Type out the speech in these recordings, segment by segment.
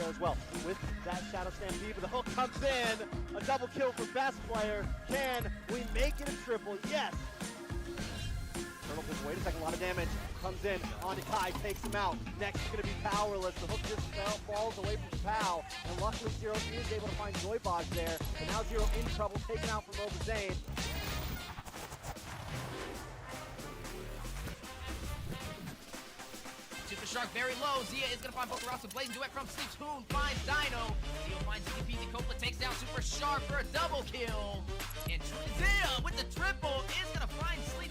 there as well. With that Shadow Stampede, but the hook comes in. A double kill for best player. Can we make it a triple? Yes! Turtle says, wait a second, a lot of damage. Comes in, onto Kai, takes him out. Next is going to be powerless. The hook just falls away from Pow. And luckily Zero is able to find Zoibog there. And now Zero in trouble, taken out from Obazane. Super Shark very low. Zia is going to find Bokarosu. Blazing duet from Sleep. Toon finds Dino. Zio finds CDP. Copla takes down Super Shark for a double kill. And Zia with the triple is going to find Sleep.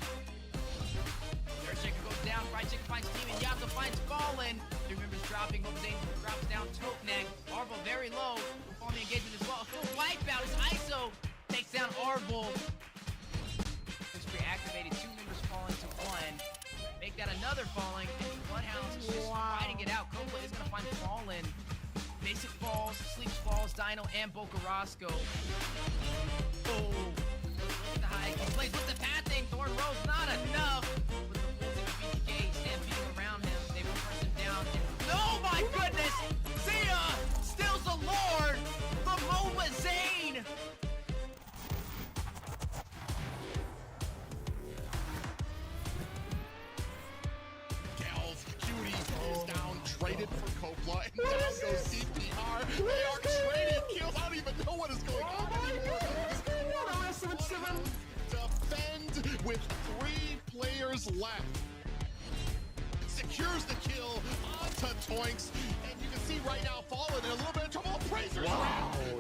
Third Chicken goes down. Fried Chicken finds Demon. Yato finds Fallen. 3 members dropping. Obazane drops down Tokeneck. Arvel very low. Performing engagement as well. Full wipeout as ISO takes down Arvel. Reactivated. 2 members falling to 1. Make that another falling, and Bloodhounds is just fighting it out. Copla is going to find Fallen. Basic falls, Sleeps falls, Dino, and Bokarosco. Oh, look at the high plays with the pathing. Thorn Rose, not enough. With the full team of BTK stampeding around him, they will press him down. Oh my goodness! Zia stills the Lord from Obazane. Is down, traded for Copla, and down goes CPR. They are trading kills. I don't even know what is going on anymore. Defend with 3 players left. Secures the kill onto Toinks, and you can see right now Fallen in a little bit of trouble. Praisers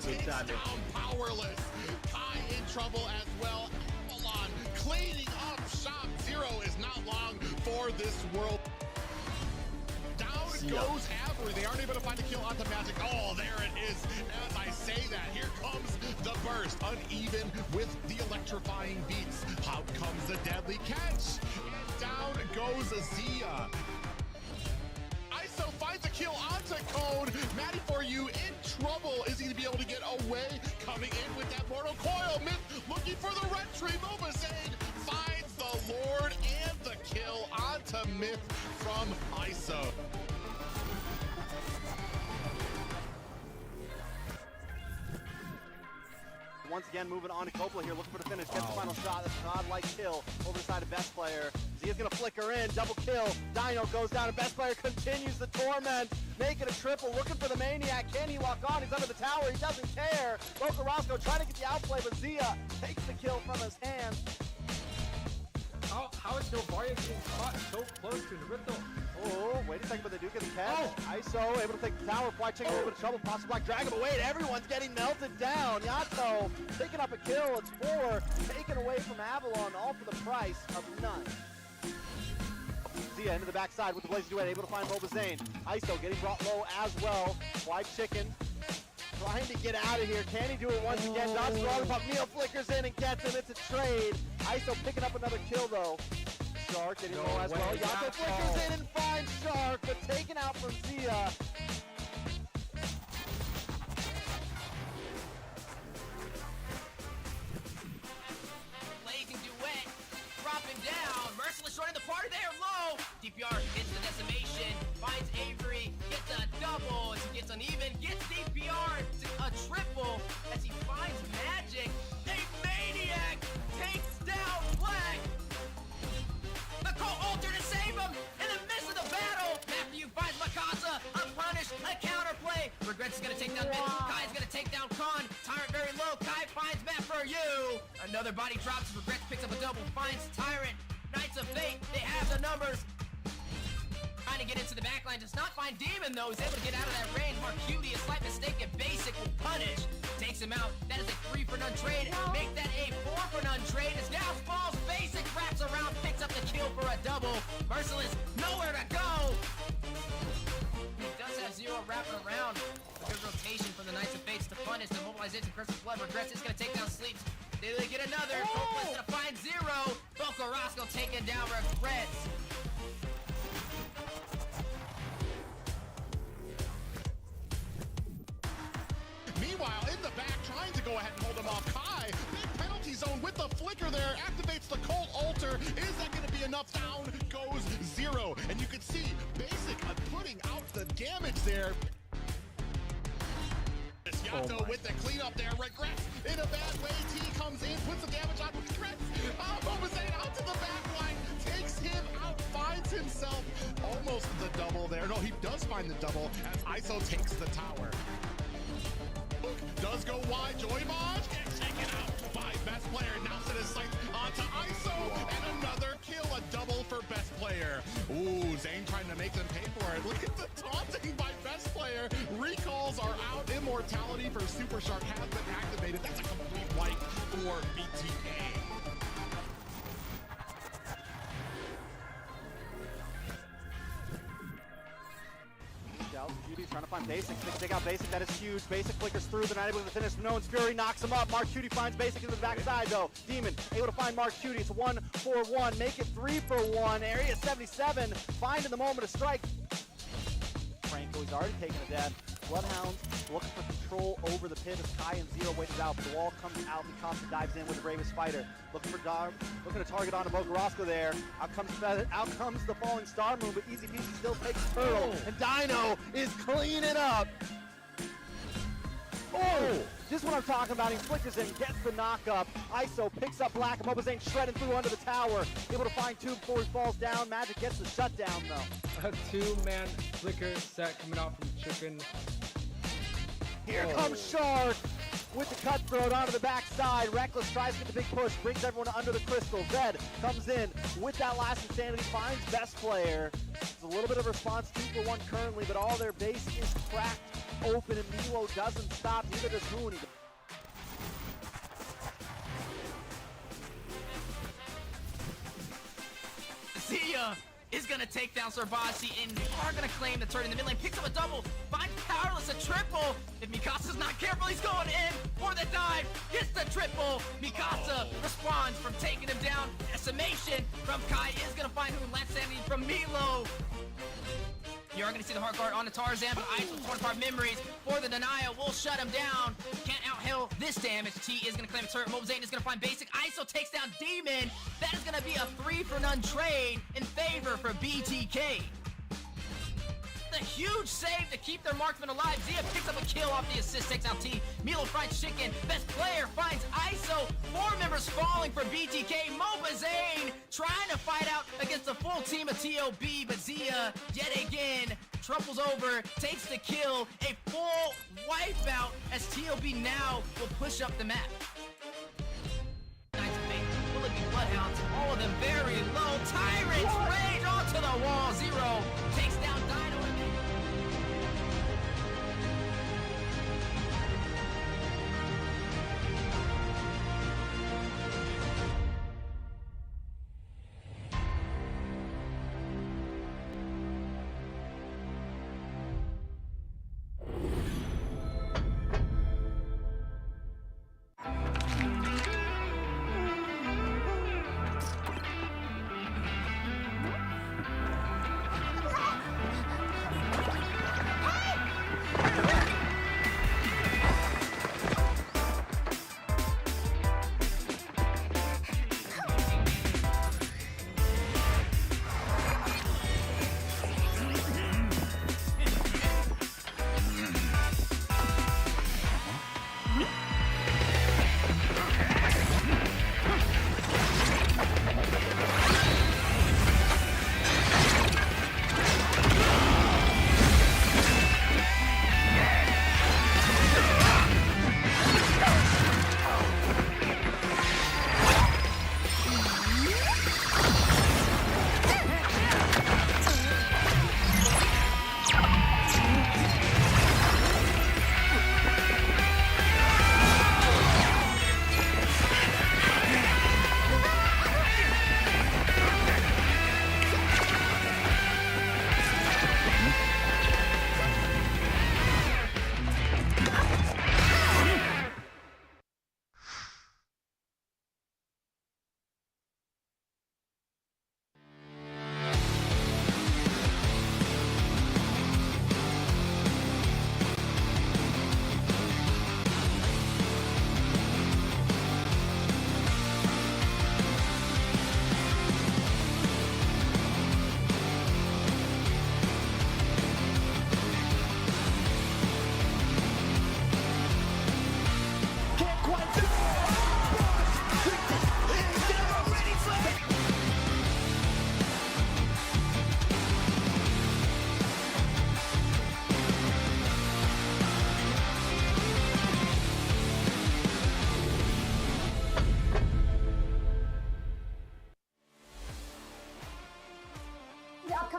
takes down Powerless. Kai in trouble as well. Avalon cleaning up shop. Zero is not long for this world. Goes Avery. They aren't able to find a kill onto Magic. Oh, there it is. As I say that, here comes the burst. Uneven with the electrifying beats. Out comes the deadly catch. And down goes Zia. ISO finds a kill onto Cone. Maddie for you in trouble. Is he going to be able to get away? Coming in with that Mortal Coil. Myth looking for the red tree. Obazane finds the Lord and the kill onto Myth from ISO. Once again, moving on to Copla here, looking for the finish, gets the final shot. That's a godlike kill over the side of best player. Zia's gonna flicker in, double kill. Dino goes down, and best player continues the torment. Make it a triple, looking for the Maniac. Can he lock on? He's under the tower, he doesn't care. Bokarosco trying to get the outplay, but Zia takes the kill from his hand. How is Novaria getting caught so close to Naruto? Oh, wait a second, but they do get the catch. ISO able to take the tower. Fried Chicken a little bit of trouble. Possible Black Dragon, but wait, everyone's getting melted down. Yato picking up a kill. It's 4 taken away from Avalon, all for the price of none. Zia into the backside with the Blazing Duet, able to find Obazane. ISO getting brought low as well. Fried Chicken trying to get out of here. Can he do it once again? Dodges the lollipop. Neil flickers in and gets him. It's a trade. ISO picking up another kill though. Shark getting low as well. Yato flickers in and finds Shark, but taken out from Zia. Blazing duet, dropping down. Merciless joining the party there, low. DPR hits the decimation, finds Avery, gets a double. As he gets uneven, gets DPR to a triple. As he finds Magic, a Maniac takes down Black. The Colt Alter to save him in the midst of the battle. Matthew finds Mikasa, unpunished, a counterplay. Regrets is gonna take down Mid. Kai is gonna take down Khan. Tyrant very low. Kai finds Matt for you. Another body drops. Regrets picks up a double. Finds Tyrant. Knights of Fate. They have the numbers. Trying to get into the backline. Does not find Demon though. He's able to get out of that range. Marcuti, a slight mistake at basic will punish. Takes him out. That is a 3 for none trade. Make that a 4 for none trade. As Gauss falls, basic wraps around, picks up the kill for a double. Merciless, nowhere to go. He does have Zero wrapping around. A good rotation for the Knights of Fates to punish. The mobilization, Crystal Blood. Regrets is going to take down Sleeps. They get another. Coplan's going to find Zero. Bokarosco taking down Regrets. Meanwhile, in the back, trying to go ahead and hold him off. Kai, big penalty zone with the flicker there, activates the Colt Alter. Is that going to be enough? Down goes Zero. And you can see Basic putting out the damage there. Gato with the cleanup there, regrets in a bad way. T comes in, puts the damage on, regrets. Mobazane out to the back line, takes him out, finds himself almost the double there. No, he does find the double as ISO takes the tower. Hook does go wide, Joymaj gets taken out by best player. Now set his sights onto ISO, and another kill, a double for best player. Ooh, Zane trying to make them pay for it. Look at the taunting by best player. Recalls are out. Immortality for Super Shark has been activated. That's a complete wipe for BTK. Cutie trying to find Basic, take out Basic, that is huge. Basic flickers through, they're not able to finish. None's Fury knocks him up. Mark Cutie finds Basic in the backside though. Demon able to find Mark Cutie. It's 1-for-1, make it 3-for-1. Area 77, finding the moment to strike. Franco, he's already taken a death. Bloodhounds looking for control over the pit as Kai and Zero waited out. The wall comes out, Mikasa dives in with the bravest fighter. Looking to target onto Bogarosco there. Out comes the falling star moon, but Easy Peasy still takes Turtle. And Dino is cleaning up. Oh, just what I'm talking about. He flickers in, gets the knock up. ISO picks up Black, and Mobazane shredding through under the tower. Able to find two before he falls down. Magic gets the shutdown though. A two-man flicker set coming out from Chicken. Here comes Shark with the cutthroat onto the backside. Reckless tries to get the big push, brings everyone under the crystal. Zed comes in with that last insanity, finds best player. It's a little bit of response, 2-for-1 currently, but all their base is cracked open, and Milo doesn't stop, neither does Mooney. Zia is gonna take down Sarbazi and are gonna claim the turn in the mid lane. Picks up a double, finds Powerless a triple. If Mikasa's not careful, he's going in for the dive. Gets the triple. Mikasa responds from taking him down. Decimation from Kai is gonna find who last sanity from Milo. You are going to see the hard guard on the Tarzan, but Ice with 25 memories for the denial will shut him down. Can't out-heal this damage. T is going to claim a turret. Mobazane is going to find Basic. ISO takes down Demon. That is going to be a 3-for-none trade in favor for BTK. The huge save to keep their marksman alive. Zia picks up a kill off the assist, takes out T. Milo finds Chicken. Best player finds ISO. 4 members falling for BTK. Mobazane trying to fight out against the full team of TOB, but Zia yet again trumples over, takes the kill. A full wipeout as TOB now will push up the map. Will it be Bloodhounds? All of them very low. Tyrants rage onto the wall. Zero takes down Dino.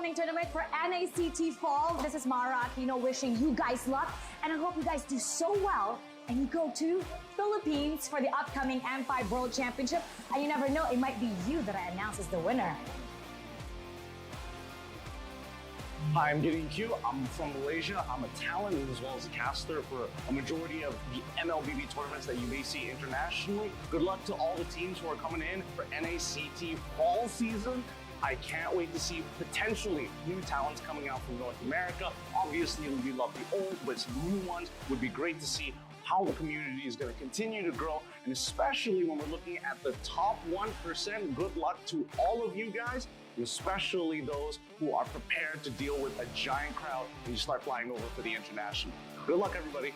upcoming tournament for NACT Fall. This is Mara Aquino wishing you guys luck, and I hope you guys do so well and you go to Philippines for the upcoming M5 World Championship. And you never know, it might be you that I announce as the winner. Hi, I'm Gideon Q. I'm from Malaysia. I'm a talent as well as a caster for a majority of the MLBB tournaments that you may see internationally. Good luck to all the teams who are coming in for NACT fall season. I can't wait to see potentially new talents coming out from North America. Obviously, we love the old, but some new ones would be great to see how the community is going to continue to grow, and especially when we're looking at the top 1%. Good luck to all of you guys, especially those who are prepared to deal with a giant crowd when you start flying over for the international. Good luck, everybody.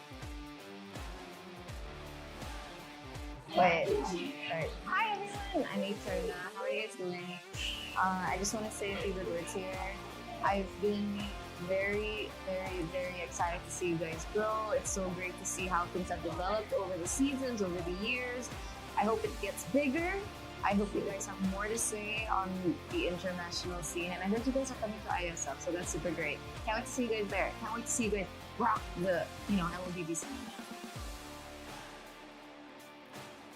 Wait. Hi everyone, I'm Eterna. How are you guys doing? I just want to say a few good words here. I've been very excited to see you guys grow. It's so great to see how things have developed over the seasons, over the years. I hope it gets bigger. I hope you guys have more to say on the international scene, and I heard you guys are coming to ISF, so that's super great. Can't wait to see you guys there. Can't wait to see you guys rock the, MLBB scene.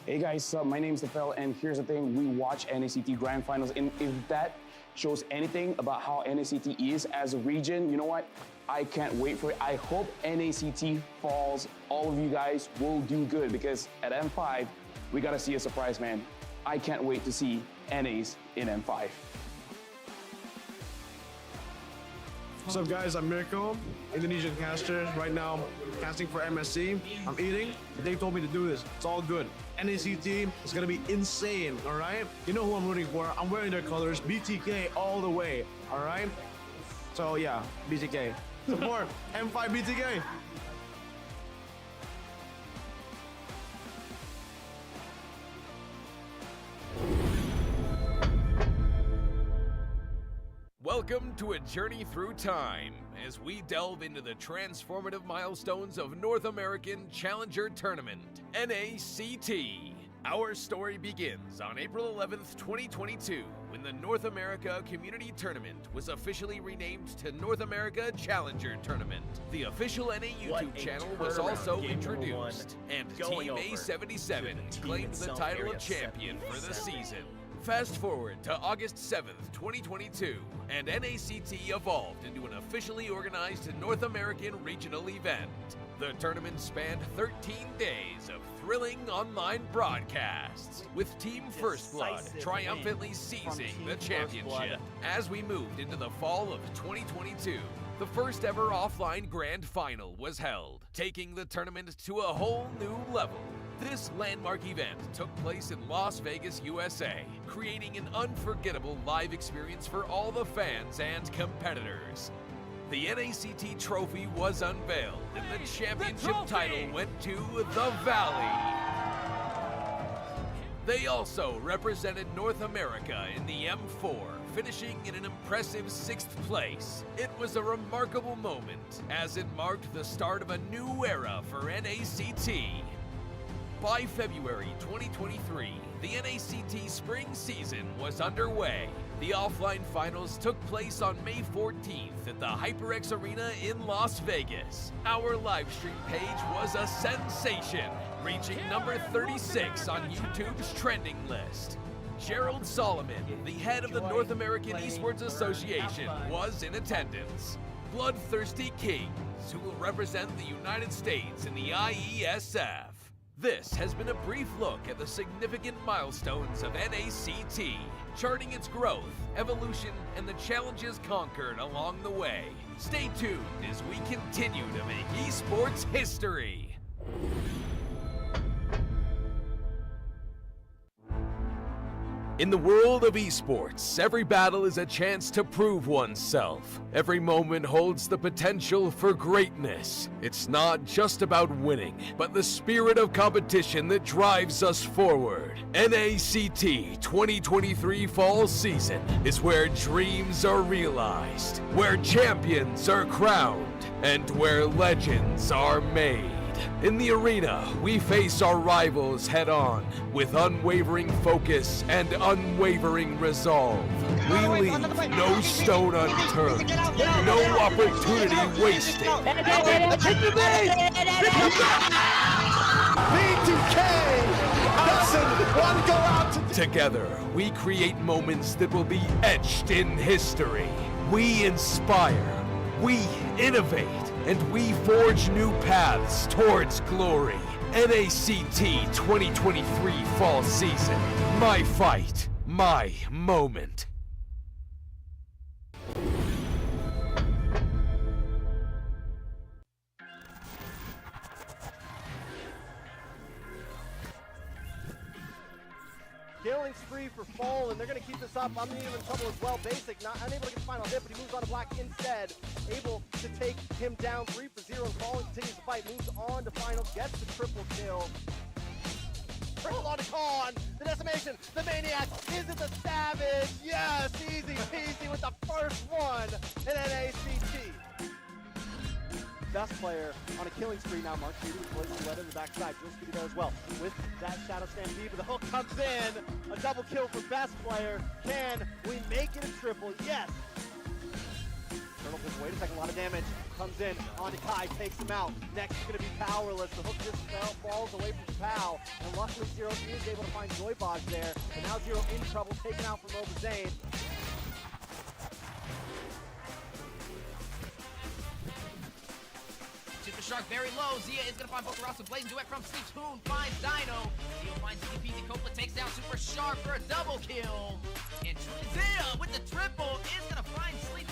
Hey guys, my name's Phil, and here's the thing: we watch NACT Grand Finals, and if that shows anything about how NACT is as a region, you know what? I can't wait for it. I hope NACT falls. All of you guys will do good, because at M5, we gotta see a surprise, man. I can't wait to see NAs in M5. What's up guys, I'm Mirko, Indonesian caster. Right now, casting for MSC. I'm eating. They told me to do this. It's all good. NACT is gonna be insane, all right? You know who I'm rooting for. I'm wearing their colors, BTK all the way, all right? So yeah, BTK. Support M5 BTK. Welcome to a journey through time as we delve into the transformative milestones of North American Challenger Tournament, NACT. Our story begins on April 11th, 2022, when the North America Community Tournament was officially renamed to North America Challenger Tournament. The official NA YouTube channel was also introduced, and Team A77 claimed the title of champion for the season. Fast forward to August 7th, 2022, and NACT evolved into an officially organized North American regional event. The tournament spanned 13 days of thrilling online broadcasts, with Team First Blood triumphantly seizing the championship. As we moved into the fall of 2022, the first ever offline grand final was held, taking the tournament to a whole new level. This landmark event took place in Las Vegas, USA, creating an unforgettable live experience for all the fans and competitors. The NACT trophy was unveiled, and the championship title went to the Valley. They also represented North America in the M4, finishing in an impressive 6th place. It was a remarkable moment, as it marked the start of a new era for NACT. By February 2023, the NACT spring season was underway. The offline finals took place on May 14th at the HyperX Arena in Las Vegas. Our livestream page was a sensation, reaching number 36 on YouTube's trending list. Gerald Solomon, the head of the North American Esports Association, was in attendance. BloodThirstyKings, who will represent the United States in the IESF. This has been a brief look at the significant milestones of NACT, charting its growth, evolution, and the challenges conquered along the way. Stay tuned as we continue to make esports history. In the world of esports, every battle is a chance to prove oneself. Every moment holds the potential for greatness. It's not just about winning, but the spirit of competition that drives us forward. NACT 2023 Fall Season is where dreams are realized, where champions are crowned, and where legends are made. In the arena, we face our rivals head-on with unwavering focus and unwavering resolve. We leave no stone unturned, no opportunity wasted. Together, we create moments that will be etched in history. We inspire, we innovate, and we forge new paths towards glory. NACT 2023 Fall Season. My fight, my moment. Killing spree for Fallen. They're going to keep this up. I'm going to get him in trouble as well. Basic, not unable to get the final hit, but he moves on to Black instead. Able to take him down 3 for 0, and Fallen continues the fight. Moves on to final, gets the triple kill. Triple on to Khan. The decimation, the Maniac. Is it the Savage? Yes, easy peasy with the first one in NACT. Best player on a killing spree now. Mark Speedy with Blitz led in the backside. Drill Speedy there as well. With that Shadow Stampede, but the hook comes in. A double kill for best player. Can we make it a triple? Yes. Turtle Pip, wait a second, a lot of damage. Comes in, on to Kai, takes him out. Next is going to be Powerless. The hook just falls away from Pow. And luckily Zero is able to find Joybog there. And now Zero in trouble, taken out from Over Zane. Super Shark very low. Zia is going to find Bokarosa. Blazing duet from Sleep. Hoon finds Dino. Zia finds DP. Copla takes down Super Shark for a double kill. And Zia with the triple is going to find Sleep.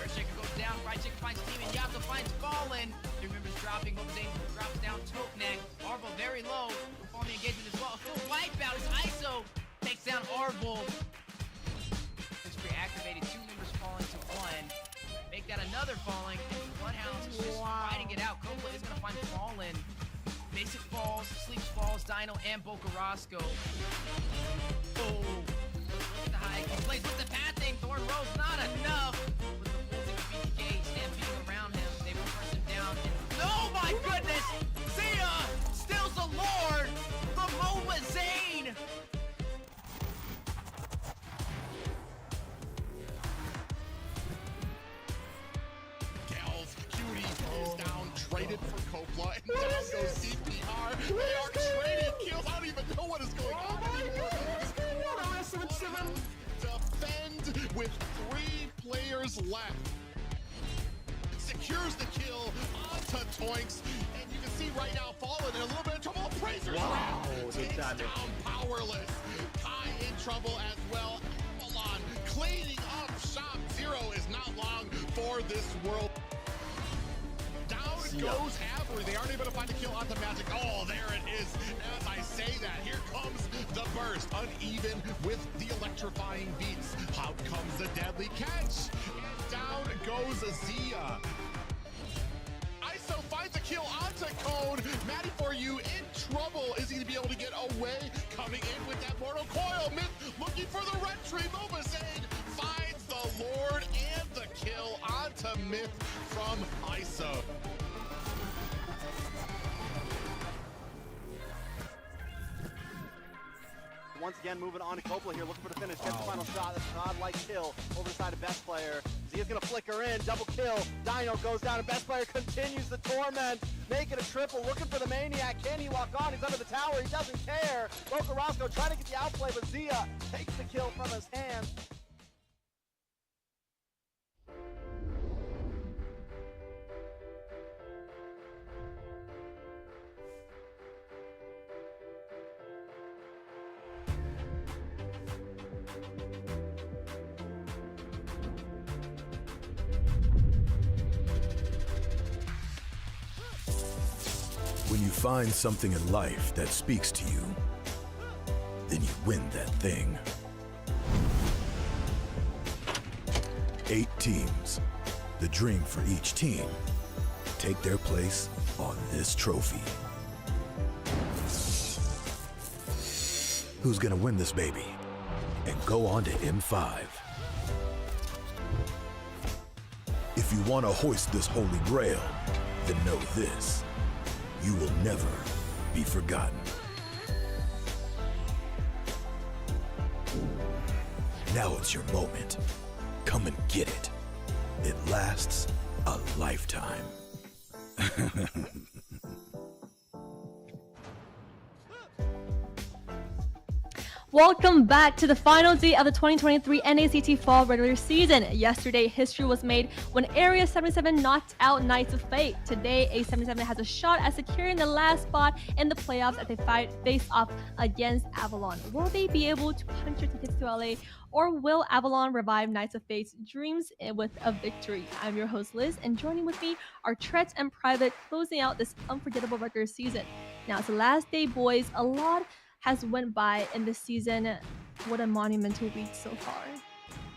Third Chicken goes down. Fried Chicken finds Team. And Yato finds Fallen. He remembers dropping. Zane drops down Toke Neck. Arvo very low. Fallen engagement as well. A full wipeout as ISO takes down Arvo. Spree activated. 2 members falling to 1. Make that another falling, and Bloodhounds is just fighting it out. Copla is going to find Fallen. Basic falls, Sleeps falls, Dino, and Bokarosco. Oh, look at the high. He plays with the pathing. Thorn Rose, not enough. With the full team of BTK stampeding around him, they will press him down. And, oh my goodness! Zia stills the Lord from Mova Zane. Traded for Copla, and down goes CPR. They are traded kills. I don't even know what is going on anymore. Defend with 3 players left. Secures the kill onto Toinks, and you can see right now Fallen in a little bit of trouble. Appraiser's round takes down Powerless. Kai in trouble as well. Avalon cleaning up shop. Zero is not long for this world. Goes Avery. They aren't able to find a kill onto Magic. Oh, there it is. As I say that, here comes the burst. Uneven with the electrifying beats. Out comes the deadly catch. And down goes Zia. ISO finds a kill onto Cone. Maddie for you in trouble. Is he going to be able to get away? Coming in with that Mortal Coil. Myth looking for the red tree. Mobazaid finds the Lord and the kill onto Myth from ISO. Once again, moving on to Copla here, looking for the finish. Gets the final shot. That's an odd-like kill over the side of Best Player. Zia's going to flicker in. Double kill. Dino goes down, and Best Player continues the torment. Make it a triple. Looking for the Maniac. Can he lock on? He's under the tower. He doesn't care. Bokarosco trying to get the outplay, but Zia takes the kill from his hand. When you find something in life that speaks to you, then you win that thing. 8 teams, the dream for each team, take their place on this trophy. Who's gonna win this baby and go on to M5? If you want to hoist this holy grail, then know this: you will never be forgotten. Now it's your moment. Come and get it. It lasts a lifetime. Welcome back to the final day of the 2023 NACT Fall regular season. Yesterday, history was made when Area 77 knocked out Knights of Fate. Today, A77 has a shot at securing the last spot in the playoffs as they face off against Avalon. Will they be able to punch their tickets to LA, or will Avalon revive Knights of Fate's dreams with a victory? I'm your host, Liz, and joining with me are Tretz and Private, closing out this unforgettable regular season. Now, it's the last day, boys. A lot has went by in this season. What a monumental week so far.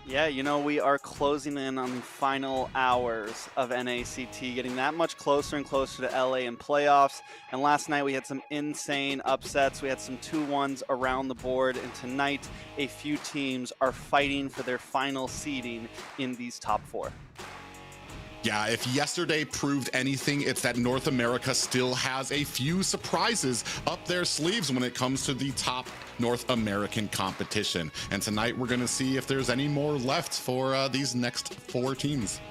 Yeah, you know, we are closing in on the final hours of NACT, getting that much closer and closer to LA in playoffs. And last night we had some insane upsets. We had some 2-1s around the board. And tonight, a few teams are fighting for their final seeding in these top 4. Yeah, if yesterday proved anything, it's that North America still has a few surprises up their sleeves when it comes to the top North American competition. And tonight we're going to see if there's any more left for these next 4 teams.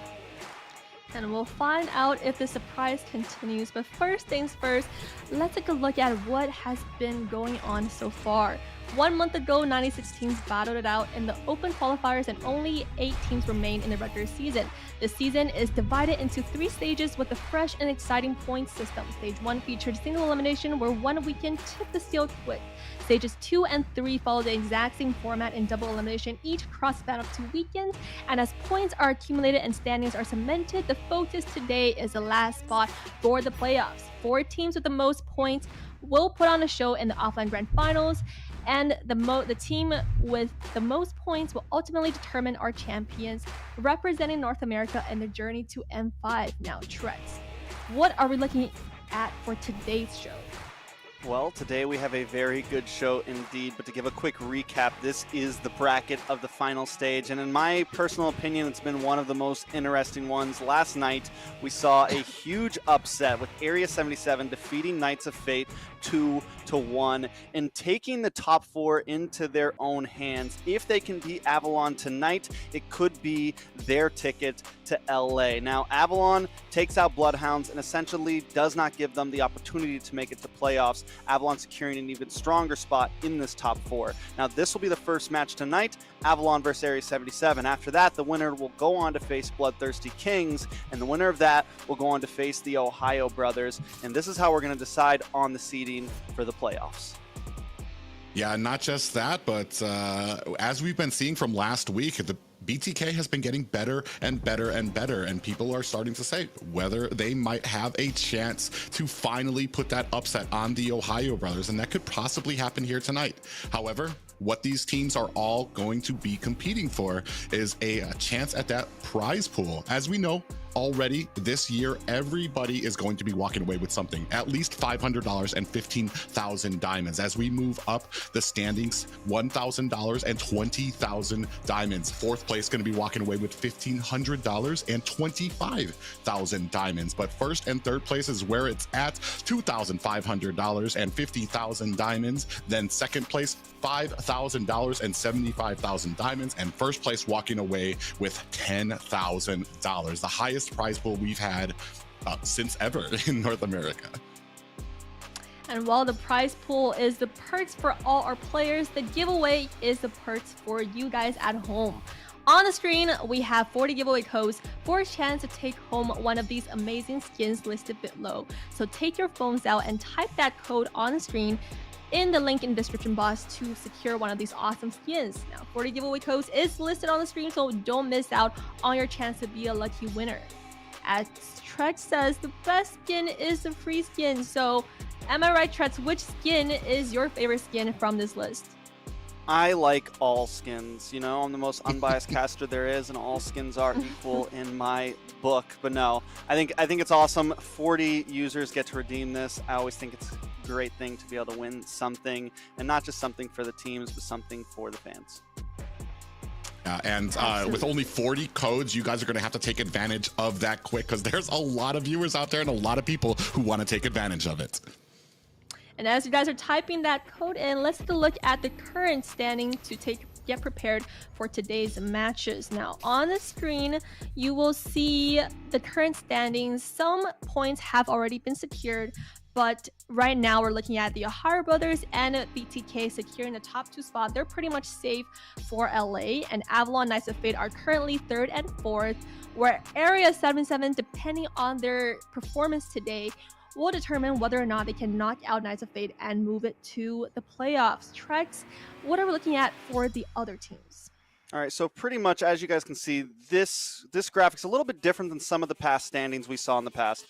And we'll find out if the surprise continues. But first things first, let's take a look at what has been going on so far. 1 month ago, 96 teams battled it out in the open qualifiers and only 8 teams remain in the regular season. The season is divided into 3 stages with a fresh and exciting point system. Stage 1 featured single elimination where one weekend tipped the scale quick. Stages 2 and 3 follow the exact same format in double elimination, each cross-span of 2 weekends. And as points are accumulated and standings are cemented, the focus today is the last spot for the playoffs. 4 teams with the most points will put on a show in the offline grand finals, and the team with the most points will ultimately determine our champions, representing North America in the journey to M5. Now, Tretz, what are we looking at for today's show? Well, today we have a very good show indeed, but to give a quick recap, this is the bracket of the final stage, and in my personal opinion, it's been one of the most interesting ones. Last night, we saw a huge upset with Area 77 defeating Knights of Fate 2-1 and taking the top 4 into their own hands. If they can beat Avalon tonight, it could be their ticket to LA. Now, Avalon takes out Bloodhounds and essentially does not give them the opportunity to make it to playoffs. Avalon securing an even stronger spot in this top 4. Now, this will be the first match tonight, Avalon versus Area 77. After that, the winner will go on to face BloodThirstyKings, and the winner of that will go on to face the TheOhioBrothers. And this is how we're going to decide on the seeding for the playoffs. Yeah, not just that, but as we've been seeing from last week, the BTK has been getting better and better and better, and people are starting to say whether they might have a chance to finally put that upset on the TheOhioBrothers, and that could possibly happen here tonight. However, what these teams are all going to be competing for is a chance at that prize pool. As we know already this year, everybody is going to be walking away with something, at least $500 and 15,000 diamonds. As we move up the standings, $1,000 and 20,000 diamonds. 4th place going to be walking away with $1,500 and 25,000 diamonds. But 1st and 3rd place is where it's at, $2,500 and 50,000 diamonds. Then 2nd place, $5,000 and 75,000 diamonds. And 1st place walking away with $10,000, the highest prize pool we've had since ever in North America. And while the prize pool is the perks for all our players, the giveaway is the perks for you guys at home. On the screen, we have 40 giveaway codes for a chance to take home one of these amazing skins listed below. So take your phones out and type that code on the screen in the link in the description box to secure one of these awesome skins. Now, 40 giveaway codes is listed on the screen, so don't miss out on your chance to be a lucky winner. As Tretz says, the best skin is the free skin. So, am I right, Tretz? Which skin is your favorite skin from this list? I like all skins. You know, I'm the most unbiased caster there is, and all skins are equal in my book. But no, I think it's awesome. 40 users get to redeem this. I always think it's a great thing to be able to win something, and not just something for the teams, but something for the fans. And with only 40 codes, you guys are going to have to take advantage of that quick, because there's a lot of viewers out there and a lot of people who want to take advantage of it. And as you guys are typing that code in, let's take a look at the current standing to get prepared for today's matches. Now on the screen, you will see the current standings. Some points have already been secured, but right now we're looking at the TheOhioBrothers and BTK securing the top 2 spot. They're pretty much safe for LA, and Avalon Knights of Fate are currently 3rd and 4th, where Area 77, depending on their performance today, will determine whether or not they can knock out Knights of Fate and move it to the playoffs. Trex, what are we looking at for the other teams? All right, so pretty much, as you guys can see, this graphic's a little bit different than some of the past standings we saw in the past.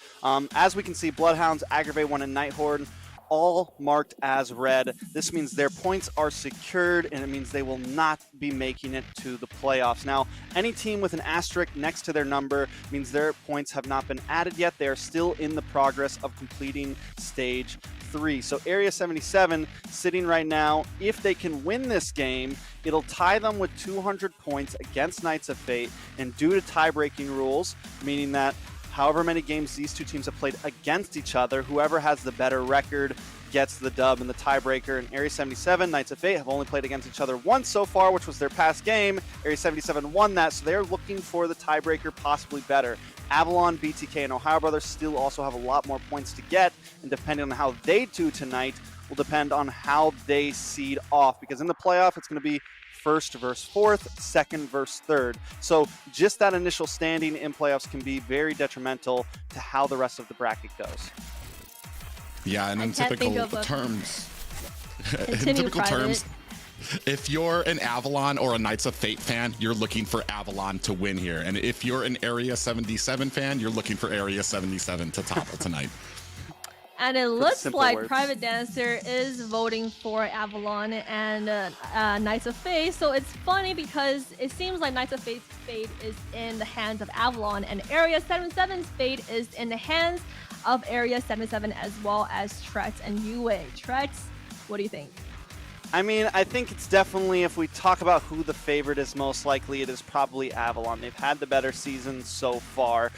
As we can see, Bloodhounds, Aggravate 1, and Nighthorde all marked as red. This means their points are secured, and it means they will not be making it to the playoffs. Now, any team with an asterisk next to their number means their points have not been added yet. They are still in the progress of completing stage 3. So Area 77 sitting right now, if they can win this game, it'll tie them with 200 points against Knights of Fate, and due to tie-breaking rules, meaning that however many games these two teams have played against each other, whoever has the better record gets the dub in the tiebreaker. And Area 77, Knights of Fate, have only played against each other once so far, which was their past game. Area 77 won that, so they're looking for the tiebreaker, possibly better. Avalon, BTK, and TheOhioBrothers still also have a lot more points to get, and depending on how they do tonight will depend on how they seed off, because in the playoff it's going to be 1st versus 4th, 2nd versus 3rd. So just that initial standing in playoffs can be very detrimental to how the rest of the bracket goes. Yeah, and in typical terms, if you're an Avalon or a Knights of Fate fan, you're looking for Avalon to win here. And if you're an Area 77 fan, you're looking for Area 77 to topple tonight. And it looks like Private Dancer is voting for Avalon and Knights of Fate. So it's funny because it seems like Knights of Fate's fate is in the hands of Avalon, and Area 77's fate is in the hands of Area 77, as well as Trex and UA. Trex, what do you think? I mean, I think it's definitely, if we talk about who the favorite is, most likely it is probably Avalon. They've had the better season so far.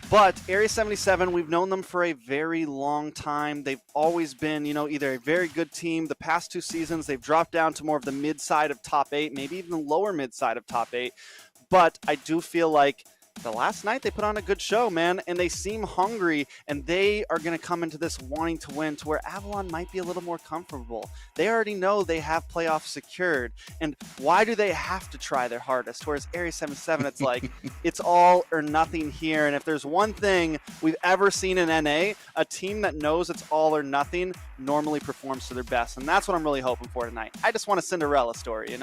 But Area 77, we've known them for a very long time. They've always been, either a very good team. The past 2 seasons, they've dropped down to more of the mid-side of top 8, maybe even the lower mid-side of top 8. But I do feel like the last night they put on a good show, man, and they seem hungry, and they are going to come into this wanting to win, to where Avalon might be a little more comfortable. They already know they have playoffs secured, and why do they have to try their hardest? Whereas Area 77, it's like, it's all or nothing here, and if there's one thing we've ever seen in NA, a team that knows it's all or nothing normally performs to their best, and that's what I'm really hoping for tonight. I just want a Cinderella story,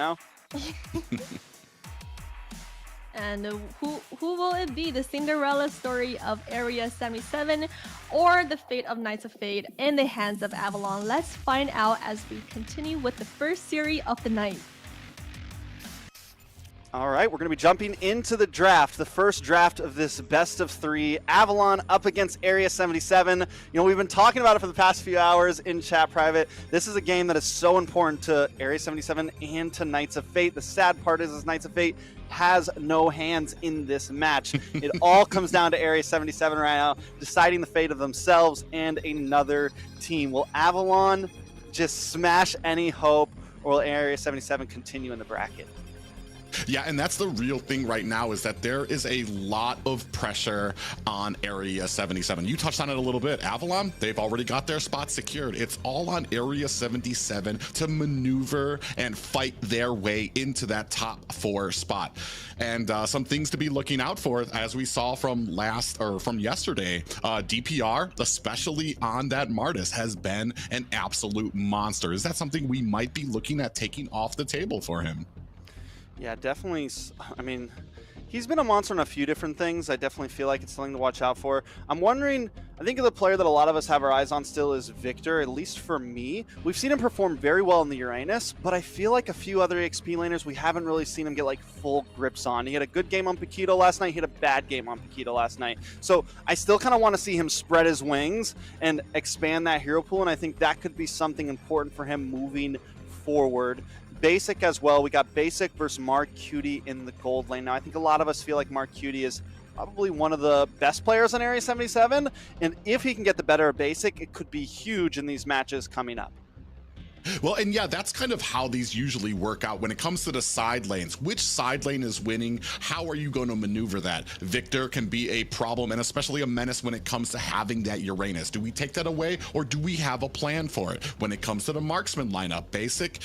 And who will it be? The Cinderella story of Area 77 or the fate of Knights of Fate in the hands of Avalon? Let's find out as we continue with the first series of the night. All right, we're going to be jumping into the draft, the first draft of this best of 3. Avalon up against Area 77. We've been talking about it for the past few hours in chat private. This is a game that is so important to Area 77 and to Knights of Fate. The sad part is Knights of Fate has no hands in this match. It all comes down to Area 77 right now, deciding the fate of themselves and another team. Will Avalon just smash any hope, or will Area 77 continue in the bracket? Yeah, and that's the real thing right now, is that there is a lot of pressure on Area 77. You touched on it a little bit. Avalon, they've already got their spot secured. It's all on Area 77 to maneuver and fight their way into that top 4 spot. And some things to be looking out for, as we saw from yesterday. DPR, especially on that Martis, has been an absolute monster. Is that something we might be looking at taking off the table for him? Yeah, definitely. I mean, he's been a monster on a few different things. I definitely feel like it's something to watch out for. I'm wondering, I think the player that a lot of us have our eyes on still is Victor, at least for me. We've seen him perform very well in the Uranus, but I feel like a few other XP laners, we haven't really seen him get like full grips on. He had a good game on Paquito last night. He had a bad game on Paquito last night. So I still kind of want to see him spread his wings and expand that hero pool, and I think that could be something important for him moving forward. Basic as well. We got Basic versus Mark Cutie in the gold lane. Now, I think a lot of us feel like Mark Cutie is probably one of the best players on Area 77, and if he can get the better of Basic, it could be huge in these matches coming up. Well, and yeah, that's kind of how these usually work out when it comes to the side lanes. Which side lane is winning? How are you going to maneuver that? Victor can be a problem, and especially a menace when it comes to having that Uranus. Do we take that away, or do we have a plan for it? When it comes to the marksman lineup, Basic,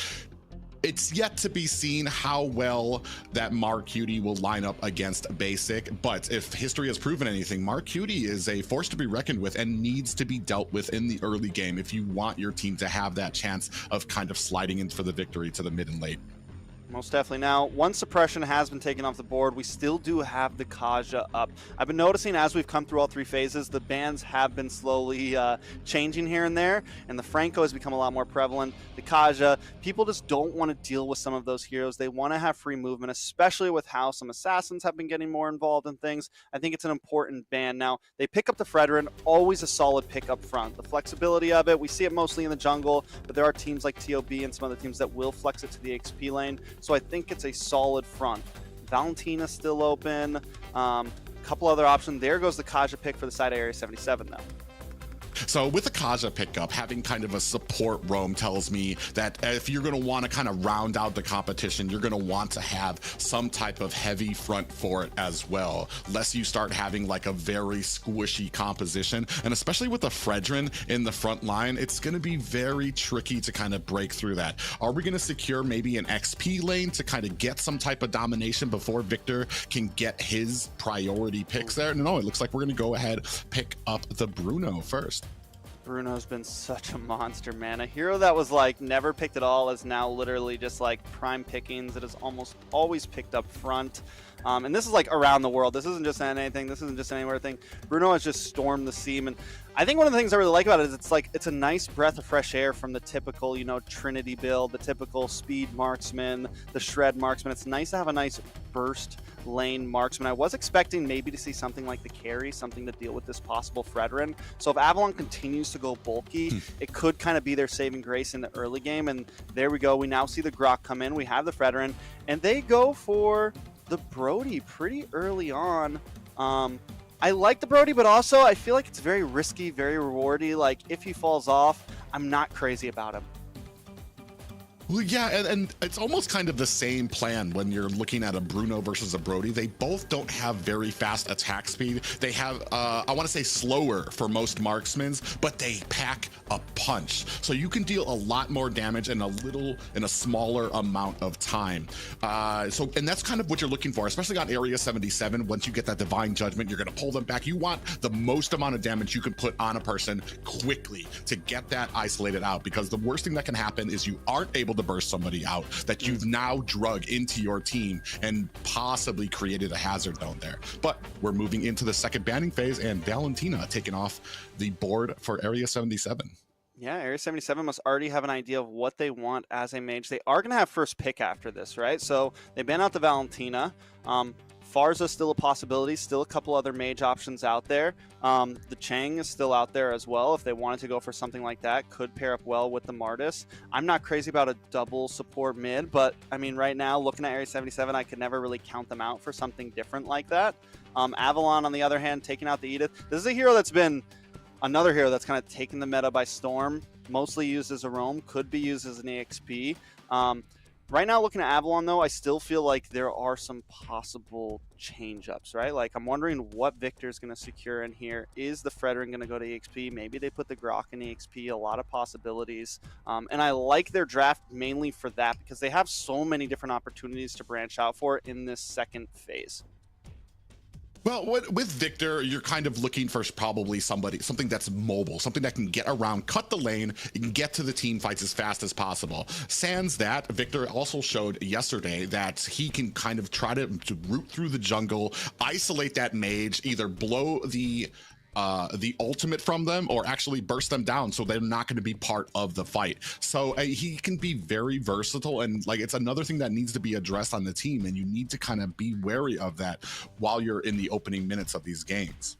it's yet to be seen how well that Mark Cutie will line up against Basic, but if history has proven anything, Mark Cutie is a force to be reckoned with and needs to be dealt with in the early game if you want your team to have that chance of kind of sliding in for the victory to the mid and late. Most definitely. Now, one suppression has been taken off the board. We still do have the Kaja up. I've been noticing as we've come through all three phases, the bans have been slowly changing here and there, and the Franco has become a lot more prevalent. The Kaja, people just don't want to deal with some of those heroes. They want to have free movement, especially with how some assassins have been getting more involved in things. I think it's an important ban. Now, they pick up the Fredrin, always a solid pick up front. The flexibility of it, we see it mostly in the jungle, but there are teams like TOB and some other teams that will flex it to the XP lane. So I think it's a solid front. Valentina's still open. Couple other options. There goes the Kaja pick for the side of Area 77, though. So with the Kaja pickup, having kind of a support roam tells me that if you're going to want to kind of round out the competition, you're going to want to have some type of heavy front for it as well, lest you start having like a very squishy composition. And especially with the Fredrin in the front line, it's going to be very tricky to kind of break through that. Are we going to secure maybe an XP lane to kind of get some type of domination before Victor can get his priority picks there? No, it looks like we're going to go ahead, pick up the Bruno first. Bruno's been such a monster, man. A hero that was like never picked at all is now literally just like prime pickings. It is almost always picked up front. And this is like around the world. This isn't just anything. This isn't just anywhere thing. Bruno has just stormed the scene. And I think one of the things I really like about it is it's a nice breath of fresh air from the typical, Trinity build, the typical speed marksman, the shred marksman. It's nice to have a nice burst lane marksman. I was expecting maybe to see something like the carry, something to deal with this possible Fredrin. So if Avalon continues to go bulky, it could kind of be their saving grace in the early game. And there we go. We now see the Grok come in. We have the Fredrin, and they go for the Brody pretty early on. I like the Brody, but also I feel like it's very risky, very rewardy. Like if he falls off, I'm not crazy about him. Well, yeah, and it's almost kind of the same plan when you're looking at a Bruno versus a Brody. They both don't have very fast attack speed. They have, I want to say slower for most marksmen, but they pack a punch. So you can deal a lot more damage in a smaller amount of time. And that's kind of what you're looking for, especially on Area 77. Once you get that Divine Judgment, you're going to pull them back. You want the most amount of damage you can put on a person quickly to get that isolated out, because the worst thing that can happen is you aren't able to burst somebody out that you've now drug into your team and possibly created a hazard zone there. But we're moving into the second banning phase, and Valentina taking off the board for Area 77. Yeah, Area 77 must already have an idea of what they want as a mage. They are going to have first pick after this, right? So they ban out the Valentina. Farza still a possibility, still a couple other mage options out there. The Chang is still out there as well. If they wanted to go for something like that, could pair up well with the Martis. I'm not crazy about a double support mid, but I mean, right now, looking at Area 77, I could never really count them out for something different like that. Avalon, on the other hand, taking out the Edith. This is a hero that's been another hero that's kind of taken the meta by storm, mostly used as a roam, could be used as an EXP. Right now, looking at Avalon, though, I still feel like there are some possible change-ups, right? Like, I'm wondering what Victor's going to secure in here. Is the Fredrin going to go to EXP? Maybe they put the Grok in EXP. A lot of possibilities. And I like their draft mainly for that, because they have so many different opportunities to branch out for in this second phase. Well, with Victor, you're kind of looking for probably something that's mobile, something that can get around, cut the lane, and get to the team fights as fast as possible. Sans that, Victor also showed yesterday that he can kind of try to root through the jungle, isolate that mage, either blow the ultimate from them or actually burst them down so they're not going to be part of the fight. So he can be very versatile, and like it's another thing that needs to be addressed on the team, and you need to kind of be wary of that while you're in the opening minutes of these games.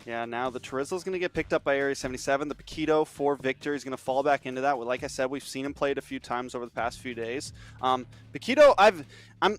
Yeah, now the Terizla's going to get picked up by Area 77. The Paquito for Victor is going to fall back into that. Like I said, we've seen him play it a few times over the past few days. Paquito,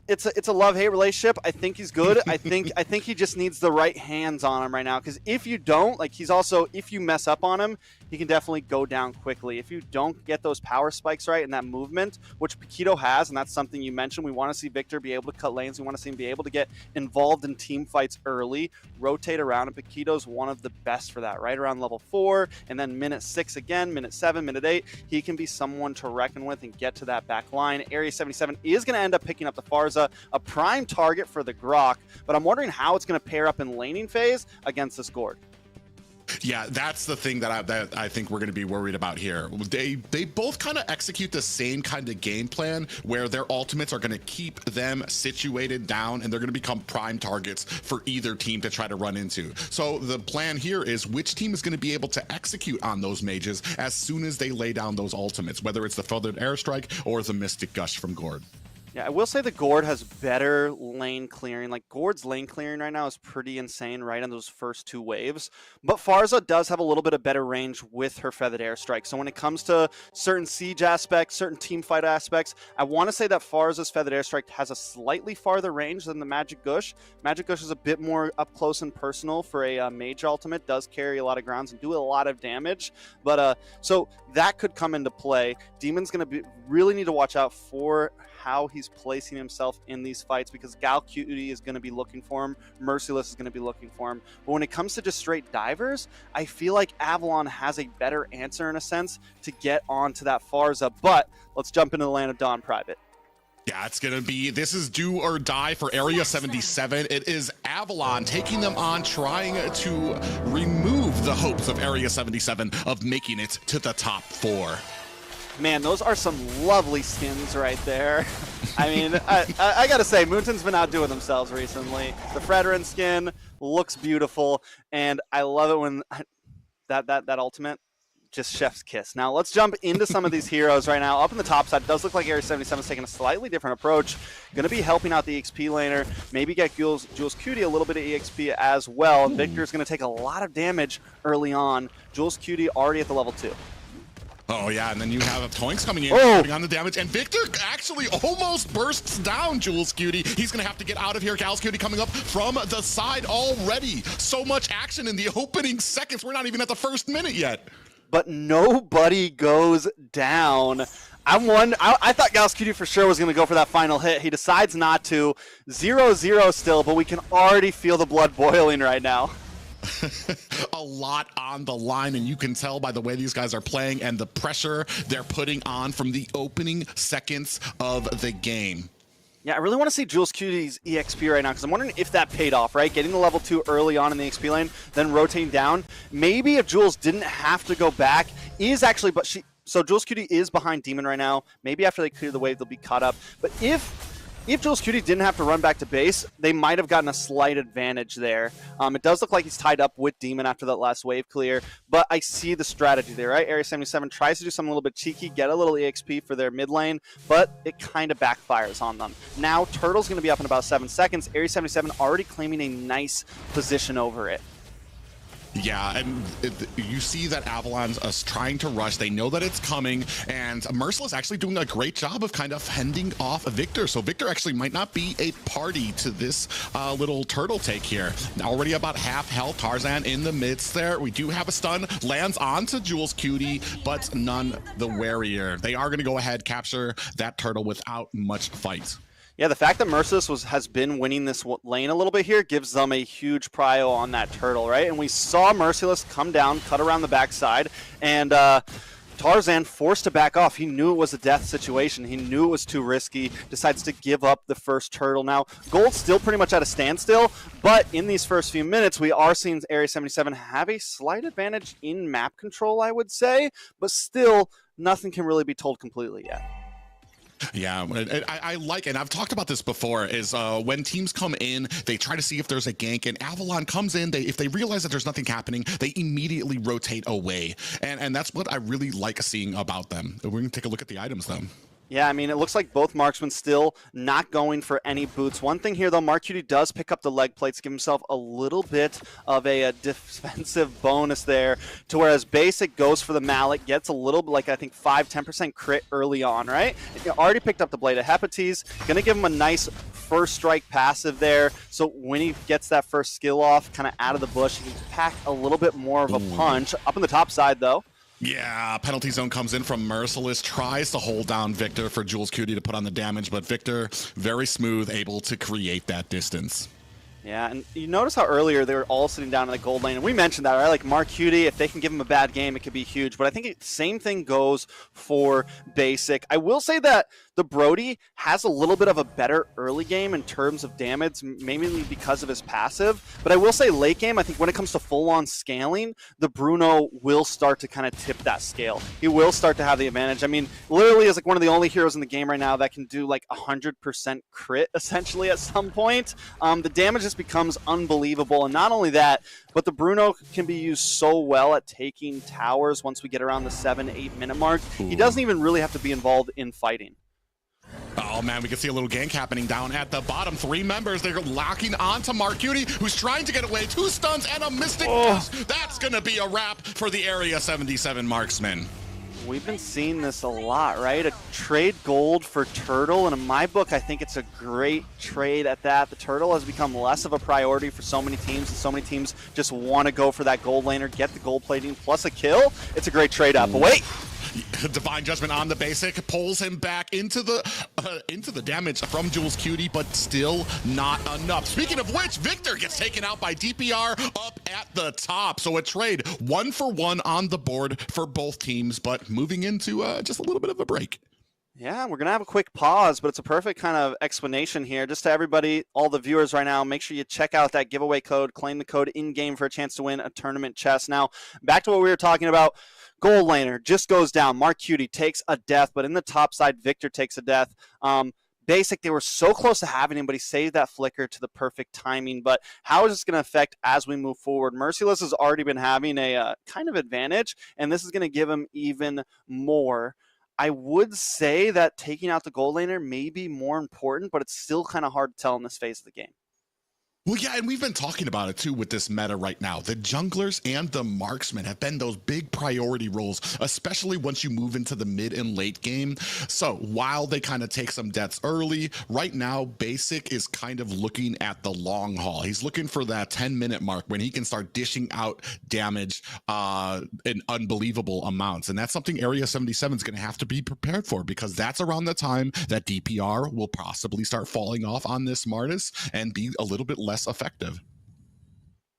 it's a love-hate relationship. I think he's good. I think he just needs the right hands on him right now. Because if you don't, like if you mess up on him, he can definitely go down quickly. If you don't get those power spikes right and that movement, which Paquito has, and that's something you mentioned, we want to see Victor be able to cut lanes. We want to see him be able to get involved in team fights early, rotate around, and Paquito's one of the best for that, right around level 4, and then minute 6 again, minute 7, minute 8. He can be someone to reckon with and get to that back line. Area 77 is going to end up picking up the Farza, a prime target for the Grok, but I'm wondering how it's going to pair up in laning phase against this Gord. Yeah, that's the thing that I think we're going to be worried about here. They both kind of execute the same kind of game plan where their ultimates are going to keep them situated down and they're going to become prime targets for either team to try to run into. So the plan here is which team is going to be able to execute on those mages as soon as they lay down those ultimates, whether it's the Feathered Airstrike or the Mystic Gush from Gord. Yeah, I will say the Gord has better lane clearing. Like, Gord's lane clearing right now is pretty insane right on those first 2 waves. But Farza does have a little bit of better range with her Feathered Airstrike. So when it comes to certain siege aspects, certain team fight aspects, I want to say that Farza's Feathered Airstrike has a slightly farther range than the Magic Gush. Magic Gush is a bit more up close and personal for a mage ultimate, does carry a lot of grounds and do a lot of damage. But so that could come into play. Demon's going to really need to watch out for how he's placing himself in these fights, because Gal Cutie is going to be looking for him, Merciless is going to be looking for him. But when it comes to just straight divers, I feel like Avalon has a better answer in a sense to get onto that Farza. But let's jump into the Land of Dawn private. Yeah, it's going to be, this is do or die for Area 77. It is Avalon taking them on, trying to remove the hopes of Area 77 of making it to the top 4. Man, those are some lovely skins right there. I mean, I gotta say, Moonton's been outdoing themselves recently. The Fredrin skin looks beautiful, and I love it when that ultimate, just chef's kiss. Now, let's jump into some of these heroes right now. Up in the top side, it does look like Area 77 is taking a slightly different approach. Going to be helping out the EXP laner, maybe get Jules Cutie a little bit of EXP as well. And Victor's going to take a lot of damage early on. Jules Cutie already at the level 2. Oh, yeah, and then you have Toinks coming in, putting on the damage, and Victor actually almost bursts down Jules Cutie. He's going to have to get out of here. Gal's Cutie coming up from the side already. So much action in the opening seconds. We're not even at the first minute yet. But nobody goes down. I thought Gal's Cutie for sure was going to go for that final hit. He decides not to. 0-0 still, but we can already feel the blood boiling right now. A lot on the line, and you can tell by the way these guys are playing and the pressure they're putting on from the opening seconds of the game. Yeah, I really want to see Jules Cutie's EXP right now, because I'm wondering if that paid off, right? Getting the level 2 early on in the XP lane, then rotating down. Maybe if Jules didn't have to go back, so Jules Cutie is behind Demon right now. Maybe after they clear the wave, they'll be caught up. But if Jules Cutie didn't have to run back to base, they might have gotten a slight advantage there. It does look like he's tied up with Demon after that last wave clear, but I see the strategy there, right? Area 77 tries to do something a little bit cheeky, get a little EXP for their mid lane, but it kind of backfires on them. Now, Turtle's going to be up in about 7 seconds. Area 77 already claiming a nice position over it. Yeah, and you see that Avalon's trying to rush. They know that it's coming, and Merciless actually doing a great job of kind of fending off Victor. So Victor actually might not be a party to this little turtle take here. Already about half health. Tarzan in the midst there. We do have a stun. Lands onto Jules Cutie, but none the warier. They are going to go ahead, capture that turtle without much fight. Yeah, the fact that Merciless has been winning this lane a little bit here gives them a huge prio on that turtle, right? And we saw Merciless come down, cut around the backside, and Tarzan forced to back off. He knew it was a death situation. He knew it was too risky, decides to give up the first turtle. Now, Gold's still pretty much at a standstill, but in these first few minutes, we are seeing Area 77 have a slight advantage in map control, I would say, but still, nothing can really be told completely yet. Yeah, I like, and I've talked about this before, is when teams come in, they try to see if there's a gank, and Avalon comes in, if they realize that there's nothing happening, they immediately rotate away. And that's what I really like seeing about them. We're going to take a look at the items, though. Yeah, I mean, it looks like both marksmen still not going for any boots. One thing here, though, Marcutie does pick up the leg plates, give himself a little bit of a defensive bonus there, to whereas Basic goes for the mallet, gets a little, like, I think 5-10% crit early on, right? He already picked up the Blade of Hepates, going to give him a nice first strike passive there, so when he gets that first skill off, kind of out of the bush, he can pack a little bit more of a punch. Up on the top side, though. Yeah, penalty zone comes in from Merciless, tries to hold down Victor for Jules Cutie to put on the damage, but Victor, very smooth, able to create that distance. Yeah, and you notice how earlier they were all sitting down in the gold lane, and we mentioned that, right? Like Marcutie, if they can give him a bad game, it could be huge. But I think the same thing goes for Basic. I will say that the Brody has a little bit of a better early game in terms of damage, mainly because of his passive. But I will say late game, I think when it comes to full-on scaling, the Bruno will start to kind of tip that scale. He will start to have the advantage. I mean, literally is like one of the only heroes in the game right now that can do like 100% crit, essentially, at some point. The damage just becomes unbelievable. And not only that, but the Bruno can be used so well at taking towers once we get around the 7-8 minute mark. He doesn't even really have to be involved in fighting. Oh man, we can see a little gank happening down at the bottom. 3 members, they're locking onto Marcutie, who's trying to get away. 2 stuns and a Mystic Dash. That's gonna be a wrap for the Area 77 marksman. We've been seeing this a lot, right? A trade gold for Turtle, and in my book, I think it's a great trade at that. The Turtle has become less of a priority for so many teams, and so many teams just want to go for that gold laner, get the gold plating plus a kill. It's a great trade up. But wait! Divine Judgment on the Basic pulls him back into the damage from Jules Cutie, but still not enough. Speaking of which, Victor gets taken out by DPR up at the top. So a trade 1-for-1 on the board for both teams, but moving into just a little bit of a break. Yeah, we're going to have a quick pause, but it's a perfect kind of explanation here. Just to everybody, all the viewers right now, make sure you check out that giveaway code, claim the code in-game for a chance to win a tournament chest. Now, back to what we were talking about. Gold laner just goes down. Marcutie takes a death, but in the top side, Victor takes a death. Basic, they were so close to having him, but he saved that flicker to the perfect timing. But how is this going to affect as we move forward? Merciless has already been having a kind of advantage, and this is going to give him even more. I would say that taking out the gold laner may be more important, but it's still kind of hard to tell in this phase of the game. Well, yeah, and we've been talking about it too with this meta right now. The junglers and the marksmen have been those big priority roles, especially once you move into the mid and late game. So while they kind of take some deaths early, right now, Basic is kind of looking at the long haul. He's looking for that 10-minute mark when he can start dishing out damage in unbelievable amounts. And that's something Area 77 is going to have to be prepared for, because that's around the time that DPR will possibly start falling off on this Smartest and be a little bit less effective.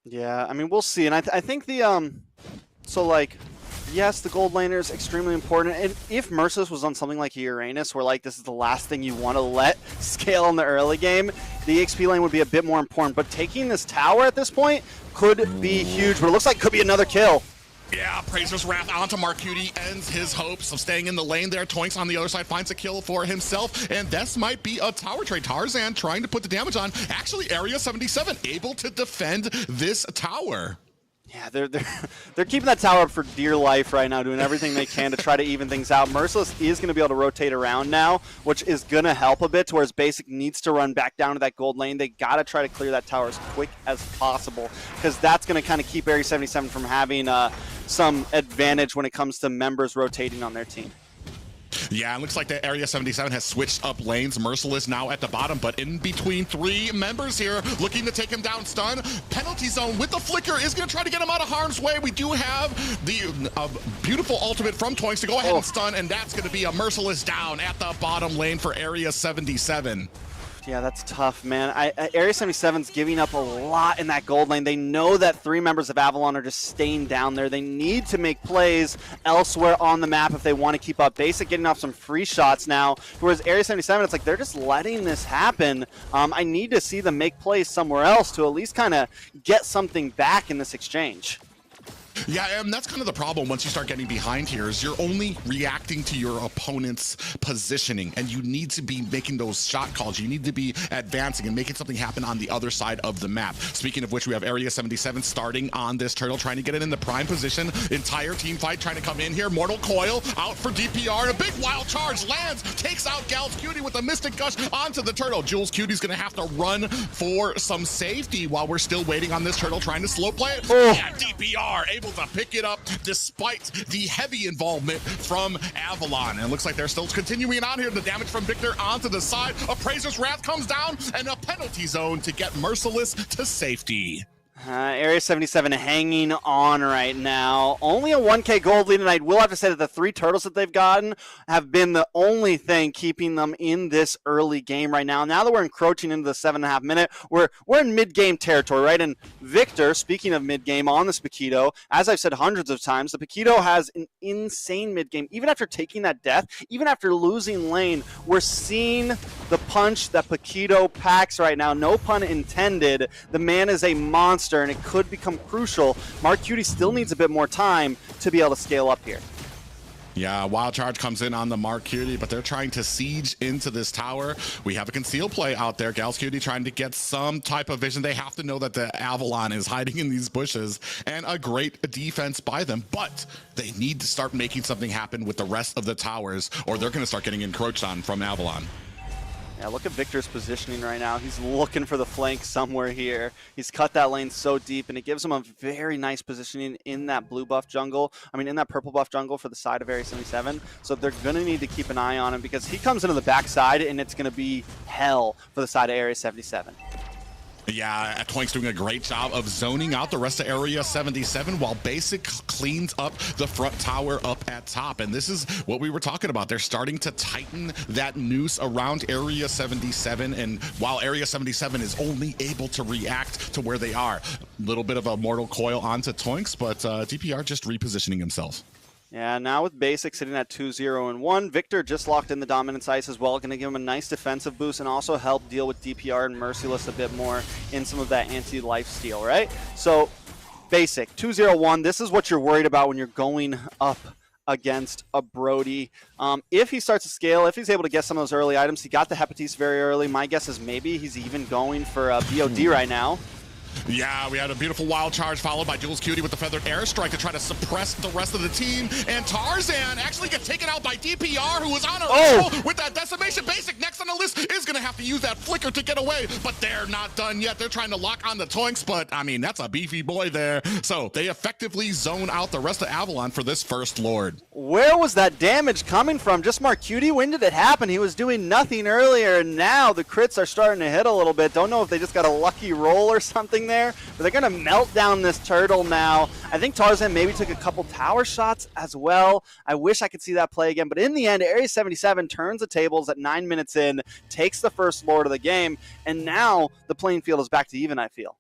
Yeah, I mean, we'll see. And I think the so like, yes, the gold laner is extremely important. And if Merciless was on something like Uranus, where like this is the last thing you want to let scale in the early game, the EXP lane would be a bit more important. But taking this tower at this point could be huge. But it looks like it could be another kill. Yeah, Prazer's Wrath onto Marcutie ends his hopes of staying in the lane there. Toinks on the other side finds a kill for himself, and this might be a tower trade. Tarzan trying to put the damage on. Actually, Area 77 able to defend this tower. Yeah, they're keeping that tower up for dear life right now, doing everything they can to try to even things out. Merciless is going to be able to rotate around now, which is going to help a bit, to whereas Basic needs to run back down to that gold lane. They got to try to clear that tower as quick as possible, because that's going to kind of keep Area 77 from having some advantage when it comes to members rotating on their team. Yeah, it looks like the Area 77 has switched up lanes. Merciless now at the bottom, but in between 3 members here, looking to take him down. Stun. Penalty zone with the flicker is going to try to get him out of harm's way. We do have the beautiful ultimate from Toinks to go ahead and stun, and that's going to be a Merciless down at the bottom lane for Area 77. Yeah, that's tough, man. Area 77's giving up a lot in that gold lane. They know that 3 members of Avalon are just staying down there. They need to make plays elsewhere on the map if they want to keep up. Basic getting off some free shots now, whereas Area 77, it's like they're just letting this happen. I need to see them make plays somewhere else to at least kind of get something back in this exchange. Yeah, and that's kind of the problem once you start getting behind here is you're only reacting to your opponent's positioning, and you need to be making those shot calls. You need to be advancing and making something happen on the other side of the map. Speaking of which, we have Area 77 starting on this turtle, trying to get it in the prime position. Entire team fight trying to come in here. Mortal Coil out for DPR, and a big wild charge lands, takes out Gal's Cutie with a Mystic Gush onto the turtle. Jules Cutie's gonna have to run for some safety while we're still waiting on this turtle, trying to slow play it. Yeah, DPR able to pick it up despite the heavy involvement from Avalon. And it looks like they're still continuing on here. The damage from Victor onto the side. Appraiser's Wrath comes down, and a penalty zone to get Merciless to safety. Area 77 hanging on right now. Only a 1K gold lead, and I will have to say that the 3 turtles that they've gotten have been the only thing keeping them in this early game right now. Now that we're encroaching into the 7.5 minute, we're in mid-game territory, right? And Victor, speaking of mid-game on this Paquito, as I've said hundreds of times, the Paquito has an insane mid-game. Even after taking that death, even after losing lane, we're seeing the punch that Paquito packs right now. No pun intended. The man is a monster, and it could become crucial. Mark Cutie still needs a bit more time to be able to scale up here. Yeah, wild charge comes in on the Mark Cutie, but they're trying to siege into this tower. We have a conceal play out there. Gal's Cutie trying to get some type of vision. They have to know that the Avalon is hiding in these bushes, and a great defense by them, but they need to start making something happen with the rest of the towers, or they're going to start getting encroached on from Avalon. Yeah, look at Victor's positioning right now. He's looking for the flank somewhere here. He's cut that lane so deep, and it gives him a very nice positioning in that blue buff jungle. I mean, in that purple buff jungle for the side of Area 77. So they're going to need to keep an eye on him because he comes into the backside, and it's going to be hell for the side of Area 77. Yeah, Twink's doing a great job of zoning out the rest of Area 77 while Basic cleans up the front tower up at top. And this is what we were talking about. They're starting to tighten that noose around Area 77. And while Area 77 is only able to react to where they are, a little bit of a Mortal Coil onto Twinks, but DPR just repositioning himself. Yeah, now with Basic sitting at 2-0-1, Victor just locked in the Dominance Ice as well, going to give him a nice defensive boost and also help deal with DPR and Merciless a bit more in some of that anti-lifesteal, right? So, Basic, 2-0-1, this is what you're worried about when you're going up against a Brody. If he starts to scale, if he's able to get some of those early items, he got the Hepatese very early. My guess is maybe he's even going for a BOD right now. Yeah, we had a beautiful wild charge followed by Jules Cutie with the feathered airstrike to try to suppress the rest of the team. And Tarzan actually gets taken out by DPR, who was on a roll with that decimation. Basic next on the list is going to have to use that flicker to get away, but they're not done yet. They're trying to lock on the Toinks, but I mean, that's a beefy boy there. So they effectively zone out the rest of Avalon for this first Lord. Where was that damage coming from? Just Mark Cutie? When did it happen? He was doing nothing earlier, and now the crits are starting to hit a little bit. Don't know if they just got a lucky roll or something there, but they're going to melt down this turtle now. I think Tarzan maybe took a couple tower shots as well. I wish I could see that play again, but in the end, Area 77 turns the tables at 9 minutes in, takes the first Lord of the game, and now the playing field is back to even, I feel.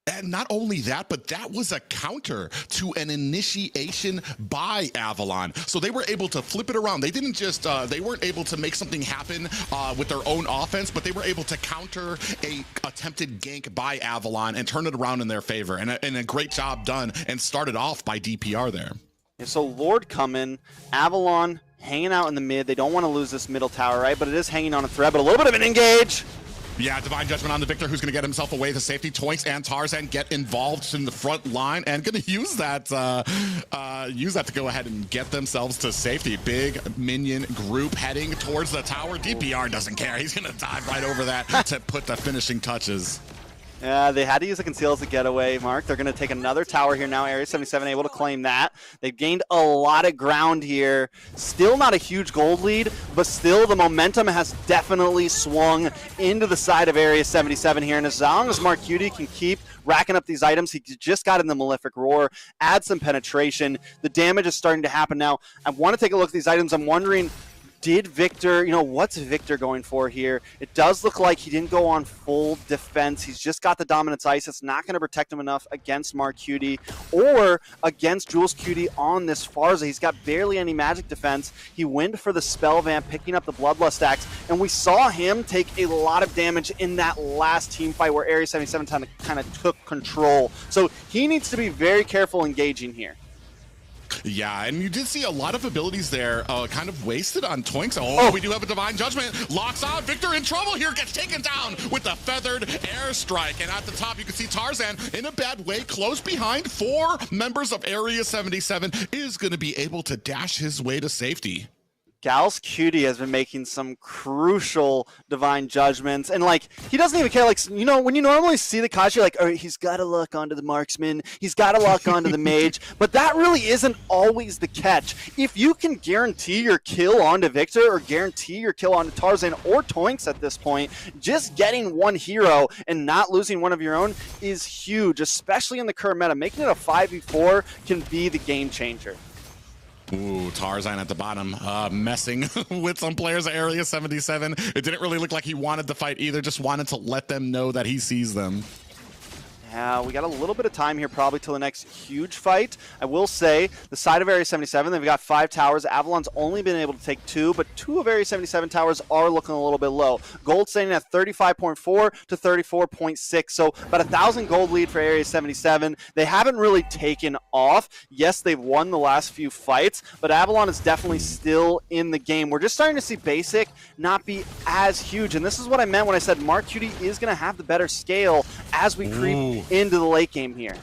And not only that, but that was a counter to an initiation by Avalon. So they were able to flip it around. They didn't just, they weren't able to make something happen with their own offense, but they were able to counter a attempted gank by Avalon and turn it around in their favor. And a great job done and started off by DPR there. Yeah, so Lord coming, Avalon hanging out in the mid. They don't want to lose this middle tower, right? But it is hanging on a thread, but a little bit of an engage. Yeah, Divine Judgment on the Victor, who's going to get himself away to safety. Toinks and Tarzan get involved in the front line and going to use that to go ahead and get themselves to safety. Big minion group heading towards the tower. DPR doesn't care. He's going to dive right over that to put the finishing touches. Yeah, they had to use the conceal as a getaway, Mark. They're going to take another tower here now. Area 77 able to claim that. They've gained a lot of ground here. Still not a huge gold lead, but still the momentum has definitely swung into the side of Area 77 here. And as long as Mark Cutie can keep racking up these items, he just got in the Malefic Roar, add some penetration. The damage is starting to happen now. I want to take a look at these items. I'm wondering, did Victor, what's Victor going for here? It does look like he didn't go on full defense. He's just got the Dominance Ice. It's not going to protect him enough against Marcutie or against Jules Cutie on this Farza. He's got barely any magic defense. He went for the Spell Vamp, picking up the Bloodlust axe, and we saw him take a lot of damage in that last team fight where Area 77 kind of took control. So he needs to be very careful engaging here. Yeah, and you did see a lot of abilities there kind of wasted on Toinks. Oh, we do have a Divine Judgment. Locks on. Victor in trouble here. Gets taken down with the Feathered Airstrike. And at the top, you can see Tarzan in a bad way, close behind. 4 members of Area 77 is going to be able to dash his way to safety. Gals Cutie has been making some crucial Divine Judgments, and he doesn't even care. When you normally see the Kashi, you're like, oh, he's got to lock onto the Marksman, he's got to lock onto the Mage, but that really isn't always the catch. If you can guarantee your kill onto Victor or guarantee your kill onto Tarzan or Toinks at this point, just getting one hero and not losing one of your own is huge, especially in the current meta. Making it a 5v4 can be the game changer. Ooh, Tarzan at the bottom, messing with some players at Area 77. It didn't really look like he wanted to fight either, just wanted to let them know that he sees them. Yeah, we got a little bit of time here probably till the next huge fight. I will say, the side of Area 77, they've got 5 towers. Avalon's only been able to take 2, but 2 of Area 77 towers are looking a little bit low. Gold standing at 35.4 to 34.6, so about 1,000 gold lead for Area 77. They haven't really taken off. Yes, they've won the last few fights, but Avalon is definitely still in the game. We're just starting to see Basic not be as huge, and this is what I meant when I said Marcutie is going to have the better scale as we creep into the late game here.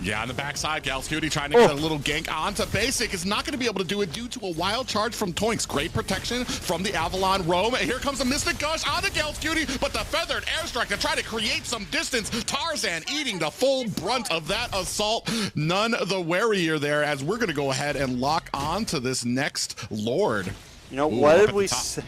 Yeah, on the backside, Gals Cutie trying to get a little gank onto Basic is not going to be able to do it due to a wild charge from Toinks. Great protection from the Avalon Roam. And here comes a Mystic Gush onto Gals Cutie, but the Feathered Airstrike to try to create some distance. Tarzan eating the full brunt of that assault. None the warier there, as we're going to go ahead and lock on to this next Lord. What did we say?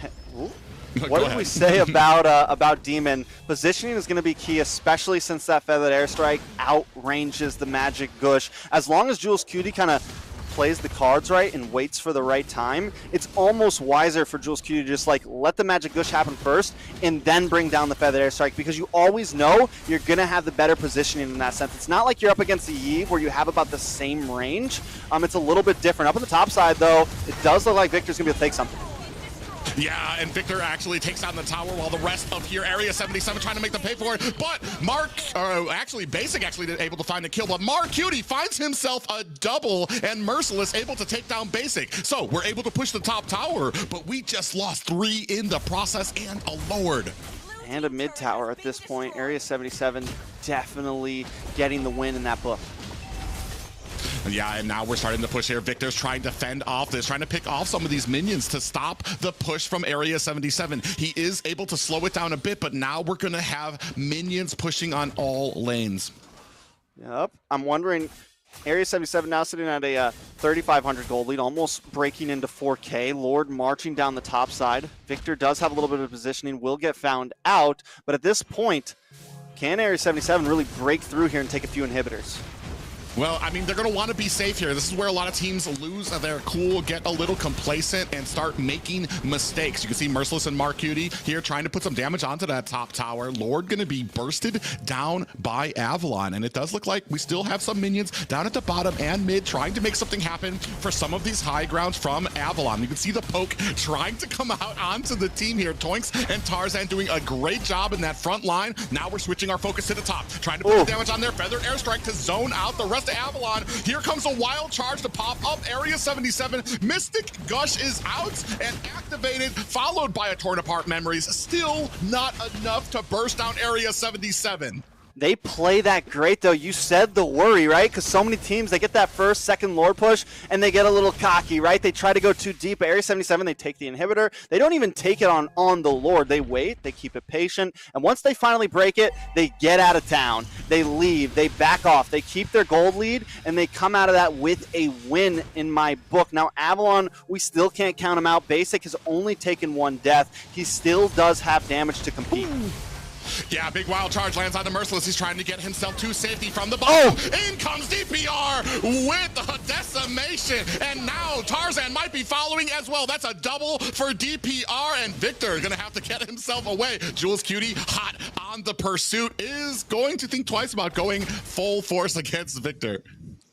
What did we say about Demon? Positioning is going to be key, especially since that Feathered Airstrike outranges the Magic Gush. As long as Jules Cutie kind of plays the cards right and waits for the right time, it's almost wiser for Jules Cutie to just let the Magic Gush happen first and then bring down the Feathered Airstrike, because you always know you're going to have the better positioning in that sense. It's not like you're up against the Eve where you have about the same range. It's a little bit different. Up on the top side, though, it does look like Victor's going to be able to take something. Yeah, and Victor actually takes down the tower while the rest of here, Area 77, trying to make them pay for it. But Basic actually able to find a kill, but Marcutie finds himself a double, and Merciless able to take down Basic. So we're able to push the top tower, but we just lost 3 in the process and a Lord. And a mid tower at this point. Area 77 definitely getting the win in that book. Yeah, and now we're starting to push here. Victor's trying to fend off this, trying to pick off some of these minions to stop the push from Area 77. He is able to slow it down a bit, but now we're going to have minions pushing on all lanes. Yep. I'm wondering, Area 77 now sitting at a 3,500 gold lead, almost breaking into 4K. Lord marching down the top side. Victor does have a little bit of positioning, will get found out, but at this point, can Area 77 really break through here and take a few inhibitors? Well, I mean, they're going to want to be safe here. This is where a lot of teams lose their cool, get a little complacent, and start making mistakes. You can see Merciless and Marcutie here trying to put some damage onto that top tower. Lord going to be bursted down by Avalon, and it does look like we still have some minions down at the bottom and mid trying to make something happen for some of these high grounds from Avalon. You can see the poke trying to come out onto the team here. Toinks and Tarzan doing a great job in that front line. Now we're switching our focus to the top, trying to put the damage on their Feathered Airstrike to zone out the rest of Avalon. Here comes a wild charge to pop up Area 77. Mystic Gush is out and activated, followed by a torn apart Memories. Still not enough to burst down Area 77. They play that great, though. You said the worry, right? Because so many teams, they get that first, second Lord push, and they get a little cocky, right? They try to go too deep. At Area 77, they take the inhibitor. They don't even take it on the Lord. They wait. They keep it patient. And once they finally break it, they get out of town. They leave. They back off. They keep their gold lead, and they come out of that with a win in my book. Now, Avalon, we still can't count him out. Basic has only taken 1 death. He still does have damage to compete. Yeah, big wild charge lands on the Merciless. He's trying to get himself to safety from the bottom. In comes DPR with a decimation. And now Tarzan might be following as well. That's a double for DPR, and Victor gonna have to get himself away. Jules Cutie, hot on the pursuit, is going to think twice about going full force against Victor.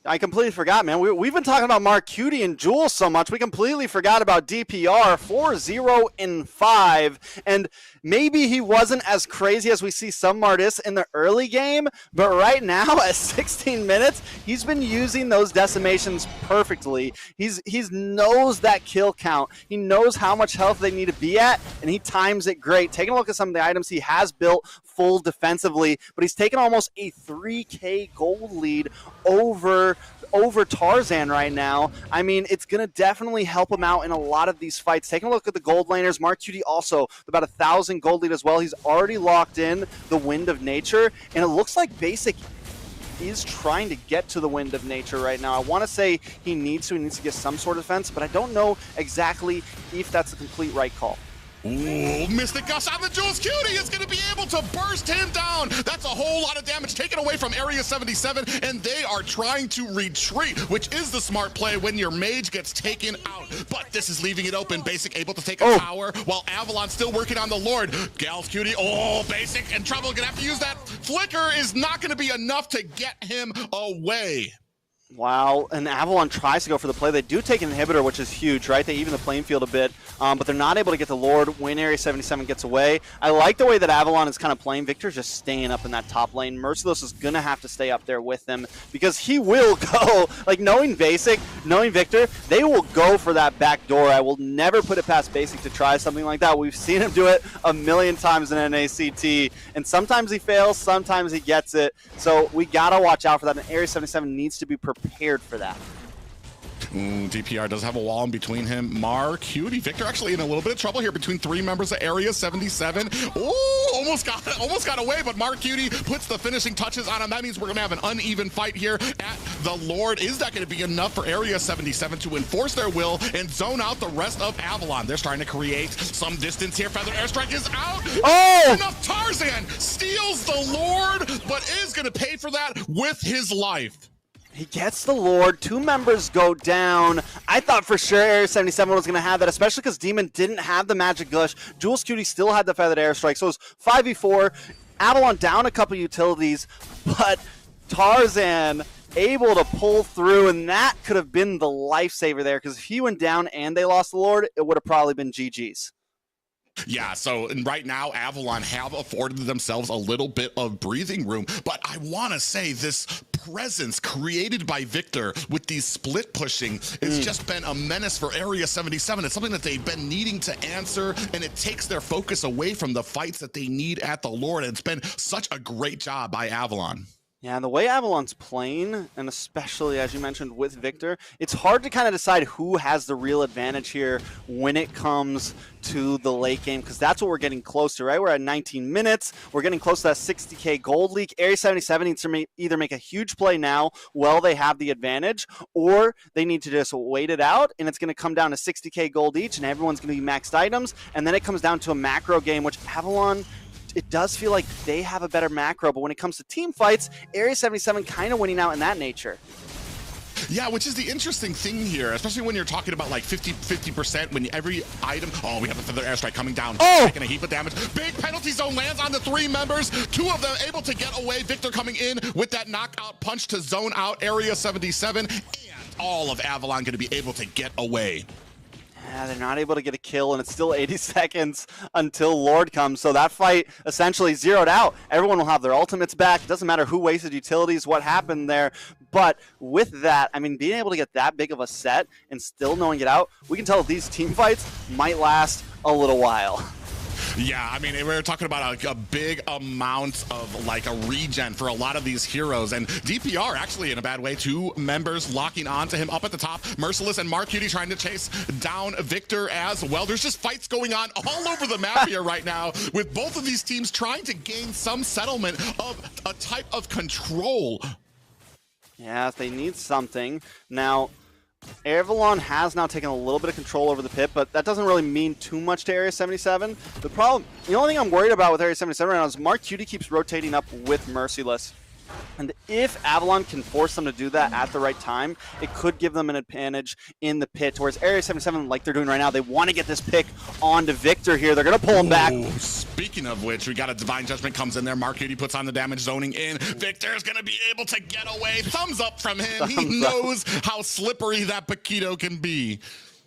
I completely forgot, man. We've been talking about Mark Cutie and Jules so much, we completely forgot about DPR. 4-0-5, and maybe he wasn't as crazy as we see some artists in the early game, but right now at 16 minutes, he's been using those decimations perfectly. He's knows that kill count. He knows how much health they need to be at, and he times it great. Taking a look at some of the items he has built full defensively, but he's taken almost a 3K gold lead over Tarzan right now. I mean, it's going to definitely help him out in a lot of these fights. Taking a look at the gold laners, Mark Cutie also about 1,000 gold lead as well. He's already locked in the Wind of Nature, and it looks like Basic is trying to get to the Wind of Nature right now. I want to say he needs to get some sort of defense, but I don't know exactly if that's the complete right call. Ooh, Mystic Gust on the Jules Cutie is going to be able to burst him down. That's a whole lot of damage taken away from Area 77, and they are trying to retreat, which is the smart play when your mage gets taken out. But this is leaving it open. Basic able to take a tower, while Avalon still working on the Lord. Gal's Cutie, Basic in trouble. Gonna have to use that. Flicker is not going to be enough to get him away. Wow, and Avalon tries to go for the play. They do take an inhibitor, which is huge, right? They even the playing field a bit, but they're not able to get the Lord when Area 77 gets away. I like the way that Avalon is kind of playing. Victor's just staying up in that top lane. Merciless is going to have to stay up there with them because he will go, like knowing Basic, knowing Victor, they will go for that back door. I will never put it past Basic to try something like that. We've seen him do it a million times in NACT, and sometimes he fails, sometimes he gets it. So we got to watch out for that, and Area 77 needs to be prepared for that. DPR does have a wall in between him. Mark Cutie, Victor actually in a little bit of trouble here between three members of Area 77. Almost got away, but Mark Cutie puts the finishing touches on him. That means we're gonna have an uneven fight here at the Lord. Is that gonna be enough for Area 77 to enforce their will and zone out the rest of Avalon? They're trying to create some distance here. Feather Airstrike is out. Enough. Tarzan steals the Lord, but is gonna pay for that with his life. He gets the Lord. Two members go down. I thought for sure Area 77 was going to have that, especially because Demon didn't have the Magic Gush. Jules Cutie still had the Feathered Airstrike, so it was 5v4. Avalon down a couple utilities, but Tarzan able to pull through, and that could have been the lifesaver there, because if he went down and they lost the Lord, it would have probably been GG's. Yeah, so right now, Avalon have afforded themselves a little bit of breathing room, but I want to say this presence created by Victor with these split pushing has just been a menace for Area 77. It's something that they've been needing to answer, and it takes their focus away from the fights that they need at the Lord, and it's been such a great job by Avalon. Yeah, and the way Avalon's playing, and especially, as you mentioned, with Victor, it's hard to kind of decide who has the real advantage here when it comes to the late game, because that's what we're getting close to, right? We're at 19 minutes. We're getting close to that 60K gold leak. Area 77 needs to either make a huge play now while they have the advantage, or they need to just wait it out, and it's going to come down to 60K gold each, and everyone's going to be maxed items, and then it comes down to a macro game, which Avalon, it does feel like they have a better macro, but when it comes to team fights, Area 77 kind of winning out in that nature. Yeah, which is the interesting thing here, especially when you're talking about like 50% when every item, we have the Feather Airstrike coming down, taking a heap of damage. Big penalty zone lands on the three members, two of them able to get away. Victor coming in with that knockout punch to zone out Area 77, and all of Avalon going to be able to get away. Yeah, they're not able to get a kill, and it's still 80 seconds until Lord comes. So that fight essentially zeroed out. Everyone will have their ultimates back. It doesn't matter who wasted utilities, what happened there. But with that, I mean, being able to get that big of a set and still knowing it out, we can tell these team fights might last a little while. Yeah, I mean, we're talking about a big amount of like a regen for a lot of these heroes, and DPR actually in a bad way. Two members locking onto him up at the top. Merciless and Mark Cutie trying to chase down Victor as well. There's just fights going on all over the map here right now, with both of these teams trying to gain some settlement of a type of control. Yeah, they need something. Now, Avalon has now taken a little bit of control over the pit, but that doesn't really mean too much to Area 77. The only thing I'm worried about with Area 77 right now is Mark Cutie keeps rotating up with Merciless. And if Avalon can force them to do that at the right time, it could give them an advantage in the pit. Whereas Area 77, like they're doing right now, they want to get this pick onto Victor here. They're going to pull him back. Speaking of which, we got a Divine Judgment comes in there. Mark Cutie puts on the damage, zoning in. Victor's going to be able to get away. Thumbs up from him. He knows how slippery that Paquito can be.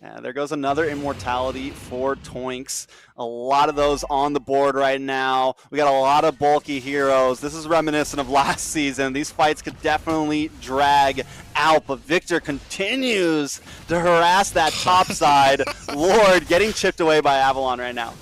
Yeah, there goes another immortality for Toinks. A lot of those on the board right now. We got a lot of bulky heroes. This is reminiscent of last season. These fights could definitely drag out, but Victor continues to harass that top side. Lord getting chipped away by Avalon right now.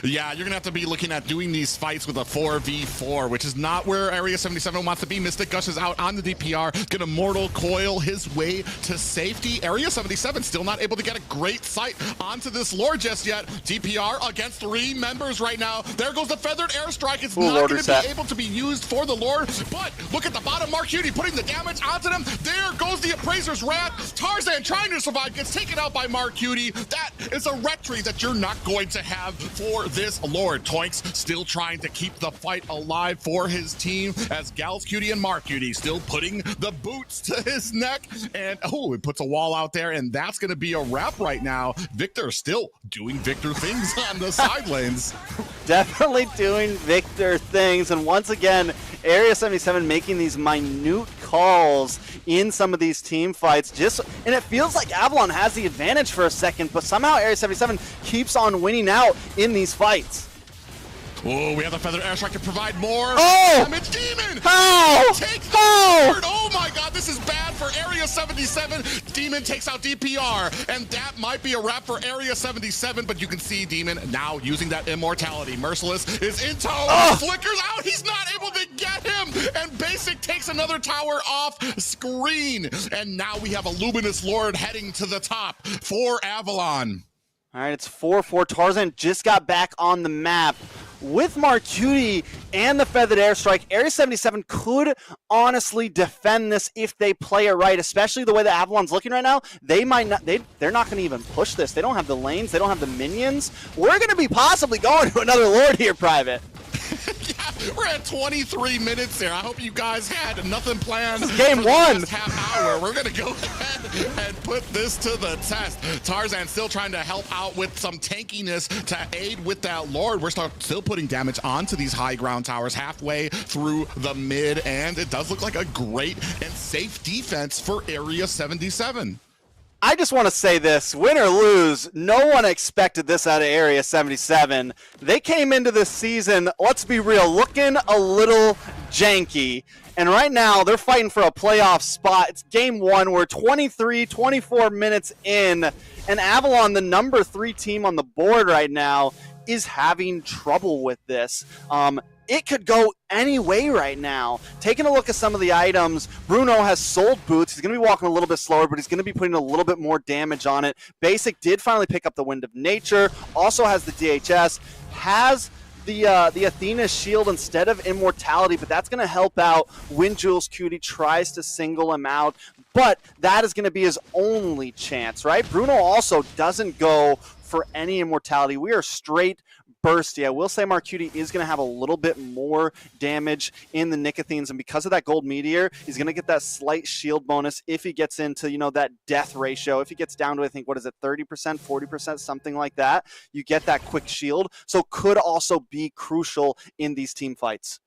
Yeah, you're going to have to be looking at doing these fights with a 4v4, which is not where Area 77 wants to be. Mystic Gush is out on the DPR, going to Mortal Coil his way to safety. Area 77 still not able to get a great sight onto this Lord just yet. DPR against 3 members right now. There goes the Feathered Airstrike. It's not going to be able to be used for the Lord, but look at the bottom. Mark Cutie putting the damage onto them. There goes the Appraiser's Wrath. Tarzan trying to survive, gets taken out by Mark Cutie. That is a retry that you're not going to have for this Lord. Toinks still trying to keep the fight alive for his team as Gals Cutie and Mark Cutie still putting the boots to his neck. And oh, it puts a wall out there, and that's going to be a wrap right now. Victor still doing Victor things on the side lanes. Definitely doing Victor things. And once again, Area 77 making these minute calls in some of these team fights. And it feels like Avalon has the advantage for a second, but somehow Area 77 keeps on winning out in these fights. Oh, we have the Feathered Airstrike to provide more damage. Demon! How? Takes the third. Oh my god, this is bad for Area 77. Demon takes out DPR, and that might be a wrap for Area 77, but you can see Demon now using that immortality. Merciless is in tower, flickers out, he's not able to get him, and Basic takes another tower off screen, and now we have a Luminous Lord heading to the top for Avalon. All right, it's 4-4. Tarzan just got back on the map. With Mark Cutie and the Feathered Airstrike, Area 77 could honestly defend this if they play it right, especially the way that Avalon's looking right now. They're not going to even push this. They don't have the lanes. They don't have the minions. We're going to be possibly going to another Lord here, Private. Yeah, we're at 23 minutes there. I hope you guys had nothing planned. Game one. Half hour. We're going to go ahead and put this to the test. Tarzan still trying to help out with some tankiness to aid with that Lord. We're still putting damage onto these high ground towers halfway through the mid, and it does look like a great and safe defense for Area 77. I just want to say this, win or lose, no one expected this out of Area 77. They came into this season, let's be real, looking a little janky. And right now, they're fighting for a playoff spot. It's game one. We're 24 minutes in. And Avalon, the number 3 team on the board right now, is having trouble with this. It could go any way right now. Taking a look at some of the items, Bruno has sold boots. He's going to be walking a little bit slower, but he's going to be putting a little bit more damage on it. Basic did finally pick up the Wind of Nature, also has the DHS, has the Athena shield instead of immortality, but that's going to help out when Jules Cutie tries to single him out. But that is going to be his only chance, right? Bruno also doesn't go for any immortality. We are straight bursty. I will say Mark Cutie is going to have a little bit more damage in the Nicothines, and because of that gold meteor, he's going to get that slight shield bonus if he gets into, you know, that death ratio. If he gets down to, I think, what is it, 30%, 40%, something like that, you get that quick shield. So could also be crucial in these team fights.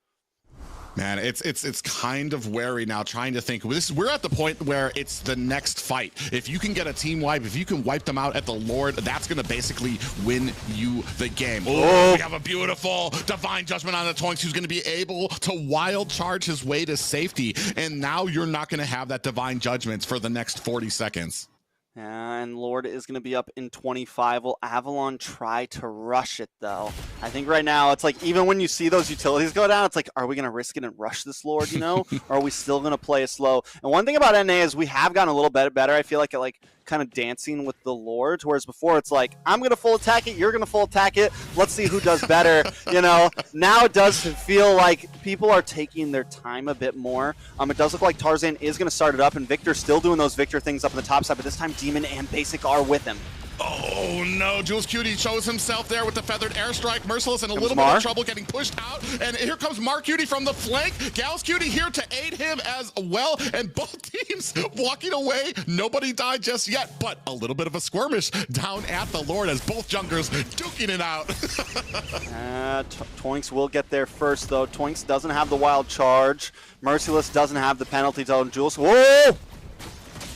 Man, it's kind of wary now, trying to think. We're at the point where it's the next fight. If you can get a team wipe, if you can wipe them out at the Lord, that's going to basically win you the game. Oh, we have a beautiful Divine Judgment on the Toinks, who's going to be able to wild charge his way to safety. And now you're not going to have that Divine Judgment for the next 40 seconds. And Lord is going to be up in 25. Will Avalon try to rush it, though? I think right now, it's like, even when you see those utilities go down, it's like, are we going to risk it and rush this Lord, you know? Or are we still going to play it slow? And one thing about NA is we have gotten a little bit better, I feel like, at like kind of dancing with the Lords, whereas before it's like, I'm going to full attack it, you're going to full attack it, let's see who does better, you know. Now it does feel like people are taking their time a bit more. It does look like Tarzan is going to start it up, and Victor's still doing those Victor things up on the top side, but this time Demon and Basic are with him. Oh no, Jules Cutie shows himself there with the feathered airstrike. Merciless in a little bit of trouble getting pushed out. And here comes Mark Cutie from the flank. Gals Cutie here to aid him as well. And both teams walking away. Nobody died just yet, but a little bit of a skirmish down at the Lord as both junglers duking it out. Toinks will get there first though. Toinks doesn't have the wild charge. Merciless doesn't have the penalty zone. Jules, whoa!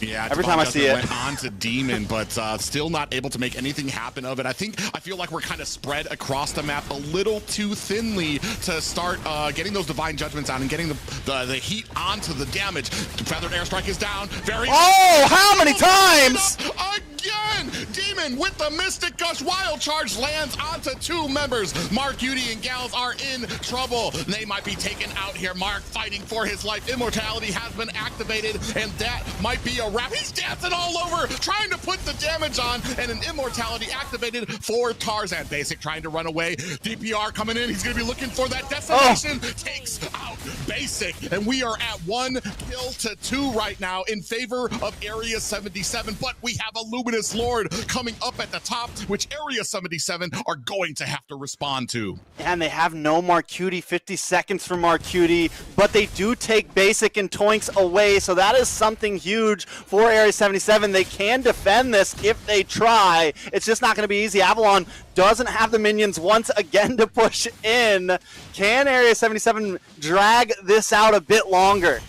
Yeah, every time I see it. Went on to Demon, but still not able to make anything happen of it. I feel like we're kind of spread across the map a little too thinly to start getting those divine judgments out and getting the heat onto the damage. The feathered airstrike is down. Oh, how many times? Again, Demon with the Mystic Gush wild charge lands onto two members. Mark Cutie and Gals are in trouble. They might be taken out here. Mark fighting for his life. Immortality has been activated, and that might be a wrap. He's dancing all over, trying to put the damage on, and an Immortality activated for Tarzan. Basic trying to run away. DPR coming in. He's going to be looking for that destination. Takes out Basic, and we are at 1 kill to 2 right now in favor of Area 77, but we have a Luminous Lord coming up at the top, which Area 77 are going to have to respond to. And they have no Mark Cutie, 50 seconds for Mark Cutie, but they do take Basic and Toinks away, so that is something huge for Area 77. They can defend this if they try. It's just not going to be easy. Avalon doesn't have the minions once again to push in. Can Area 77 drag this out a bit longer?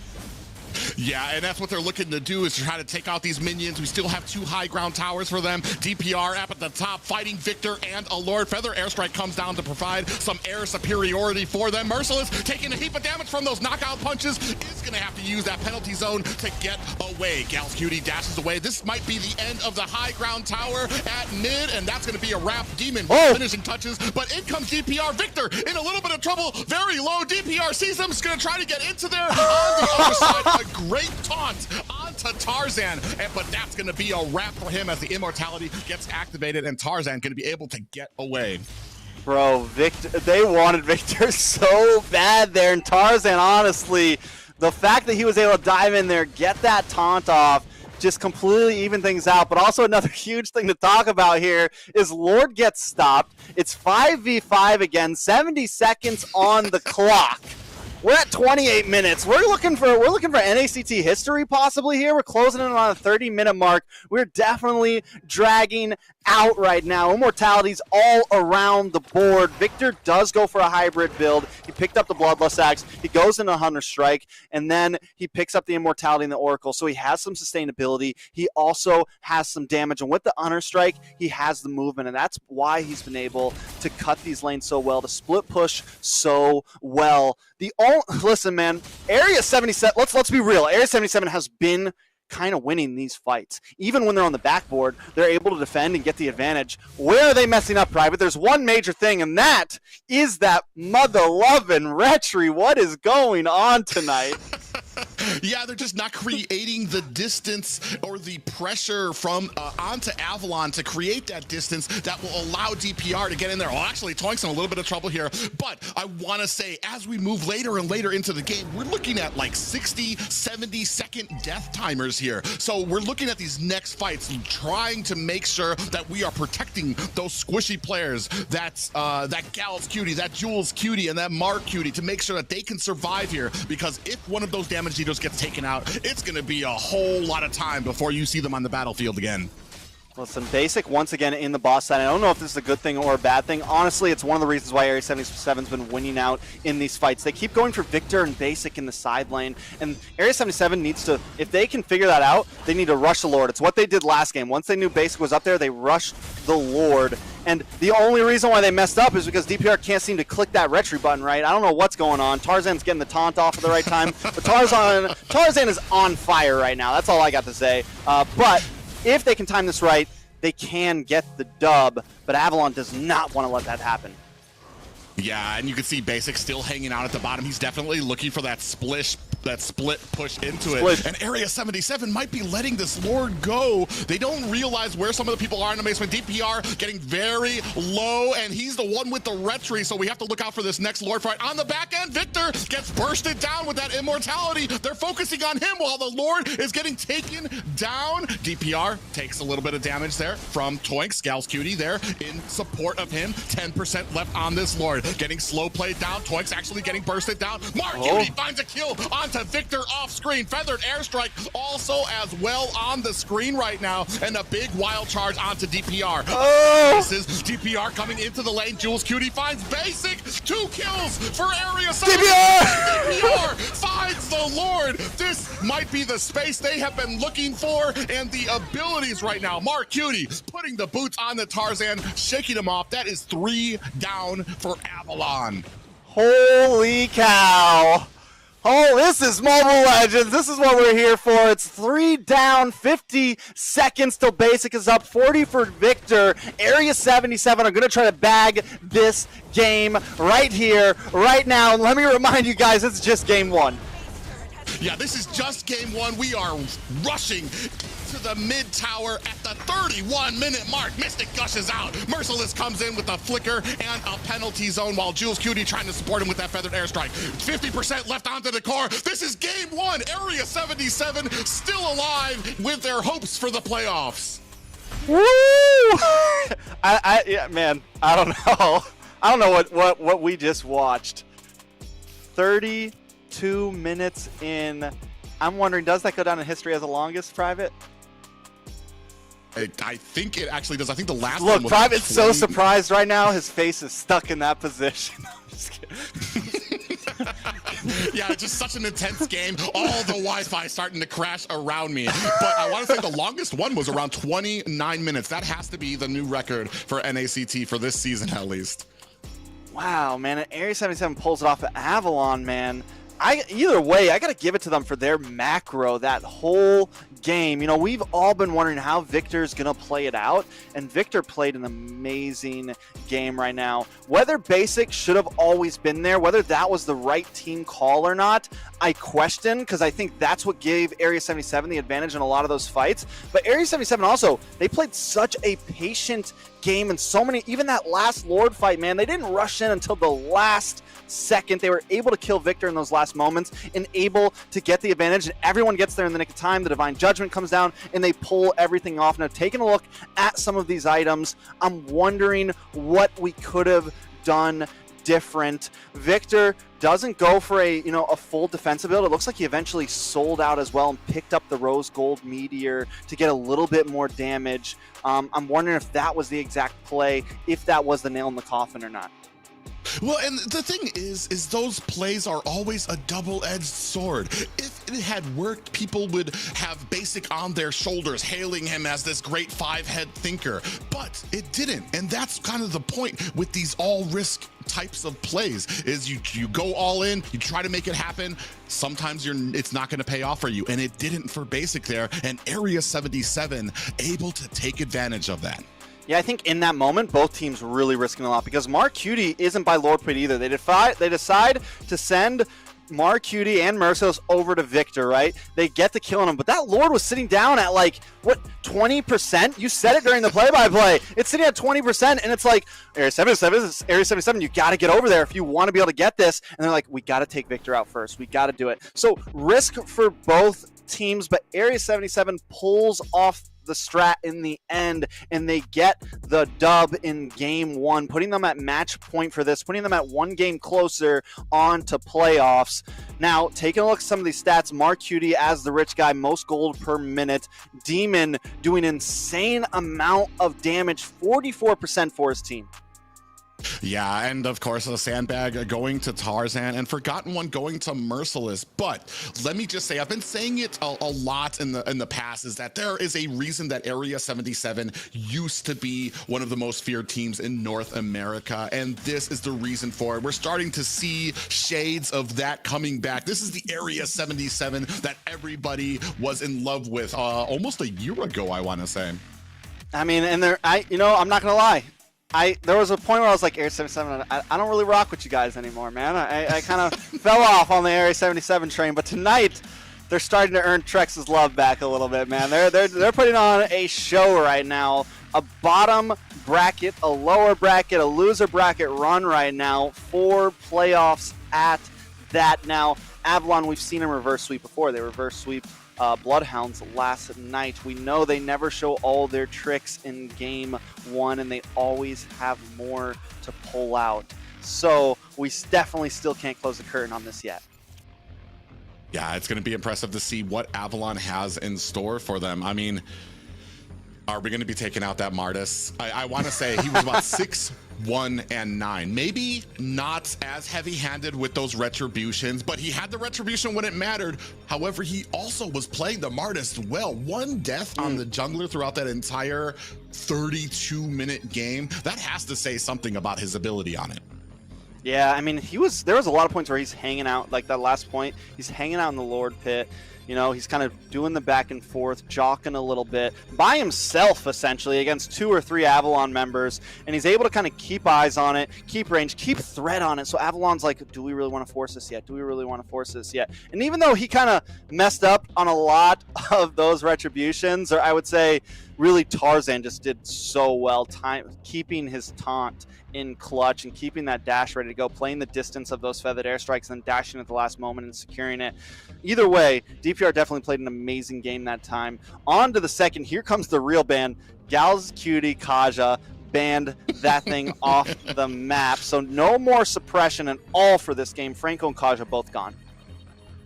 Yeah, and that's what they're looking to do, is to try to take out these minions. We still have 2 high ground towers for them. DPR up at the top, fighting Victor and a Lord. Feather airstrike comes down to provide some air superiority for them. Merciless taking a heap of damage from those knockout punches, is going to have to use that penalty zone to get away. Gals Cutie dashes away. This might be the end of the high ground tower at mid, and that's going to be a wrap. Demon finishing touches, but in comes DPR. Victor in a little bit of trouble, very low. DPR sees him, is going to try to get into there on the other side. A great taunt onto Tarzan, but that's going to be a wrap for him as the Immortality gets activated, and Tarzan going to be able to get away. Bro, Victor, they wanted Victor so bad there, and Tarzan, honestly, the fact that he was able to dive in there, get that taunt off, just completely even things out. But also another huge thing to talk about here is Lord gets stopped. It's 5v5 again, 70 seconds on the clock. We're at 28 minutes. We're looking for NACT history possibly here. We're closing in on a 30-minute mark. We're definitely dragging out right now. Immortalities all around the board. Victor does go for a hybrid build. He picked up the Bloodlust Axe. He goes into Hunter Strike, and then he picks up the Immortality and the Oracle. So he has some sustainability. He also has some damage, and with the Hunter Strike, he has the movement, and that's why he's been able to cut these lanes so well, to split push so well. Listen, man, Area 77, let's be real. Area 77 has been kind of winning these fights. Even when they're on the backboard, they're able to defend and get the advantage. Where are they messing up, Private? There's one major thing, and that is that mother-loving Retry. What is going on tonight? Yeah, they're just not creating the distance or the pressure from onto Avalon to create that distance that will allow DPR to get in there. Well, actually, Toink's in a little bit of trouble here, but I want to say, as we move later and later into the game, we're looking at like 60, 70-second death timers here. So we're looking at these next fights and trying to make sure that we are protecting those squishy players, that Gals Cutie, that Jules Cutie, and that Mark Cutie, to make sure that they can survive here, because if one of those damage dealers gets taken out, it's going to be a whole lot of time before you see them on the battlefield again. Listen, Basic once again in the boss side. I don't know if this is a good thing or a bad thing. Honestly, it's one of the reasons why Area 77's been winning out in these fights. They keep going for Victor and Basic in the side lane, and Area 77 needs to, if they can figure that out, they need to rush the Lord. It's what they did last game. Once they knew Basic was up there, they rushed the Lord. And the only reason why they messed up is because DPR can't seem to click that retry button right. I don't know what's going on. Tarzan's getting the taunt off at the right time. But Tarzan is on fire right now. That's all I got to say. But if they can time this right, they can get the dub. But Avalon does not want to let that happen. Yeah, and you can see Basic still hanging out at the bottom. He's definitely looking for that split push into it. And Area 77 might be letting this Lord go. They don't realize where some of the people are in the basement. DPR getting very low, and he's the one with the retry, so we have to look out for this next Lord fight. On the back end, Victor gets bursted down with that immortality. They're focusing on him while the Lord is getting taken down. DPR takes a little bit of damage there from Toink. Scal's Cutie there in support of him. 10% left on this Lord. Getting slow played down. Toink's actually getting bursted down. Mark Cutie finds a kill onto Victor off screen. Feathered Airstrike also as well on the screen right now. And a big wild charge onto DPR. This is DPR coming into the lane. Jules Cutie finds Basic. 2 kills for Area 7. DPR finds the Lord. This might be the space they have been looking for and the abilities right now. Mark Cutie putting the boots on the Tarzan, shaking him off. That is 3 down for Avalon. Holy cow. Oh, this is Mobile Legends. This is what we're here for. It's 3 down, 50 seconds till Basic is up, 40 for Victor. Area 77 are going to try to bag this game right here, right now. And let me remind you guys, it's just game 1. Yeah, this is just game 1. We are rushing to the mid tower at the 31-minute mark. Mystic gushes out. Merciless comes in with a flicker and a penalty zone while Jules Cutie trying to support him with that feathered airstrike. 50% left onto the core. This is game 1. Area 77 still alive with their hopes for the playoffs. Woo! Yeah, man, I don't know. I don't know what we just watched. 32 minutes in. I'm wondering, does that go down in history as the longest, Private? I think it actually does. I think the last one was Private's so surprised right now. His face is stuck in that position. I'm just kidding. Yeah, it's just such an intense game. All the Wi-Fi starting to crash around me. But I want to say the longest one was around 29 minutes. That has to be the new record for NACT for this season, at least. Wow, man. Area 77 pulls it off at Avalon, man. Either way, I got to give it to them for their macro, that whole game. You know, we've all been wondering how Victor's going to play it out, and Victor played an amazing game right now. Whether Basic should have always been there, whether that was the right team call or not, I question, because I think that's what gave Area 77 the advantage in a lot of those fights. But Area 77 also, they played such a patient game, and so many, even that last Lord fight, man, they didn't rush in until the last second. They were able to kill Victor in those last moments and able to get the advantage, and everyone gets there in the nick of time. The Divine Judgment comes down and they pull everything off. Now, taking a look at some of these items, I'm wondering what we could have done different. Victor doesn't go for a full defensive build. It looks like he eventually sold out as well and picked up the Rose Gold Meteor to get a little bit more damage. I'm wondering if that was the exact play, if that was the nail in the coffin or not. Well, and the thing is those plays are always a double-edged sword. If it had worked, people would have Basic on their shoulders, hailing him as this great 5-head thinker. But it didn't, and that's kind of the point with these all-risk types of plays, is you go all in, you try to make it happen. Sometimes it's not going to pay off for you, and it didn't for Basic there. And Area 77 able to take advantage of that. Yeah, I think in that moment, both teams were really risking a lot because Mark Cutie isn't by Lord Pit either. They decide to send Mark Cutie and Merciless over to Victor, right? They get the kill on him, but that Lord was sitting down at 20%? You said it during the play-by-play. It's sitting at 20%, and it's like, Area 77, you got to get over there if you want to be able to get this. And they're like, we got to take Victor out first. We got to do it. So risk for both teams, but Area 77 pulls off the strat in the end, and they get the dub in game 1, putting them at match point for this, putting them at 1 game closer on to playoffs. Now, taking a look at some of these stats, Mark Cutie as the rich guy, most gold per minute. Demon doing insane amount of damage, 44% for his team. Yeah, and of course the sandbag going to Tarzan and Forgotten One going to Merciless. But let me just say, I've been saying it a lot in the past, is that there is a reason that Area 77 used to be one of the most feared teams in North America, and this is the reason for it. We're starting to see shades of that coming back. This is the Area 77 that everybody was in love with almost a year ago, I want to say. I mean, and I'm not gonna lie, there was a point where I was like, Area 77, I don't really rock with you guys anymore, man. I kind of fell off on the Area 77 train, but tonight they're starting to earn Trex's love back a little bit, man. They're putting on a show right now. A bottom bracket, a lower bracket, a loser bracket run right now. 4 playoffs at that. Now, Avalon, we've seen them reverse sweep before. They reverse sweep Bloodhounds last night. We know they never show all their tricks in game 1, and they always have more to pull out. So we definitely still can't close the curtain on this yet. Yeah, it's going to be impressive to see what Avalon has in store for them. I mean, are we going to be taking out that Martis? I want to say he was about 6, 1, and 9. Maybe not as heavy-handed with those retributions, but he had the retribution when it mattered. However, he also was playing the Martis well. 1 death on the jungler throughout that entire 32-minute game. That has to say something about his ability on it. Yeah, I mean, there was a lot of points where he's hanging out, like that last point, he's hanging out in the Lord Pit. You know, he's kind of doing the back and forth, jockeying a little bit by himself, essentially, against 2 or 3 Avalon members. And he's able to kind of keep eyes on it, keep range, keep threat on it. So Avalon's like, do we really want to force this yet? Do we really want to force this yet? And even though he kind of messed up on a lot of those retributions, or I would say really Tarzan just did so well, keeping his taunt in clutch and keeping that dash ready to go, playing the distance of those feathered airstrikes and dashing at the last moment and securing it. Either way, DPR definitely played an amazing game that time. On to the second. Here comes the real ban. Gals Cutie Kaja banned that thing off the map. So no more suppression at all for this game. Franco and Kaja both gone.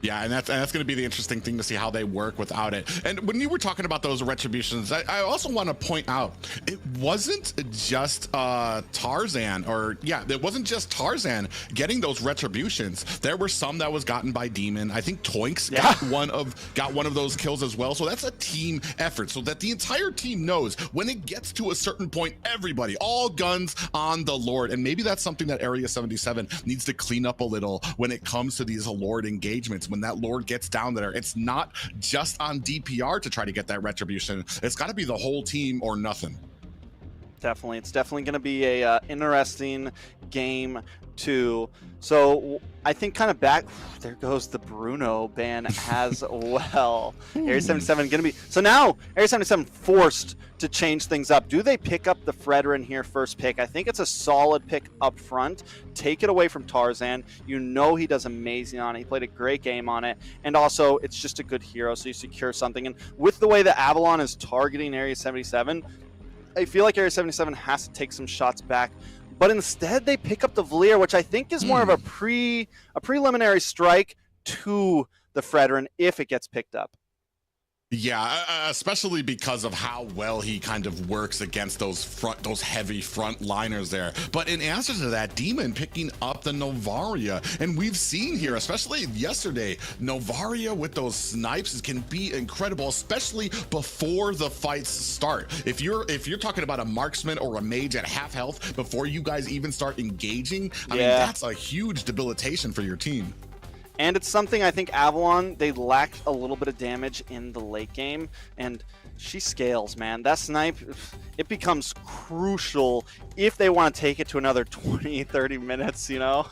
Yeah, and that's going to be the interesting thing to see how they work without it. And when you were talking about those retributions, I also want to point out, it wasn't just Tarzan, it wasn't just Tarzan getting those retributions. There were some that was gotten by Demon. I think Toinks got one of those kills as well. So that's a team effort, so that the entire team knows when it gets to a certain point, everybody, all guns on the Lord. And maybe that's something that Area 77 needs to clean up a little when it comes to these Lord engagements. When that Lord gets down there, it's not just on DPR to try to get that retribution. It's got to be the whole team or nothing. Definitely. It's definitely going to be a interesting game too. So I think kind of back, there goes the Bruno ban as well. Area 77 going to be, so now Area 77 forced to change things up. Do they pick up the Fredrin here first pick? I think it's a solid pick up front. Take it away from Tarzan. You know he does amazing on it. He played a great game on it. And also, it's just a good hero, so you secure something. And with the way that Avalon is targeting Area 77, I feel like Area 77 has to take some shots back. But instead, they pick up the Valier, which I think is more of a preliminary strike to the Fredrin if it gets picked up. Yeah, especially because of how well he kind of works against those heavy front liners there. But in answer to that, Demon picking up the Novaria, and we've seen here, especially yesterday, Novaria with those snipes can be incredible, especially before the fights start. If you're talking about a marksman or a mage at half health before you guys even start engaging, I mean, that's a huge debilitation for your team. And it's something I think Avalon, they lacked a little bit of damage in the late game, and she scales, man. That snipe, it becomes crucial if they want to take it to another 20, 30 minutes, you know?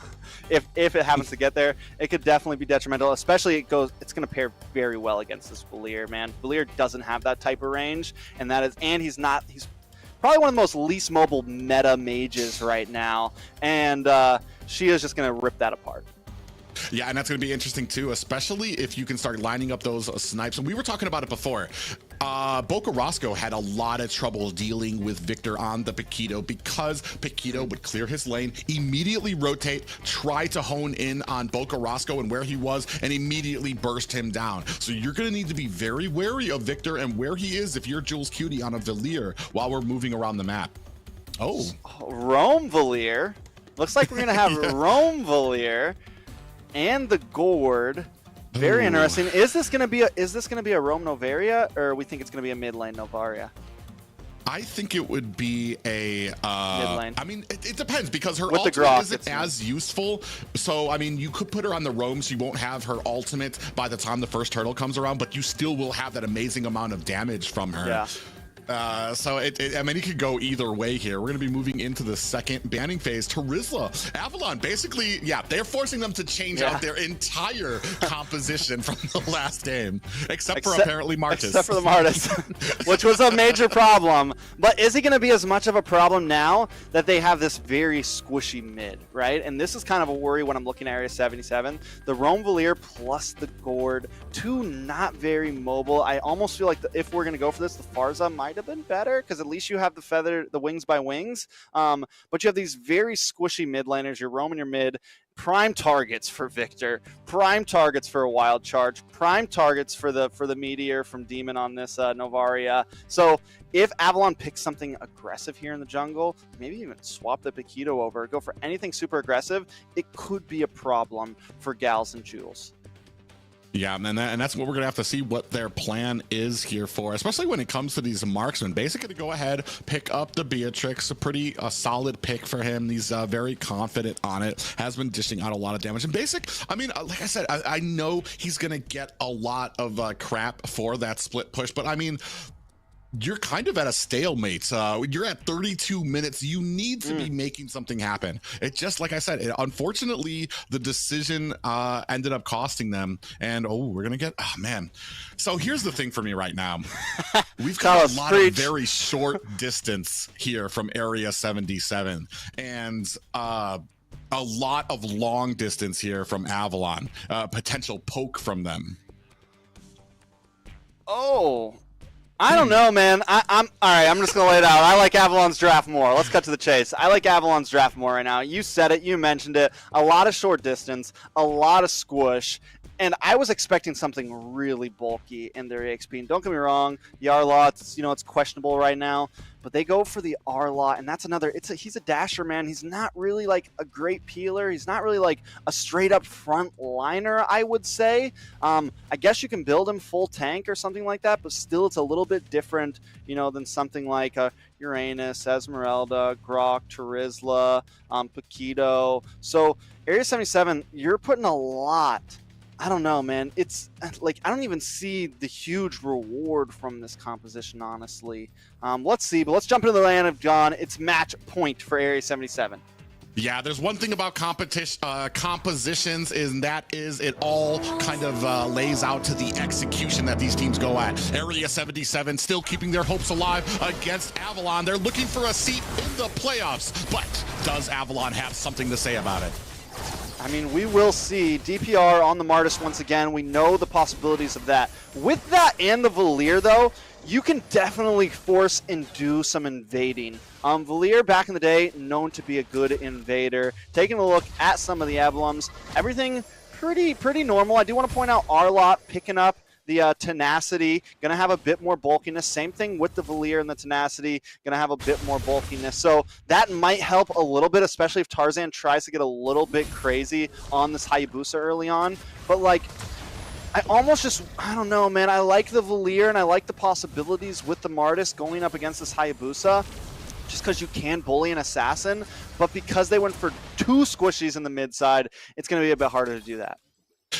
If it happens to get there, it could definitely be detrimental, especially it's going to pair very well against this Valier, man. Valier doesn't have that type of range, and he's probably one of the most least mobile meta mages right now, and she is just going to rip that apart. Yeah, and that's going to be interesting too, especially if you can start lining up those snipes. And we were talking about it before. Boca Roscoe had a lot of trouble dealing with Victor on the Paquito because Paquito would clear his lane, immediately rotate, try to hone in on Boca Roscoe and where he was, and immediately burst him down. So you're going to need to be very wary of Victor and where he is if you're Jules Cutie on a Valier while we're moving around the map. Oh. Rome Valier. Looks like we're going to have Rome Valier. And the Gourd, very interesting. Is this going to be a Rome Novaria, or we think it's going to be a mid lane Novaria? I think it would be a mid lane. I mean, it depends because her with ultimate isn't as useful. So I mean, you could put her on the roam, so you won't have her ultimate by the time the first turtle comes around, but you still will have that amazing amount of damage from her. Yeah. So I mean, it could go either way here. We're going to be moving into the second banning phase. Terizla, Avalon, basically, yeah, they're forcing them to change out their entire composition from the last game, except for apparently Martis. Except for the Martis, which was a major problem. But is it going to be as much of a problem now that they have this very squishy mid, right? And this is kind of a worry when I'm looking at Area 77. The Roam Valier plus the Gord, two not very mobile. I almost feel like if we're going to go for this, the Farza might have been better because at least you have the wings by wings. But you have these very squishy mid laners. You're roaming your mid. Prime targets for Victor, prime targets for a wild charge, prime targets for the meteor from Demon on this Novaria. So if Avalon picks something aggressive here in the jungle, maybe even swap the Paquito over, go for anything super aggressive, it could be a problem for Gals and Jules. Yeah, and that's what we're going to have to see what their plan is here for, especially when it comes to these marksmen. Basically, to go ahead, pick up the Beatrix, a solid pick for him. He's very confident on it, has been dishing out a lot of damage. And Basic, I mean, like I said, I know he's going to get a lot of crap for that split push, but I mean, you're kind of at a stalemate. You're at 32 minutes. You need to be making something happen. It just, like I said, unfortunately, the decision ended up costing them. And, we're going to get, man. So here's the thing for me right now. We've got a lot of very short distance here from Area 77. And, a lot of long distance here from Avalon. Potential poke from them. I don't know, man. I'm all right. I'm just gonna lay it out. I like Avalon's draft more. Let's cut to the chase. I like Avalon's draft more right now. You said it. You mentioned it. A lot of short distance, a lot of squish, and I was expecting something really bulky in their EXP. And don't get me wrong, Yarlaw, it's questionable right now, but they go for the Arlaw, and that's another. He's a dasher, man. He's not really like a great peeler. He's not really like a straight up front liner, I would say. I guess you can build him full tank or something like that, but still, it's a little bit different, than something like Uranus, Esmeralda, Grok, Terizla, Paquito. So Area 77, you're putting a lot. I don't know, man. It's like I don't even see the huge reward from this composition, honestly. Let's see, but let's jump into the land of John. It's match point for Area 77. Yeah, there's one thing about compositions, and that is it all kind of lays out to the execution that these teams go at. Area 77 still keeping their hopes alive against Avalon. They're looking for a seat in the playoffs, but does Avalon have something to say about it? I mean, we will see DPR on the Martis once again. We know the possibilities of that. With that and the Valier, though, you can definitely force and do some invading. Valier, back in the day, known to be a good invader. Taking a look at some of the Avalons, everything pretty normal. I do want to point out Arlot picking up the Tenacity, going to have a bit more bulkiness. Same thing with the Valier and the Tenacity, going to have a bit more bulkiness. So that might help a little bit, especially if Tarzan tries to get a little bit crazy on this Hayabusa early on. But like, I don't know, man. I like the Valier and I like the possibilities with the Martis going up against this Hayabusa. Just because you can bully an assassin, but because they went for two squishies in the mid side, it's going to be a bit harder to do that.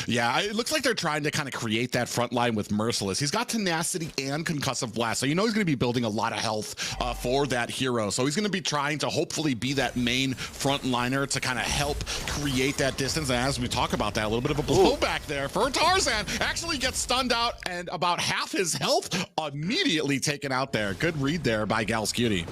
Yeah, it looks like they're trying to kind of create that front line with Merciless. He's got Tenacity and Concussive Blast, so he's going to be building a lot of health for that hero. So he's going to be trying to hopefully be that main front liner to kind of help create that distance. And as we talk about that, a little bit of a blowback there for Tarzan. Actually gets stunned out, and about half his health immediately taken out there. Good read there by Gals Cutie.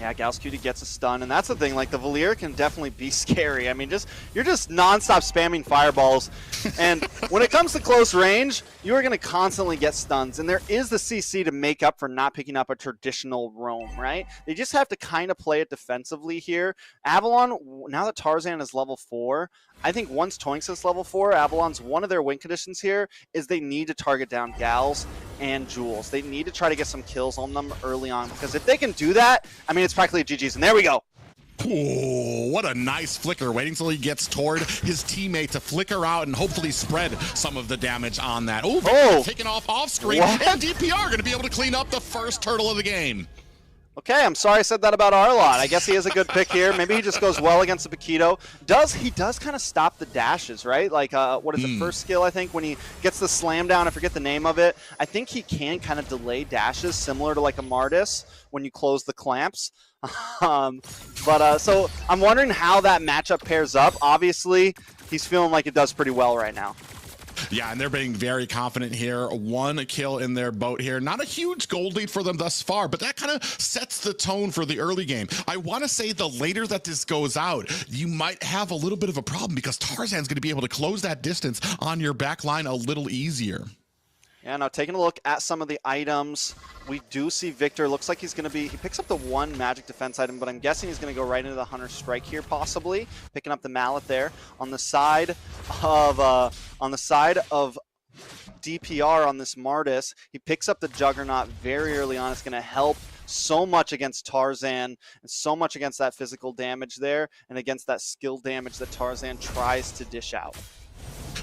Yeah, Gals Cutie gets a stun, and that's the thing, like the Valier can definitely be scary. I mean, you're just non-stop spamming fireballs, and when it comes to close range, you are going to constantly get stuns, and there is the CC to make up for not picking up a traditional roam, right? They just have to kind of play it defensively here. Avalon, now that Tarzan is level 4, I think once Toinks is level 4, Avalon's one of their win conditions here is they need to target down Gals and Jules. They need to try to get some kills on them early on, because if they can do that, I mean, it's practically a GG's. And there we go. Ooh, what a nice flicker. Waiting till he gets toward his teammate to flicker out and hopefully spread some of the damage on that. Taken off screen. What? And DPR going to be able to clean up the first turtle of the game. Okay, I'm sorry I said that about Arlot. I guess he is a good pick here. Maybe he just goes well against the Paquito. He does kind of stop the dashes, right? Like, what is it, first skill, I think, when he gets the slam down, I forget the name of it. I think he can kind of delay dashes similar to like a Martis when you close the clamps. So I'm wondering how that matchup pairs up. Obviously, he's feeling like it does pretty well right now. Yeah, and they're being very confident here. 1 kill in their boat here. Not a huge gold lead for them thus far, but that kind of sets the tone for the early game. I want to say the later that this goes out, you might have a little bit of a problem because Tarzan's going to be able to close that distance on your back line a little easier. Yeah, now taking a look at some of the items, we do see Victor. Looks like he's going to be, he picks up the 1 magic defense item, but I'm guessing he's going to go right into the Hunter Strike here, possibly picking up the mallet there on the side of DPR on this Martis. He picks up the Juggernaut very early on. It's going to help so much against Tarzan and so much against that physical damage there and against that skill damage that Tarzan tries to dish out.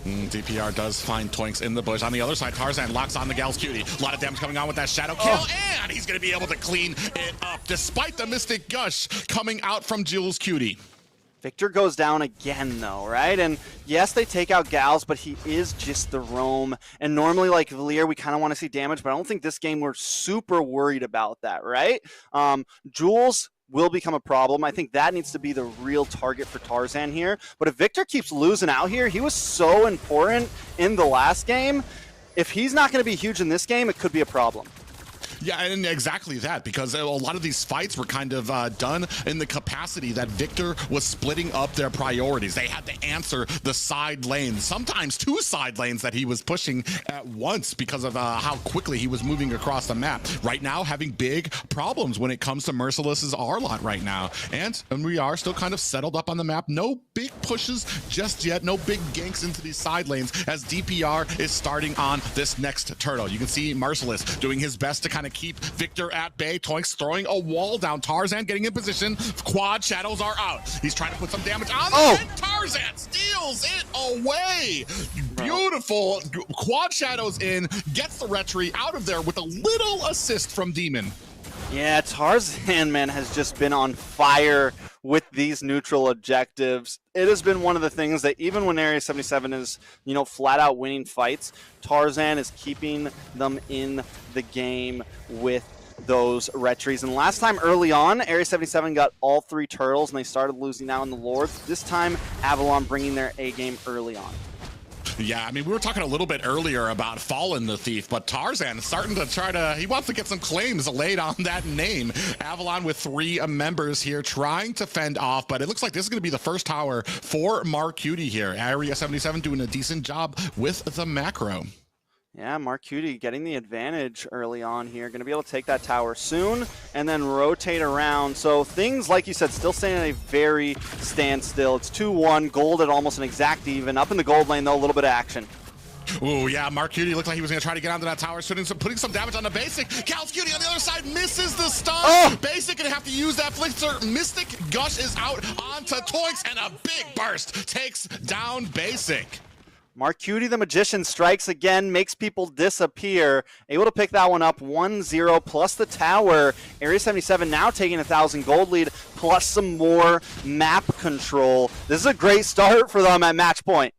DPR does find Toinks in the bush. On the other side, Tarzan locks on the Gal's Cutie. A lot of damage coming on with that Shadow kill, and he's going to be able to clean it up despite the Mystic Gush coming out from Jules Cutie. Victor goes down again, though, right? And yes, they take out Gals, but he is just the roam. And normally, like Valier, we kind of want to see damage, but I don't think this game we're super worried about that, right? Jules will become a problem. I think that needs to be the real target for Tarzan here. But if Victor keeps losing out here, he was so important in the last game. If he's not going to be huge in this game, it could be a problem. Yeah, and exactly that, because a lot of these fights were kind of done in the capacity that Victor was splitting up their priorities. They had to answer the side lanes, sometimes 2 side lanes that he was pushing at once because of how quickly he was moving across the map. Right now, having big problems when it comes to Merciless's Arlot right now. And we are still kind of settled up on the map. No big pushes just yet, no big ganks into these side lanes as DPR is starting on this next turtle. You can see Merciless doing his best to kind of keep Victor at bay. Toinks throwing a wall down. Tarzan getting in position. Quad shadows are out. He's trying to put some damage on them, and Tarzan steals it away. Beautiful. Quad shadows in, gets the retry out of there with a little assist from Demon. Yeah, Tarzan, man, has just been on fire with these neutral objectives. It has been one of the things that even when Area 77 is, flat out winning fights, Tarzan is keeping them in the game with those retries. And last time early on, Area 77 got all 3 turtles and they started losing out in the Lords. This time, Avalon bringing their A game early on. Yeah, I mean, we were talking a little bit earlier about Fallen the Thief, but Tarzan is starting to he wants to get some claims laid on that name. Avalon with 3 members here trying to fend off, but it looks like this is going to be the first tower for Mark Cutie here. Area 77 doing a decent job with the macro. Yeah, Mark Cutie getting the advantage early on here. Going to be able to take that tower soon and then rotate around. So things, like you said, still staying at a very standstill. It's 2-1, gold at almost an exact even. Up in the gold lane, though, a little bit of action. Oh, yeah, Mark Cutie looked like he was going to try to get onto that tower, putting some damage on the Basic. Cal's Cutie on the other side misses the stun. Basic going to have to use that Flitzer. Mystic Gush is out onto Toinks, and a big burst takes down Basic. Mark Cutie, the Magician, strikes again, makes people disappear. Able to pick that one up 1-0 plus the tower. Area 77 now taking 1,000 gold lead plus some more map control. This is a great start for them at match point.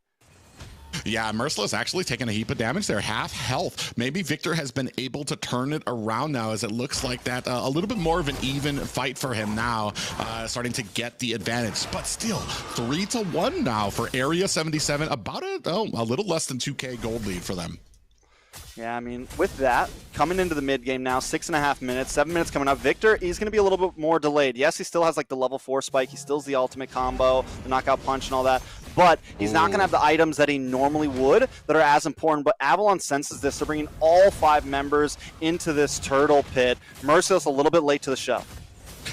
Yeah, Merciless actually taking a heap of damage there, half health. Maybe Victor has been able to turn it around now as it looks like that a little bit more of an even fight for him now, starting to get the advantage. But still, 3-1 now for Area 77, about a little less than 2K gold lead for them. Yeah, I mean, with that, coming into the mid game now, 6.5 minutes, 7 minutes coming up. Victor, he's going to be a little bit more delayed. Yes, he still has like the level 4 spike. He still has the ultimate combo, the knockout punch and all that. But he's not going to have the items that he normally would that are as important. But Avalon senses this. They're bringing all 5 members into this turtle pit. Merciless a little bit late to the show.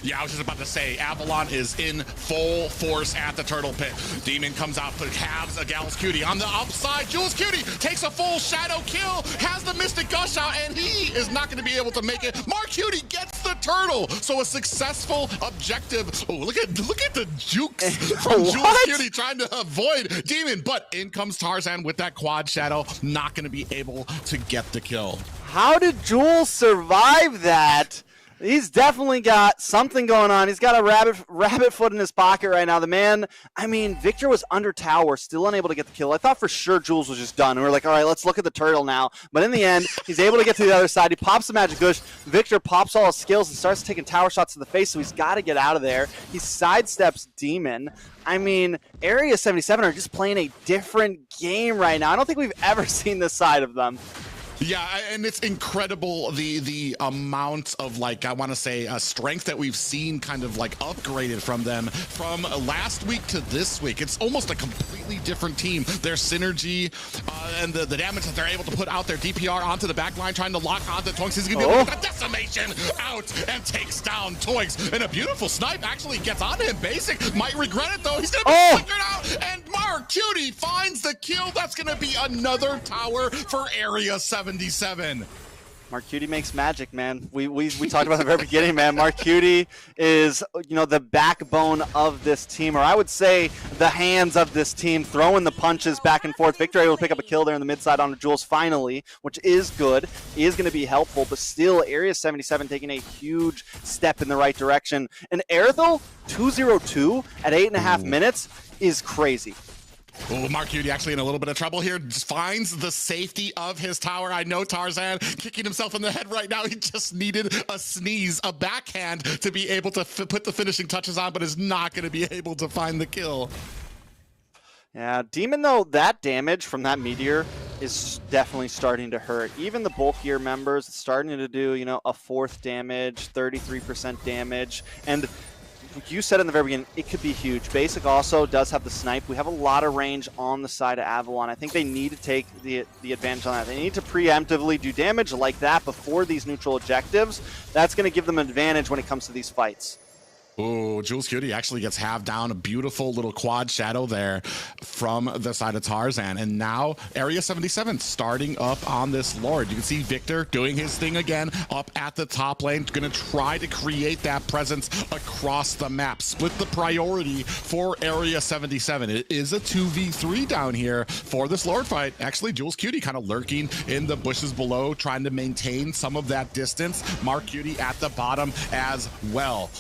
Yeah, I was just about to say, Avalon is in full force at the turtle pit. Demon comes out, but halves a Gal's Cutie on the upside. Jules Cutie takes a full shadow kill, has the Mystic Gush out, and he is not going to be able to make it. Mark Cutie gets the turtle, so a successful objective. Oh, look at the jukes from Jules Cutie trying to avoid Demon, but in comes Tarzan with that quad shadow, not going to be able to get the kill. How did Jules survive that? He's definitely got something going on. He's got a rabbit foot in his pocket right now. The man, I mean, Victor was under tower, still unable to get the kill. I thought for sure Jules was just done. And we were like, all right, let's look at the turtle now. But in the end, he's able to get to the other side. He pops the magic gush. Victor pops all his skills and starts taking tower shots to the face, so he's got to get out of there. He sidesteps Demon. I mean, Area 77 are just playing a different game right now. I don't think we've ever seen this side of them. Yeah, and it's incredible the amount of, like, I want to say strength that we've seen kind of like upgraded from them from last week to this week. It's almost a completely different team. Their synergy and the damage that they're able to put out their DPR onto the back line, trying to lock onto Toinks. He's going to be able to get the decimation out and takes down Toinks. And a beautiful snipe actually gets on him. Basic might regret it, though. He's going to be flickered out. And Mark Cutie finds the kill. That's going to be another tower for Area 77. Mark Cutie makes magic, man. We talked about it at the very beginning, man. Mark Cutie is, you know, the backbone of this team, or I would say the hands of this team, throwing the punches back and forth. Victor able to pick up a kill there in the mid side on Jules finally, which is good. He is going to be helpful, but still Area 77 taking a huge step in the right direction. And Aerithal 2-0-2 at 8.5 minutes is crazy. Oh, Mark Cutie actually in a little bit of trouble here. Just finds the safety of his tower. I know Tarzan kicking himself in the head right now. He just needed a sneeze, a backhand to be able to put the finishing touches on, but is not going to be able to find the kill. Yeah, Demon, though, that damage from that meteor is definitely starting to hurt. Even the bulkier members, it's starting to do, you know, a 4th damage, 33% damage, and you said in the very beginning, it could be huge. Basic also does have the snipe. We have a lot of range on the side of Avalon. I think they need to take the advantage on that. They need to preemptively do damage like that before these neutral objectives. That's going to give them an advantage when it comes to these fights. Oh, Jules Cutie actually gets halved down. A beautiful little quad shadow there from the side of Tarzan. And now Area 77 starting up on this Lord. You can see Victor doing his thing again up at the top lane. Going to try to create that presence across the map. Split the priority for Area 77. It is a 2v3 down here for this Lord fight. Actually, Jules Cutie kind of lurking in the bushes below, trying to maintain some of that distance. Mark Cutie at the bottom as well.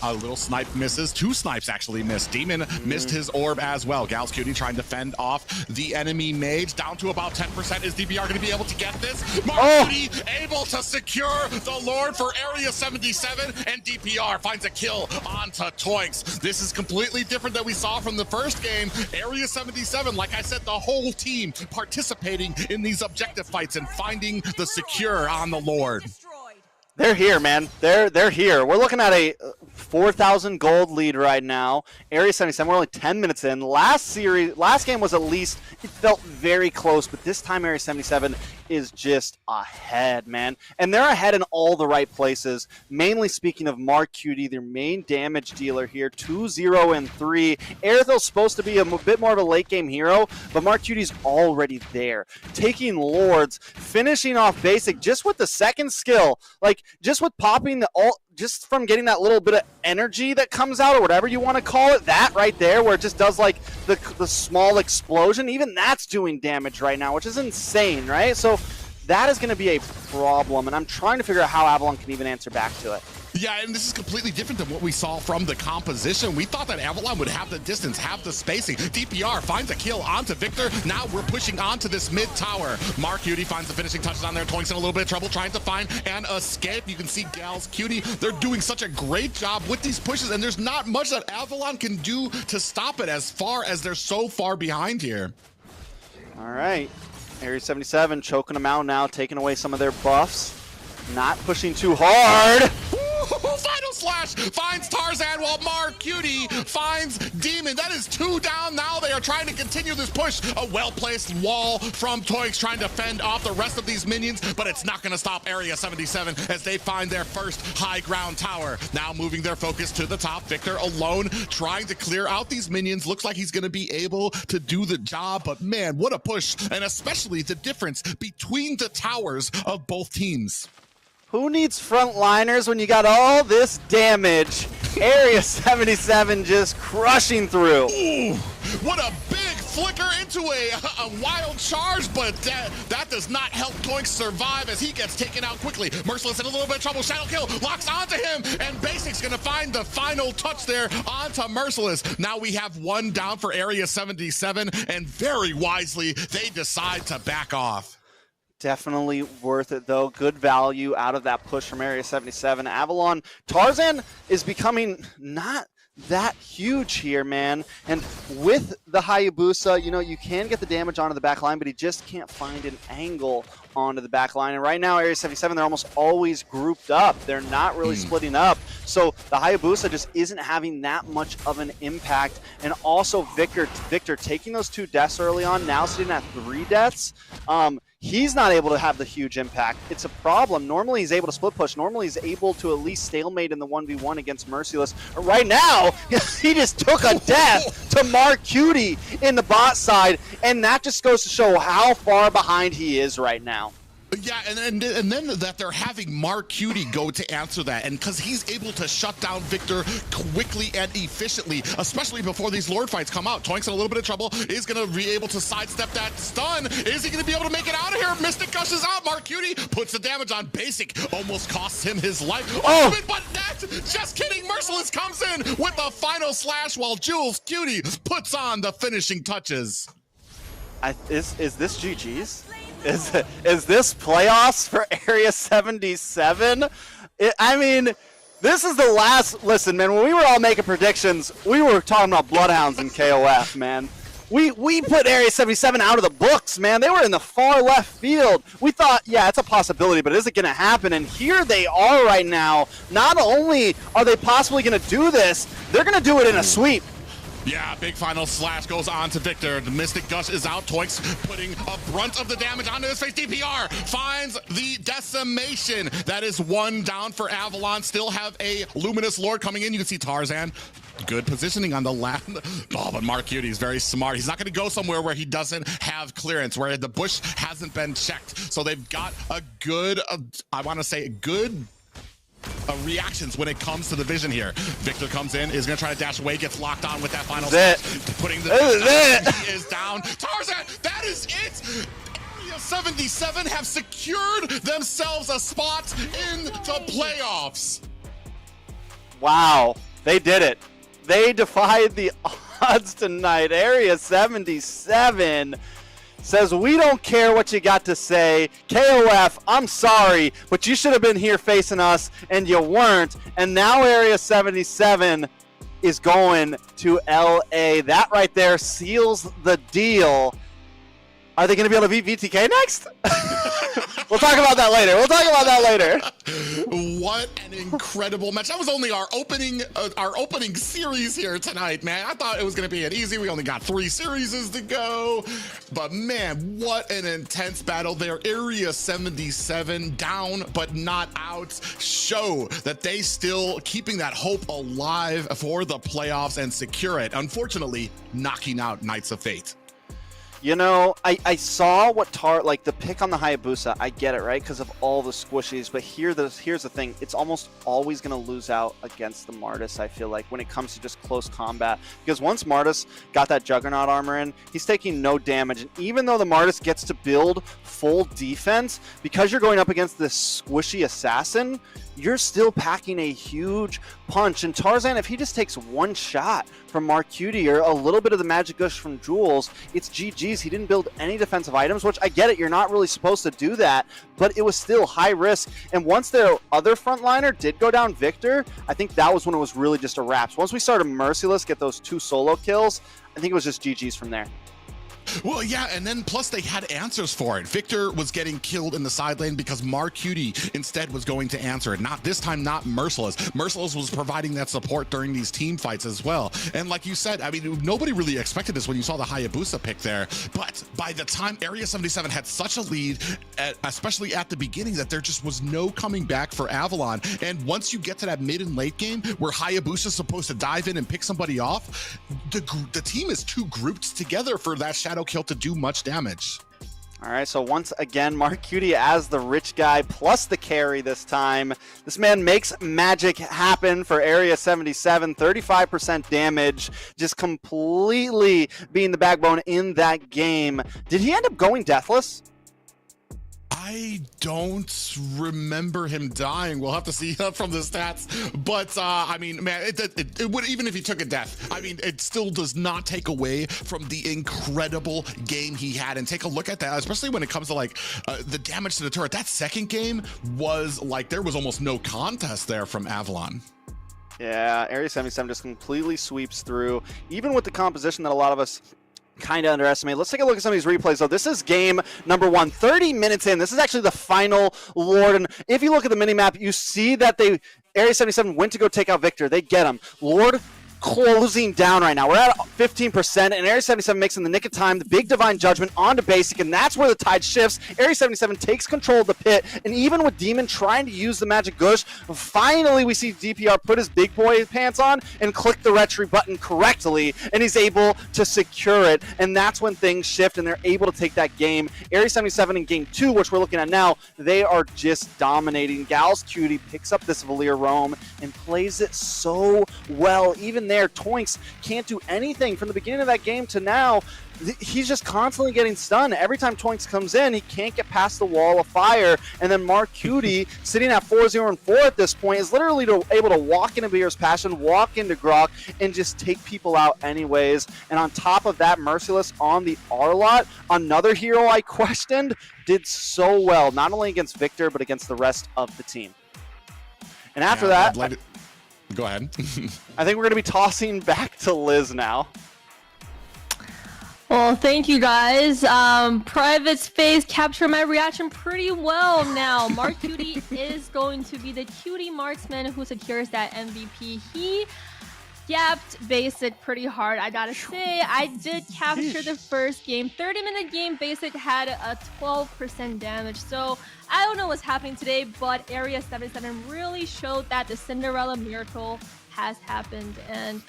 A little snipe misses. 2 snipes actually missed. Demon missed his orb as well. Gals Cutie trying to fend off the enemy mage. Down to about 10%. Is DPR going to be able to get this? Mark Cutie able to secure the Lord for Area 77, and DPR finds a kill onto Toinks. This is completely different than we saw from the first game. Area 77, like I said, the whole team participating in these objective fights and finding the secure on the Lord. They're here, man. They're here. We're looking at a 4,000 gold lead right now. Area 77, we're only 10 minutes in. Last game was at least, it felt very close, but this time Area 77 is just ahead, man. And they're ahead in all the right places. Mainly speaking of Mark Cutie, their main damage dealer here, 2-0-3. Aerithil's supposed to be a bit more of a late game hero, but Mark Cutie's already there. Taking Lords, finishing off Basic just with the second skill, like just with popping the ult, just from getting that little bit of energy that comes out, or whatever you want to call it, that right there where it just does like the small explosion, even that's doing damage right now, which is insane, right? So that is going to be a problem, and I'm trying to figure out how Avalon can even answer back to it. Yeah, and this is completely different than what we saw from the composition. We thought that Avalon would have the distance, have the spacing. DPR finds a kill onto Victor. Now we're pushing onto this mid tower. Mark Cutie finds the finishing touches on there. Toinks in a little bit of trouble trying to find an escape. You can see Gals Cutie. They're doing such a great job with these pushes, and there's not much that Avalon can do to stop it as far as they're so far behind here. All right. Area 77 choking them out now, taking away some of their buffs. Not pushing too hard. Final Slash finds Tarzan while Mark Cutie finds Demon. That is 2 down now. They are trying to continue this push. A well-placed wall from Toinks trying to fend off the rest of these minions, but it's not going to stop Area 77 as they find their first high ground tower. Now moving their focus to the top. Victor alone trying to clear out these minions. Looks like he's going to be able to do the job, but man, what a push, and especially the difference between the towers of both teams. Who needs frontliners when you got all this damage? Area 77 just crushing through. Ooh, what a big flicker into a wild charge, but that does not help Toink survive as he gets taken out quickly. Merciless in a little bit of trouble. Shadow kill locks onto him, and Basic's gonna find the final touch there onto Merciless. Now we have one down for Area 77, and very wisely, they decide to back off. Definitely worth it, though. Good value out of that push from Area 77. Avalon, Tarzan is becoming not that huge here, man. And with the Hayabusa, you know, you can get the damage onto the back line, but he just can't find an angle onto the back line. And right now, Area 77, they're almost always grouped up. They're not really splitting up. So the Hayabusa just isn't having that much of an impact. And also Victor taking those 2 deaths early on, now sitting at 3 deaths. He's not able to have the huge impact. It's a problem. Normally he's able to split push. Normally he's able to at least stalemate in the 1v1 against Merciless. Right now, he just took a death to Mark Cutie in the bot side, and that just goes to show how far behind he is right now. Yeah, and then that they're having Mark Cutie go to answer that, and because he's able to shut down Victor quickly and efficiently, especially before these Lord fights come out. Toink's in a little bit of trouble. Is going to be able to sidestep that stun. Is he going to be able to make it out of here? Mystic gushes out. Mark Cutie puts the damage on Basic. Almost costs him his life. Oh, but just kidding. Merciless comes in with the final slash while Jules Cutie puts on the finishing touches. Is this GG's? Is this playoffs for Area 77? I mean, this is the last. Listen, man, when we were all making predictions, we were talking about Bloodhounds and KOF, man. We put Area 77 out of the books, man. They were in the far left field. We thought, yeah, it's a possibility, but is it going to happen? And here they are right now. Not only are they possibly going to do this, they're going to do it in a sweep. Yeah, big final slash goes on to Victor. The Mystic Gush is out. Toink's putting a brunt of the damage onto his face. DPR finds the decimation. That is 1 down for Avalon. Still have a Luminous Lord coming in. You can see Tarzan. Good positioning on the left. Oh, but Mark Cutie is very smart. He's not going to go somewhere where he doesn't have clearance, where the bush hasn't been checked. So they've got a good, I want to say, good reactions when it comes to the vision here. Victor comes in, is going to try to dash away, gets locked on with that final putting the he is down. Tarzan, that is it. Area 77 have secured themselves a spot in the playoffs. Wow, they did it. They defied the odds tonight. Area 77 says, we don't care what you got to say. KOF, I'm sorry, but you should have been here facing us, and you weren't. And now Area 77 is going to LA. That right there seals the deal. Are they going to be able to beat VTK next? We'll talk about that later. What an incredible match. That was only our opening series here tonight, man. I thought it was going to be an easy. We only got 3 series to go. But man, what an intense battle there. Area 77 down but not out show that they still keeping that hope alive for the playoffs and secure it. Unfortunately, knocking out Knights of Fate. You know, I saw what the pick on the Hayabusa. I get it, right? Because of all the squishies. But here's the thing. It's almost always going to lose out against the Martis, I feel like, when it comes to just close combat. Because once Martis got that Juggernaut armor in, he's taking no damage. And even though the Martis gets to build full defense, because you're going up against this squishy assassin, you're still packing a huge punch. And Tarzan, if he just takes 1 shot from Mark Cutie or a little bit of the magic gush from Jules, it's GG's. He didn't build any defensive items, which I get it. You're not really supposed to do that, but it was still high risk. And once their other frontliner did go down, Victor, I think that was when it was really just a wrap. Once we started Merciless get those 2 solo kills, I think it was just GG's from there. Well, yeah, and then plus they had answers for it. Victor was getting killed in the side lane because Mark Cutie instead was going to answer it. Not this time, not Merciless. Merciless was providing that support during these team fights as well. And like you said, I mean, nobody really expected this when you saw the Hayabusa pick there. But by the time Area 77 had such a lead, especially at the beginning, that there just was no coming back for Avalon. And once you get to that mid and late game where Hayabusa's supposed to dive in and pick somebody off, the team is too grouped together for that Shadow kill to do much damage. All right, so once again, Mark Cutie as the rich guy plus the carry this time. This man makes magic happen for Area 77, 35% damage, just completely being the backbone in that game. Did he end up going deathless? I don't remember him dying. We'll have to see from the stats. But, I mean, man, it would, even if he took a death, I mean, it still does not take away from the incredible game he had. And take a look at that, especially when it comes to, like, the damage to the turret. That second game was, like, there was almost no contest there from Avalon. Yeah, Area 77 just completely sweeps through, even with the composition that a lot of us kind of underestimate. Let's take a look at some of these replays, though. This is game number 1, 30 minutes in. This is actually the final Lord, and if you look at the minimap, you see that Area 77 went to go take out Victor. They get him. Lord closing down right now. We're at 15%, and Area 77 makes in the nick of time the big Divine Judgment onto Basic, and that's where the tide shifts. Area 77 takes control of the pit, and even with Demon trying to use the Magic Gush, finally we see DPR put his big boy pants on and click the retry button correctly, and he's able to secure it, and that's when things shift, and they're able to take that game. Area 77 in game 2, which we're looking at now, they are just dominating. Gal's Cutie picks up this Valir Roam and plays it so well. Even there, Toinks can't do anything from the beginning of that game to now. He's just constantly getting stunned. Every time Toinks comes in, he can't get past the wall of fire. And then Mark Cutie, sitting at 4-0-4 at this point, is literally able to walk into Beer's Passion, walk into Grok, and just take people out anyways. And on top of that, Merciless on the R-Lot, another hero I questioned, did so well, not only against Victor, but against the rest of the team. And after that, go ahead. I think we're going to be tossing back to Liz now. Well, thank you guys. Private Space captured my reaction pretty well now. Mark Cutie is going to be the Cutie marksman who secures that MVP. He gapped Basic pretty hard, I gotta say. I did capture the first game. 30-minute game, Basic had a 12% damage. So I don't know what's happening today, but Area 77 really showed that the Cinderella miracle has happened. And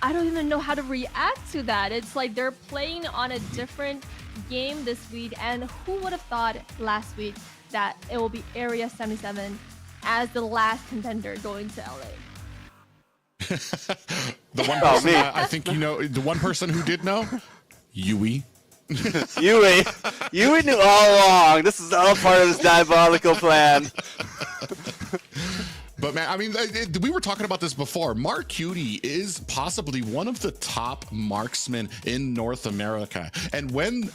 I don't even know how to react to that. It's like they're playing on a different game this week. And who would have thought last week that it will be Area 77 as the last contender going to LA? The one person I think you know, the one person who did know, Yui. Yui knew all along. This is all part of this diabolical plan. But man, I mean, we were talking about this before. Mark Cutie is possibly one of the top marksmen in North America. And when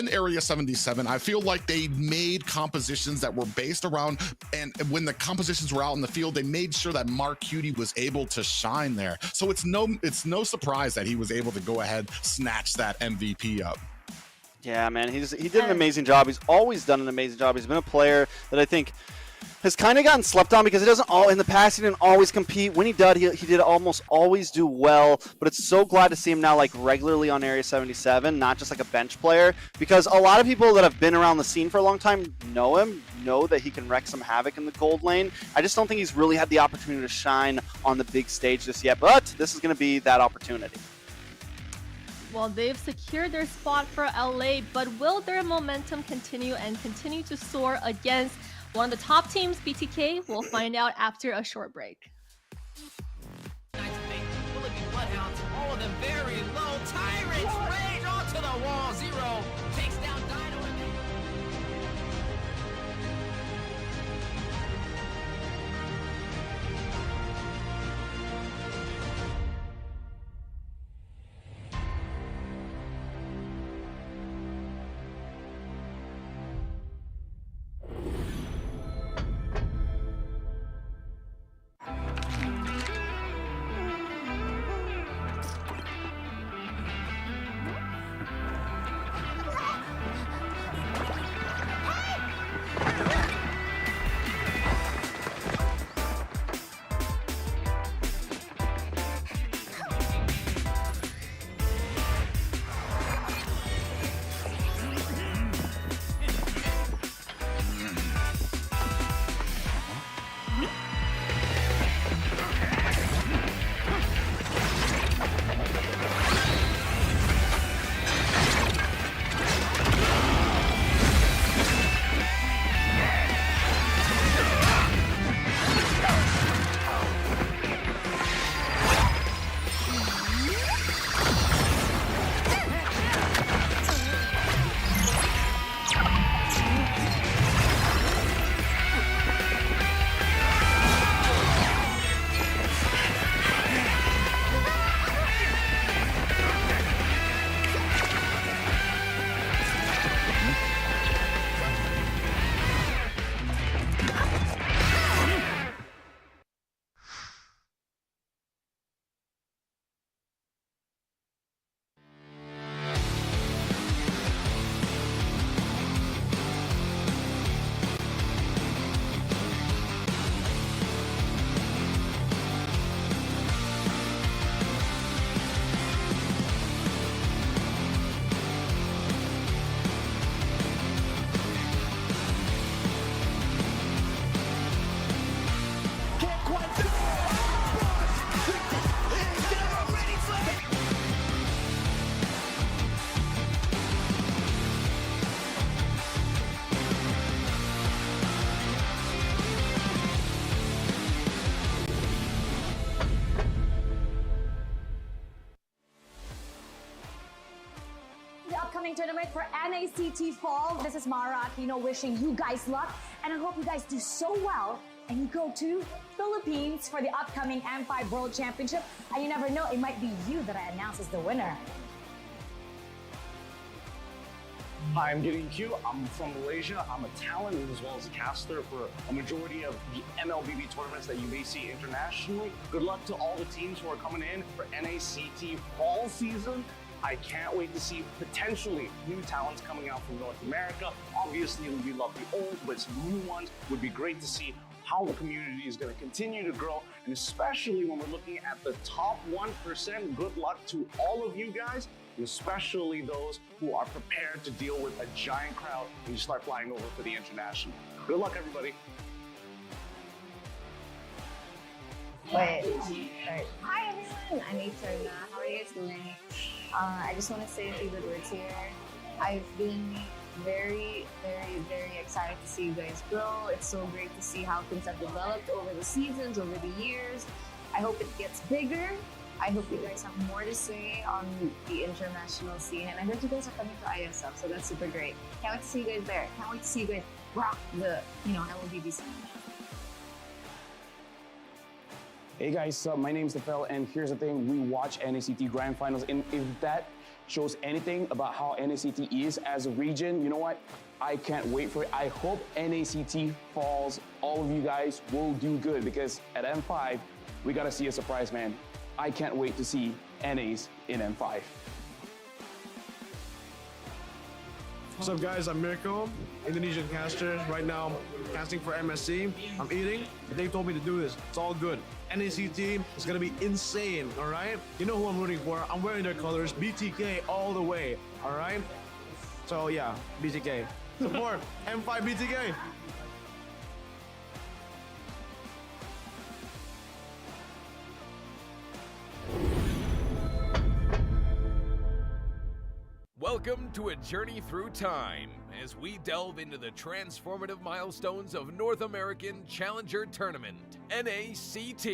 Area 77, I feel like they made compositions that were based around, and when the compositions were out in the field, they made sure that Mark Cutie was able to shine there. So it's no surprise that he was able to go ahead, snatch that MVP up. Yeah, man, he did an amazing job. He's always done an amazing job. He's been a player that I think has kind of gotten slept on because he doesn't in the past he didn't always compete. When he did, he did almost always do well. But it's so glad to see him now like regularly on Area 77, not just like a bench player, because a lot of people that have been around the scene for a long time know him, know that he can wreak some havoc in the gold lane. I just don't think he's really had the opportunity to shine on the big stage just yet, but this is going to be that opportunity. Well, they've secured their spot for LA, but will their momentum continue and continue to soar against one of the top teams, BTK? We'll find out after a short break. Nice big, will it be Bloodhounds? All of them very low. Tyrants rage onto the wall. Zero takes down Dino. qualifying tournament for NACT Fall. This is Mara Aquino wishing you guys luck, and I hope you guys do so well and you go to Philippines for the upcoming M5 World Championship. And you never know, it might be you that I announce as the winner. Hi, I'm Gideon Q. I'm from Malaysia. I'm a talent as well as a caster for a majority of the MLBB tournaments that you may see internationally. Good luck to all the teams who are coming in for NACT fall season. I can't wait to see potentially new talents coming out from North America. Obviously, we love the old, but some new ones would be great to see how the community is going to continue to grow, and especially when we're looking at the top 1%. Good luck to all of you guys, and especially those who are prepared to deal with a giant crowd when you start flying over for the international. Good luck, everybody. Wait, sorry. Hi everyone, I'm Eterna. How are you guys doing? I just want to say a few good words here. I've been very excited to see you guys grow. It's so great to see how things have developed over the seasons, over the years. I hope it gets bigger. I hope you guys have more to say on the international scene. And I heard you guys are coming to ISF, so that's super great. Can't wait to see you guys there. Can't wait to see you guys rock the, MLBB scene. Hey guys, my name's Tefel, and here's the thing, we watch NACT Grand Finals, and if that shows anything about how NACT is as a region, you know what? I can't wait for it. I hope NACT falls. All of you guys will do good, because at M5, we gotta see a surprise, man. I can't wait to see NAs in M5. What's up, guys? I'm Mirko, Indonesian caster. Right now, casting for MSC. I'm eating. They told me to do this. It's all good. NACT is gonna be insane, all right? You know who I'm rooting for. I'm wearing their colors. BTK all the way, all right? So yeah, BTK. Support M5 BTK. Welcome to a journey through time as we delve into the transformative milestones of North American Challenger Tournament, NACT.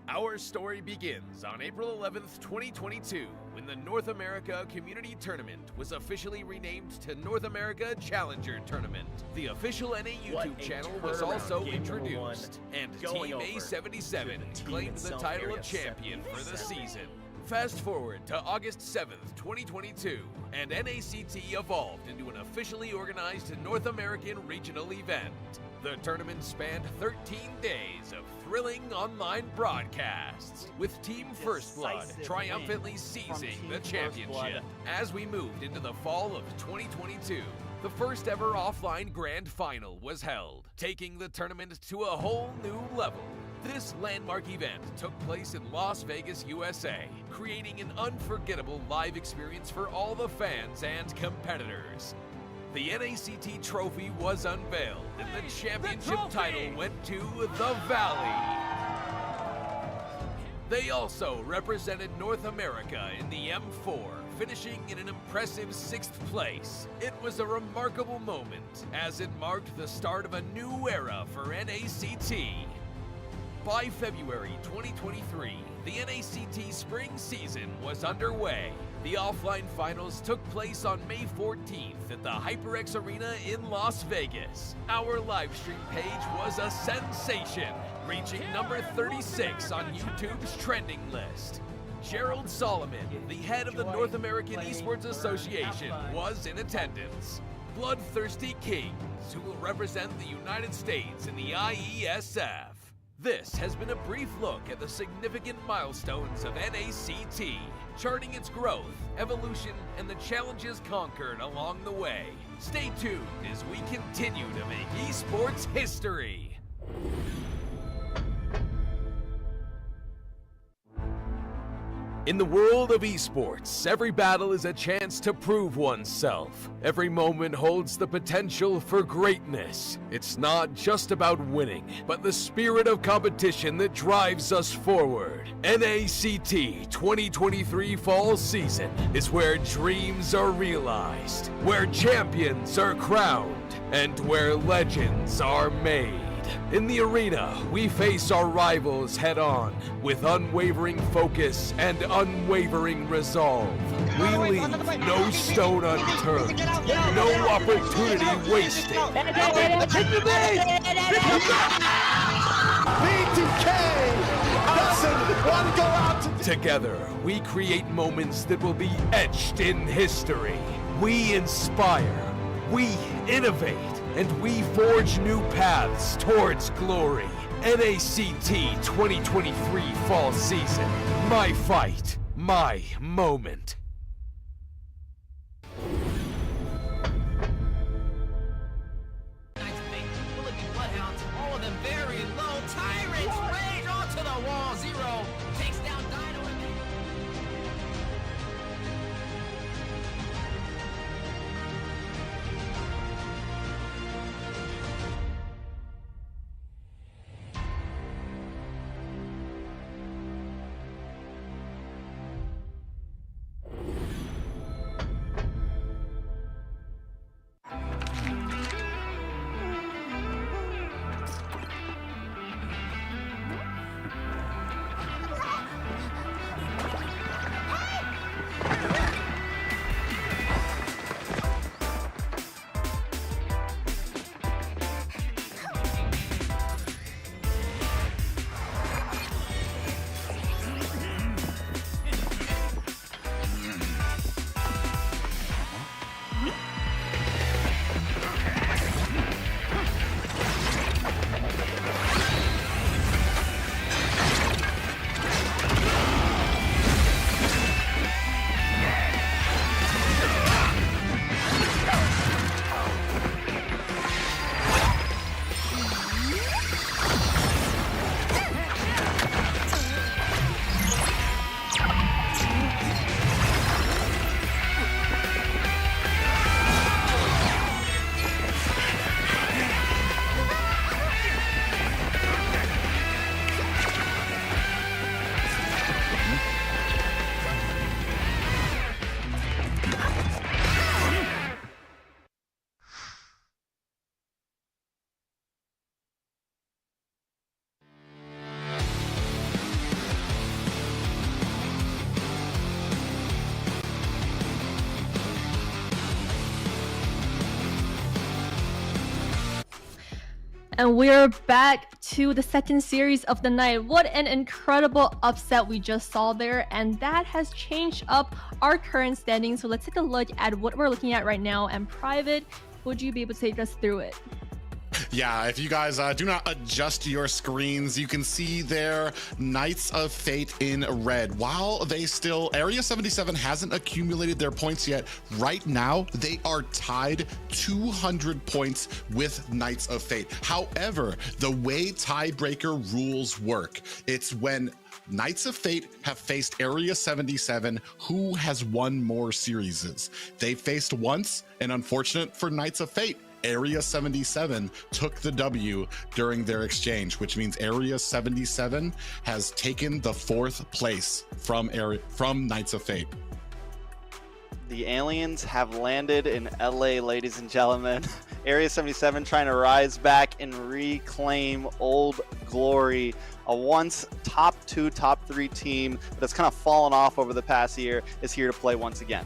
Our story begins on April 11th, 2022, when the North America Community Tournament was officially renamed to North America Challenger Tournament. The official NA YouTube channel was also introduced, and Team A77 claimed the title of champion for the season. Fast forward to August 7th, 2022, and NACT evolved into an officially organized North American regional event. The tournament spanned 13 days of thrilling online broadcasts, with Team First Blood triumphantly seizing the championship. As we moved into the fall of 2022, the first ever offline grand final was held, taking the tournament to a whole new level. This landmark event took place in Las Vegas, USA, creating an unforgettable live experience for all the fans and competitors. The NACT trophy was unveiled, and the championship title went to the Valley. They also represented North America in the M4, finishing in an impressive 6th place. It was a remarkable moment, as it marked the start of a new era for NACT. By February 2023, the NACT spring season was underway. The offline finals took place on May 14th at the HyperX Arena in Las Vegas. Our livestream page was a sensation, reaching number 36 on YouTube's trending list. Gerald Solomon, the head of the North American Esports Association, was in attendance. BloodThirstyKings, who will represent the United States in the IESF. This has been a brief look at the significant milestones of NACT, charting its growth, evolution, and the challenges conquered along the way. Stay tuned as we continue to make esports history. In the world of esports, every battle is a chance to prove oneself. Every moment holds the potential for greatness. It's not just about winning, but the spirit of competition that drives us forward. NACT 2023 Fall Season is where dreams are realized, where champions are crowned, and where legends are made. In the arena, we face our rivals head-on with unwavering focus and unwavering resolve. We leave no stone unturned, no opportunity wasted. Together, we create moments that will be etched in history. We inspire, we innovate, and we forge new paths towards glory. NACT 2023 Fall Season. My fight, my moment. Bloodhounds, all of them very low. Tyrants rage onto the wall. Zero takes down Dino. And we're back to the second series of the night. What an incredible upset we just saw there, and that has changed up our current standings. So let's take a look at what we're looking at right now. And Private, would you be able to take us through it? Yeah, if you guys do not adjust your screens, you can see there Knights of Fate in red. While they still, Area 77 hasn't accumulated their points yet, right now they are tied 200 points with Knights of Fate. However, the way tiebreaker rules work, it's when Knights of Fate have faced Area 77, who has won more series. They faced once, and unfortunate for Knights of Fate, Area 77 took the W during their exchange, which means Area 77 has taken the 4th place from Knights of Fate. The aliens have landed in LA, ladies and gentlemen. Area 77 trying to rise back and reclaim old glory. A once top 2, top 3 team that's kind of fallen off over the past year is here to play once again.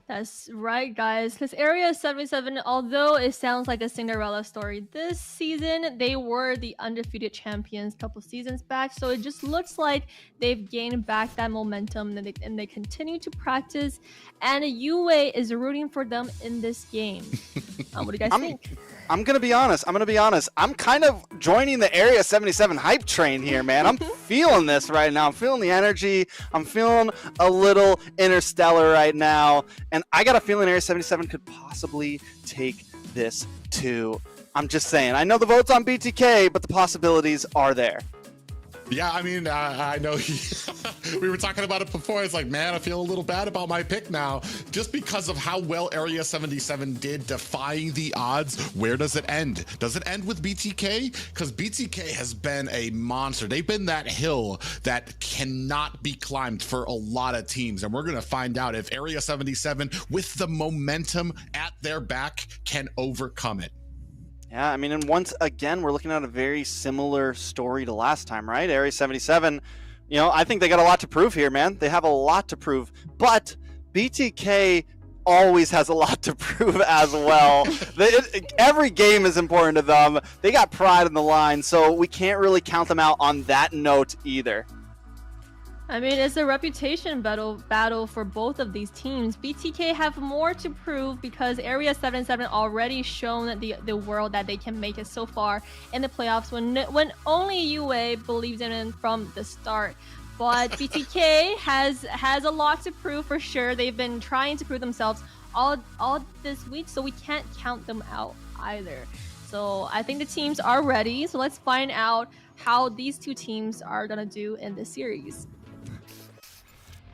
That's right, guys, because Area 77, although it sounds like a Cinderella story, this season they were the undefeated champions a couple seasons back, so it just looks like they've gained back that momentum, and they continue to practice, and UA is rooting for them in this game. What do you guys think? I'm gonna be honest. I'm kind of joining the Area 77 hype train here, man. I'm feeling this right now. I'm feeling the energy. I'm feeling a little Interstellar right now, and I got a feeling Area 77 could possibly take this too. I'm just saying. I know the vote's on BTK, but the possibilities are there. Yeah, I mean, I know we were talking about it before. It's like, man, I feel a little bad about my pick now. Just because of how well Area 77 did defying the odds, where does it end? Does it end with BTK? Because BTK has been a monster. They've been that hill that cannot be climbed for a lot of teams. And we're going to find out if Area 77, with the momentum at their back, can overcome it. Yeah, I mean, and once again, we're looking at a very similar story to last time, right? Area 77, you know, I think they got a lot to prove here, man. They have a lot to prove, but BTK always has a lot to prove as well. Every game is important to them. They got pride in the line, so we can't really count them out on that note either. I mean, it's a reputation battle for both of these teams. BTK have more to prove because Area 77 already shown the world that they can make it so far in the playoffs when only UA believed in it from the start. But BTK has a lot to prove for sure. They've been trying to prove themselves all this week, so we can't count them out either. So I think the teams are ready. So let's find out how these two teams are gonna do in this series.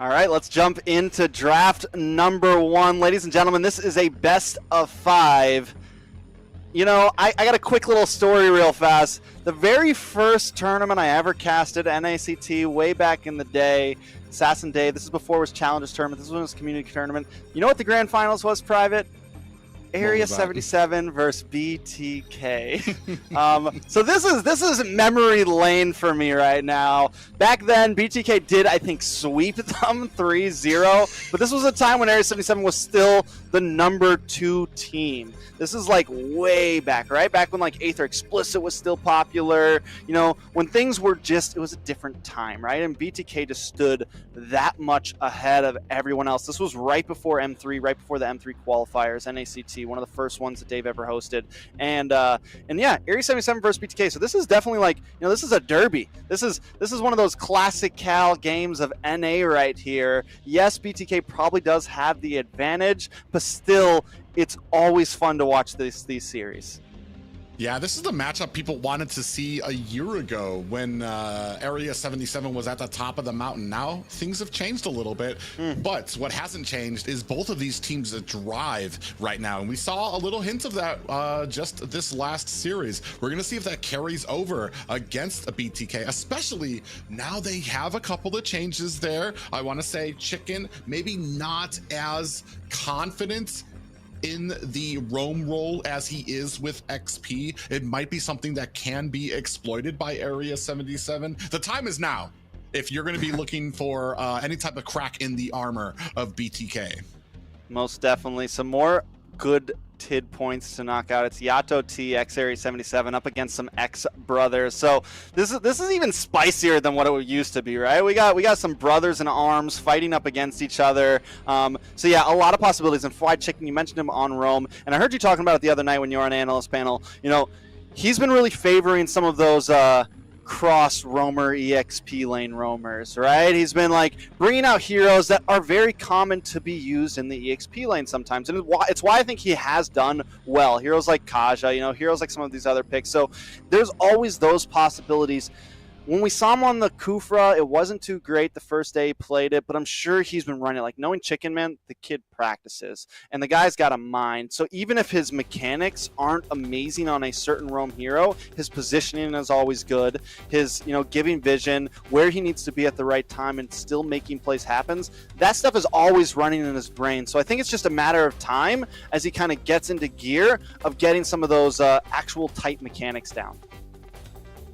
All right, let's jump into draft number 1. Ladies and gentlemen, this is a best of 5. You know, I got a quick little story real fast. The very first tournament I ever casted, NACT, way back in the day, Assassin Day, this is before it was Challengers Tournament, this was a community tournament. You know what the grand finals was, Private? Area 77 versus BTK. So this is memory lane for me right now. Back then, BTK did, I think, sweep them 3-0, but this was a time when Area 77 was still the number 2 team. This is like way back, right? Back when like Aether Explicit was still popular, you know, when things were just, it was a different time, right? And BTK just stood that much ahead of everyone else. This was right before M3, right before the M3 qualifiers, NACT, one of the first ones that Dave ever hosted. And yeah, Area 77 versus BTK. So this is definitely like, you know, this is a derby. This is one of those classic Cal games of NA right here. Yes, BTK probably does have the advantage, but still, it's always fun to watch these series. Yeah, this is the matchup people wanted to see a year ago when Area 77 was at the top of the mountain. Now, things have changed a little bit, but what hasn't changed is both of these teams' drive right now. And we saw a little hint of that just this last series. We're going to see if that carries over against a BTK, especially now they have a couple of changes there. I want to say Chicken, maybe not as confident in the roam role as he is with XP. It might be something that can be exploited by Area 77. The time is now if you're going to be looking for any type of crack in the armor of BTK. Most definitely. Some more good TID points to knock out. It's Yato T, X Area 77 up against some X brothers. So this is even spicier than what it used to be, right? We got some brothers in arms fighting up against each other. So yeah, a lot of possibilities. And Fried Chicken, you mentioned him on Rome, and I heard you talking about it the other night when you were on Analyst Panel. You know, he's been really favoring some of those cross roamer EXP lane roamers, right? He's been like bringing out heroes that are very common to be used in the EXP lane sometimes, and it's why I think he has done well. Heroes like Kaja, you know, heroes like some of these other picks. So there's always those possibilities. When we saw him on the Kufra, it wasn't too great the first day he played it, but I'm sure he's been running. Like, knowing Chicken Man, the kid practices, and the guy's got a mind. So even if his mechanics aren't amazing on a certain roam hero, his positioning is always good. His, you know, giving vision, where he needs to be at the right time and still making plays happens, that stuff is always running in his brain. So I think it's just a matter of time as he kind of gets into gear of getting some of those actual tight mechanics down.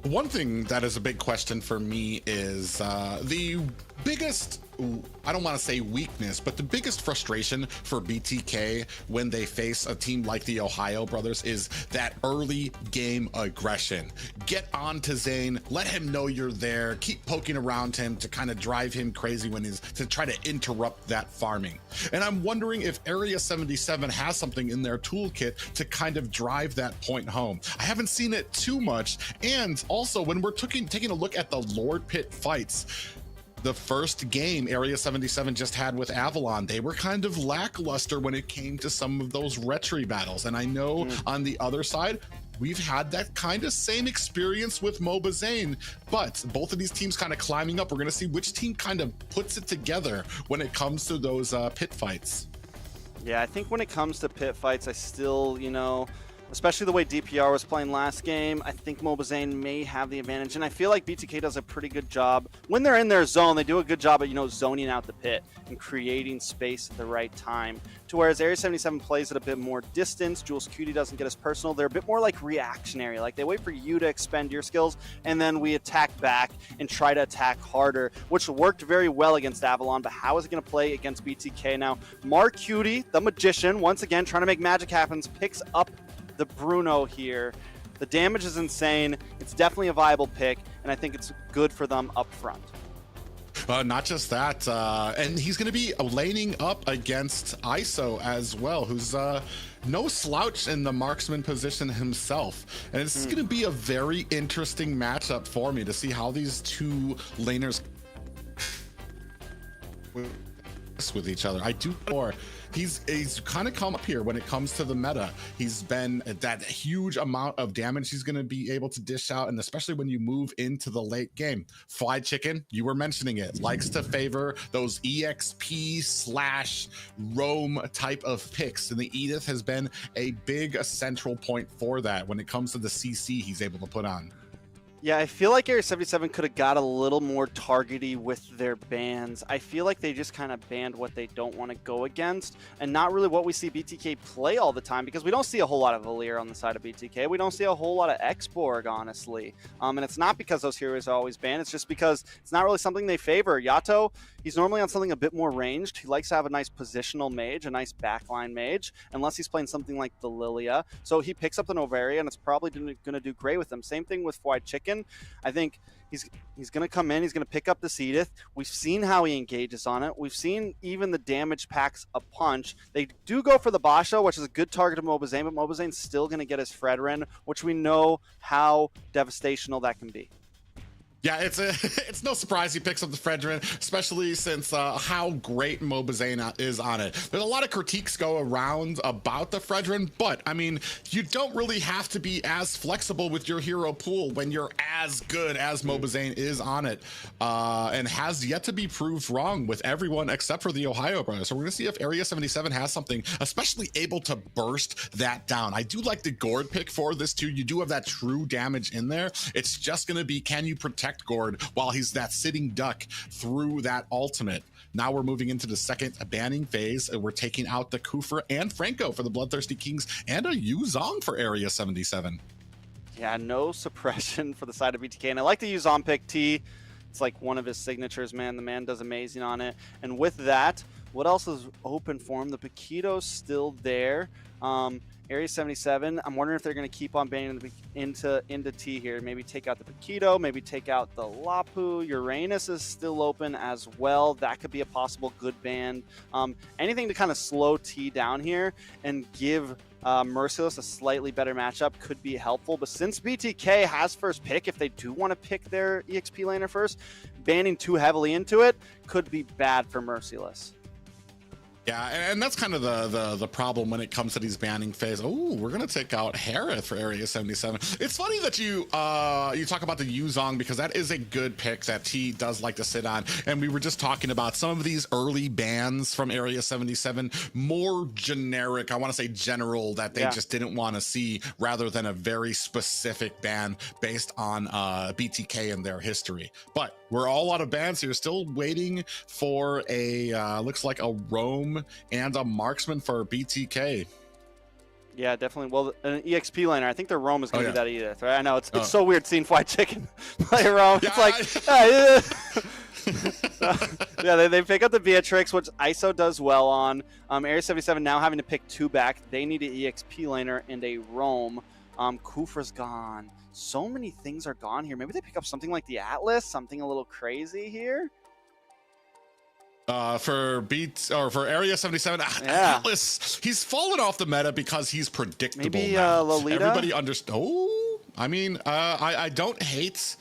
One thing that is a big question for me is the biggest, I don't want to say weakness, but the biggest frustration for BTK when they face a team like the TheOhioBrothers is that early game aggression. Get on to Zane, let him know you're there, keep poking around him to kind of drive him crazy when he's to try to interrupt that farming. And I'm wondering if Area 77 has something in their toolkit to kind of drive that point home. I haven't seen it too much. And also, when we're taking a look at the Lord Pit fights, the first game Area 77 just had with Avalon, they were kind of lackluster when it came to some of those retry battles. And I know on the other side, we've had that kind of same experience with MOBA Zane, but both of these teams kind of climbing up. We're going to see which team kind of puts it together when it comes to those pit fights. Yeah, I think when it comes to pit fights, I still, you know, especially the way DPR was playing last game. I think Mobazane may have the advantage, and I feel like BTK does a pretty good job. When they're in their zone, they do a good job at, zoning out the pit and creating space at the right time. To whereas Area 77 plays at a bit more distance, Jules Cutie doesn't get as personal. They're a bit more like reactionary. Like they wait for you to expend your skills, and then we attack back and try to attack harder, which worked very well against Avalon. But how is it going to play against BTK now? Mark Cutie, the magician, once again trying to make magic happen, picks up the Bruno here. The damage is insane. It's definitely a viable pick, and I think it's good for them up front. Not just that, and he's going to be laning up against ISO as well, who's no slouch in the marksman position himself. And this is going to be a very interesting matchup for me to see how these two laners with each other. I do more. He's kind of come up here when it comes to the meta. He's been that huge amount of damage he's going to be able to dish out, and especially when you move into the late game. Fly Chicken, you were mentioning it, likes to favor those EXP / roam type of picks, and the Edith has been a big central point for that when it comes to the CC he's able to put on. Yeah, I feel like Area 77 could have got a little more targety with their bans. I feel like they just kind of banned what they don't want to go against, and not really what we see BTK play all the time, because we don't see a whole lot of Valir on the side of BTK. We don't see a whole lot of Xborg, honestly. And it's not because those heroes are always banned. It's just because it's not really something they favor. Yato, he's normally on something a bit more ranged. He likes to have a nice positional mage, a nice backline mage, unless he's playing something like the Lilia. So he picks up the Novaria, and it's probably going to do great with him. Same thing with Fly Chicken. I think he's going to come in, he's going to pick up the Edith. We've seen how he engages on it. We've seen even the damage packs a punch. They do go for the Basho, which is a good target of Mobazane, but Mobazane's still going to get his Fredrin, which we know how devastational that can be. Yeah, it's no surprise he picks up the Fredrin, especially since how great Mobazane is on it. There's a lot of critiques go around about the Fredrin, but I mean, you don't really have to be as flexible with your hero pool when you're as good as Mobazane is on it, and has yet to be proved wrong with everyone except for the Ohio Brothers. So we're gonna see if Area 77 has something, especially able to burst that down. I do like the Gord pick for this too. You do have that true damage in there. It's just gonna be, can you protect Gord while he's that sitting duck through that ultimate? Now we're moving into the second banning phase, and we're taking out the Kufra and Franco for the Bloodthirsty Kings, and a Yuzong for Area 77. Yeah, no suppression for the side of BTK, and I like the Yuzong pick. T, it's like one of his signatures, man. The man does amazing on it. And with that, what else is open for him? The Paquito's still there. Area 77, I'm wondering if they're going to keep on banning into T here. Maybe take out the Paquito, maybe take out the Lapu. Uranus is still open as well. That could be a possible good ban. Anything to kind of slow T down here and give Merciless a slightly better matchup could be helpful. But since BTK has first pick, if they do want to pick their EXP laner first, banning too heavily into it could be bad for Merciless. Yeah, and that's kind of the problem when it comes to these banning phase. Oh, we're gonna take out Harith for Area 77. It's funny that you talk about the Yuzong, because that is a good pick that T does like to sit on. And we were just talking about some of these early bans from Area 77, more generic, I want to say general, that they just didn't want to see, rather than a very specific ban based on BTK and their history. But we're all out of bans here, still waiting for a looks like a roam and a marksman for BTK. Yeah, definitely. Well, an EXP laner, I think their roam is going to be that Edith, right? I know, it's so weird seeing Fly Chicken play roam. Yeah, It's like, yeah, they pick up the Beatrix, which ISO does well on. Area 77 now having to pick two back. They need an EXP laner and a roam. Kufra's gone. So many things are gone here. Maybe they pick up something like the Atlas, something a little crazy here. For Area 77, Atlas, he's fallen off the meta because he's predictable. Maybe now. Lolita? Everybody understands. Oh, I mean, I don't hate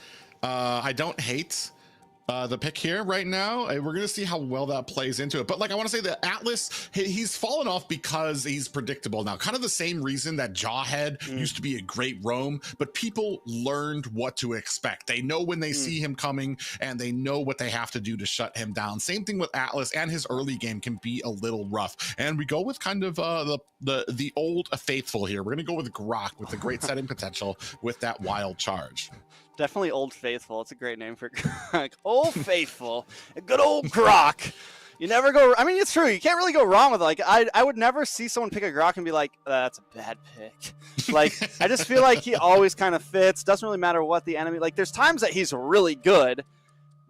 the pick here right now. We're going to see how well that plays into it. But like, I want to say that Atlas, he's fallen off because he's predictable now. Kind of the same reason that Jawhead used to be a great roam, but people learned what to expect. They know when they see him coming, and they know what they have to do to shut him down. Same thing with Atlas, and his early game can be a little rough. And we go with kind of the old faithful here. We're going to go with Grok with the great setting potential with that wild charge. Definitely Old Faithful. It's a great name for Grok. Old Faithful. A good old Grok. You never go... I mean, it's true. You can't really go wrong with it. Like, I would never see someone pick a Grok and be like, that's a bad pick. Like, I just feel like he always kind of fits. Doesn't really matter what the enemy... Like, there's times that he's really good,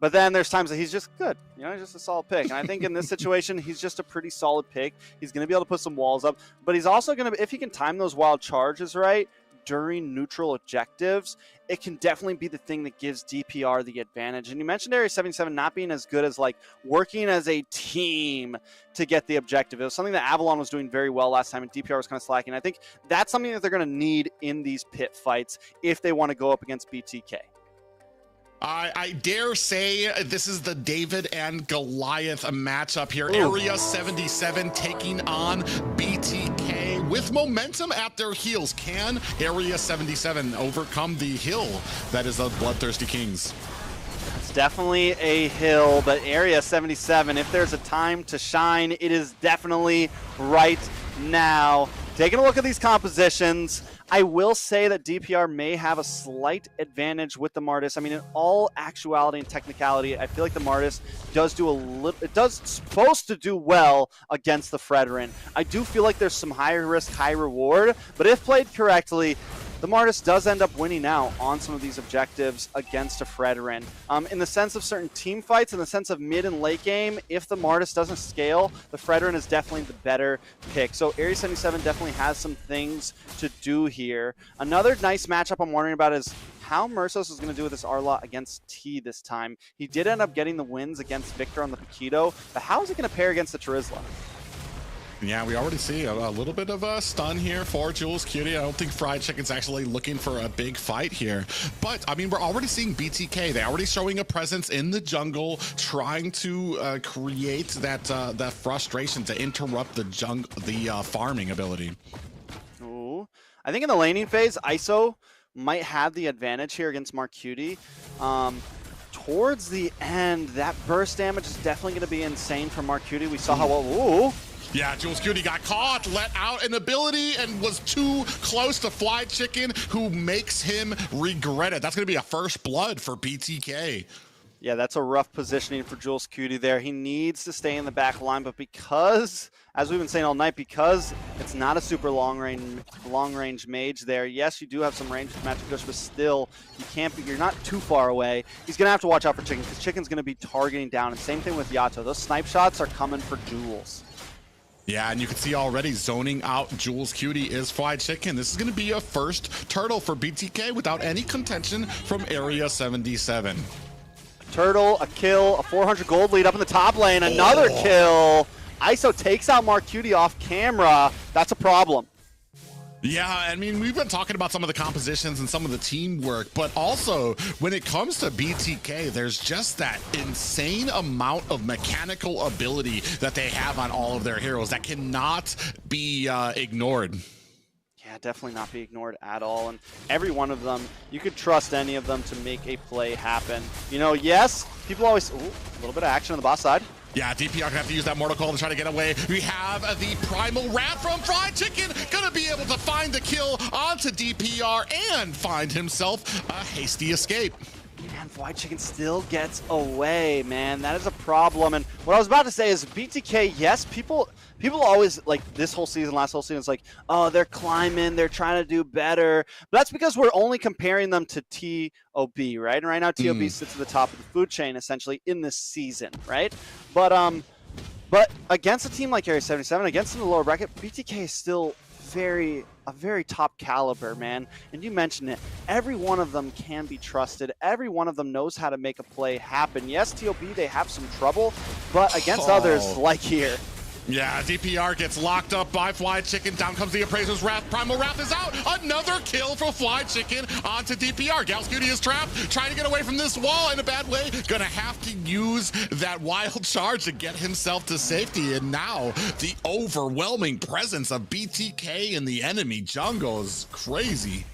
but then there's times that he's just good. You know, he's just a solid pick. And I think in this situation, he's just a pretty solid pick. He's going to be able to put some walls up, but he's also going to... If he can time those wild charges right during neutral objectives, it can definitely be the thing that gives DPR the advantage. And you mentioned Area 77 not being as good as like working as a team to get the objective. It was something that Avalon was doing very well last time, and DPR was kind of slacking. I think that's something that they're going to need in these pit fights if they want to go up against BTK. I dare say this is the David and Goliath matchup here. Ooh. Area 77 taking on BTK with momentum at their heels. Can Area 77 overcome the hill that is the Bloodthirsty Kings? It's definitely a hill, but Area 77, if there's a time to shine, it is definitely right now. Taking a look at these compositions, I will say that DPR may have a slight advantage with the Martis. I mean, in all actuality and technicality, I feel like the Martis does do a little, it does supposed to do well against the Fredrin. I do feel like there's some higher risk, high reward, but if played correctly, the Martis does end up winning out on some of these objectives against a Fredrin. In the sense of certain team fights, in the sense of mid and late game, if the Martis doesn't scale, the Fredrin is definitely the better pick. So Area 77 definitely has some things to do here. Another nice matchup I'm wondering about is how Mersos is going to do with this Arlot against T this time. He did end up getting the wins against Victor on the Paquito, but how is he going to pair against the Charizla? Yeah, we already see a little bit of a stun here for Jules Cutie. I don't think Fried Chicken's actually looking for a big fight here. But, I mean, we're already seeing BTK. They're already showing a presence in the jungle, trying to create that frustration to interrupt the farming ability. Ooh. I think in the laning phase, ISO might have the advantage here against Marcutie. Towards the end, that burst damage is definitely going to be insane for Marcutie. We saw how well... Ooh. Yeah, Jules Cutie got caught, let out an ability, and was too close to Fly Chicken, who makes him regret it. That's going to be a first blood for BTK. Yeah, that's a rough positioning for Jules Cutie there. He needs to stay in the back line, but because, as we've been saying all night, because it's not a super long range mage there. Yes, you do have some range with Magic Push, but still, you can't be, you're not too far away. He's going to have to watch out for Chicken, because Chicken's going to be targeting down, and same thing with Yato. Those snipe shots are coming for Jules. Yeah, and you can see already zoning out Jules Cutie is Fried Chicken. This is going to be a first turtle for BTK without any contention from Area 77. A turtle, a kill, a 400 gold lead up in the top lane, another kill. ISO takes out Marcutie off camera. That's a problem. Yeah, I mean, we've been talking about some of the compositions and some of the teamwork, but also when it comes to BTK, there's just that insane amount of mechanical ability that they have on all of their heroes that cannot be ignored. Yeah, definitely not be ignored at all. And every one of them, you could trust any of them to make a play happen. You know, yes, people always, ooh, a little bit of action on the boss side. Yeah, DPR gonna have to use that Mortal Call to try to get away. We have the Primal Rat from Fried Chicken, gonna be able to find the kill onto DPR and find himself a hasty escape. And Fried Chicken still gets away, man. That is a problem. And what I was about to say is BTK, yes, people always, like this whole season, last whole season, it's like, oh, they're climbing, they're trying to do better. But that's because we're only comparing them to TOB, right? And right now, TOB sits at the top of the food chain, essentially, in this season, right? But against a team like Area 77, against in the lower bracket, BTK is still a very top caliber, man. And you mentioned it, every one of them can be trusted. Every one of them knows how to make a play happen. Yes, TOB, they have some trouble, but against others, like here, Yeah, DPR gets locked up by Fly Chicken. Down comes the Appraiser's Wrath. Primal Wrath is out. Another kill for Fly Chicken onto DPR. Galscuity is trapped, trying to get away from this wall in a bad way. Gonna have to use that wild charge to get himself to safety. And now the overwhelming presence of BTK in the enemy jungle is crazy.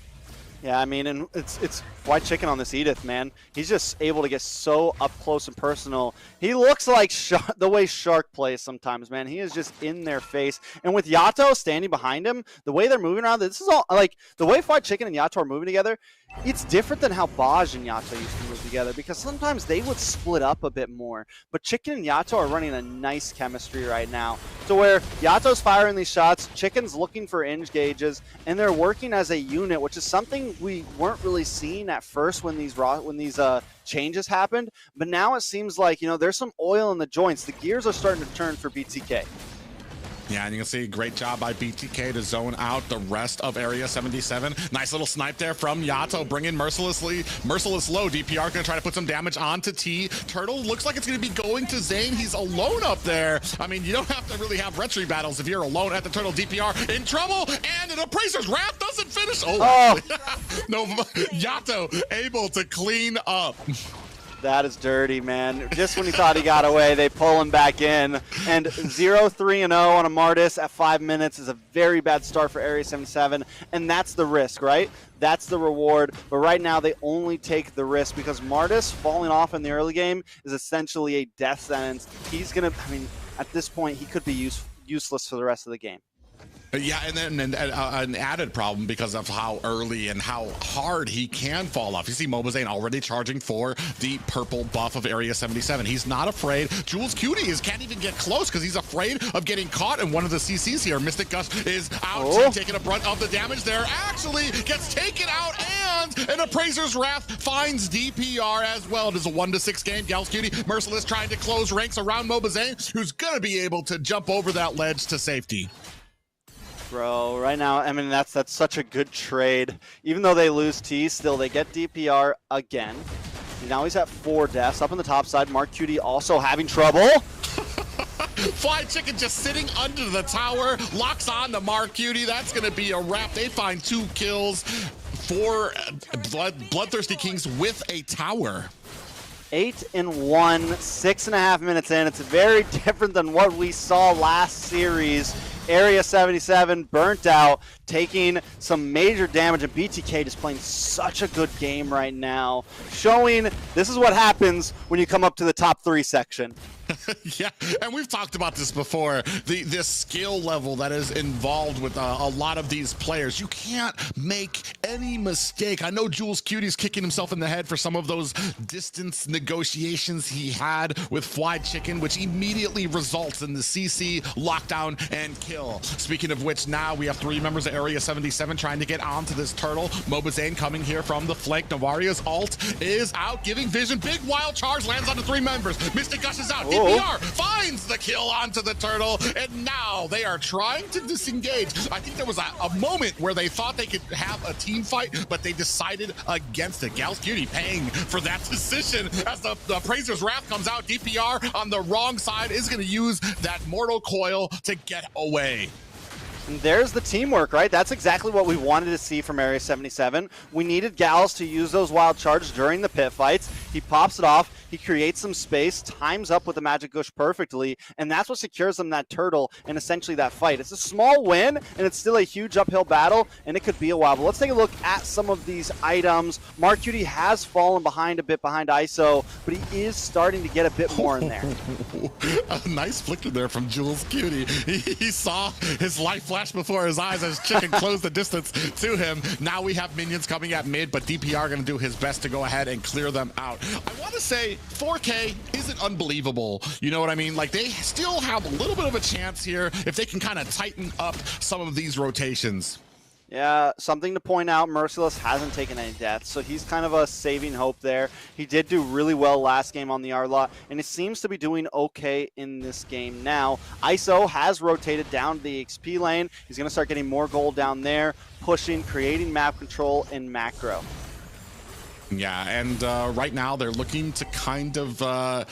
Yeah, I mean, and it's White Chicken on this Edith, man. He's just able to get so up close and personal. He looks like the way Shark plays sometimes, man. He is just in their face. And with Yato standing behind him, the way they're moving around, this is all, like, the way White Chicken and Yato are moving together, it's different than how Baj and Yato used to move together, because sometimes they would split up a bit more. But Chicken and Yato are running a nice chemistry right now, to where Yato's firing these shots, Chicken's looking for inch gauges, and they're working as a unit, which is something we weren't really seeing at first when these changes happened. But now it seems like, you know, there's some oil in the joints. The gears are starting to turn for BTK. Yeah, and you can see great job by BTK to zone out the rest of Area 77. Nice little snipe there from Yato, bringing Merciless low. DPR gonna try to put some damage onto T. Turtle looks like it's gonna be going to Zane. He's alone up there. I mean, you don't have to really have retry battles if you're alone at the Turtle. DPR in trouble, and an Appraiser's Wrath doesn't finish. Oh. No, Yato able to clean up. That is dirty, man. Just when he thought he got away, they pull him back in. And 0-3-0 on a Martis at 5 minutes is a very bad start for Area 77. And that's the risk, right? That's the reward. But right now, they only take the risk because Martis falling off in the early game is essentially a death sentence. He's going to, I mean, at this point, he could be useless for the rest of the game. Yeah, and then an added problem because of how early and how hard he can fall off. You see Mobazane already charging for the purple buff of Area 77. He's not afraid. Jules Cutie can't even get close because he's afraid of getting caught in one of the CCs here. Mystic Gush is out, taking a brunt of the damage there. Actually gets taken out, and an Appraiser's Wrath finds DPR as well. It is a 1-6 game. Gals Cutie, Merciless trying to close ranks around Mobazane, who's going to be able to jump over that ledge to safety. Bro, right now, I mean, that's such a good trade. Even though they lose T, still they get DPR again. And now he's at 4 deaths. Up on the top side, Mark Cutie also having trouble. Fly Chicken just sitting under the tower, locks on to Mark Cutie. That's going to be a wrap. They find 2 kills for BloodThirstyKings with a tower. 8-1, 6.5 minutes in. It's very different than what we saw last series. Area 77 burnt out, taking some major damage, and BTK just playing such a good game right now, showing this is what happens when you come up to the top 3 section. Yeah, and we've talked about this before, this skill level that is involved with a lot of these players. You can't make any mistake. I know Jules Cutie's kicking himself in the head for some of those distance negotiations he had with Fly Chicken, which immediately results in the CC, lockdown, and kill. Speaking of which, now we have 3 members of Area 77 trying to get onto this Turtle. Mobazane coming here from the flank. Navaria's ult is out, giving vision. Big wild charge lands on the 3 members. Mystic Gush is out. DPR finds the kill onto the Turtle, and now they are trying to disengage. I think there was a moment where they thought they could have a team fight, but they decided against it. Gals Cutie paying for that decision as the Appraiser's Wrath comes out. DPR on the wrong side is going to use that Mortal Coil to get away. And there's the teamwork, right? That's exactly what we wanted to see from Area 77. We needed Gals to use those wild charges during the pit fights. He pops it off. He creates some space, times up with the Magic Gush perfectly, and that's what secures them that Turtle and essentially that fight. It's a small win, and it's still a huge uphill battle, and it could be a while. But let's take a look at some of these items. Mark Cutie has fallen behind a bit behind ISO, but he is starting to get a bit more in there. A nice flicker there from Jules Cutie. He saw his life flash before his eyes as Chicken closed the distance to him. Now we have minions coming at mid, but DPR going to do his best to go ahead and clear them out. I want to say 4K isn't unbelievable. You know what I mean? Like, they still have a little bit of a chance here if they can kind of tighten up some of these rotations. Yeah, something to point out, Merciless hasn't taken any deaths, so he's kind of a saving hope there. He did do really well last game on the R-Lot, and he seems to be doing okay in this game now. ISO has rotated down to the XP lane. He's going to start getting more gold down there, pushing, creating map control and macro. Yeah, and right now they're looking to kind of, I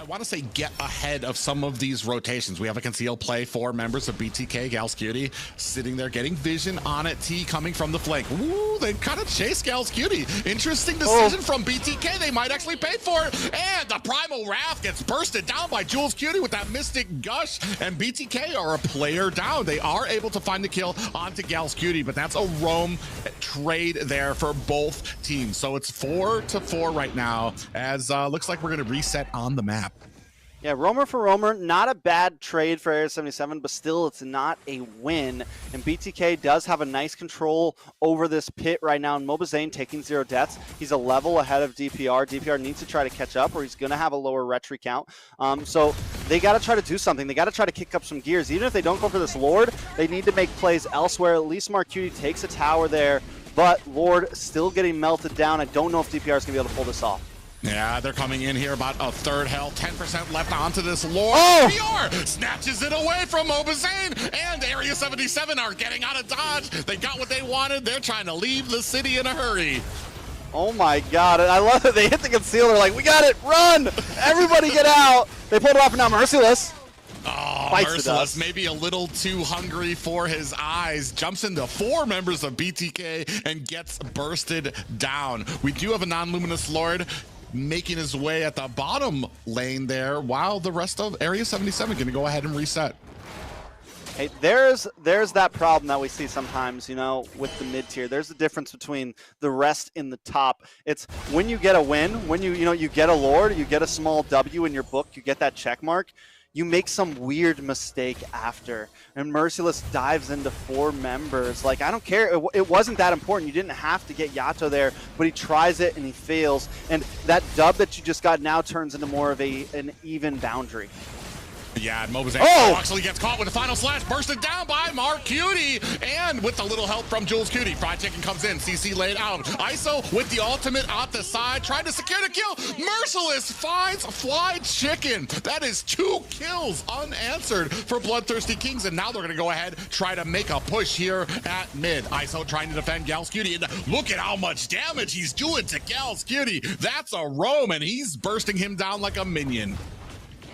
want to say, get ahead of some of these rotations. We have a concealed play for members of BTK. Galscutie sitting there getting vision on it. T coming from the flank. Ooh, they kind of chase Galscutie. Interesting decision from BTK. They might actually pay for it. And the Primal Wrath gets bursted down by Jules Cutie with that Mystic Gush. And BTK are a player down. They are able to find the kill onto Galscutie, but that's a roam trade there for both teams. So it's 4-4 right now, as looks like we're going to reset on the map. Yeah, roamer for roamer, not a bad trade for Area 77, but still it's not a win. And BTK does have a nice control over this pit right now, and Mobazane taking 0 deaths. He's a level ahead of DPR. DPR needs to try to catch up, or he's going to have a lower retry count. So they got to try to do something. They got to try to kick up some gears. Even if they don't go for this Lord, they need to make plays elsewhere. At least Marcuti takes a tower there, but Lord still getting melted down. I don't know if DPR is going to be able to pull this off. Yeah, they're coming in here about a third health, 10% left onto this Lord. PR snatches it away from Mobazane, and Area 77 are getting out of dodge. They got what they wanted. They're trying to leave the city in a hurry. Oh my god, I love it. They hit the conceal. They're like, we got it, run! Everybody get out! They pulled it off, and now Merciless. Oh, Merciless, maybe a little too hungry for his eyes. Jumps into 4 members of BTK and gets bursted down. We do have a non-luminous Lord making his way at the bottom lane there, while the rest of Area 77 going to go ahead and reset. Hey, there's that problem that we see sometimes, you know, with the mid tier. There's the difference between the rest in the top. It's when you get a win, when you get a Lord, you get a small W in your book, you get that check mark. You make some weird mistake after, and Merciless dives into 4 members. Like, I don't care. It wasn't that important. You didn't have to get Yato there, but he tries it and he fails. And that dub that you just got now turns into more of an even boundary. Yeah, and Mobazane actually gets caught with the final slash, bursted down by Marcuti, and with a little help from Jules Cutie. Fried Chicken comes in, CC laid out. ISO with the ultimate off the side, trying to secure the kill. Merciless finds Fried Chicken. That is 2 kills unanswered for Bloodthirsty Kings, and now they're going to go ahead, try to make a push here at mid. ISO trying to defend Galscutie, and look at how much damage he's doing to Galscutie. That's a roam, and he's bursting him down like a minion.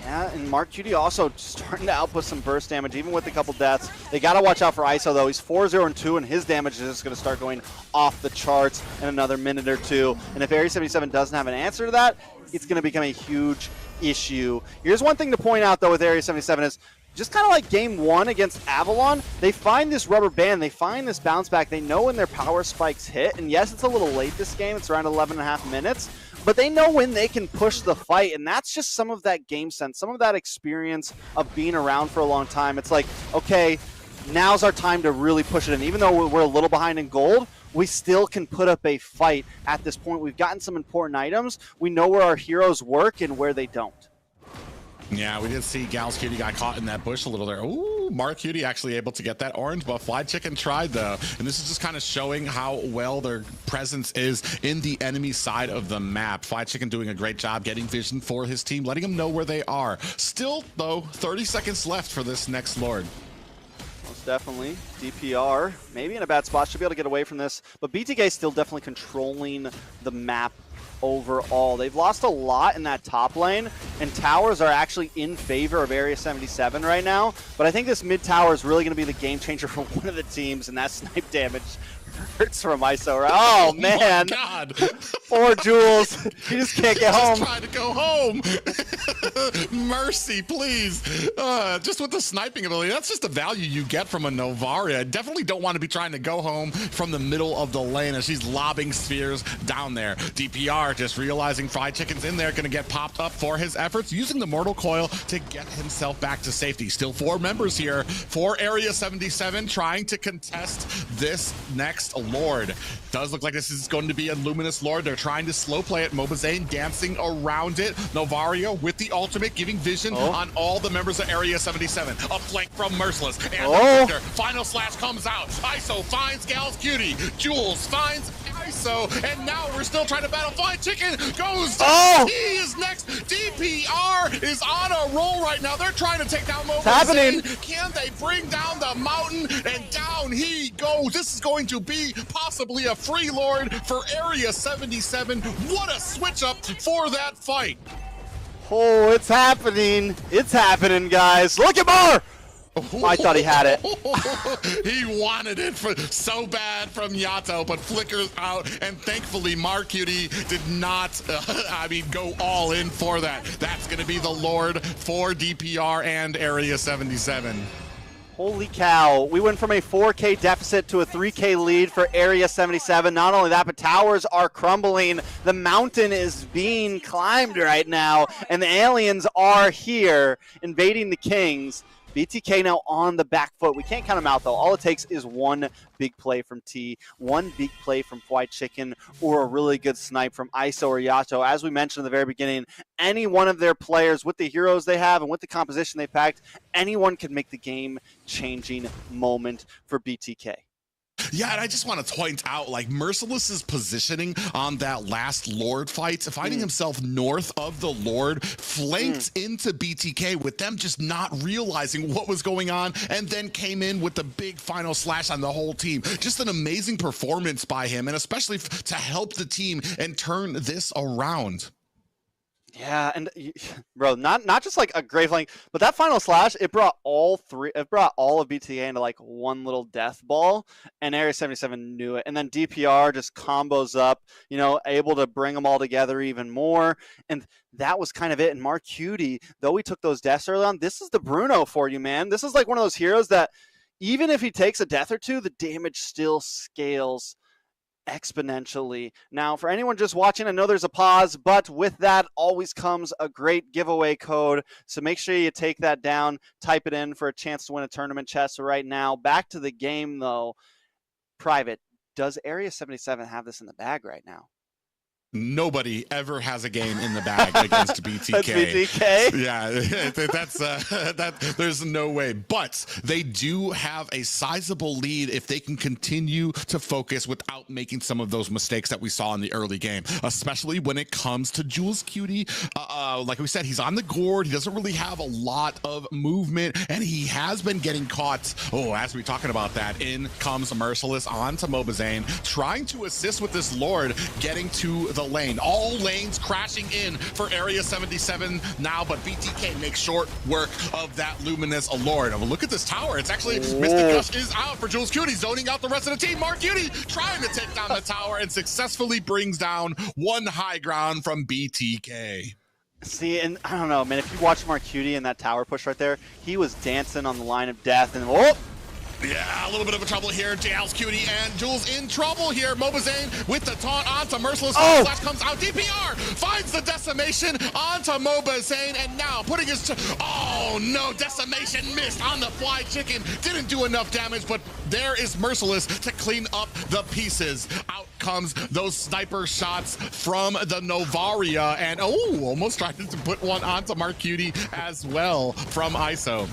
Yeah, and Marcuti also starting to output some burst damage, even with a couple deaths. They got to watch out for ISO, though. He's 4-0-2, and his damage is just going to start going off the charts in another minute or two. And if Area 77 doesn't have an answer to that, it's going to become a huge issue. Here's one thing to point out, though, with Area 77 is just kind of like game 1 against Avalon, they find this rubber band, they find this bounce back, they know when their power spikes hit, and yes, it's a little late this game, it's around 11.5 minutes, but they know when they can push the fight, and that's just some of that game sense, some of that experience of being around for a long time. It's like, okay, now's our time to really push it in. Even though we're a little behind in gold, we still can put up a fight at this point. We've gotten some important items. We know where our heroes work and where they don't. Yeah, we did see Galscutie got caught in that bush a little there. Ooh, Marcuti actually able to get that orange, but Fried Chicken tried though. And this is just kind of showing how well their presence is in the enemy side of the map. Fried Chicken doing a great job getting vision for his team, letting them know where they are. Still, though, 30 seconds left for this next Lord. Most definitely. DPR, maybe in a bad spot, should be able to get away from this. But BTK still definitely controlling the map overall. They've lost a lot in that top lane, and towers are actually in favor of Area 77 right now, but I think this mid tower is really going to be the game changer for one of the teams, and that snipe damage hurts from ISO. Oh man, God. Poor Jules, he just can't get home. Just trying to go home. Mercy, please. Just with the sniping ability, that's just the value you get from a Novaria. I definitely don't want to be trying to go home from the middle of the lane as she's lobbing spheres down there. DPR just realizing Fried Chicken's in there, going to get popped up for his efforts, using the Mortal Coil to get himself back to safety. Still 4 members here for Area 77 trying to contest this next Lord. Does look like this is going to be a Luminous Lord. They're trying to slow play it. Mobazane dancing around it. Novaria with the ultimate, giving vision on all the members of Area 77. A flank from Merciless. And the final slash comes out. ISO finds Galscutie. Jules finds ISO, and now we're still trying to battle. Flying Chicken goes. Oh! He is next. DPR is on a roll right now. They're trying to take down Momo. It's happening. Can they bring down the mountain? And down he goes. This is going to be possibly a free lord for Area 77. What a switch up for that fight. Oh, it's happening. It's happening, guys. Look at Mar! I thought he had it. He wanted it so bad from Yato, but flickers out, and thankfully Marcutie did not, go all in for that. That's going to be the Lord for DPR and Area 77. Holy cow. We went from a 4K deficit to a 3K lead for Area 77. Not only that, but towers are crumbling. The mountain is being climbed right now, and the aliens are here invading the Kings. BTK now on the back foot. We can't count them out, though. All it takes is one big play from T, one big play from White Chicken, or a really good snipe from ISO or Yato. As we mentioned in the very beginning, any one of their players with the heroes they have and with the composition they packed, anyone can make the game-changing moment for BTK. Yeah, and I just want to point out, like, Merciless's positioning on that last Lord fight, finding himself north of the Lord, flanked into BTK with them just not realizing what was going on, and then came in with the big final slash on the whole team. Just an amazing performance by him, and especially to help the team and turn this around. Yeah, and bro, not just like a great flank, but that final slash, it brought all of BTK into like one little death ball, and Area 77 knew it. And then DPR just combos up, able to bring them all together even more. And that was kind of it. And Marcutie, though we took those deaths early on, this is the Bruno for you, man. This is like one of those heroes that even if he takes a death or two, the damage still scales exponentially. Now, for anyone just watching, I know there's a pause, but with that always comes a great giveaway code. So make sure you take that down, type it in for a chance to win a tournament chest. So right now, back to the game though. Private, does Area 77 have this in the bag right now? Nobody ever has a game in the bag against BTK. That's BTK? Yeah, there's no way. But they do have a sizable lead if they can continue to focus without making some of those mistakes that we saw in the early game, especially when it comes to Jules Cutie. Like we said, he's on the gourd. He doesn't really have a lot of movement, and he has been getting caught. Oh, as we're talking about that, in comes Merciless onto Mobazane, trying to assist with this Lord, getting to the lane. All lanes crashing in for Area 77 now, but BTK makes short work of that Luminous Lord. Oh, look at this tower. It's actually, Mystic Gush is out for Jules Cutie, zoning out the rest of the team. Marcutie trying to take down the tower and successfully brings down one high ground from BTK. See, and I don't know, man, if you watch Marcutie in that tower push right there, he was dancing on the line of death, and oh! Yeah, a little bit of a trouble here. JL's Cutie and Jules in trouble here. Mobazane with the taunt onto Merciless. Oh! Flash comes out. DPR finds the decimation onto Mobazane, and now putting his... Oh, no. Decimation missed on the Fly Chicken. Didn't do enough damage, but there is Merciless to clean up the pieces. Out comes those sniper shots from the Novaria, and almost tried to put one onto Marcutie as well from ISO.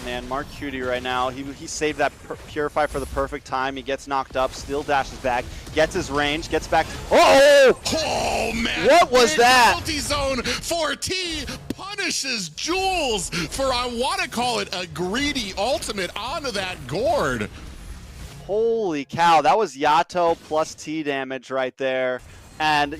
Man, Marcutie right now, he saved that Purify for the perfect time. He gets knocked up, still dashes back, gets his range, gets back. Oh man! What was that? Multi-zone for T punishes Jules for, I want to call it, a greedy ultimate onto that gourd. Holy cow, that was Yato plus T damage right there. And,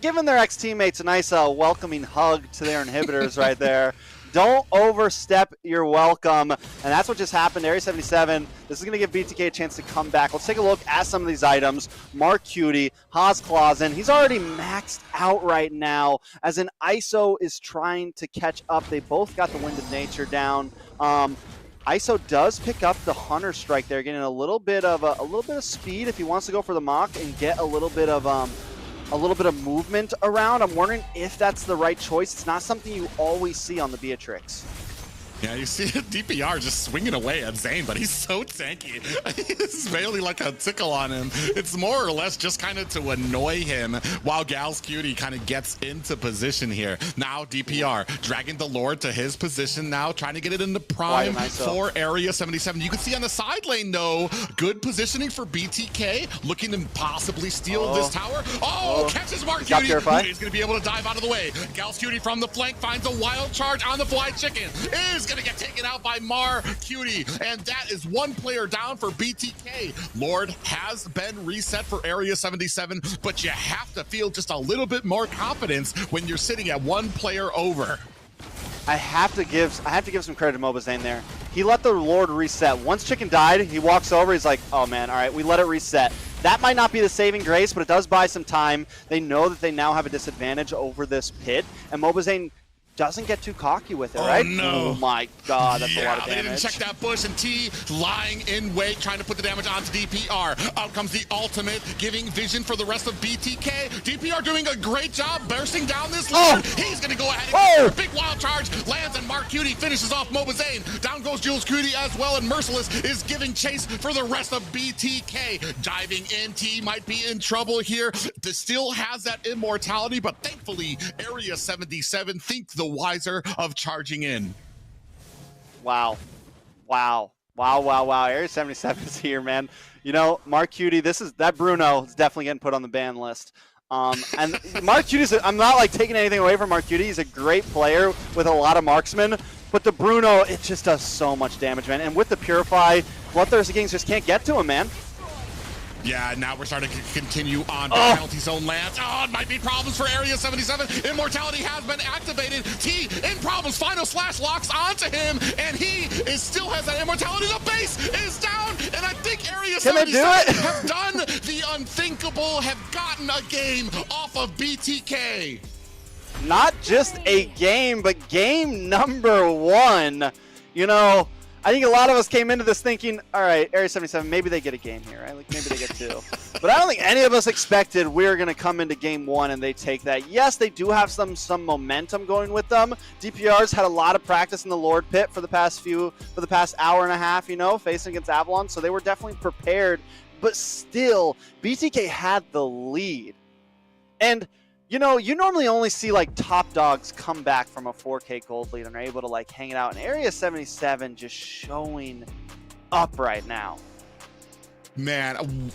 giving their ex-teammates a nice welcoming hug to their inhibitors right there. Don't overstep your welcome. And that's what just happened. Area 77, this is going to give BTK a chance to come back. Let's take a look at some of these items. Marcutie, Haasklausen, he's already maxed out right now, as an ISO is trying to catch up. They both got the Wind of Nature down. ISO does pick up the Hunter Strike there, getting a little bit of speed if he wants to go for the Mach and get a little bit of movement around. I'm wondering if that's the right choice. It's not something you always see on the Beatrix. Yeah, you see DPR just swinging away at Zane, but he's so tanky. It's barely like a tickle on him. It's more or less just kind of to annoy him while Gal's Cutie kind of gets into position here. Now DPR dragging the Lord to his position now, trying to get it into prime for Area 77. You can see on the side lane, though, good positioning for BTK, looking to possibly steal this tower. Catches Mark Cutie, who is going to be able to dive out of the way. Gal's Cutie from the flank finds a wild charge on the fly chicken. Is going to get taken out by Mar Cutie, and that is one player down for BTK. Lord has been reset for Area 77, but you have to feel just a little bit more confidence when you're sitting at one player over. I have to give some credit to Mobazane there. He let the Lord reset. Once Chicken died, he walks over, he's like, oh man, all right, we let it reset. That might not be the saving grace, but it does buy some time. They know that they now have a disadvantage over this pit, and Mobazane doesn't get too cocky with it, right? No. Oh my god, that's a lot of damage. They didn't check that bush, and T lying in wait, trying to put the damage onto DPR. Out comes the ultimate, giving vision for the rest of BTK. DPR doing a great job bursting down this lane. He's going to go ahead and get a big wild charge. Lands, and Mark Cutie finishes off Mobazane. Down goes Jules Cutie as well, and Merciless is giving chase for the rest of BTK. Diving in, T might be in trouble here. This still has that immortality, but thankfully, Area 77 think the wiser of charging in. Wow. Area 77 is here, man. You know, Mark Cutie, that Bruno is definitely getting put on the ban list. And Mark Cutie's, I'm not like taking anything away from Mark Cutie. He's a great player with a lot of marksmen, but the Bruno, it just does so much damage, man. And with the Purify, BloodThirstyKings just can't get to him, man. Yeah, now we're starting to continue on. Penalty zone lands. It might be problems for Area 77. Immortality has been activated. T in problems. Final slash locks onto him, and he still has that immortality. The base is down, and I think Area 77 have done the unthinkable, have gotten a game off of BTK. Not just a game, but game number one. You know, I think a lot of us came into this thinking, all right, Area 77, maybe they get a game here, right? Like maybe they get two. But I don't think any of us expected we were going to come into game one and they take that. Yes, they do have some momentum going with them. DPR's had a lot of practice in the Lord Pit for the past hour and a half, you know, facing against Avalon. So they were definitely prepared. But still, BTK had the lead. And you know, you normally only see like top dogs come back from a 4K gold lead and are able to like hang it out. And Area 77 just showing up right now. Man,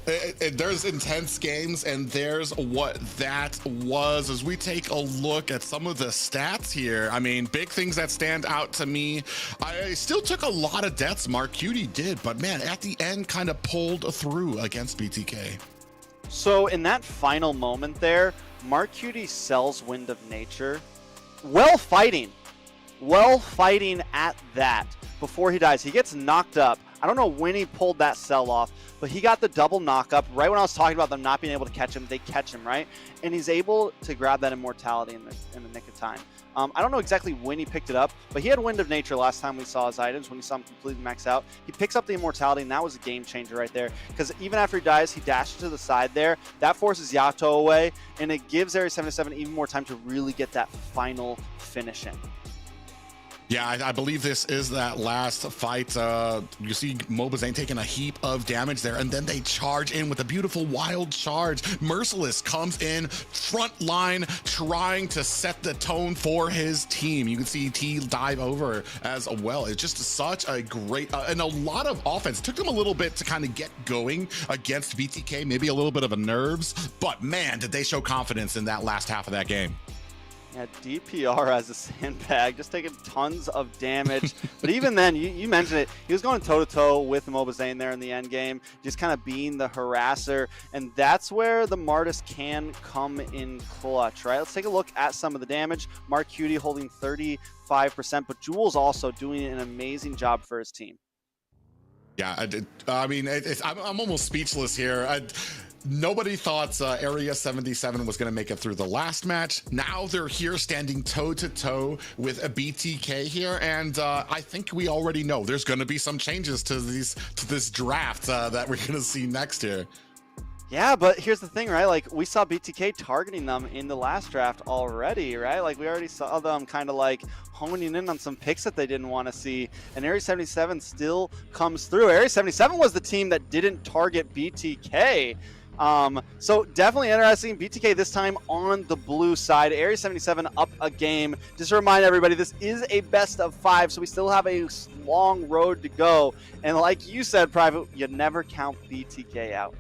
there's intense games, and there's what that was. As we take a look at some of the stats here, I mean, big things that stand out to me. I still took a lot of deaths, Mark Cutie did, but man, at the end kind of pulled through against BTK. So in that final moment there, Mark Cutie sells Wind of Nature. Well fighting at that before he dies. He gets knocked up. I don't know when he pulled that sell off, but he got the double knock up right when I was talking about them not being able to catch him. They catch him, right? And he's able to grab that immortality in the nick of time. I don't know exactly when he picked it up, but he had Wind of Nature last time we saw his items, when we saw him completely max out. He picks up the immortality, and that was a game changer right there. Because even after he dies, he dashes to the side there. That forces Yato away, and it gives Area 77 even more time to really get that final finish in. Yeah, I believe this is that last fight. You see Mobazane taking a heap of damage there, and then they charge in with a beautiful wild charge. Merciless comes in front line, trying to set the tone for his team. You can see T dive over as well. It's just such a great and a lot of offense. It took them a little bit to kind of get going against BTK, maybe a little bit of a nerves, but man, did they show confidence in that last half of that game. Yeah, DPR as a sandbag, just taking tons of damage. But even then, you mentioned it, he was going toe-to-toe with Mobazane there in the end game, just kind of being the harasser. And that's where the Martis can come in clutch, right? Let's take a look at some of the damage. Mark Cutie holding 35%, but Jules also doing an amazing job for his team. Yeah, I mean, I'm almost speechless here. Nobody thought Area 77 was going to make it through the last match. Now they're here standing toe-to-toe with a BTK here, and I think we already know there's going to be some changes to this draft that we're going to see next here. Yeah, but here's the thing, right? Like, we saw BTK targeting them in the last draft already, right? Like, we already saw them kind of like honing in on some picks that they didn't want to see. And Area 77 still comes through. Area 77 was the team that didn't target BTK. So definitely interesting. BTK this time on the blue side. Area 77 up a game. Just to remind everybody, this is a best of 5, so we still have a long road to go. And like you said, Private, you never count BTK out.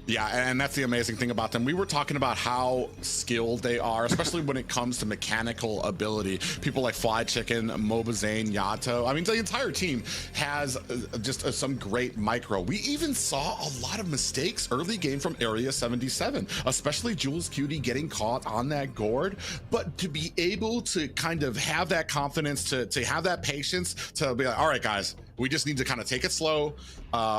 Yeah, and that's the amazing thing about them. We were talking about how skilled they are, especially when it comes to mechanical ability. People like Fly Chicken, Mobazane, Yato. I mean, the entire team has just some great micro. We even saw a lot of mistakes early game from Area 77, especially Jules Cutie getting caught on that gourd. But to be able to kind of have that confidence, to have that patience, to be like, all right, guys, we just need to kind of take it slow.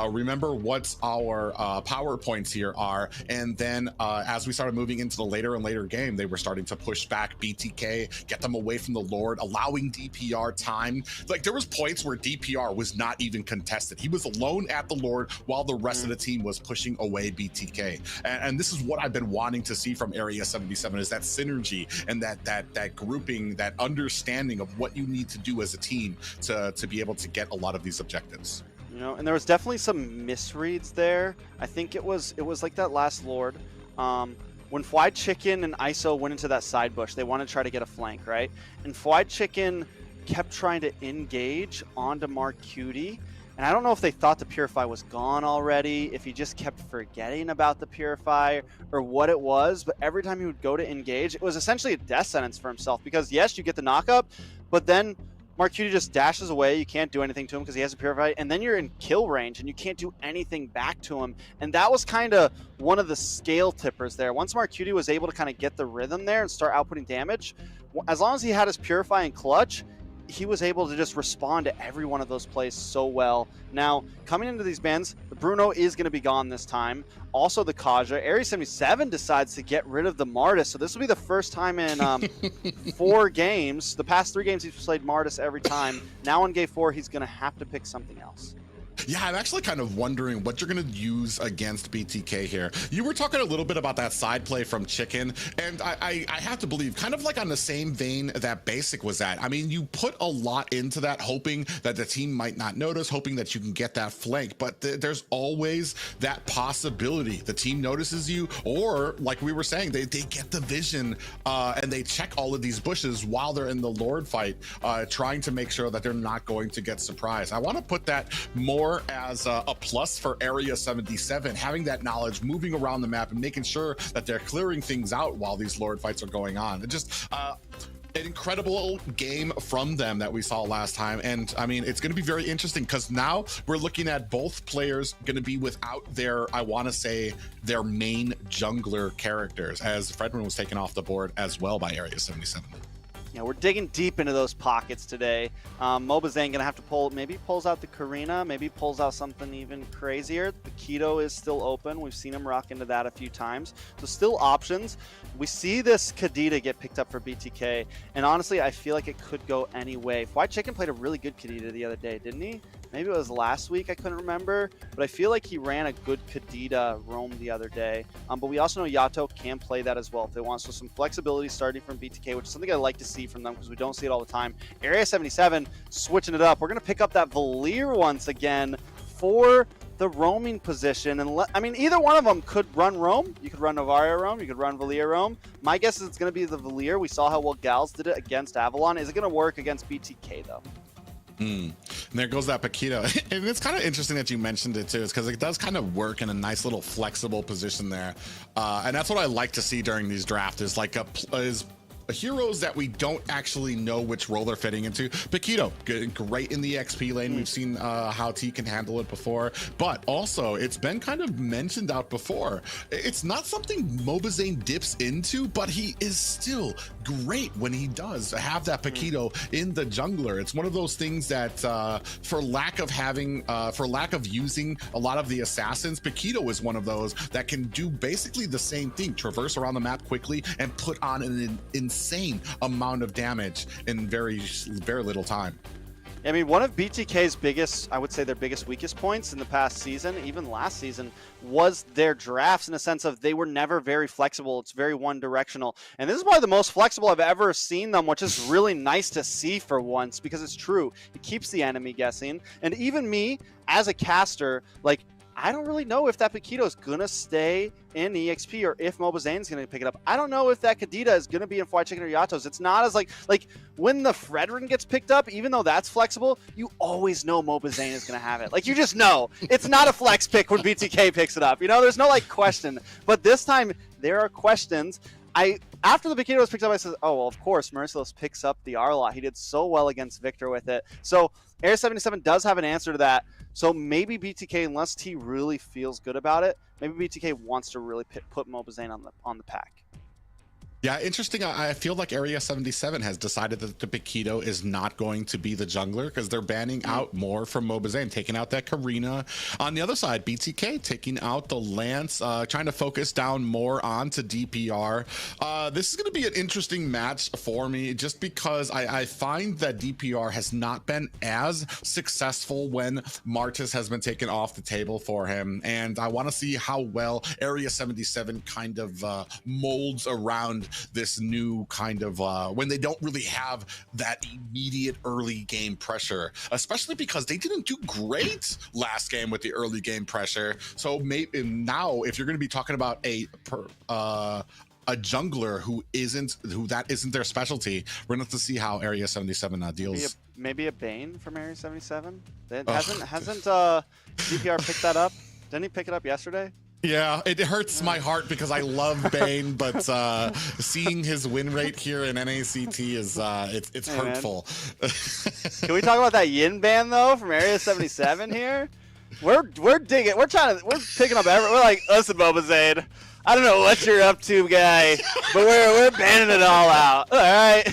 Remember what our power points here are. And then as we started moving into the later and later game, they were starting to push back BTK, get them away from the Lord, allowing DPR time. Like, there was points where DPR was not even contested. He was alone at the Lord while the rest of the team was pushing away BTK. And this is what I've been wanting to see from Area 77, is that synergy and that grouping, that understanding of what you need to do as a team to be able to get a lot of these objectives. You know, and there was definitely some misreads there. I think it was like that last Lord. When Fly Chicken and ISO went into that side bush, they wanted to try to get a flank, right? And Fly Chicken kept trying to engage onto Mark Cutie. And I don't know if they thought the Purify was gone already, if he just kept forgetting about the Purify, or what it was. But every time he would go to engage, it was essentially a death sentence for himself. Because yes, you get the knockup, but then Mark Cutie just dashes away. You can't do anything to him because he has a Purify, and then you're in kill range and you can't do anything back to him. And that was kind of one of the scale tippers there. Once Mark Cutie was able to kind of get the rhythm there and start outputting damage, as long as he had his Purify and clutch, he was able to just respond to every one of those plays so well. Now, coming into these bans, the Bruno is going to be gone this time. Also the Kaja. Area 77 decides to get rid of the Martis. So this will be the first time in 4 games. The past 3 games he's played Martis every time. Now in game 4, he's going to have to pick something else. Yeah, I'm actually kind of wondering what you're going to use against BTK here. You were talking a little bit about that side play from Chicken, and I have to believe, kind of like on the same vein that Basic was at. I mean, you put a lot into that, hoping that the team might not notice, hoping that you can get that flank, but there's always that possibility. The team notices you, or like we were saying, they get the vision and they check all of these bushes while they're in the Lord fight, trying to make sure that they're not going to get surprised. I want to put that more as a plus for Area 77, having that knowledge, moving around the map and making sure that they're clearing things out while these Lord fights are going on. It just an incredible game from them that we saw last time. And I mean, it's going to be very interesting because now we're looking at both players going to be without their, I want to say, their main jungler characters, as Fredman was taken off the board as well by Area 77. Yeah, we're digging deep into those pockets today. Mobazane gonna have to pull, maybe pulls out the Karina, maybe pulls out something even crazier. The Keto is still open. We've seen him rock into that a few times. So still options. We see this Kadita get picked up for BTK, and honestly, I feel like it could go any way. White Chicken played a really good Kadita the other day, didn't he? Maybe it was last week, I couldn't remember, but I feel like he ran a good Kadita roam the other day. But we also know Yato can play that as well if they want. So some flexibility starting from BTK, which is something I like to see from them because we don't see it all the time. Area 77 switching it up. We're going to pick up that Valier once again for the roaming position. And I mean, either one of them could run roam. You could run Novaria roam. You could run Valier roam. My guess is it's going to be the Valier. We saw how well Gals did it against Avalon. Is it going to work against BTK though? And there goes that Paquito. And it's kind of interesting that you mentioned it too, is because it does kind of work in a nice little flexible position there. And that's what I like to see during these drafts, is like heroes that we don't actually know which role they're fitting into. Paquito, great in the XP lane. We've seen how T can handle it before, but also it's been kind of mentioned out before. It's not something Mobazane dips into, but he is still great when he does have that Paquito in the jungler. It's one of those things that for lack of using a lot of the assassins, Paquito is one of those that can do basically the same thing, traverse around the map quickly and put on an insane amount of damage in very little time. I mean, one of BTK's biggest, I would say their biggest weakest points in the past season, even last season, was their drafts in a sense of they were never very flexible. It's very one-directional. And this is probably the most flexible I've ever seen them, which is really nice to see for once because it's true. It keeps the enemy guessing. And even me, as a caster, like, I don't really know if that Paquito is going to stay in EXP or if Mobizane's going to pick it up. I don't know if that Kadita is going to be in Fried Chicken or Yatos. It's not as like when the Fredrin gets picked up, even though that's flexible, you always know Mobizane is going to have it. Like, you just know. It's not a flex pick when BTK picks it up. You know, there's no like question. But this time, there are questions. After the Paquito was picked up, I said, oh, well, of course, Merciless picks up the Arlot. He did so well against Victor with it. So Area 77 does have an answer to that. So maybe BTK, unless T really feels good about it, maybe BTK wants to really put Mobizane on the pack. Yeah, interesting. I feel like Area 77 has decided that the Paquito is not going to be the jungler because they're banning out more from Mobizane, taking out that Karina. On the other side, BTK taking out the Lance, trying to focus down more onto DPR. This is going to be an interesting match for me just because I find that DPR has not been as successful when Martis has been taken off the table for him. And I want to see how well Area 77 kind of molds around this new kind of when they don't really have that immediate early game pressure, especially because they didn't do great last game with the early game pressure. So maybe now, if you're going to be talking about a jungler who that isn't their specialty, we're going to have to see how Area 77 deals. Maybe a Bane from Area 77. Hasn't DPR picked that up? Didn't he pick it up yesterday? Yeah, it hurts my heart because I love Bane, but seeing his win rate here in NACT is it's hurtful. Can we talk about that Yin ban though from Area 77 here? We're digging. We're picking up We're like, listen, Mobizane, I don't know what you're up to, guy, but we're banning it all out. All right.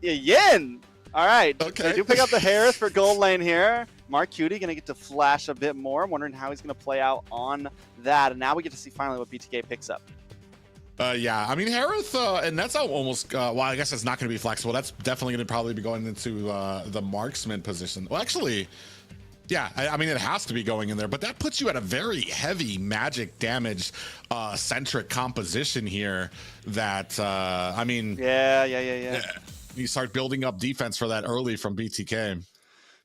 Yin. All right. Okay. They do pick up the Harris for gold lane here. Mark Cutie going to get to flash a bit more. I'm wondering how he's going to play out on that. And now we get to see finally what BTK picks up. Yeah, I mean, Harith, and that's almost, well, I guess it's not going to be flexible. That's definitely going to probably be going into the marksman position. Well, actually, yeah, I mean, it has to be going in there, but that puts you at a very heavy magic damage centric composition here that, I mean. Yeah. You start building up defense for that early from BTK.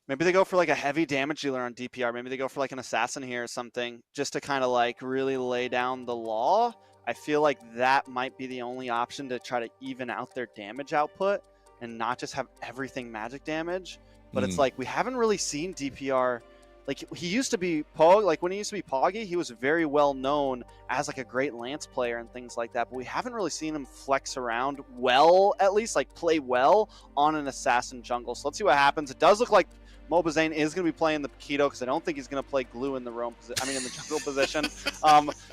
Maybe they go for like a heavy damage dealer on DPR. Maybe they go for like an assassin here or something just to kind of like really lay down the law. I feel like that might be the only option to try to even out their damage output and not just have everything magic damage. But it's like we haven't really seen DPR. Like he used to be Pog, like when he used to be Poggy, he was very well known as like a great Lance player and things like that. But we haven't really seen him flex around well, at least like play well on an assassin jungle. So let's see what happens. It does look like Mobizane is going to be playing the Paquito because I don't think he's going to play glue in the in the jungle position.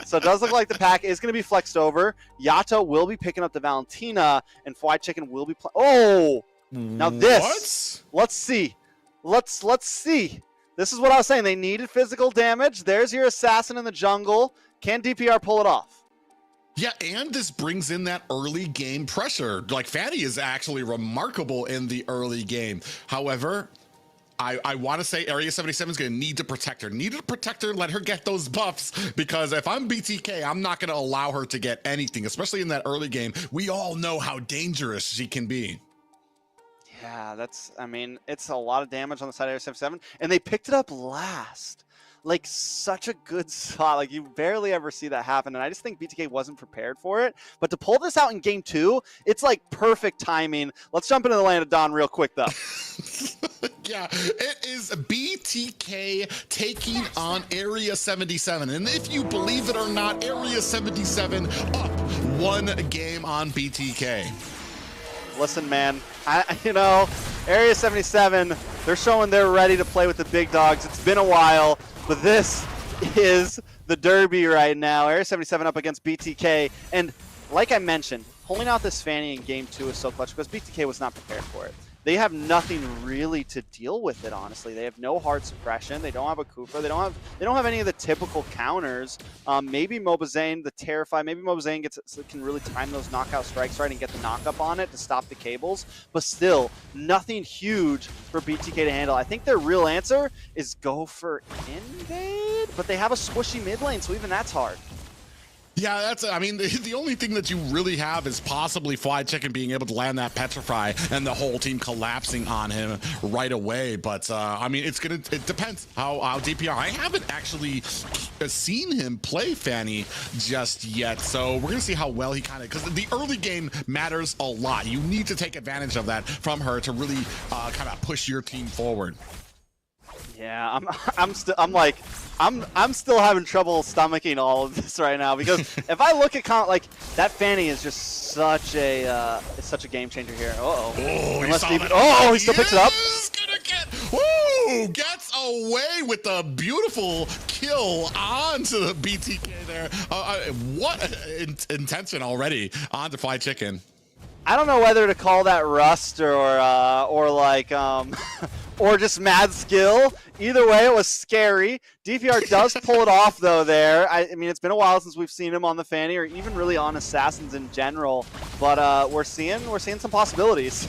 So it does look like the pack is going to be flexed over. Yato will be picking up the Valentina, and Fried Chicken will be playing. Oh, now this. What? Let's see. Let's see. This is what I was saying. They needed physical damage. There's your assassin in the jungle. Can DPR pull it off? Yeah, and this brings in that early game pressure. Like Fatty is actually remarkable in the early game. However, I want to say Area 77 is going to need to protect her. Let her get those buffs, because if I'm BTK, I'm not going to allow her to get anything, especially in that early game. We all know how dangerous she can be. Yeah, it's a lot of damage on the side of Area 77, and they picked it up last. Like, such a good spot. Like, you barely ever see that happen, and I just think BTK wasn't prepared for it. But to pull this out in Game 2, it's, like, perfect timing. Let's jump into the Land of Dawn real quick, though. Yeah, it is BTK taking on Area 77. And if you believe it or not, Area 77 up 1 game on BTK. Listen, man, Area 77, they're showing they're ready to play with the big dogs. It's been a while, but this is the derby right now. Area 77 up against BTK. And like I mentioned, pulling out this Fanny in Game 2 is so clutch because BTK was not prepared for it. they have nothing really to deal with it, honestly. They have no hard suppression. They don't have a Cooper. They don't have any of the typical counters. Maybe Mobazane, the Terrify, maybe Mobazane can really time those knockout strikes right and get the knock-up on it to stop the cables. But still, nothing huge for BTK to handle. I think their real answer is go for invade, but they have a squishy mid lane, so even that's hard. Yeah, that's, I mean, the only thing that you really have is possibly Fried Chicken being able to land that Petrify and the whole team collapsing on him right away. But, I mean, it depends how DPR, I haven't actually seen him play Fanny just yet. So we're going to see how well he kind of, because the early game matters a lot. You need to take advantage of that from her to really kind of push your team forward. Yeah, I'm still having trouble stomaching all of this right now, because if I look at like that Fanny is just such a game changer here. Oh, he still picks it up. Gets away with a beautiful kill onto the BTK there. What intention already onto Fried Chicken. I don't know whether to call that rust or like or just mad skill. Either way, it was scary. DPR does pull it off though there. I mean, it's been a while since we've seen him on the Fanny or even really on Assassins in general, but we're seeing some possibilities.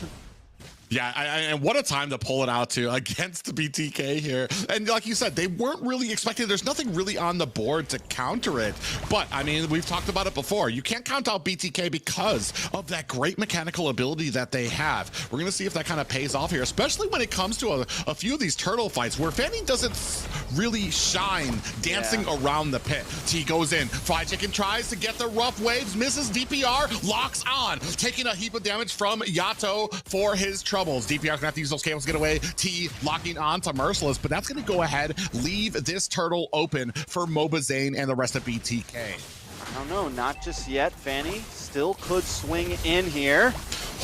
Yeah, and what a time to pull it out to against the BTK here. And like you said, they weren't really expecting, there's nothing really on the board to counter it. But I mean, we've talked about it before. You can't count out BTK because of that great mechanical ability that they have. We're going to see if that kind of pays off here, especially when it comes to a few of these turtle fights where Fanny doesn't really shine dancing around the pit. T goes in. Fried Chicken tries to get the rough waves, misses. DPR locks on, taking a heap of damage from Yato for his troubles. DPR's gonna have to use those cables to get away. T locking on to Merciless, but that's gonna go ahead, leave this turtle open for Mobazane and the rest of BTK. I don't know, not just yet. Fanny still could swing in here.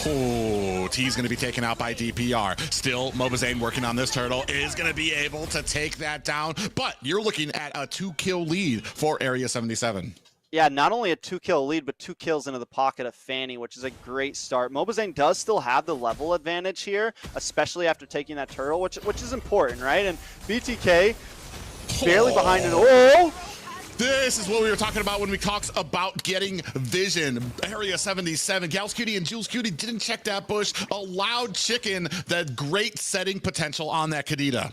Oh, T's gonna be taken out by DPR. Still, Mobazane working on this turtle is gonna be able to take that down, but you're looking at a 2-kill lead for Area 77. Yeah, not only a 2-kill lead, but 2 kills into the pocket of Fanny, which is a great start. Mobazane does still have the level advantage here, especially after taking that turtle, which is important, right? And BTK barely behind it. Oh! This is what we were talking about when we talked about getting vision. Area 77, Gals Cutie and Jules Cutie didn't check that bush, allowed Chicken that great setting potential on that Kadita.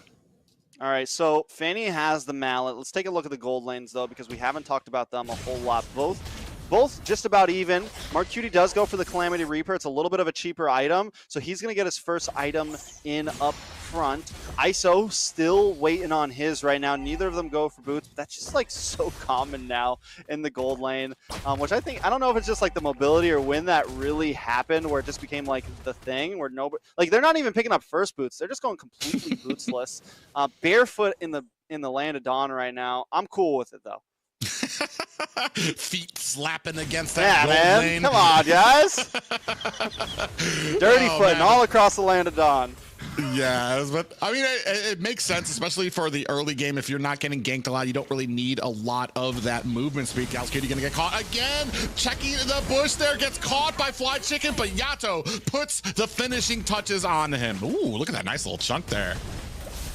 All right, so Fanny has the mallet. Let's take a look at the gold lanes, though, because we haven't talked about them a whole lot. Both just about even. Mark Cutie does go for the Calamity Reaper. It's a little bit of a cheaper item, so he's going to get his first item in up front. ISO still waiting on his right now. Neither of them go for boots, but that's just like so common now in the gold lane, which I don't know if it's just like the mobility or when that really happened where it just became like the thing where nobody, like they're not even picking up first boots. They're just going completely bootsless. Barefoot in the land of Dawn right now. I'm cool with it though. Feet slapping against that gold man. lane. Come on, guys. Dirty footing all across the land of Dawn. Yeah, but I mean, it makes sense, especially for the early game. If you're not getting ganked a lot, you don't really need a lot of that movement speed. Gals Cutie gonna get caught again. Checking the bush there, gets caught by Fried Chicken, but Yato puts the finishing touches on him. Ooh, look at that nice little chunk there.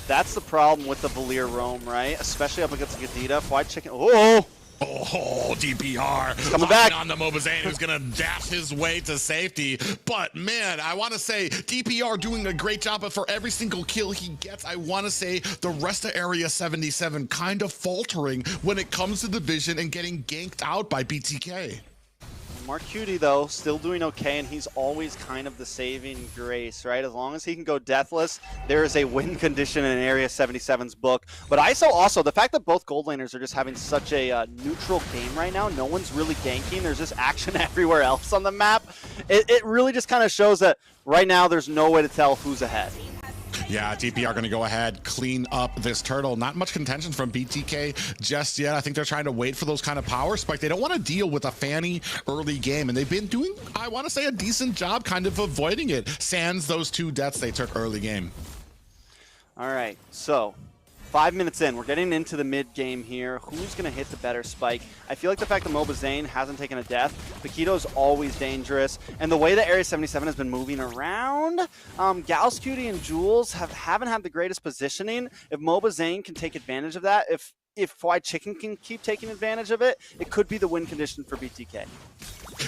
That's the problem with the Valier Roam, right? Especially up against Gadita. Fried Chicken. Oh! Oh, DPR coming back on the Mobazane, who's gonna dash his way to safety. But man, I want to say DPR doing a great job, but for every single kill he gets, I want to say the rest of Area 77 kind of faltering when it comes to the vision and getting ganked out by BTK. Mark Cutie, though, still doing okay, and he's always kind of the saving grace, right? As long as he can go deathless, there is a win condition in Area 77's book. But ISO also, the fact that both gold laners are just having such a neutral game right now, no one's really ganking, there's just action everywhere else on the map, it really just kind of shows that right now there's no way to tell who's ahead. Yeah, DPR going to go ahead, clean up this turtle. Not much contention from BTK just yet. I think they're trying to wait for those kind of power spike. They don't want to deal with a Fanny early game, and they've been doing, I want to say, a decent job kind of avoiding it, sans those 2 deaths they took early game. All right, so 5 minutes in, we're getting into the mid game here. Who's going to hit the better spike? I feel like the fact that Mobazane hasn't taken a death, Paquito's always dangerous, and the way that Area 77 has been moving around, Gals Cutie and Jules haven't had the greatest positioning. If Mobazane can take advantage of that, if Fried Chicken can keep taking advantage of it, it could be the win condition for BTK.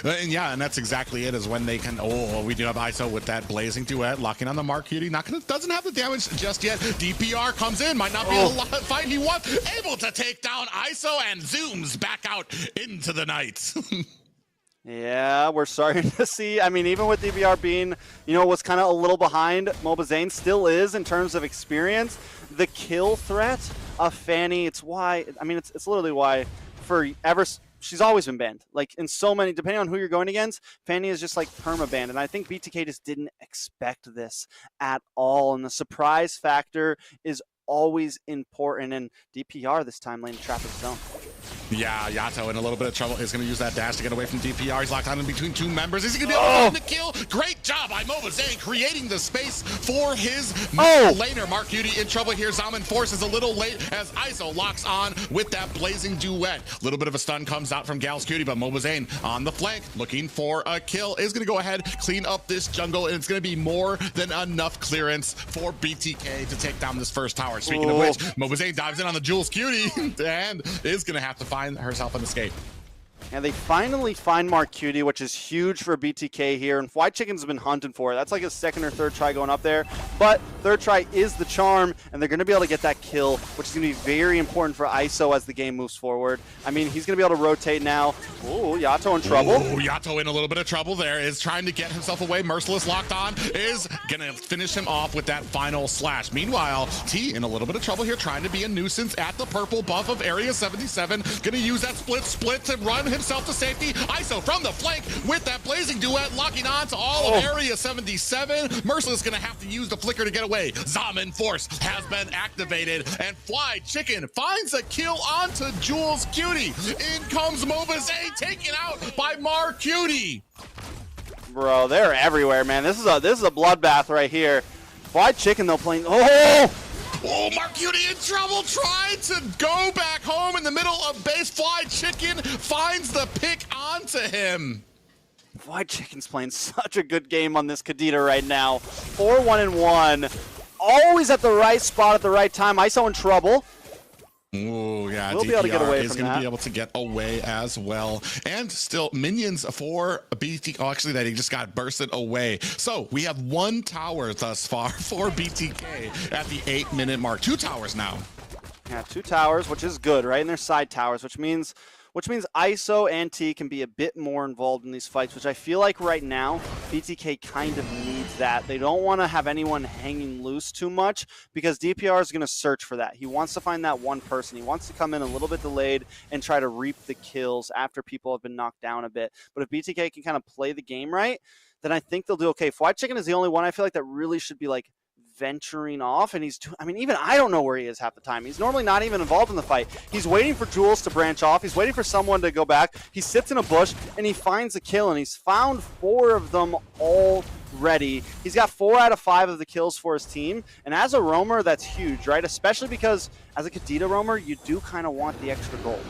And yeah, and that's exactly it, is when they can. Oh, we do have ISO with that blazing duet, locking on the Mark Cutie. Doesn't have the damage just yet. DPR comes in, might not be the fight he wants. Able to take down ISO and zooms back out into the night. Yeah, we're starting to see, I mean, even with DPR being, was kind of a little behind, Mobazane still is in terms of experience. The kill threat of Fanny, it's literally why she's always been banned. Like, in so many, depending on who you're going against, Fanny is just like perma-banned. And I think BTK just didn't expect this at all. And the surprise factor is always important. And DPR this time laying trap his zone. Yeah, Yato in a little bit of trouble. He's going to use that dash to get away from DPR. He's locked on in between two members. Is he going to be able to find the kill? Great job by Mobazane creating the space for his laner. Mark Cutie in trouble here. Zaman Force is a little late as ISO locks on with that blazing duet. A little bit of a stun comes out from Gals Cutie, but Mobazane on the flank looking for a kill. Is going to go ahead, clean up this jungle, and it's going to be more than enough clearance for BTK to take down this first tower. Speaking of which, Mobazane dives in on the Jules Cutie and is going to have to find herself an escape. And they finally find Mark Cutie, which is huge for BTK here. And Fried Chicken's been hunting for it. That's like a second or third try going up there. But third try is the charm, and they're going to be able to get that kill, which is going to be very important for ISO as the game moves forward. I mean, he's going to be able to rotate now. Oh, Yato in trouble. Oh, Yato in a little bit of trouble there. Is trying to get himself away. Merciless locked on. Is going to finish him off with that final slash. Meanwhile, T in a little bit of trouble here, trying to be a nuisance at the purple buff of Area 77. Going to use that split to run himself to safety. ISO from the flank with that blazing duet, locking on to all of Area 77. Merciless going to have to use the flicker to get away. Zaman Force has been activated, and Fried Chicken finds a kill onto Jules Cutie. In comes Mobazane, taken out by Mar Cutie. Bro, they're everywhere, man. This is a bloodbath right here. Fried Chicken though playing. Oh, Mark Cutie in trouble, trying to go back home in the middle of base. Fried Chicken finds the pick onto him. Fried Chicken's playing such a good game on this Kadita right now. 4-1-1. Always at the right spot at the right time. ISO in trouble. Oh, yeah, we'll DPR be able to get away is going to be able to get away as well. And still, minions for BTK. Oh, actually, that he just got bursted away. So we have one tower thus far for BTK at the 8-minute mark. 2 towers now. Yeah, 2 towers, which is good, right? And they're side towers, which means ISO and T can be a bit more involved in these fights, which I feel like right now BTK kind of needs that. They don't want to have anyone hanging loose too much because DPR is going to search for that. He wants to find that one person. He wants to come in a little bit delayed and try to reap the kills after people have been knocked down a bit. But if BTK can kind of play the game right, then I think they'll do okay. Fried Chicken is the only one I feel like that really should be like venturing off, and even I don't know where he is half the time. He's normally not even involved in the fight. He's waiting for Jules to branch off. He's waiting for someone to go back. He sits in a bush and he finds a kill, and he's found 4 of them already. He's got 4 out of 5 of the kills for his team, and as a roamer, that's huge, right? Especially because as a Kadita roamer, you do kind of want the extra gold.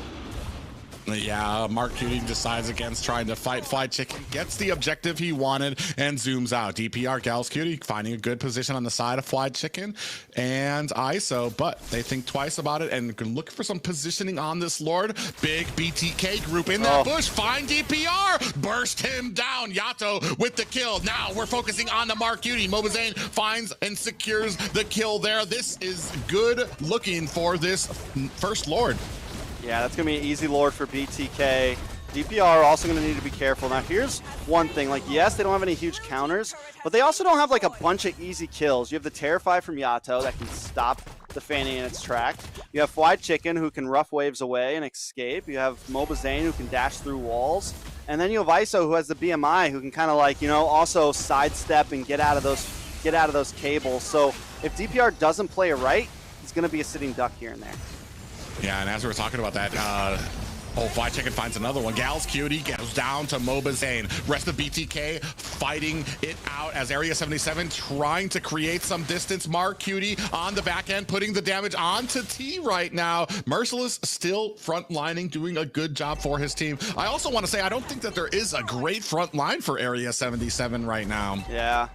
Yeah, Mark Cutie decides against trying to fight Fried Chicken, gets the objective he wanted, and zooms out. DPR, Gals Cutie finding a good position on the side of Fried Chicken and ISO, but they think twice about it and can look for some positioning on this Lord. Big BTK group in that bush. Find DPR, burst him down. Yato with the kill. Now we're focusing on the Mark Cutie. Mobazane finds and secures the kill there. This is good looking for this first Lord. Yeah, that's going to be an easy Lord for BTK. DPR also going to need to be careful. Now, here's one thing. Like, yes, they don't have any huge counters, but they also don't have, like, a bunch of easy kills. You have the Terrify from Yato that can stop the Fanny in its track. You have Fried Chicken, who can rough waves away and escape. You have Mobazane, who can dash through walls. And then you have ISO, who has the BMI, who can kind of, like, also sidestep and get out of those cables. So if DPR doesn't play it right, he's going to be a sitting duck here and there. Yeah, and as we were talking about that, Oh, Fly Chicken finds another one. Gal's Cutie goes down to Mobazane. Rest of BTK fighting it out as Area 77 trying to create some distance. Mark Cutie on the back end, putting the damage onto T right now. Merciless still frontlining, doing a good job for his team. I also want to say, I don't think that there is a great front line for Area 77 right now. Yeah.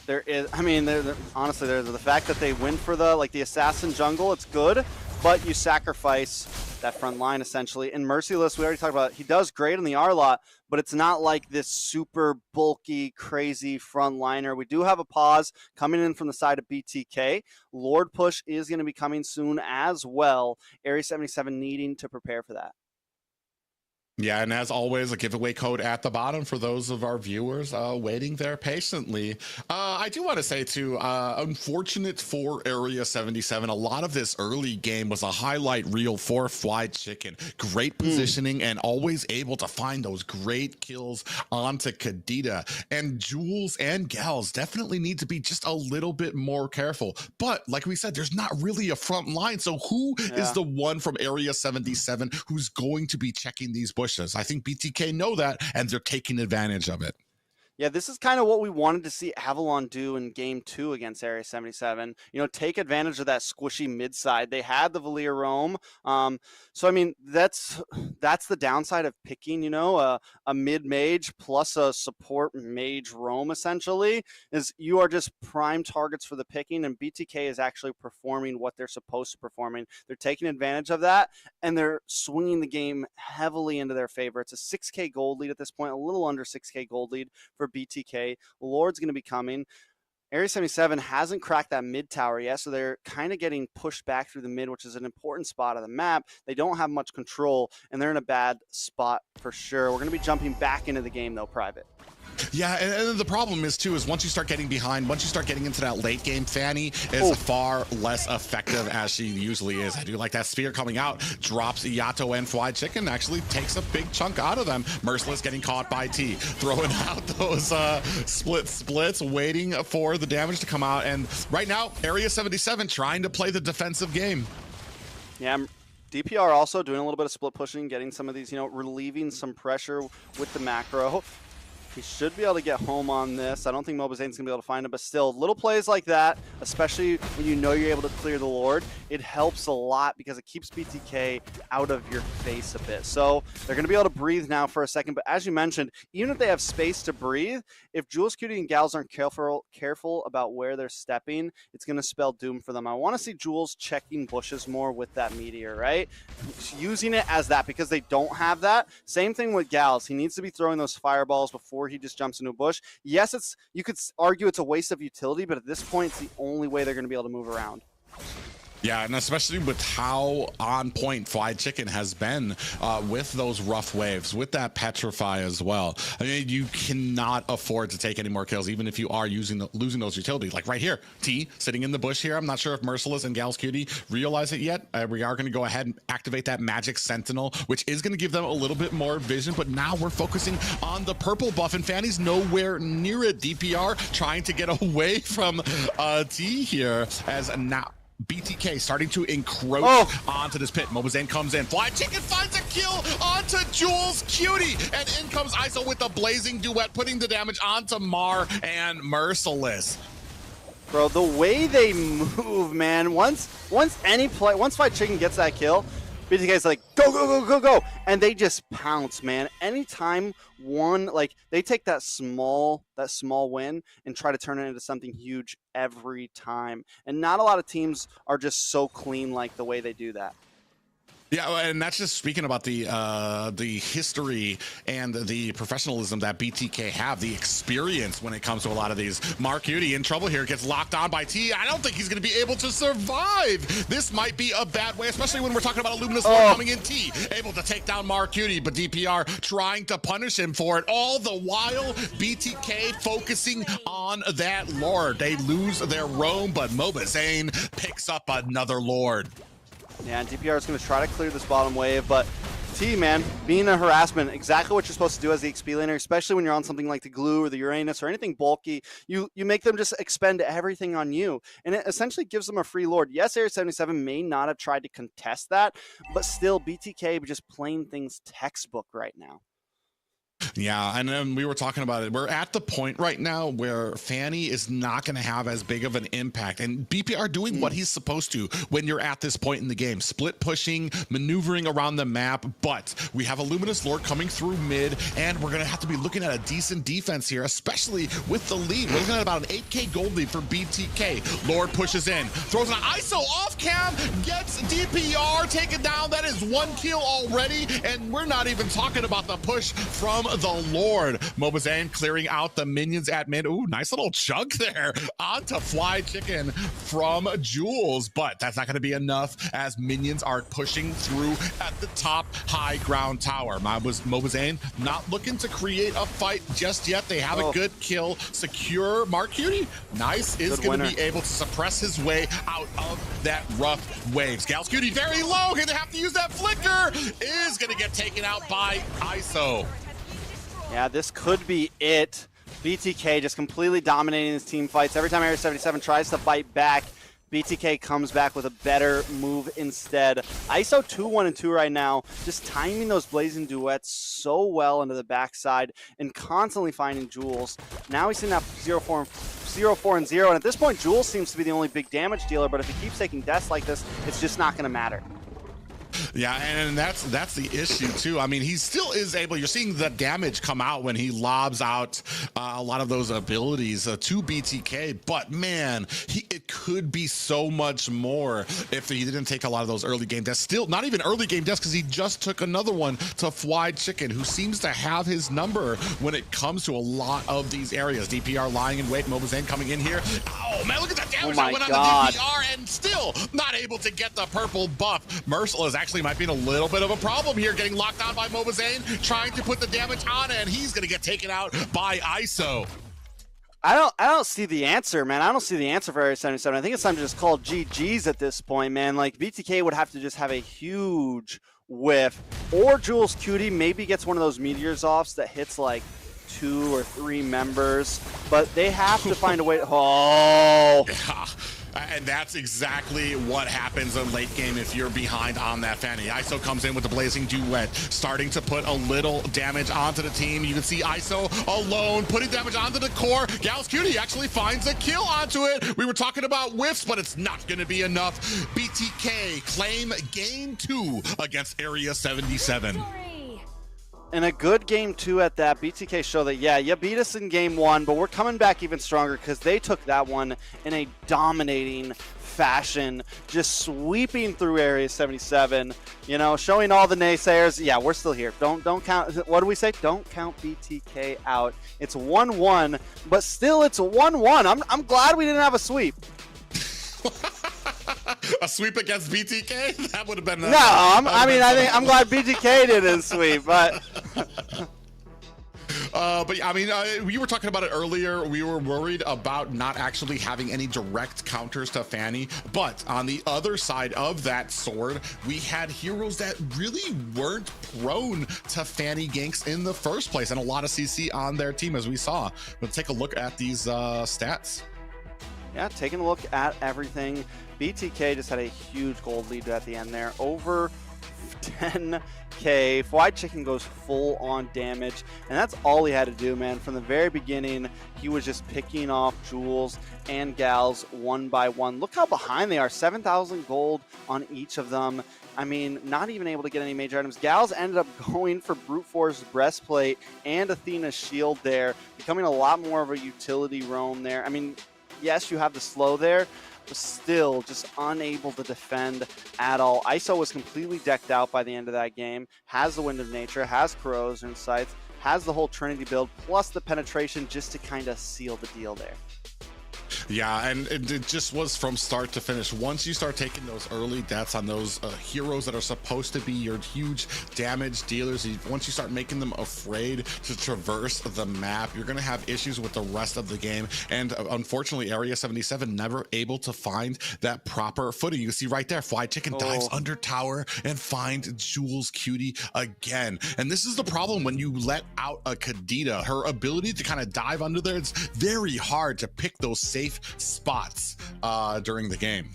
There is, I mean, honestly, there's the fact that they win for the assassin jungle, it's good, but you sacrifice that front line essentially. And Merciless, we already talked about, he does great in the R-Lot, but it's not like this super bulky, crazy front liner. We do have a pause coming in from the side of BTK. Lord push is going to be coming soon as well. Area 77 needing to prepare for that. Yeah, and as always, a giveaway code at the bottom for those of our viewers waiting there patiently. I do want to say, too, unfortunate for Area 77, a lot of this early game was a highlight reel for Fly Chicken. Great positioning and always able to find those great kills onto Kadita. And Jules and Gals definitely need to be just a little bit more careful. But like we said, there's not really a front line. So who is the one from Area 77 who's going to be checking these bushes? I think BTK know that, and they're taking advantage of it. Yeah, this is kind of what we wanted to see Avalon do in Game 2 against Area 77. You know, take advantage of that squishy mid side. They had the Valir roam. So, I mean, that's the downside of picking, you know, a mid-mage plus a support mage roam, essentially, is you are just prime targets for the picking, and BTK is actually performing what they're supposed to performing. They're taking advantage of that, and they're swinging the game heavily into their favor. It's a 6K gold lead at this point, a little under 6K gold lead for BTK. Lord's going to be coming. Area 77 hasn't cracked that mid tower yet, so they're kind of getting pushed back through the mid, which is an important spot of the map. They don't have much control, and they're in a bad spot for sure. We're going to be jumping back into the game, though, Private. Yeah, and the problem is, too, is once you start getting behind, once you start getting into that late game, Fanny is far less effective as she usually is. I do like that spear coming out, drops Yato and Fly Chicken, actually takes a big chunk out of them. Merciless getting caught by T, throwing out those splits, waiting for the damage to come out. And right now, Area 77 trying to play the defensive game. Yeah, DPR also doing a little bit of split pushing, getting some of these, you know, relieving some pressure with the macro. He should be able to get home on this. I don't think Mobazane's going to be able to find him, but still, little plays like that, especially when you know you're able to clear the Lord, it helps a lot because it keeps BTK out of your face a bit. So they're going to be able to breathe now for a second, but as you mentioned, even if they have space to breathe, if Jules, Cutie, and Gals aren't careful about where they're stepping, it's going to spell doom for them. I want to see Jules checking bushes more with that Meteor, right? Using it as that because they don't have that. Same thing with Gals. He needs to be throwing those fireballs before he just jumps into a bush. Yes, you could argue it's a waste of utility, but at this point, it's the only way they're going to be able to move around. Yeah, and especially with how on point Fly Chicken has been with those rough waves, with that Petrify as well. I mean, you cannot afford to take any more kills, even if you are losing those utilities. Like right here, T sitting in the bush here. I'm not sure if Merciless and Gals Cutie realize it yet. We are going to go ahead and activate that Magic Sentinel, which is going to give them a little bit more vision. But now we're focusing on the purple buff, and Fanny's nowhere near it. DPR trying to get away from T here as now BTK starting to encroach onto this pit. Mobazane comes in. Fly Chicken finds a kill onto Jules Cutie. And in comes ISO with the blazing duet, putting the damage onto Mar and Merciless. Bro, the way they move, man. Once Fly Chicken gets that kill, BTK's like, go, go, go, go, go. And they just pounce, man. Anytime they take that small win and try to turn it into something huge every time. And not a lot of teams are just so clean like the way they do that. Yeah, and that's just speaking about the history and the professionalism that BTK have, the experience when it comes to a lot of these. Mark Cutie in trouble here, gets locked on by T. I don't think he's going to be able to survive. This might be a bad way, especially when we're talking about a Luminous Lord coming in. T able to take down Mark Cutie, but DPR trying to punish him for it. All the while, BTK focusing on that Lord. They lose their roam, but Mobazane picks up another Lord. Yeah, and DPR is going to try to clear this bottom wave, but NACT, man, being a harassment, exactly what you're supposed to do as the XP laner, especially when you're on something like the glue or the Uranus or anything bulky. You make them just expend everything on you, and it essentially gives them a free lord. Yes, Area 77 may not have tried to contest that, but still, BTK just playing things textbook right now. Yeah, and then we were talking about it. We're at the point right now where Fanny is not going to have as big of an impact, and BPR doing what he's supposed to when you're at this point in the game. Split pushing, maneuvering around the map, but we have a Luminous Lord coming through mid, and we're going to have to be looking at a decent defense here, especially with the lead. We're looking at about an 8k gold lead for BTK. Lord pushes in, throws an ISO off cam, gets DPR taken down. That is 1 kill already, and we're not even talking about the push from the Lord. Mobazane clearing out the minions at mid. Ooh, nice little chunk there onto Fly Chicken from Jules, but that's not going to be enough as minions are pushing through at the top high ground tower. Mobazane not looking to create a fight just yet. They have a good kill. Secure. Mark Cutie, nice, is going to be able to suppress his way out of that rough waves. Gals Cutie very low. Going to have to use that flicker. Is going to get taken out by ISO. Yeah, this could be it. BTK just completely dominating his team fights. Every time Area 77 tries to fight back, BTK comes back with a better move instead. ISO 2-1-2 right now, just timing those blazing duets so well into the backside and constantly finding Jules. Now he's in that 0-4-0, and at this point, Jules seems to be the only big damage dealer, but if he keeps taking deaths like this, it's just not going to matter. Yeah, and that's the issue too. I mean, he still is able, you're seeing the damage come out when he lobs out a lot of those abilities to BTK, but man, it could be so much more if he didn't take a lot of those early game deaths. Still, not even early game deaths, because he just took another one to Fly Chicken, who seems to have his number when it comes to a lot of these areas. DPR lying in wait, Mobazane coming in here. Oh man, look at that damage that went on the DPR, and still not able to get the purple buff. Merciless actually might be in a little bit of a problem here, getting locked down by Mobazane, trying to put the damage on, and he's going to get taken out by ISO. I don't see the answer, man. I don't see the answer for Area 77. I think it's time to just call GG's at this point, man. Like, BTK would have to just have a huge whiff, or Jules Cutie maybe gets one of those meteors offs that hits like 2 or 3 members, but they have to find a way to... Oh! Yeah. And that's exactly what happens in late game if you're behind on that Fanny. ISO comes in with the blazing duet, starting to put a little damage onto the team. You can see ISO alone putting damage onto the core. Gals Cutie actually finds a kill onto it. We were talking about whiffs, but it's not going to be enough. BTK claim game 2 against Area 77. And a good game 2 at that. BTK show that, yeah, you beat us in game 1, but we're coming back even stronger because they took that one in a dominating fashion, just sweeping through Area 77, you know, showing all the naysayers, yeah, we're still here. Don't count, what do we say? Don't count BTK out. It's 1-1, but still it's 1-1. I'm glad we didn't have a sweep. A sweep against BTK? That would have been... No, I'm glad BTK didn't sweep, but... But I mean, we were talking about it earlier. We were worried about not actually having any direct counters to Fanny. But on the other side of that sword, we had heroes that really weren't prone to Fanny ganks in the first place, and a lot of CC on their team, as we saw. Let's take a look at these stats. Yeah, taking a look at everything. BTK just had a huge gold lead at the end there. Over 10K. Fly Chicken goes full on damage, and that's all he had to do, man. From the very beginning, he was just picking off Jules and Gals one by one. Look how behind they are. 7,000 gold on each of them. I mean, not even able to get any major items. Gals ended up going for Brute Force Breastplate and Athena's Shield there, becoming a lot more of a utility roam there. I mean, yes, you have the slow there, but still just unable to defend at all. ISO was completely decked out by the end of that game, has the Wind of Nature, has Corrosion Sights, has the whole Trinity build, plus the penetration just to kind of seal the deal there. Yeah, and it just was from start to finish. Once you start taking those early deaths on those heroes that are supposed to be your huge damage dealers, once you start making them afraid to traverse the map, you're going to have issues with the rest of the game. And unfortunately, Area 77 never able to find that proper footing. You see right there, Fly Chicken dives under tower and find Jules Cutie again. And this is the problem when you let out a Kadita. Her ability to kind of dive under there, it's very hard to pick those safe spots during the game.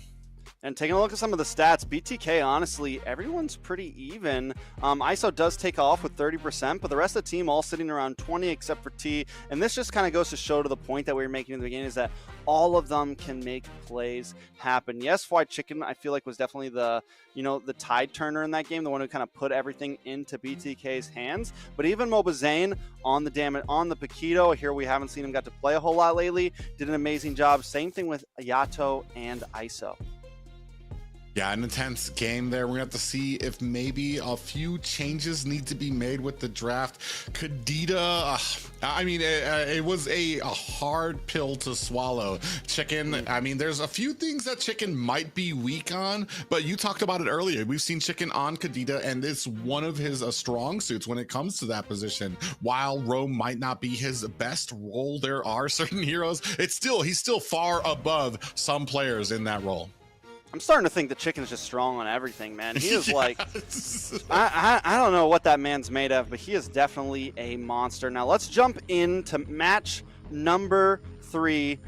And taking a look at some of the stats, BTK, honestly, everyone's pretty even. ISO does take off with 30%, but the rest of the team all sitting around 20 except for T. And this just kind of goes to show to the point that we were making in the beginning is that all of them can make plays happen. Yes, Fly Chicken, I feel like, was definitely the, the tide turner in that game, the one who kind of put everything into BTK's hands. But even Mobazane on the Paquito, here we haven't seen him got to play a whole lot lately, did an amazing job. Same thing with Ayato and ISO. Yeah, an intense game there. We're gonna have to see if maybe a few changes need to be made with the draft. Kadita, I mean, it was a hard pill to swallow. Chicken, I mean, there's a few things that Chicken might be weak on, but you talked about it earlier. We've seen Chicken on Kadita, and it's one of his strong suits when it comes to that position. While Rome might not be his best role, there are certain heroes. He's still far above some players in that role. I'm starting to think the Chicken's just strong on everything, man. He is like, I don't know what that man's made of, but he is definitely a monster. Now let's jump into match number 3,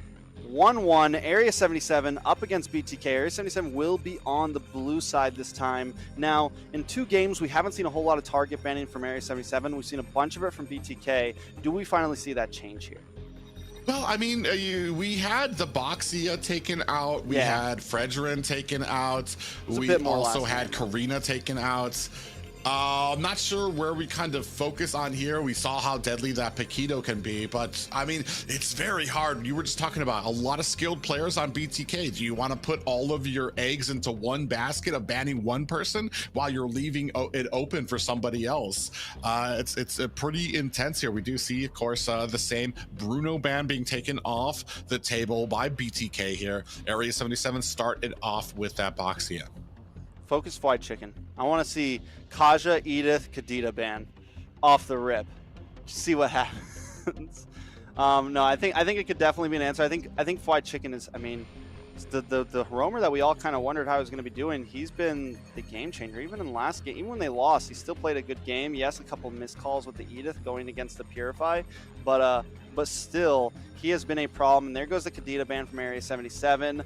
1-1, Area 77 up against BTK. Area 77 will be on the blue side this time. Now, in 2 games, we haven't seen a whole lot of target banning from Area 77. We've seen a bunch of it from BTK. Do we finally see that change here? Well, I mean, we had the Boxia taken out. We had Fredrin taken out. We also had Karina taken out. I'm not sure where we kind of focus on here. We saw how deadly that Paquito can be, but I mean, it's very hard. You were just talking about a lot of skilled players on BTK. Do you want to put all of your eggs into one basket of banning one person while you're leaving it open for somebody else? It's pretty intense here. We do see, of course, the same Bruno ban being taken off the table by BTK here. Area 77 started off with that Boxia. Focus Fly Chicken. I want to see Kaja, Edith, Kadita ban off the rip. See what happens. No, I think it could definitely be an answer. I think Fly Chicken is. I mean, the roamer that we all kind of wondered how he was going to be doing. He's been the game changer. Even in the last game, even when they lost, he still played a good game. Yes, a couple missed calls with the Edith going against the Purify, but still, he has been a problem. And there goes the Kadita ban from Area 77.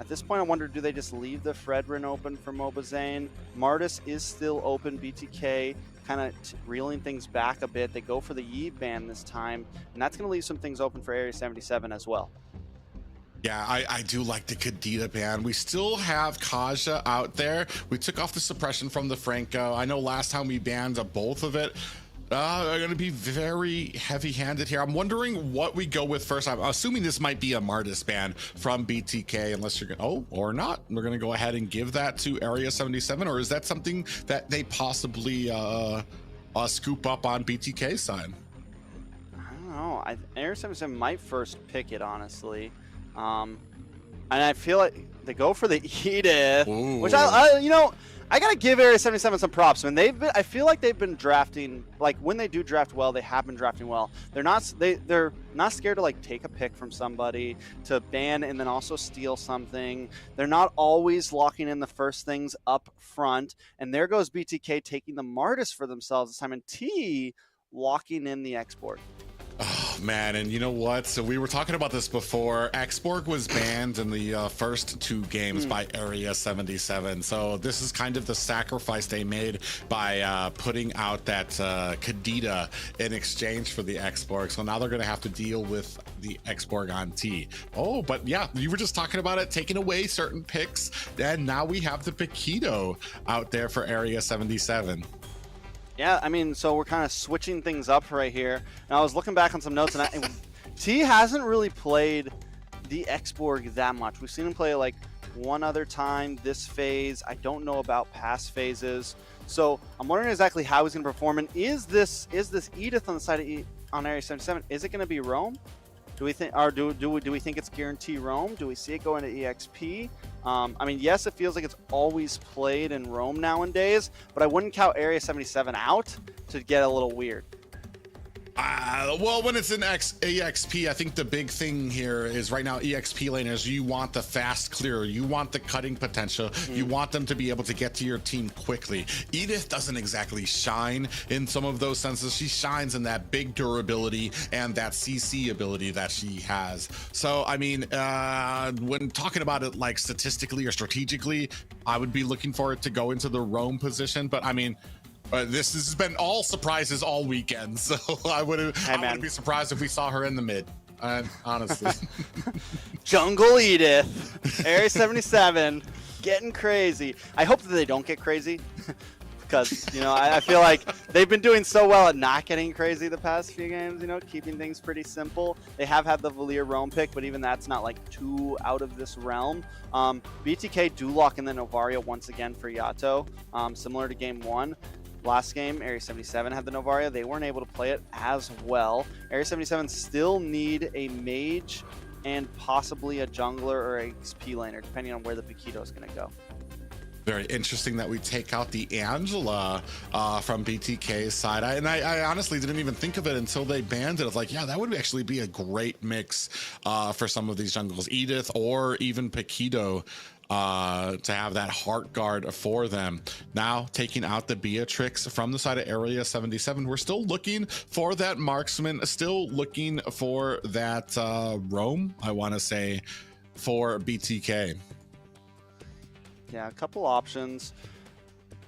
At this point, I wonder, do they just leave the Fredrin open for Mobazane? Martis is still open. BTK kind of reeling things back a bit. They go for the Yi ban this time, and that's going to leave some things open for Area 77 as well. Yeah, I do like the Kadita ban. We still have Kaja out there. We took off the suppression from the Franco. I know last time we banned both of it. I'm going to be very heavy-handed here. I'm wondering what we go with first. I'm assuming this might be a Martis ban from BTK, unless you're going to, or not. We're going to go ahead and give that to Area 77, or is that something that they possibly scoop up on BTK's side? I don't know. Area 77 might first pick it, honestly. And I feel like they go for the Edith, which I gotta give Area 77 some props. I mean, I feel like they've been drafting, like when they do draft well, they have been drafting well. They're not scared to like take a pick from somebody, to ban and then also steal something. They're not always locking in the first things up front. And there goes BTK taking the Martis for themselves this time, and T locking in the export. Oh man, and you know what? So we were talking about this before. Exborg was banned in the first 2 games by Area 77. So this is kind of the sacrifice they made by putting out that Kadita in exchange for the Exborg. So now they're going to have to deal with the Exborg on T. Oh, but yeah, you were just talking about it, taking away certain picks, and now we have the Paquito out there for Area 77. Yeah, I mean, so we're kind of switching things up right here. And I was looking back on some notes, and T hasn't really played the Exborg that much. We've seen him play like one other time this phase. I don't know about past phases. So I'm wondering exactly how he's going to perform. And is this Edith on the side of on Area 77? Is it going to be Rome? Do we think, or do we think it's guarantee roam? Do we see it go into EXP? I mean, yes, it feels like it's always played in roam nowadays, but I wouldn't count Area 77 out to get a little weird. Well, when it's in EXP, I think the big thing here is right now EXP laners, you want the fast clear, you want the cutting potential, you want them to be able to get to your team quickly. Edith doesn't exactly shine in some of those senses. She shines in that big durability and that CC ability that she has. So, I mean, when talking about it like statistically or strategically, I would be looking for it to go into the roam position, but I mean, this has been all surprises all weekend, so I wouldn't be surprised if we saw her in the mid, honestly. Jungle Edith, Area 77, getting crazy. I hope that they don't get crazy, because, you know, I feel like they've been doing so well at not getting crazy the past few games, you know, keeping things pretty simple. They have had the Valier roam pick, but even that's not like too out of this realm. BTK do lock in the Novaria once again for Yato, similar to game 1. Last game, Area 77 had the Novaria. They weren't able to play it as well. Area 77 still need a mage and possibly a jungler or a XP laner, depending on where the Paquito is going to go. Very interesting that we take out the Angela from BTK's side. I honestly didn't even think of it until they banned it. I was like, yeah, that would actually be a great mix for some of these jungles, Edith or even Paquito. To have that heart guard for them. Now taking out the Beatrix from the side of Area 77. We're still looking for that marksman, still looking for that roam, I want to say, for BTK. Yeah, a couple options.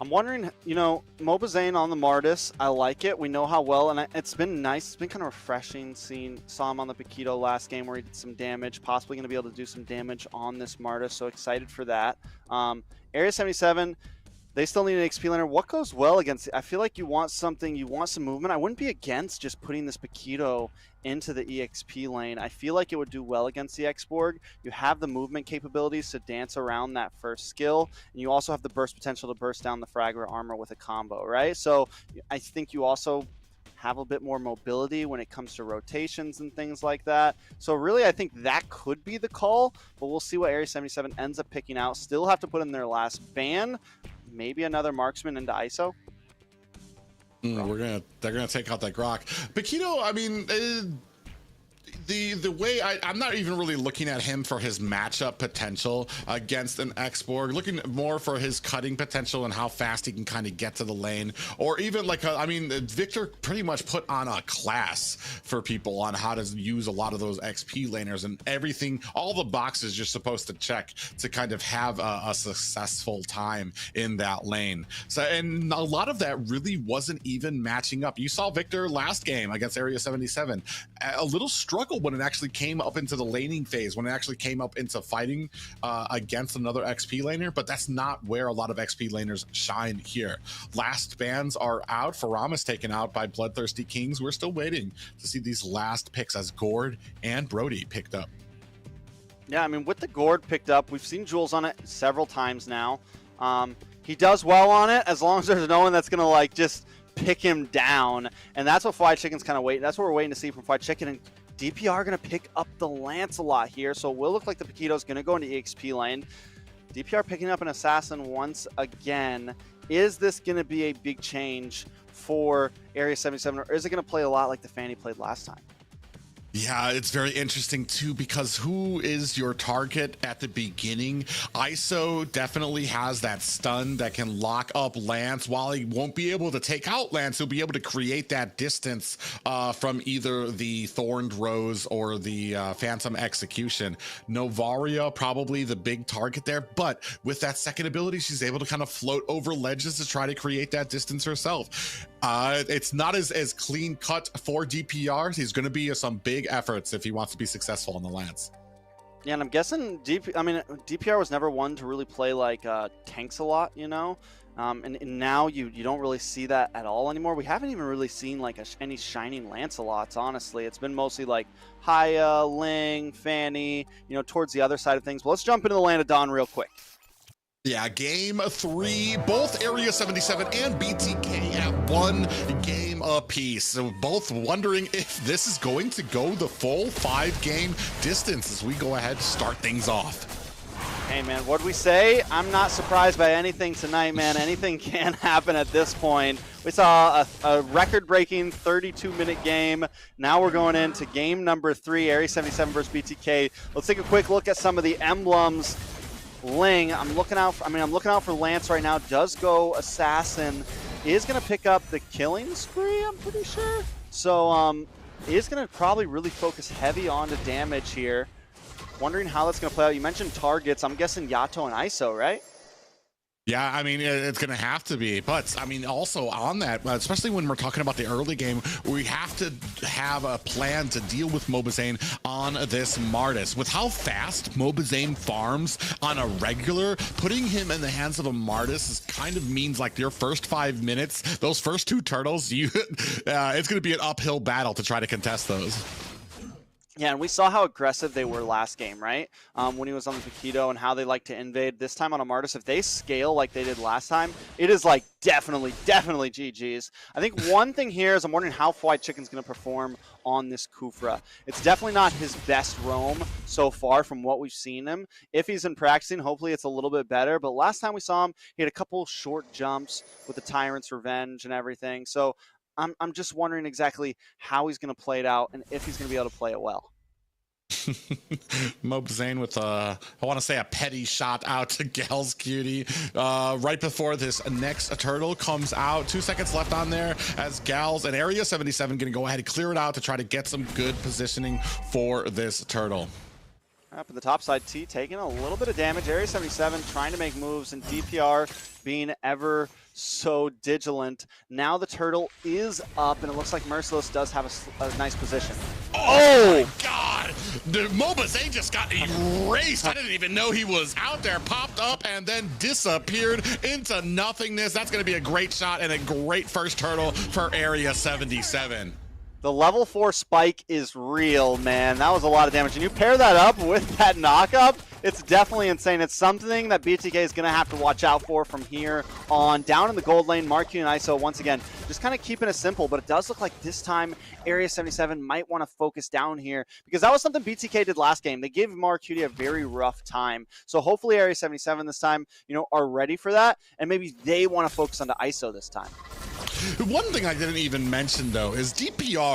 I'm wondering, you know, Mobazane on the Martis, I like it. We know how well, and it's been nice. It's been kind of refreshing saw him on the Paquito last game where he did some damage, possibly going to be able to do some damage on this Martis, so excited for that. Area 77, they still need an XP laner. What goes well against it? I feel like you want something, you want some movement. I wouldn't be against just putting this Paquito into the EXP lane. I feel like it would do well against the Xborg. You have the movement capabilities to dance around that first skill, and you also have the burst potential to burst down the Fragment armor with a combo, right? So I think you also have a bit more mobility when it comes to rotations and things like that. So really, I think that could be the call, but we'll see what Area 77 ends up picking out. Still have to put in their last ban. Maybe another marksman into ISO. They're gonna take out that Grok. Paquito, I mean, the way I'm not even really looking at him for his matchup potential against an Xborg, looking more for his cutting potential and how fast he can kind of get to the lane, or even like I mean, Victor pretty much put on a class for people on how to use a lot of those XP laners and everything, all the boxes you're supposed to check to kind of have a successful time in that lane. So, and a lot of that really wasn't even matching up. You saw Victor last game against Area 77, a little struggle when it actually came up into the laning phase, when it actually came up into fighting against another XP laner, but that's not where a lot of XP laners shine here. Last bans are out. Faram is taken out by BloodThirstyKings. We're still waiting to see these last picks as Gord and Brody picked up. Yeah, I mean, with the Gord picked up, we've seen Jules on it several times now. He does well on it as long as there's no one that's going to like just pick him down, and that's what Fried Chicken's kind of waiting. That's what we're waiting to see from Fried Chicken. And DPR going to pick up the Lancelot here, so it will look like the Paquito's going to go into EXP lane. DPR picking up an Assassin once again. Is this going to be a big change for Area 77, or is it going to play a lot like the Fanny played last time? Yeah, it's very interesting too, because who is your target at the beginning? ISO definitely has that stun that can lock up Lance. While he won't be able to take out Lance, he'll be able to create that distance from either the Thorned Rose or the Phantom Execution. Novaria probably the big target there, but with that second ability, she's able to kind of float over ledges to try to create that distance herself. It's not as clean cut for DPR. He's going to be some big efforts if he wants to be successful on the Lance. Yeah, and I'm guessing DPR was never one to really play like tanks a lot, you know, and now you don't really see that at all anymore. We haven't even really seen like any shining Lancelots, honestly. It's been mostly like Haya, Ling, Fanny, you know, towards the other side of things. But let's jump into the Land of Dawn real quick. Yeah, game 3, both Area 77 and BTK have 1 game apiece. So both wondering if this is going to go the full 5-game distance as we go ahead to start things off. Hey man, what'd we say? I'm not surprised by anything tonight, man. Anything can happen at this point. We saw a record-breaking 32-minute game. Now we're going into game number 3, Area 77 versus BTK. Let's take a quick look at some of the emblems. Ling, I'm looking out for Lance right now. Does go Assassin. Is going to pick up the killing spree, I'm pretty sure. So is going to probably really focus heavy on the damage here. Wondering how that's going to play out. You mentioned targets. I'm guessing Yato and ISO, right? Yeah, I mean, it's going to have to be. But, I mean, also on that, especially when we're talking about the early game, we have to have a plan to deal with Mobazane on this Martis. With how fast Mobazane farms on a regular, putting him in the hands of a Martis is kind of means like your first 5 minutes, those first 2 turtles, it's going to be an uphill battle to try to contest those. Yeah, and we saw how aggressive they were last game, right? When he was on the Paquito and how they like to invade. This time on a Martis, if they scale like they did last time, it is like definitely GG's. I think one thing here is I'm wondering how Fried Chicken's going to perform on this Kufra. It's definitely not his best roam so far from what we've seen him. If he's been practicing, hopefully it's a little bit better. But last time we saw him, he had a couple short jumps with the Tyrant's Revenge and everything. So I'm just wondering exactly how he's going to play it out and if he's going to be able to play it well. Mobazane with I want to say a petty shot out to Gal's Cutie right before this next turtle comes out. 2 seconds left on there as Gal's and Area 77 going to go ahead and clear it out to try to get some good positioning for this turtle. Up in the top side, T taking a little bit of damage. Area 77 trying to make moves, and DPR being ever so vigilant. Now the turtle is up, and it looks like Merciless does have a nice position. Oh my God! The Mobazane just got erased. I didn't even know he was out there. Popped up and then disappeared into nothingness. That's going to be a great shot and a great first turtle for Area 77. The level 4 spike is real, man. That was a lot of damage. And you pair that up with that knock-up, it's definitely insane. It's something that BTK is going to have to watch out for from here on. Down in the gold lane, Mark and ISO, once again, just kind of keeping it simple. But it does look like this time Area 77 might want to focus down here, because that was something BTK did last game. They gave Mark a very rough time. So hopefully Area 77 this time, are ready for that. And maybe they want to focus on the ISO this time. One thing I didn't even mention, though, is DPR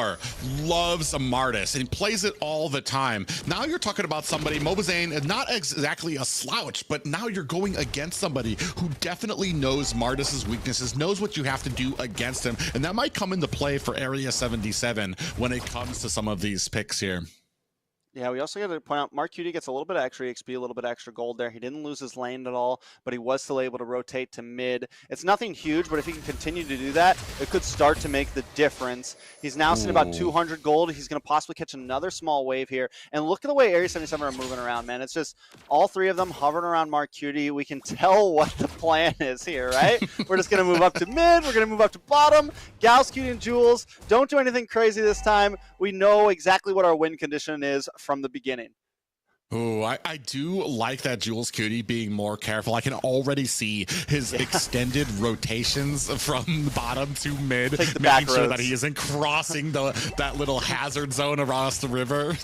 loves a Martis and plays it all the time. Now you're talking about somebody, Mobazane, not exactly a slouch, but now you're going against somebody who definitely knows Martis's weaknesses, knows what you have to do against him, and that might come into play for Area 77 when it comes to some of these picks here. Yeah, we also got to point out, Mark Cutie gets a little bit of extra XP, a little bit extra gold there. He didn't lose his lane at all, but he was still able to rotate to mid. It's nothing huge, but if he can continue to do that, it could start to make the difference. He's now sitting about 200 gold. He's going to possibly catch another small wave here. And look at the way Area 77 are moving around, man. It's just all 3 of them hovering around Mark Cutie. We can tell what the plan is here, right? We're just going to move up to mid. We're going to move up to bottom. Gals, Cutie, and Jules, don't do anything crazy this time. We know exactly what our win condition is from the beginning. Oh, I do like that Jules Cutie being more careful. I can already see his extended rotations from bottom to mid, making sure that he isn't crossing that little hazard zone across the river.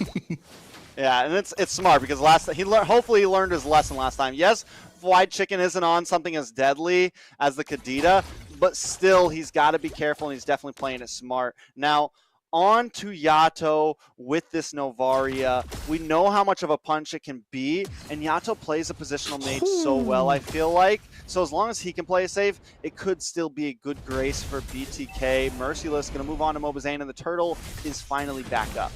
Yeah, and it's smart because hopefully he learned his lesson last time. Yes, Fried Chicken isn't on something as deadly as the Kadita, but still he's got to be careful, and he's definitely playing it smart. Now, on to Yato with this Novaria. We know how much of a punch it can be, and Yato plays a positional mage so well, I feel like. So as long as he can play it safe, it could still be a good grace for BTK. Merciless going to move on to Mobazane, and the turtle is finally back up.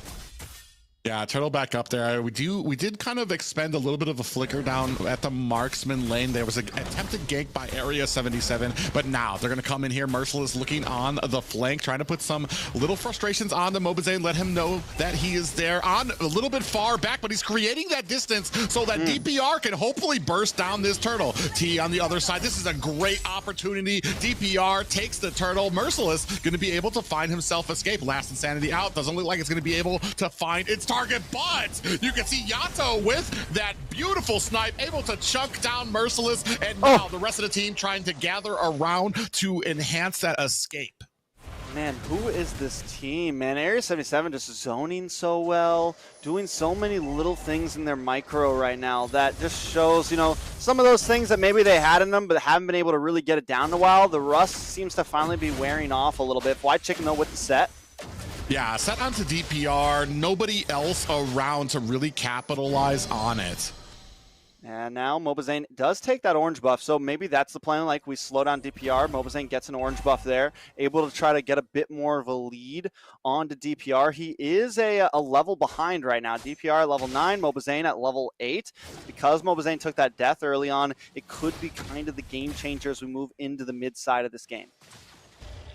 Yeah, turtle back up there. We did kind of expend a little bit of a flicker down at the marksman lane. There was an attempted gank by Area 77, but now they're going to come in here. Merciless looking on the flank, trying to put some little frustrations on the Mobazane, let him know that he is there on a little bit far back, but he's creating that distance so that DPR can hopefully burst down this turtle. T on the other side. This is a great opportunity. DPR takes the turtle. Merciless going to be able to find himself escape. Last Insanity out. Doesn't look like it's going to be able to find its target, but you can see Yato with that beautiful snipe able to chunk down Merciless, and now the rest of the team trying to gather around to enhance that escape. Man, who is this team, man? Area 77 just zoning so well, doing so many little things in their micro right now that just shows, you know, some of those things that maybe they had in them but haven't been able to really get it down in a while. The rust seems to finally be wearing off a little bit. Fly Chicken, though, with the set. Yeah, set onto DPR, nobody else around to really capitalize on it. And now Mobazane does take that orange buff, so maybe that's the plan. Like, we slow down DPR. Mobazane gets an orange buff there, able to try to get a bit more of a lead onto DPR. He is a level behind right now. DPR at level 9, Mobazane at level 8. Because Mobazane took that death early on, it could be kind of the game changer as we move into the mid side of this game.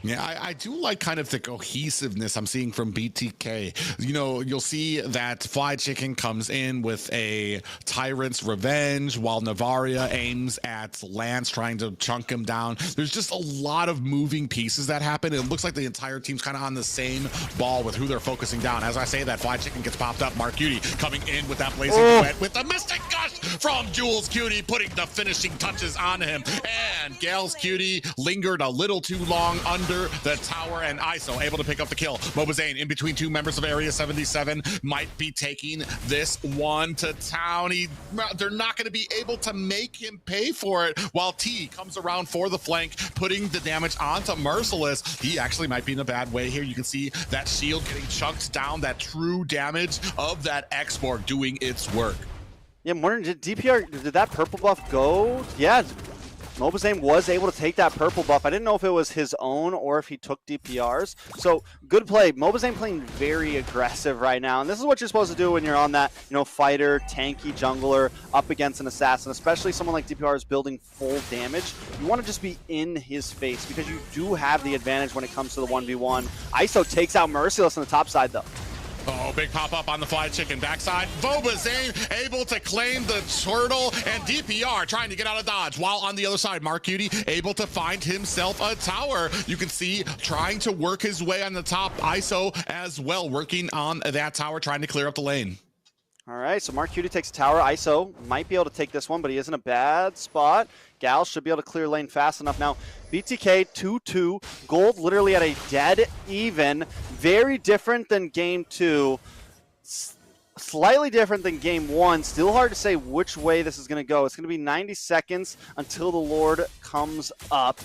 Yeah, I do like kind of the cohesiveness I'm seeing from BTK. You know, you'll see that Fly Chicken comes in with a Tyrant's Revenge while Navaria aims at Lance trying to chunk him down. There's just a lot of moving pieces that happen. It looks like the entire team's kind of on the same ball with who they're focusing down. As I say that, Fly Chicken gets popped up. Mark Cutie coming in with that blazing duet with the Mystic Gush from Jules Cutie, putting the finishing touches on him. And Gale's Cutie lingered a little too long under the tower, and ISO able to pick up the kill. Mobazane in between two members of Area 77 might be taking this one to town. They're not going to be able to make him pay for it, while T comes around for the flank, putting the damage onto Merciless. He actually might be in a bad way here. You can see that shield getting chunked down, that true damage of that X-Borg doing its work. Yeah, Morton, did DPR, did that purple buff go? Yeah, Mobazane was able to take that purple buff. I didn't know if it was his own or if he took DPR's. So, good play. Mobazane playing very aggressive right now. And this is what you're supposed to do when you're on that, you know, fighter, tanky jungler up against an assassin, especially someone like DPR is building full damage. You want to just be in his face because you do have the advantage when it comes to the 1v1. ISO takes out Merciless on the top side, though. Oh, big pop-up on the Fly Chicken backside. Mobazane able to claim the turtle, and DPR trying to get out of dodge. While on the other side, Mark Cutie able to find himself a tower. You can see trying to work his way on the top. ISO as well, working on that tower, trying to clear up the lane. All right, so Mark Cutie takes tower. ISO might be able to take this one, but he is in a bad spot. Gal should be able to clear lane fast enough. Now, BTK 2-2, gold literally at a dead even. Very different than game 2. Slightly different than game 1. Still hard to say which way this is going to go. It's going to be 90 seconds until the Lord comes up.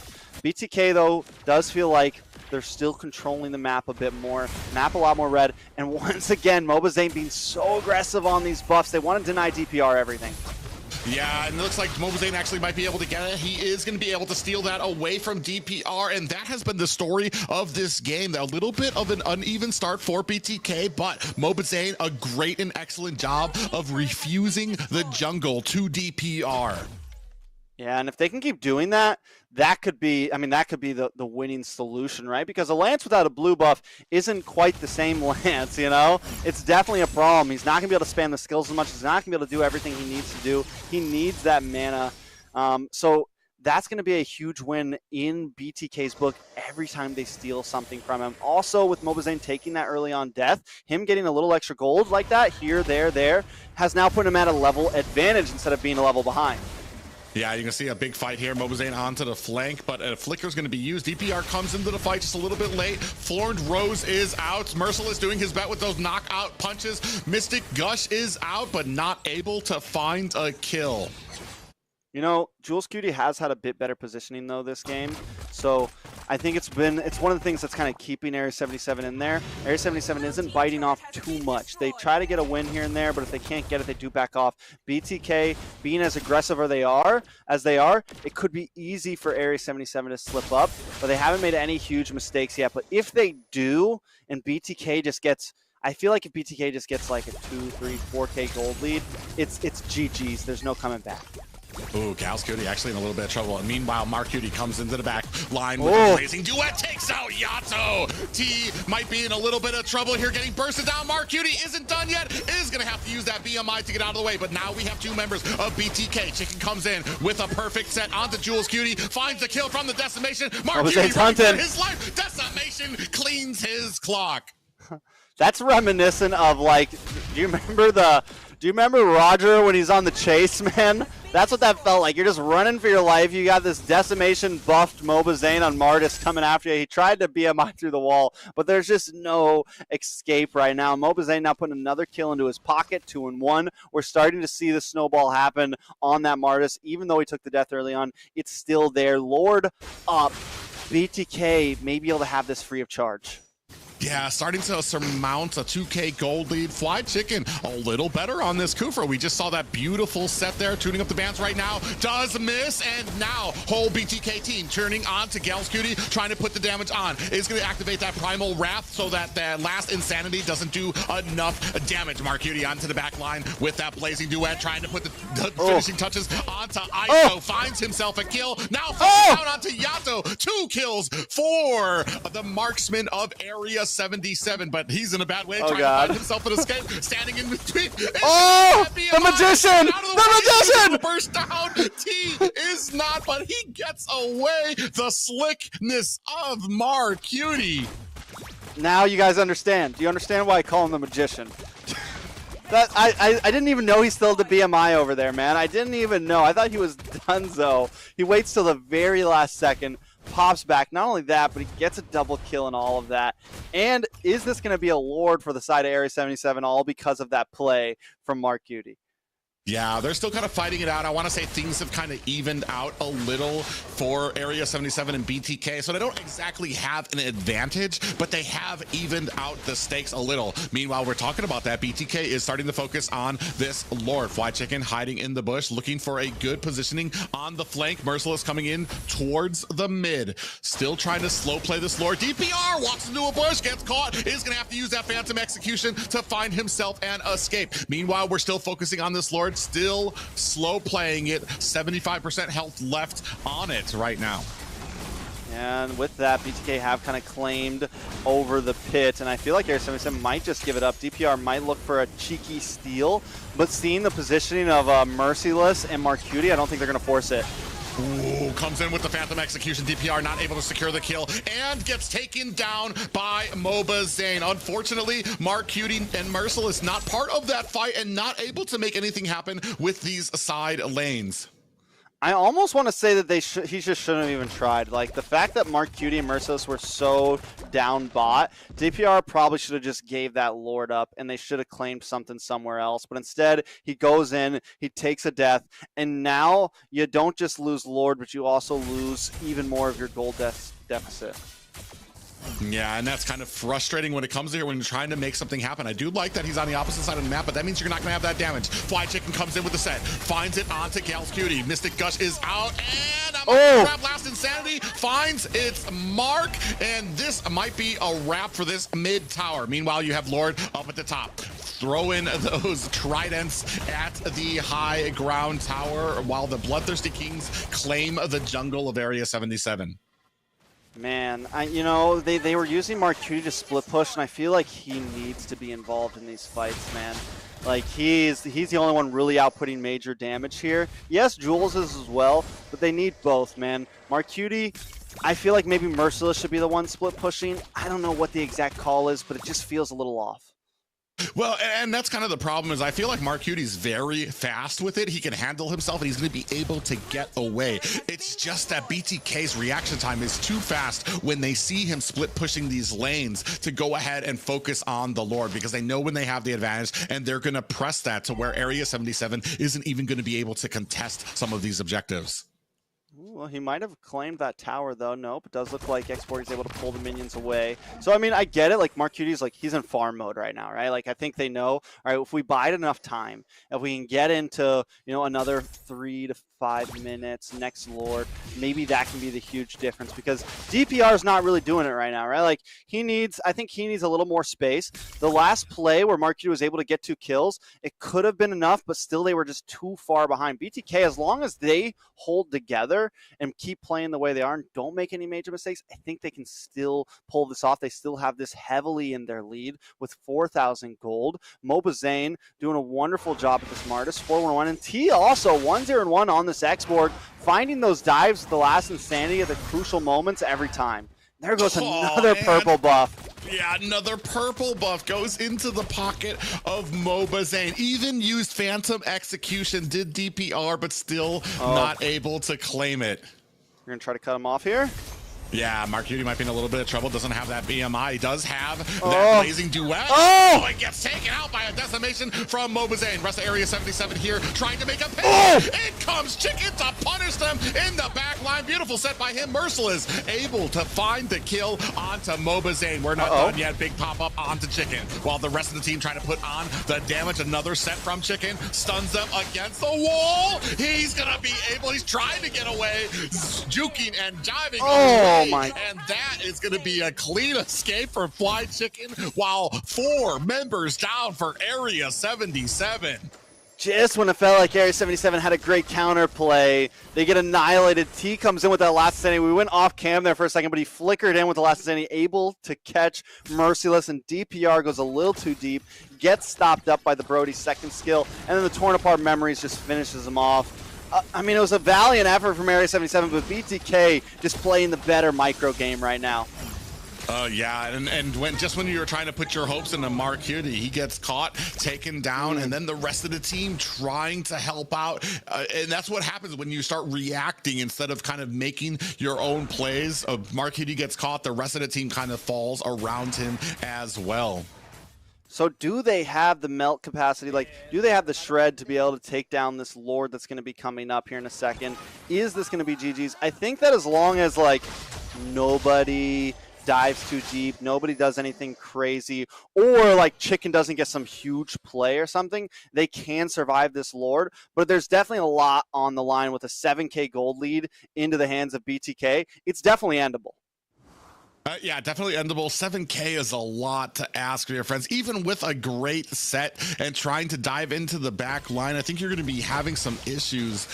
BTK, though, does feel like they're still controlling the map a bit more. Map a lot more red. And once again, Mobazane being so aggressive on these buffs. They want to deny DPR everything. Yeah, and it looks like Mobazane actually might be able to get it. He is going to be able to steal that away from DPR, and that has been the story of this game. A little bit of an uneven start for BTK, but Mobazane, a great and excellent job of refusing the jungle to DPR. Yeah, and if they can keep doing that, that could be, I mean, that could be the winning solution, right? Because a Lance without a blue buff isn't quite the same Lance, you know? It's definitely a problem. He's not going to be able to spam the skills as much. He's not going to be able to do everything he needs to do. He needs that mana. So that's going to be a huge win in BTK's book every time they steal something from him. Also, with Mobazane taking that early on death, him getting a little extra gold like that, here, there, has now put him at a level advantage instead of being a level behind. Yeah, you can see a big fight here. Mobazane onto the flank, but a flicker is going to be used. DPR comes into the fight just a little bit late. Florid Rose is out. Merciless doing his bet with those knockout punches. Mystic Gush is out, but not able to find a kill. You know, Jules Cutie has had a bit better positioning, though, this game. So I think it's one of the things that's kind of keeping Area 77 in there. Area 77 isn't biting off too much. They try to get a win here and there, but if they can't get it, they do back off. BTK, being as aggressive as they are, it could be easy for Area 77 to slip up, but they haven't made any huge mistakes yet. But if they do, and BTK just gets, I feel like if BTK just gets like a 2, 3, 4K gold lead, it's GG's. There's no coming back. Ooh, Gal's Cutie actually in a little bit of trouble. And meanwhile, Mark Cutie comes into the back line with a blazing duet, takes out Yato. T might be in a little bit of trouble here, getting bursted down. Mark Cutie isn't done yet, is going to have to use that BMI to get out of the way. But now we have two members of BTK. Chicken comes in with a perfect set onto Jules Cutie, finds the kill from the decimation. Mark Cutie running for his life. Decimation cleans his clock. That's reminiscent of, like, do you remember Roger when he's on the chase, man? That's what that felt like. You're just running for your life. You got this decimation buffed Mobazane on Martis coming after you. He tried to BMI through the wall, but there's just no escape right now. Mobazane now putting another kill into his pocket, 2-1. We're starting to see the snowball happen on that Martis. Even though he took the death early on, it's still there. Lord up. BTK may be able to have this free of charge. Yeah, starting to surmount a 2K gold lead. Fly Chicken a little better on this Kufra. We just saw that beautiful set there, tuning up the bands right now. Does miss, and now whole BTK team turning on to Gals Cutie, trying to put the damage on. Is going to activate that Primal Wrath so that the last Insanity doesn't do enough damage. Mark Cutie onto the back line with that Blazing Duet, trying to put the finishing touches onto Iso. Finds himself a kill. Now falls down onto Yato. 2 kills for the marksman of Area 77, but he's in a bad way, trying to find himself an escape, standing in between. The magician! The magician! Burst down. T is not, but he gets away. The slickness of Mark Cutie. Now you guys understand. Do you understand why I call him the magician? That I didn't even know he still had the BMI over there, man. I didn't even know. I thought he was donezo. He waits till the very last second, pops back. Not only that, but he gets a double kill and all of that. And is this going to be a Lord for the side of Area 77, all because of that play from Mark Cutie? Yeah, they're still kind of fighting it out. I want to say things have kind of evened out a little for Area 77 and BTK, so they don't exactly have an advantage, but they have evened out the stakes a little. Meanwhile, we're talking about that. BTK is starting to focus on this Lord. Fly Chicken hiding in the bush, looking for a good positioning on the flank. Merciless coming in towards the mid. Still trying to slow play this Lord. DPR walks into a bush, gets caught, is going to have to use that Phantom Execution to find himself an escape. Meanwhile, we're still focusing on this Lord. Still slow playing it, 75% health left on it right now. And with that, BTK have kind of claimed over the pit, and I feel like Area 77 might just give it up. DPR might look for a cheeky steal, but seeing the positioning of Merciless and Mark Cutie, I don't think they're going to force it. Ooh, comes in with the Phantom Execution. DPR not able to secure the kill and gets taken down by Mobazane. Unfortunately, Mark Cutie and Merciless not part of that fight and not able to make anything happen with these side lanes. I almost want to say that he just shouldn't have even tried. Like, the fact that Mark Cutie and Merciless were so down bot, DPR probably should have just gave that Lord up, and they should have claimed something somewhere else. But instead, he goes in, he takes a death, and now you don't just lose Lord, but you also lose even more of your gold deficit. Yeah, and that's kind of frustrating when it comes to here when you're trying to make something happen. I do like that he's on the opposite side of the map, but that means you're not going to have that damage. Fly Chicken comes in with the set, finds it onto Gals Cutie. Mystic Gush is out, and grab last Insanity, finds its mark, and this might be a wrap for this mid tower. Meanwhile, you have Lord up at the top. Throw in those tridents at the high ground tower while the Bloodthirsty Kings claim the jungle of Area 77. Man, you know, they were using Mark Cutie to split push, and I feel like he needs to be involved in these fights, man. Like, he's the only one really outputting major damage here. Yes, Jules is as well, but they need both, man. Mark Cutie, I feel like maybe Merciless should be the one split pushing. I don't know what the exact call is, but it just feels a little off. Well, and that's kind of the problem is I feel like Mark Cutie's very fast with it. He can handle himself and he's going to be able to get away. It's just that BTK's reaction time is too fast when they see him split pushing these lanes to go ahead and focus on the Lord because they know when they have the advantage and they're going to press that to where Area 77 isn't even going to be able to contest some of these objectives. Well, he might have claimed that tower, though. Nope, it does look like X4 is able to pull the minions away. So, I mean, I get it. Like, Mark Cutie's, like, he's in farm mode right now, right? Like, I think they know, all right, if we bide enough time, if we can get into, you know, another 3 to 5 minutes, next Lord, maybe that can be the huge difference because DPR is not really doing it right now, right? Like, I think he needs a little more space. The last play where Mark Cutie was able to get 2 kills, it could have been enough, but still they were just too far behind. BTK, as long as they hold together and keep playing the way they are and don't make any major mistakes, I think they can still pull this off. They still have this heavily in their lead with 4,000 gold. Mobazane doing a wonderful job at this Martis, 4-1-1, and T also 1-0-1 on this X-Borg, finding those dives, the last Insanity at the crucial moments every time. There goes another purple buff. Yeah, another purple buff goes into the pocket of Mobazane. Even used Phantom Execution, did DPR, but still not able to claim it. We're gonna try to cut him off here. Yeah, Mark Cutie might be in a little bit of trouble. Doesn't have that BMI. He does have that blazing duet. Oh! It gets taken out by a decimation from Mobazane. Rest of Area 77 here, trying to make a pay. In comes Chicken to punish them in the back line. Beautiful set by him. Merciless able to find the kill onto Mobazane. We're not done yet. Big pop-up onto Chicken. While the rest of the team trying to put on the damage. Another set from Chicken. Stuns them against the wall. He's going to be able, he's trying to get away. Juking and jiving away. And that is going to be a clean escape for Fly Chicken, while 4 members down for Area 77. Just when it felt like Area 77 had a great counterplay, they get annihilated. T comes in with that last standing. We went off cam there for a second, but he flickered in with the last standing, able to catch Merciless, and DPR goes a little too deep, gets stopped up by the Brody's second skill, and then the Torn Apart Memories just finishes him off. I mean, it was a valiant effort from Area 77, but BTK just playing the better micro game right now. Yeah, and when you were trying to put your hopes into Mark Cutie, he gets caught, taken down, and then the rest of the team trying to help out. And that's what happens when you start reacting instead of kind of making your own plays. Mark Cutie gets caught, the rest of the team kind of falls around him as well. So do they have the melt capacity? Like, do they have the shred to be able to take down this Lord that's going to be coming up here in a second? Is this going to be GG's? I think that as long as, like, nobody dives too deep, nobody does anything crazy, or, like, Chicken doesn't get some huge play or something, they can survive this Lord. But there's definitely a lot on the line with a 7K gold lead into the hands of BTK. It's definitely endable. Yeah, definitely endable. 7K is a lot to ask for your friends. Even with a great set and trying to dive into the back line, I think you're going to be having some issues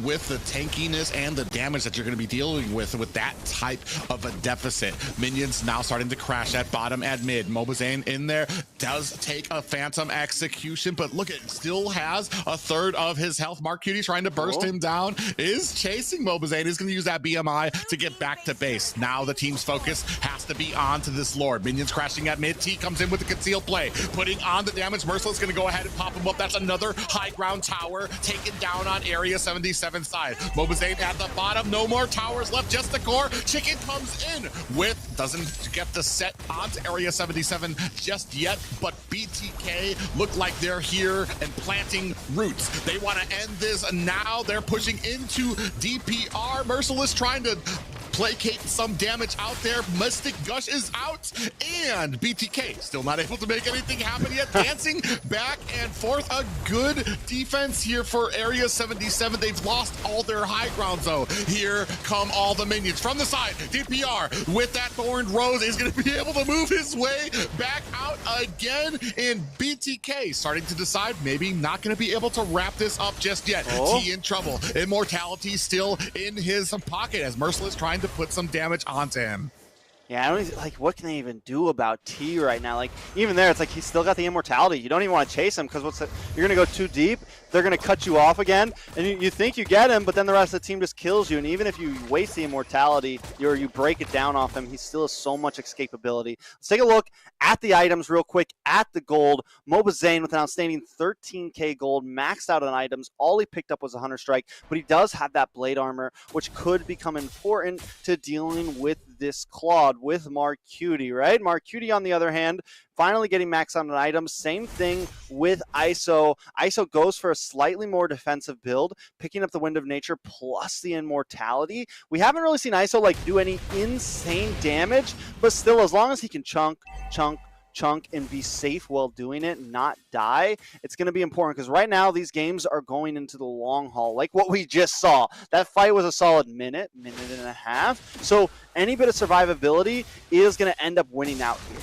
with the tankiness and the damage that you're going to be dealing with that type of a deficit. Minions now starting to crash at bottom and mid. Mobazane in there does take a Phantom Execution, but look, it still has a third of his health. Mark Cutie trying to burst him down, is chasing Mobazane, is going to use that BMI to get back to base. Now the team's focus has to be on to this Lord. Minions crashing at mid. T comes in with the concealed play, putting on the damage. Merciless going to go ahead and pop him up. That's another high ground tower taken down on Area 77 side. Mobazane at the bottom. No more towers left, just the core. Chicken comes in with, doesn't get the set onto Area 77 just yet, but BTK look like they're here and planting roots. They want to end this now. They're pushing into DPR. Merciless trying to placate some damage out there. Mystic Gush is out, and BTK still not able to make anything happen yet. Dancing back and forth. A good defense here for Area 77. They've lost all their high ground, though. Here come all the minions from the side. DPR with that Thorned Rose is going to be able to move his way back out again, and BTK starting to decide maybe not going to be able to wrap this up just yet. T in trouble. Immortality still in his pocket as Merciless trying to put some damage onto him. Yeah, I don't even, like, what can they even do about T right now? Like, even there, it's like he's still got the immortality. You don't even want to chase him because you're going to go too deep. They're going to cut you off again, and you think you get him, but then the rest of the team just kills you. And even if you waste the immortality or you break it down off him, he still has so much escapability. Let's take a look at the items real quick, at the gold. Mobazane with an outstanding 13K gold, maxed out on items. All he picked up was a Hunter Strike, but he does have that blade armor, which could become important to dealing with this Claude with Mark Cutie, right? Mark Cutie, on the other hand, finally getting maxed out on items. Same thing with ISO. ISO goes for a slightly more defensive build, picking up the Wind of Nature plus the immortality. We haven't really seen ISO like do any insane damage, but still, as long as he can chunk, and be safe while doing it, not die, it's going to be important, because right now these games are going into the long haul, like what we just saw. That fight was a solid minute and a half, so any bit of survivability is going to end up winning out here.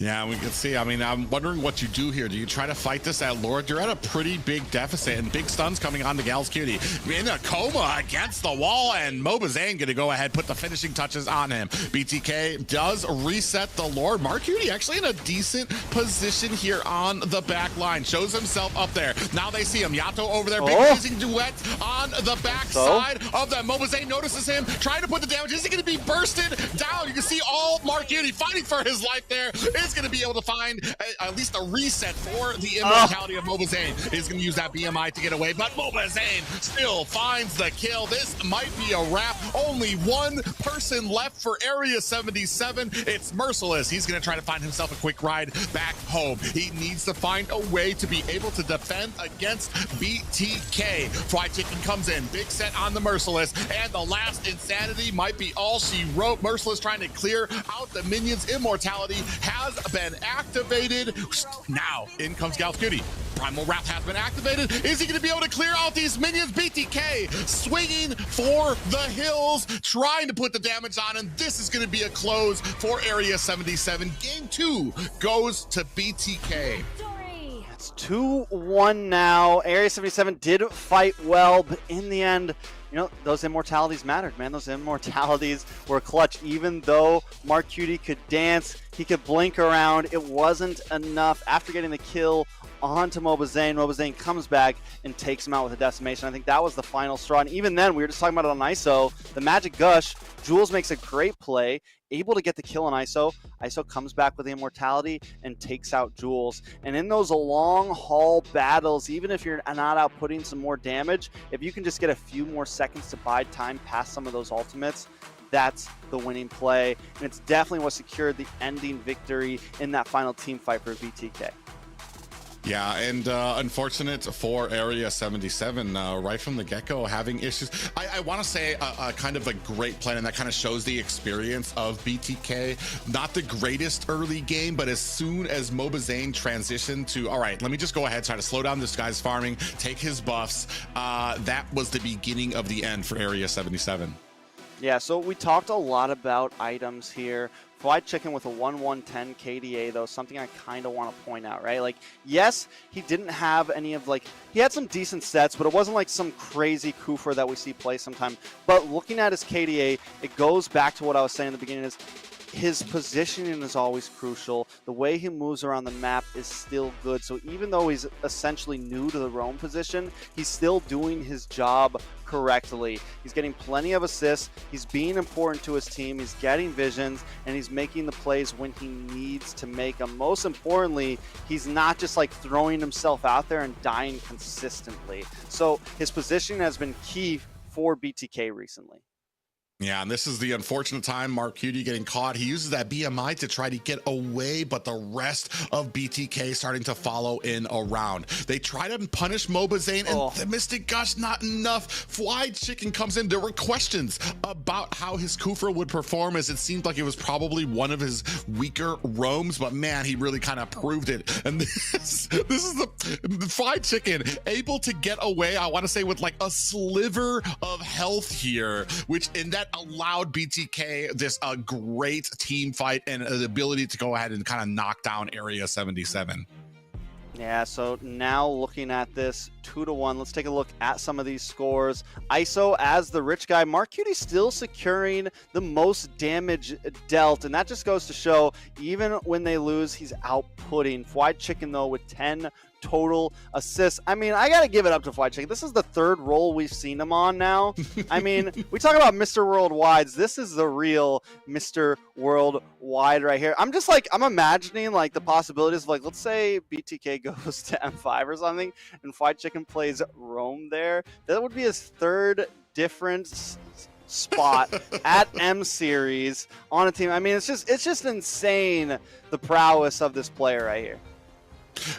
Yeah, we can see. I mean, I'm wondering what you do here. Do you try to fight this at Lord? You're at a pretty big deficit, and big stuns coming on to Gal's Cutie. In a coma against the wall, and Mobazane going to go ahead, put the finishing touches on him. BTK does reset the Lord. Mark Cutie actually in a decent position here on the back line. Shows himself up there. Now they see him. Yato over there. Big blazing duet on the back side of that. Mobazane notices him, trying to put the damage. Is he going to be bursted down? You can see all Mark Cutie fighting for his life there. Is going to be able to find at least a reset for the immortality of Mobazane. Is going to use that BMI to get away, but Mobazane still finds the kill. This might be a wrap. Only one person left for Area 77. It's Merciless. He's going to try to find himself a quick ride back home. He needs to find a way to be able to defend against BTK. Fried Chicken comes in. Big set on the Merciless, and the last insanity might be all she wrote. Merciless trying to clear out the minions. Immortality has been activated. Now, in comes Gal's Cutie. Primal Wrath has been activated. Is he going to be able to clear out these minions? BTK swinging for the hills, trying to put the damage on, and this is going to be a close for Area 77. Game 2 goes to BTK. It's 2-1 now. Area 77 did fight well, but in the end, you know, those immortalities mattered, man. Those immortalities were clutch. Even though Mark Cutie could dance, he could blink around, it wasn't enough. After getting the kill onto Mobazane, Mobazane comes back and takes him out with a decimation. I think that was the final straw. And even then, we were just talking about it on ISO, the Magic Gush, Jules makes a great play, able to get the kill on ISO. ISO comes back with the immortality and takes out Jules. And in those long haul battles, even if you're not out putting some more damage, if you can just get a few more seconds to buy time past some of those ultimates, that's the winning play. And it's definitely what secured the ending victory in that final team fight for BTK. Yeah, and unfortunate for Area 77, right from the get-go, having issues. I want to say a kind of a great plan, and that kind of shows the experience of BTK. Not the greatest early game, but as soon as Mobazane transitioned to, all right, let me just go ahead, try to slow down this guy's farming, take his buffs, that was the beginning of the end for Area 77. Yeah, so we talked a lot about items here. Fried Chicken with a 1-1-10 KDA, though, something I kind of want to point out, right? Like, yes, he didn't have any of, like, he had some decent sets, but it wasn't like some crazy Kufra that we see play sometime. But looking at his KDA, it goes back to what I was saying in the beginning is his positioning is always crucial. The way he moves around the map is still good. So even though he's essentially new to the roam position, he's still doing his job correctly. He's getting plenty of assists. He's being important to his team. He's getting visions, and he's making the plays when he needs to make them. Most importantly, he's not just like throwing himself out there and dying consistently. So his positioning has been key for BTK recently. Yeah, and this is the unfortunate time, Mark Cutie getting caught. He uses that BMI to try to get away, but the rest of BTK starting to follow in around. They try to punish Mobazane, and the Mystic Gush, not enough. Fried Chicken comes in. There were questions about how his Kufra would perform, as it seemed like it was probably one of his weaker roams, but man, he really kind of proved it. And this is the Fried Chicken able to get away, I want to say, with like a sliver of health here, which in that allowed BTK this a great team fight and the ability to go ahead and kind of knock down Area 77. Yeah, so now looking at this 2-1, let's take a look at some of these scores. ISO as the rich guy, Mark Cutie still securing the most damage dealt, and that just goes to show even when they lose, he's outputting. Fried Chicken though with 10 total assists. I mean, I gotta give it up to Fried Chicken. This is the third role we've seen him on now. I mean, we talk about Mr. Worldwides. This is the real Mr. Worldwide right here. I'm just like, I'm imagining like the possibilities of like, let's say BTK goes to M5 or something and Fried Chicken plays Rome there. That would be his third different spot at M Series on a team. I mean, it's just insane, the prowess of this player right here.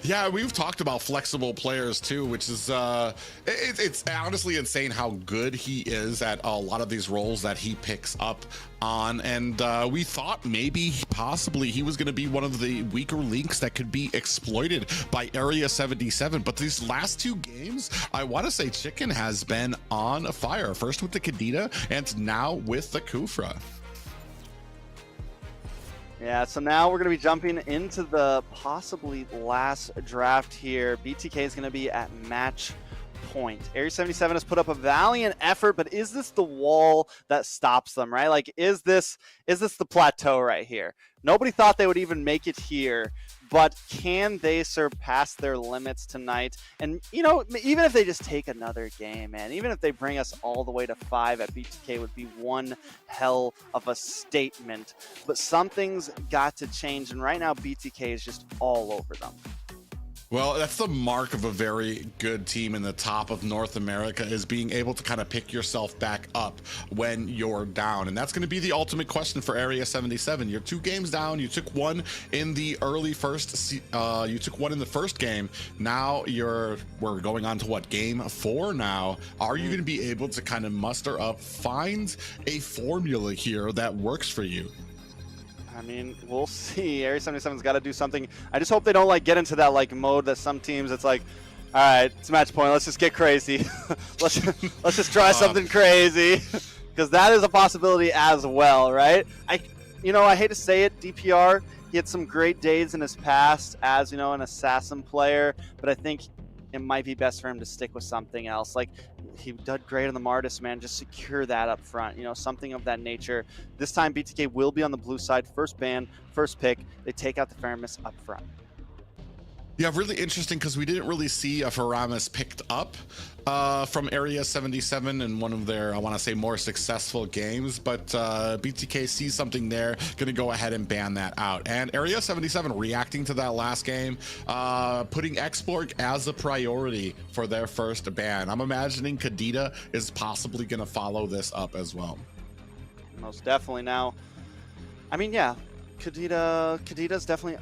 Yeah, we've talked about flexible players too, which is it's honestly insane how good he is at a lot of these roles that he picks up on. And we thought maybe possibly he was going to be one of the weaker links that could be exploited by Area 77. But these last two games, I want to say Chicken has been on fire. First with the Kadena and now with the Kufra. Yeah, so now we're going to be jumping into the possibly last draft here. BTK is going to be at match point. Area 77 has put up a valiant effort, but is this the wall that stops them, right? Like, is this the plateau right here? Nobody thought they would even make it here, but can they surpass their limits tonight? And, you know, even if they just take another game, man, even if they bring us all the way to 5 at BTK would be one hell of a statement. But something's got to change, and right now BTK is just all over them. Well, that's the mark of a very good team in the top of North America, is being able to kind of pick yourself back up when you're down. And that's going to be the ultimate question for Area 77. You're 2 games down. You took one in the you took one in the first game. Now we're going on to what, game 4 now. Are you going to be able to kind of muster up, find a formula here that works for you? I mean, we'll see. Area 77's got to do something. I just hope they don't like get into that like mode that some teams, it's like, all right, it's match point. Let's just get crazy. let's just try something crazy, because that is a possibility as well, right? I hate to say it, DPR, he had some great days in his past as, an assassin player, but I think it might be best for him to stick with something else. Like, he did great on the Martis, man. Just secure that up front, something of that nature. This time, BTK will be on the blue side. First ban, first pick. They take out the Faramis up front. Yeah, really interesting, because we didn't really see a Faramis picked up from Area 77 in one of their, I want to say, more successful games, but BTK sees something there, going to go ahead and ban that out. And Area 77 reacting to that last game, putting Exborg as a priority for their first ban. I'm imagining Kadita is possibly going to follow this up as well. Most definitely. Now, I mean, yeah, Kadita's definitely,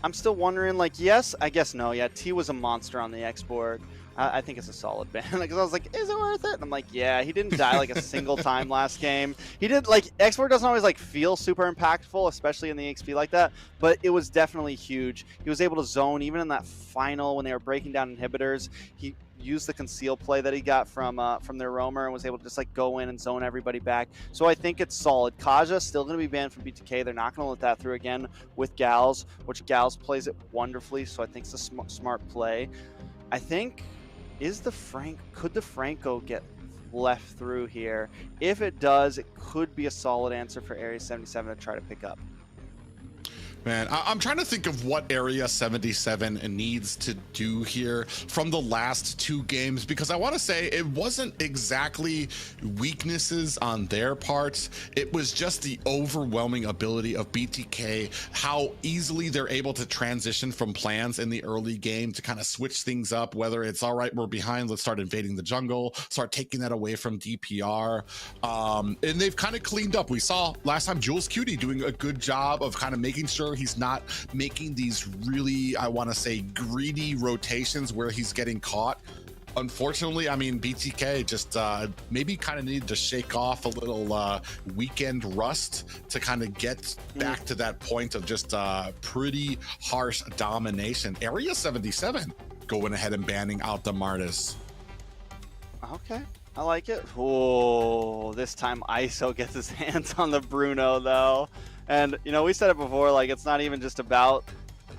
I'm still wondering, like, yes, I guess no. Yeah, T was a monster on the Exborg. I think it's a solid ban. Because I was like, is it worth it? And I'm like, yeah, he didn't die like a single time last game. He did, like, Exborg doesn't always like feel super impactful, especially in the XP like that, but it was definitely huge. He was able to zone even in that final when they were breaking down inhibitors. He used the conceal play that he got from their roamer and was able to just like go in and zone everybody back. So I think it's solid. Kaja still going to be banned from BTK. They're not going to let that through again with Gals, which Gals plays it wonderfully. So I think it's a smart play. I think could the Franco get left through here? If it does, it could be a solid answer for Area 77 to try to pick up. Man, I'm trying to think of what Area 77 needs to do here from the last 2 games, because I want to say it wasn't exactly weaknesses on their parts. It was just the overwhelming ability of BTK, how easily they're able to transition from plans in the early game to kind of switch things up, whether it's all right, we're behind, let's start invading the jungle, start taking that away from DPR. And they've kind of cleaned up. We saw last time Jules Cutie doing a good job of kind of making sure he's not making these really, I want to say, greedy rotations where he's getting caught. Unfortunately, I mean, BTK just maybe kind of needed to shake off a little weekend rust to kind of get back to that point of just pretty harsh domination. Area 77 going ahead and banning out the Martis. Okay, I like it. Oh, this time ISO gets his hands on the Bruno though. And, we said it before, like, it's not even just about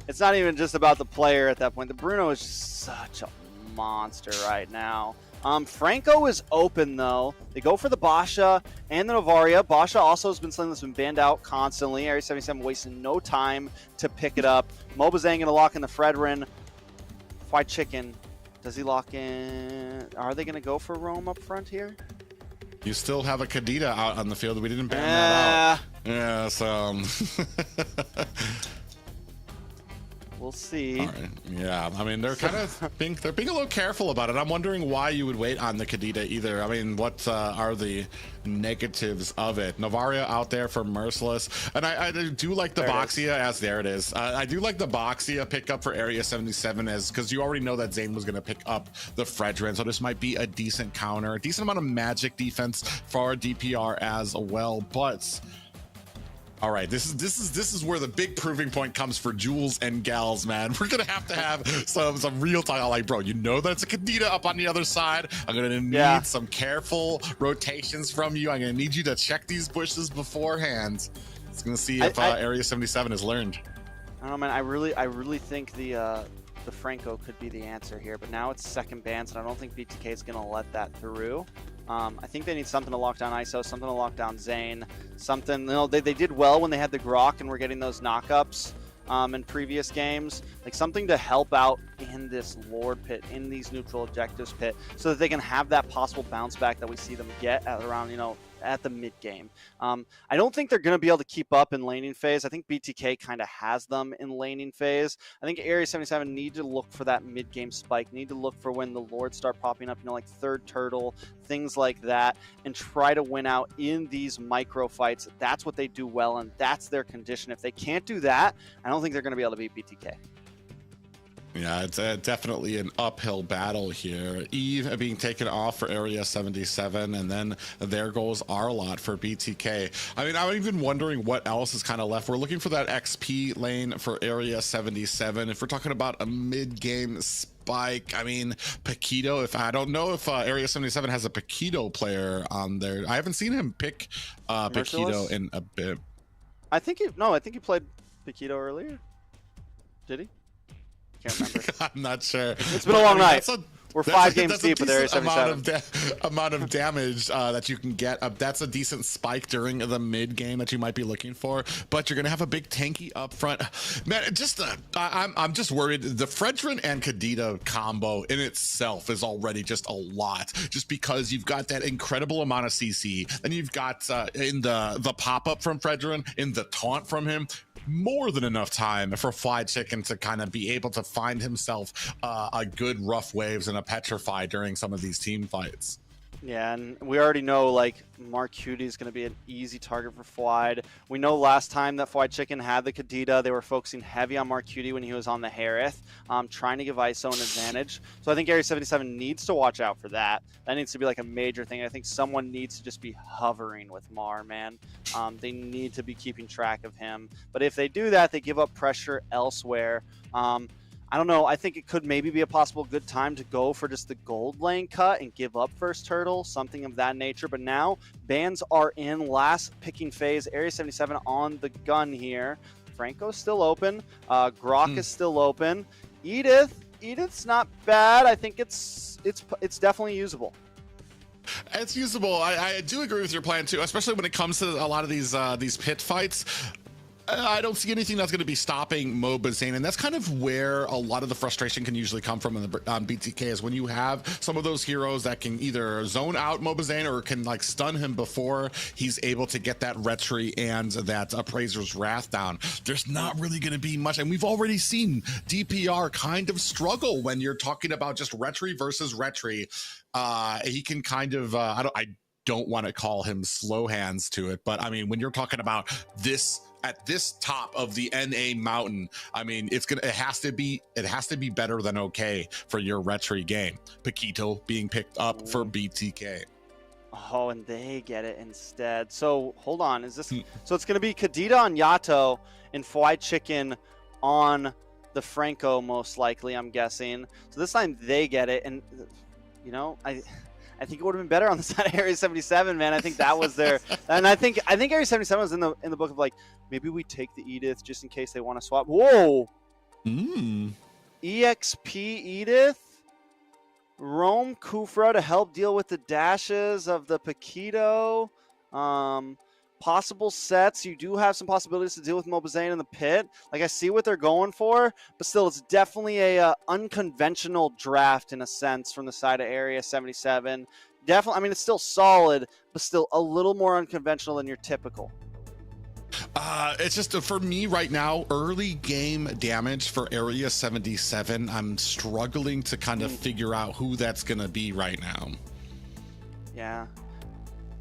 the player at that point. The Bruno is just such a monster right now. Franco is open, though. They go for the Basha and the Novaria. Basha also has been something that's been banned out constantly. Area 77 wasting no time to pick it up. Mobazang going to lock in the Fredrin. Fried Chicken. Does he lock in? Are they going to go for Rome up front here? You still have a Kadita out on the field. We didn't ban that out. Yeah, so we'll see. All right. Yeah, I mean, they're kind of being a little careful about it. I'm wondering why you would wait on the Kadita either. I mean, what are the negatives of it? Novaria out there for Merciless, and I do like the Boxia as there it is. I do like the Boxia pickup for Area 77 as because you already know that Zane was going to pick up the Fredrin, so this might be a decent counter, a decent amount of magic defense for DPR as well, but. All right, this is where the big proving point comes for Jules and Gals, man. We're gonna have to have some real talk. I'm like, bro, you know that's a Kadita up on the other side. I'm gonna need some careful rotations from you. I'm gonna need you to check these bushes beforehand. It's gonna see if Area 77 has learned. I don't know, man. I really think the Franco could be the answer here, but now it's second bans, and I don't think BTK is gonna let that through. I think they need something to lock down ISO, something to lock down Zane, something. You know, they did well when they had the Grok and were getting those knockups in previous games. Like something to help out in this Lord pit, in these neutral objectives pit, so that they can have that possible bounce back that we see them get at around, you know, at the mid game. I don't think they're going to be able to keep up in laning phase. I think BTK kind of has them in laning phase. I think Area 77 need to look for that mid game spike, need to look for when the Lords start popping up, you know, like third turtle, things like that, and try to win out in these micro fights. That's what they do well, and that's their condition. If they can't do that, I don't think they're going to be able to beat BTK. Yeah, it's definitely an uphill battle here. Eve being taken off for Area 77, and then there goes Arlott for BTK. I mean, I'm even wondering what else is kind of left. We're looking for that XP lane for Area 77. If we're talking about a mid-game spike, I mean, Paquito, if I don't know if Area 77 has a Paquito player on there. I haven't seen him pick Paquito in a bit. I think he played Paquito earlier. Did he? Can't remember. I'm not sure. It's been a long night. We're 5 games deep with Area 77. Amount of damage that you can get. That's a decent spike during the mid game that you might be looking for. But you're gonna have a big tanky up front. Man, I'm just worried. The Fredrin and Kadita combo in itself is already just a lot. Just because you've got that incredible amount of CC, and you've got in the pop up from Fredrin, in the taunt from him. More than enough time for Fly Chicken to kind of be able to find himself a good rough waves and a petrify during some of these team fights. Yeah, and we already know, like, Mark Cutie is going to be an easy target for Fwide. We know last time that Fwide Chicken had the Kadita, they were focusing heavy on Mark Cutie when he was on the Harith, trying to give ISO an advantage. So I think Area 77 needs to watch out for that. That needs to be, like, a major thing. I think someone needs to just be hovering with Mar, man. They need to be keeping track of him. But if they do that, they give up pressure elsewhere. I don't know. I think it could maybe be a possible good time to go for just the gold lane cut and give up first turtle, something of that nature. But now bans are in last picking phase. Area 77 on the gun here. Franco's still open. Grok is still open. Edith's not bad. I think it's definitely usable. It's usable. I do agree with your plan too, especially when it comes to a lot of these pit fights. I don't see anything that's going to be stopping Mobazane, and that's kind of where a lot of the frustration can usually come from on BTK, is when you have some of those heroes that can either zone out Mobazane or can like stun him before he's able to get that retry and that Appraiser's Wrath down. There's not really going to be much, and we've already seen DPR kind of struggle when you're talking about just retry versus retry. He can kind of I don't want to call him slow hands to it, but I mean, when you're talking about this at this top of the NA mountain, I mean, it has to be better than okay for your retry game. Paquito being picked up for BTK. Oh, and they get it instead. So hold on, is this? So it's going to be Kadita on Yato and Fwide Chicken on the Franco, most likely, I'm guessing. So this time they get it, and you know, I think it would have been better on the side of Area 77, man. I think that was their, and I think Area 77 was in the book of like, maybe we take the Edith just in case they want to swap. Whoa. EXP Edith, Rome Kufra to help deal with the dashes of the Paquito. Possible sets. You do have some possibilities to deal with Mobazane in the pit. Like, I see what they're going for, but still, it's definitely a unconventional draft in a sense from the side of Area 77. Definitely, I mean, it's still solid, but still a little more unconventional than your typical. It's just for me right now, early game damage for Area 77. I'm struggling to kind of figure out who that's going to be right now. Yeah.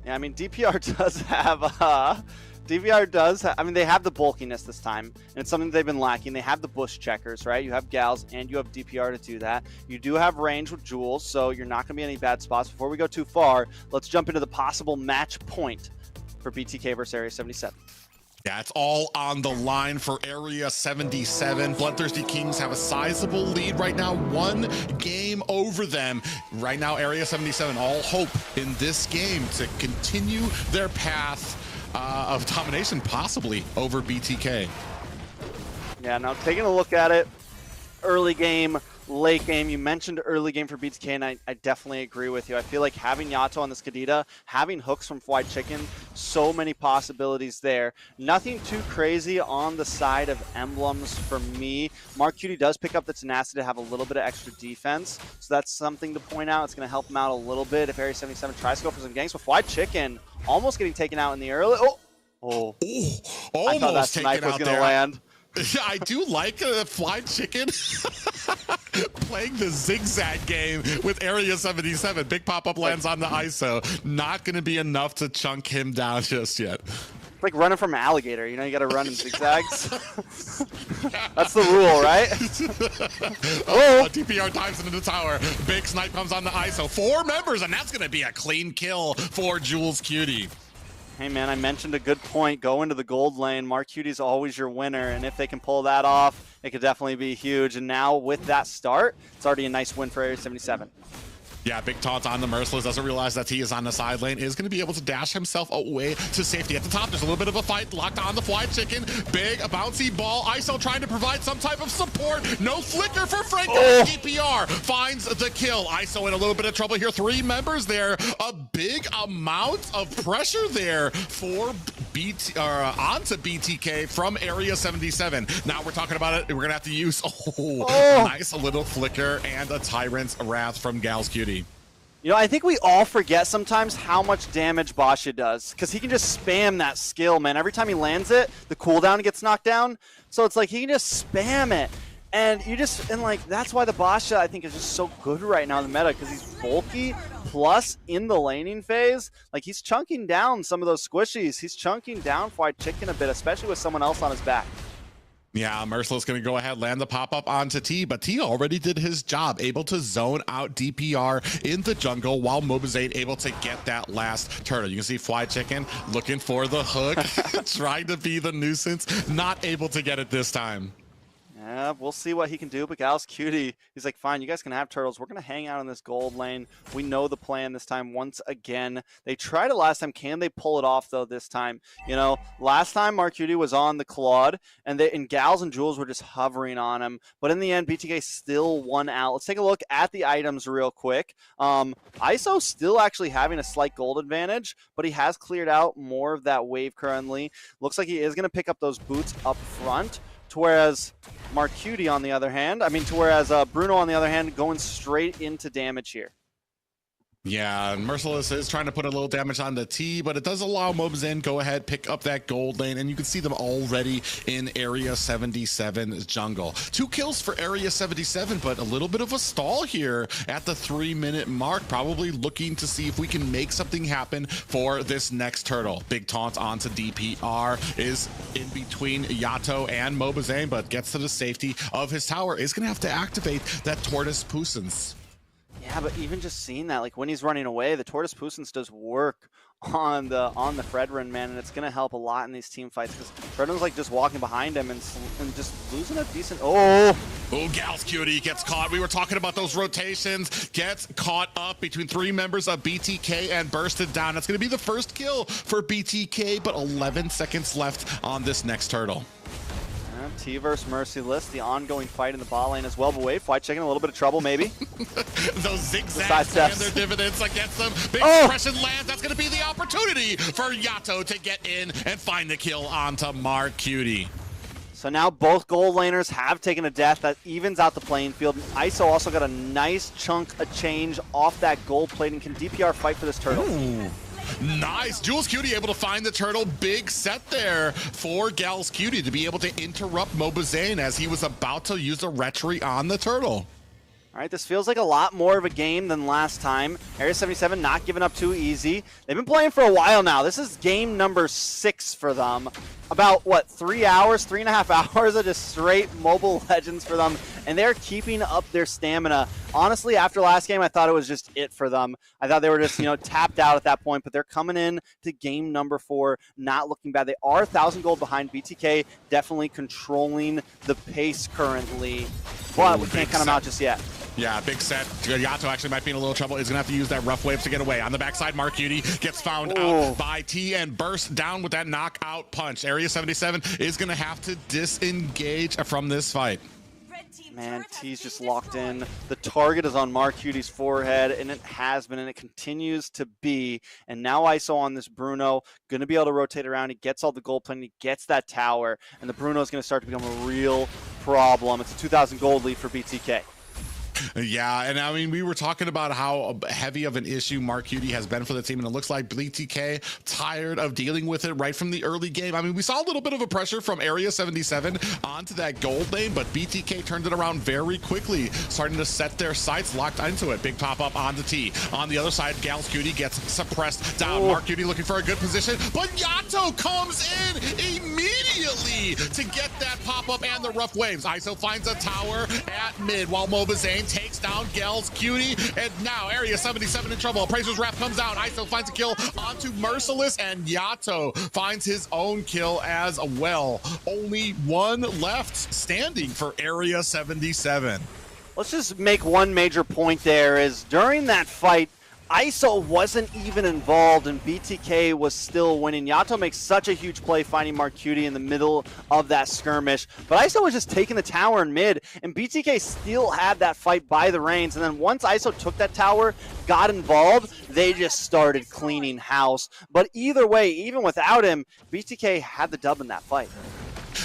Yeah, I mean, DPR does have, I mean, they have the bulkiness this time, and it's something they've been lacking. They have the bush checkers, right? You have Gals, and you have DPR to do that. You do have range with Jules, so you're not going to be in any bad spots. Before we go too far, let's jump into the possible match point for BTK versus Area 77. Yeah, it's all on the line for Area 77. BloodThirstyKings have a sizable lead right now, 1 game over them. Right now, Area 77, all hope in this game to continue their path of domination possibly over BTK. Yeah, now taking a look at it, early game, late game. You mentioned early game for BTK, and I definitely agree with you. I feel like having Yato on this Kadita, having hooks from Fried Chicken, so many possibilities there. Nothing too crazy on the side of emblems for me. Mark Cutie does pick up the tenacity to have a little bit of extra defense, so that's something to point out. It's going to help him out a little bit if Area 77 tries to go for some ganks. But Fried Chicken almost getting taken out in the early. Oh, I thought that snipe was going to land. I do like Fried Chicken playing the zigzag game with Area 77. Big pop-up lands on the ISO. Not going to be enough to chunk him down just yet. It's like running from an alligator. You know, you got to run in zigzags. That's the rule, right? DPR dives into the tower. Big snipe comes on the ISO. 4 members, and that's going to be a clean kill for Jules Cutie. Hey man, I mentioned a good point. Go into the gold lane. Mark Cutie's always your winner, and if they can pull that off, it could definitely be huge. And now with that start, it's already a nice win for Area 77. Yeah, big taunt on the Merciless. Doesn't realize that he is on the side lane. Is going to be able to dash himself away to safety. At the top, there's a little bit of a fight. Locked on the Fried Chicken. Big, a bouncy ball. ISO trying to provide some type of support. No flicker for Franco. DPR finds the kill. ISO in a little bit of trouble here. 3 members there. A big amount of pressure there for onto BTK from Area 77. Now we're talking about it. We're going to have to use nice little flicker and a Tyrant's Wrath from Gals Cutie. You know, I think we all forget sometimes how much damage Basha does, because he can just spam that skill, man. Every time he lands it, the cooldown gets knocked down. So it's like he can just spam it. And that's why the Basha, I think, is just so good right now in the meta, because he's bulky, plus in the laning phase, like he's chunking down some of those squishies. He's chunking down Fried Chicken a bit, especially with someone else on his back. Yeah, Merciless going to go ahead, land the pop-up onto T, but T already did his job, able to zone out DPR in the jungle while Mobazade able to get that last turtle. You can see Fried Chicken looking for the hook, trying to be the nuisance, not able to get it this time. Yeah, we'll see what he can do, but Gals Cutie, he's like, fine, you guys can have turtles. We're going to hang out in this gold lane. We know the plan this time once again. They tried it last time. Can they pull it off, though, this time? You know, last time Mark Cutie was on the Claude, and Gals and Jules were just hovering on him. But in the end, BTK still won out. Let's take a look at the items real quick. ISO still actually having a slight gold advantage, but he has cleared out more of that wave currently. Looks like he is going to pick up those boots up front. Whereas Mark Cutie on the other hand, Bruno on the other hand, going straight into damage here. Yeah, and Merciless is trying to put a little damage on the T, but it does allow Mobazin go ahead, pick up that gold lane, and you can see them already in Area 77's jungle. 2 kills for Area 77, but a little bit of a stall here at the 3-minute mark, probably looking to see if we can make something happen for this next turtle. Big taunt onto DPR is in between Yato and Mobazin, but gets to the safety of his tower. Is going to have to activate that Tortoise Puissance. Yeah, but even just seeing that, like when he's running away, the Tortoise Puissance does work on the Fredrin, man, and it's going to help a lot in these team fights because Fredrin's like just walking behind him and just losing a decent... Oh, Gals Cutie gets caught. We were talking about those rotations. Gets caught up between 3 members of BTK and bursted down. That's going to be the first kill for BTK, but 11 seconds left on this next turtle. T versus Merciless, the ongoing fight in the bot lane as well. But wait, Fried Chicken, a little bit of trouble maybe. Those zigzags and their dividends against them. Big suppression lands. That's going to be the opportunity for Yato to get in and find the kill onto Mark Cutie. So now both gold laners have taken a death. That evens out the playing field. ISO also got a nice chunk of change off that gold plating. Can DPR fight for this turtle? Ooh. Nice. Jules Cutie able to find the turtle. Big set there for Gals Cutie to be able to interrupt Mobazane as he was about to use a retry on the turtle. All right, this feels like a lot more of a game than last time. Area 77 not giving up too easy. They've been playing for a while now. This is game number 6 for them. About, what, 3 hours, 3.5 hours of just straight Mobile Legends for them, and they're keeping up their stamina. Honestly, after last game, I thought it was just it for them. I thought they were just, tapped out at that point, but they're coming in to game number 4, not looking bad. They are 1,000 gold behind BTK, definitely controlling the pace currently, but we can't count them out just yet. Yeah, big set. Yato actually might be in a little trouble. Is going to have to use that rough waves to get away. On the backside, Mark Cutie gets found out by T and bursts down with that knockout punch. Area 77 is going to have to disengage from this fight. Man, T's just locked in. The target is on Mark Cutie's forehead, and it has been, and it continues to be. And now ISO on this Bruno, going to be able to rotate around. He gets all the gold plane, he gets that tower, and the Bruno is going to start to become a real problem. It's a 2,000 gold lead for BTK. Yeah, and I mean, we were talking about how heavy of an issue Mark Cutie has been for the team, and it looks like BTK tired of dealing with it right from the early game. I mean, we saw a little bit of a pressure from Area 77 onto that gold lane, but BTK turned it around very quickly, starting to set their sights locked into it. Big pop-up on the T. On the other side, Gals Cutie gets suppressed down. Mark Cutie looking for a good position, but Yato comes in immediately to get that pop-up and the rough waves. ISO finds a tower at mid, while Mobazane takes down Gals Cutie, and now Area 77 in trouble. Appraiser's Wrath comes down. ISO finds a kill onto Merciless, and Yato finds his own kill as well. Only one left standing for Area 77. Let's just make one major point there is during that fight, ISO wasn't even involved and BTK was still winning. Yato makes such a huge play finding Mark Cutie in the middle of that skirmish, but ISO was just taking the tower in mid, and BTK still had that fight by the reins. And then once ISO took that tower, got involved, they just started cleaning house. But either way, even without him, BTK had the dub in that fight.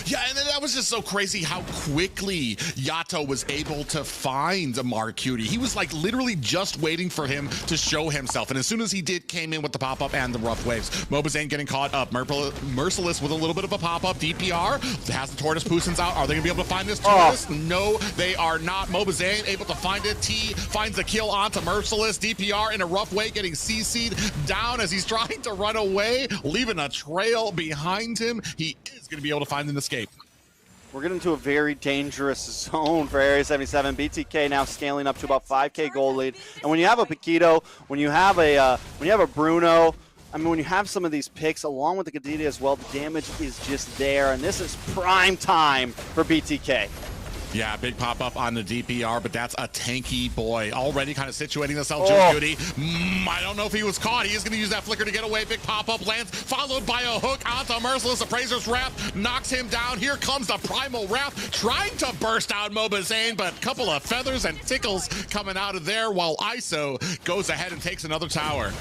Yeah, and then that was just so crazy how quickly Yato was able to find Mark Cutie. He was like literally just waiting for him to show himself. And as soon as he did, came in with the pop-up and the rough waves. Mobazane getting caught up. Merciless with a little bit of a pop-up. DPR has the Tortoise Poosins out. Are they going to be able to find this Tortoise? No, they are not. Mobazane able to find it. T finds a kill onto Merciless. DPR in a rough way getting CC'd down as he's trying to run away, leaving a trail behind him. He is going to be able to find an escape. We're getting into a very dangerous zone for Area 77. BTK now scaling up to about 5K gold lead. And when you have a Paquito, when you have a Bruno, I mean, when you have some of these picks along with the Kadita as well, the damage is just there. And this is prime time for BTK. Yeah, big pop-up on the DPR, but that's a tanky boy. Already kind of situating himself. Juice Cutie. I don't know if he was caught. He is going to use that flicker to get away. Big pop-up lands, followed by a hook onto Merciless. Appraiser's Wrath knocks him down. Here comes the Primal Wrath, trying to burst out Mobazane, but a couple of feathers and tickles coming out of there while ISO goes ahead and takes another tower.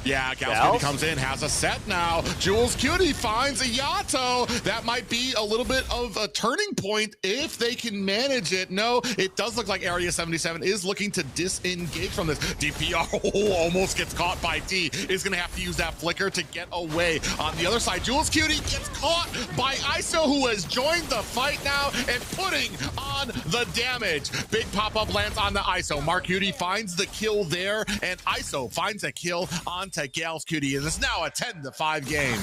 Yeah, Gals Cutie comes in, has a set now. Jules Cutie finds a Yato. That might be a little bit of a turning point if they can manage it. No, it does look like Area 77 is looking to disengage from this. DPR almost gets caught by T. Is going to have to use that flicker to get away. On the other side, Jules Cutie gets caught by ISO, who has joined the fight now and putting on the damage. Big pop-up lands on the ISO. Mark Cutie finds the kill there, and ISO finds a kill onto Gals Cutie, and it's now a 10-5 game.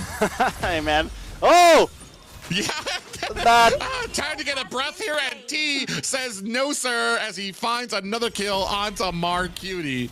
Hey, man. Oh! Yeah. Time to get a breath here, and T says no, sir, as he finds another kill onto Mark Cutie.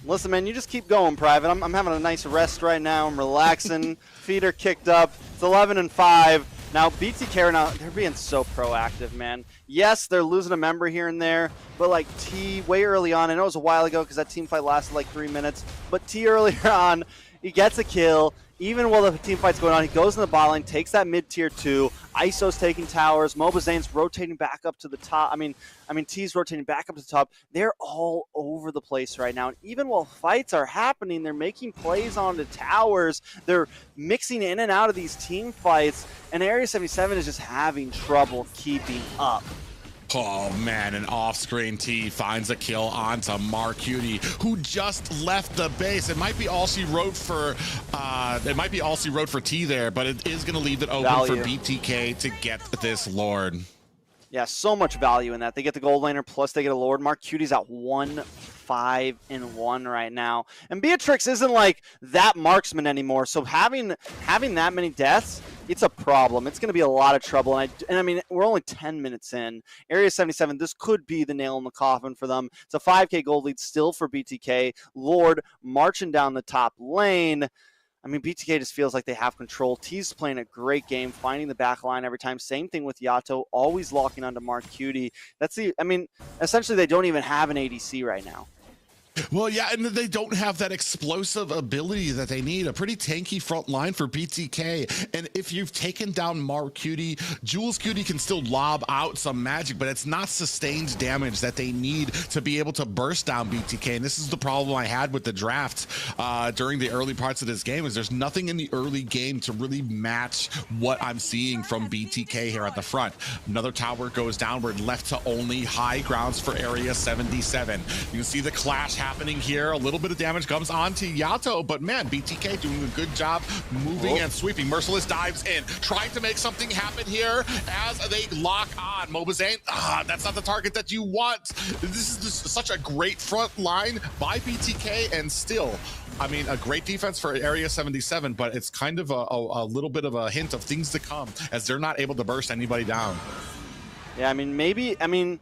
Listen, man, you just keep going, Private. I'm having a nice rest right now. I'm relaxing. Feet are kicked up. It's 11-5. Now, BTK now, they're being so proactive, man. Yes, they're losing a member here and there, but like T way early on, I know it was a while ago because that team fight lasted like 3 minutes, but T earlier on, he gets a kill. Even while the team fight's going on, he goes in the bot lane, takes that mid-tier 2. ISO's taking towers. Mobazane's rotating back up to the top. I mean, T's rotating back up to the top. They're all over the place right now. And even while fights are happening, they're making plays on the towers. They're mixing in and out of these team fights. And Area 77 is just having trouble keeping up. Oh man, an off-screen T finds a kill onto Mark Cutie, who just left the base. It might be all she wrote for T there, but it is going to leave it open for BTK to get this Lord. Yeah, so much value in that. They get the gold laner, plus they get a Lord. Mark Cutie's at 1-5-1 right now. And Beatrix isn't like that marksman anymore, so having that many deaths, it's a problem. It's going to be a lot of trouble. And I mean, we're only 10 minutes in. Area 77, this could be the nail in the coffin for them. It's a 5K gold lead still for BTK. Lord marching down the top lane. I mean, BTK just feels like they have control. T's playing a great game, finding the back line every time. Same thing with Yato, always locking onto Mark Cutie. I mean, essentially they don't even have an ADC right now. Well, yeah, and they don't have that explosive ability that they need. A pretty tanky front line for BTK. And if you've taken down Mark Cutie, Jules Cutie can still lob out some magic, but it's not sustained damage that they need to be able to burst down BTK. And this is the problem I had with the draft during the early parts of this game, is there's nothing in the early game to really match what I'm seeing from BTK here at the front. Another tower goes down. We're left to only high grounds for Area 77. You can see the clash happening here. A little bit of damage comes onto Yato, but man, BTK doing a good job moving and sweeping. Merciless dives in, trying to make something happen here as they lock on. Mobazane, that's not the target that you want. This is just such a great front line by BTK, and still, I mean, a great defense for Area 77, but it's kind of a little bit of a hint of things to come as they're not able to burst anybody down. Yeah, I mean,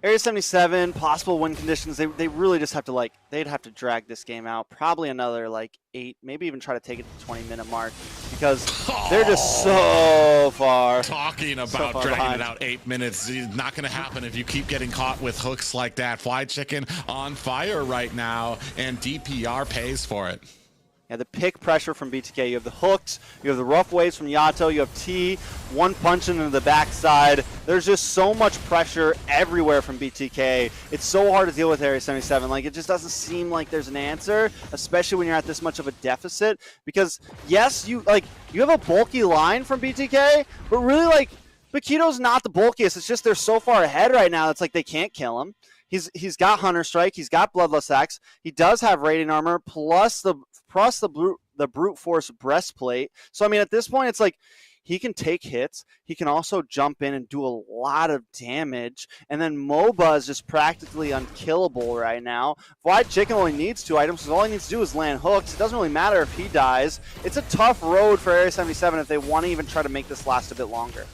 Area 77, possible win conditions, they really just have to, they'd have to drag this game out. Probably another, 8, maybe even try to take it to the 20-minute mark, because they're just so far. Talking about dragging it out 8 minutes, it's not going to happen if you keep getting caught with hooks like that. Fly Chicken on fire right now, and DPR pays for it. Yeah, the pick pressure from BTK. You have the hooks, you have the rough waves from Yato, you have T, one punching into the backside. There's just so much pressure everywhere from BTK. It's so hard to deal with Area 77. It just doesn't seem like there's an answer, especially when you're at this much of a deficit. Because, yes, you have a bulky line from BTK, but really, Bakito's not the bulkiest. It's just they're so far ahead right now, it's they can't kill him. He's got Hunter Strike, he's got Bloodlust Axe, he does have Radiant Armor, plus the brute force breastplate. So I mean, at this point, it's he can take hits. He can also jump in and do a lot of damage. And then MOBA is just practically unkillable right now. Fried Chicken only needs 2 items, because all he needs to do is land hooks. It doesn't really matter if he dies. It's a tough road for Area 77 if they want to even try to make this last a bit longer.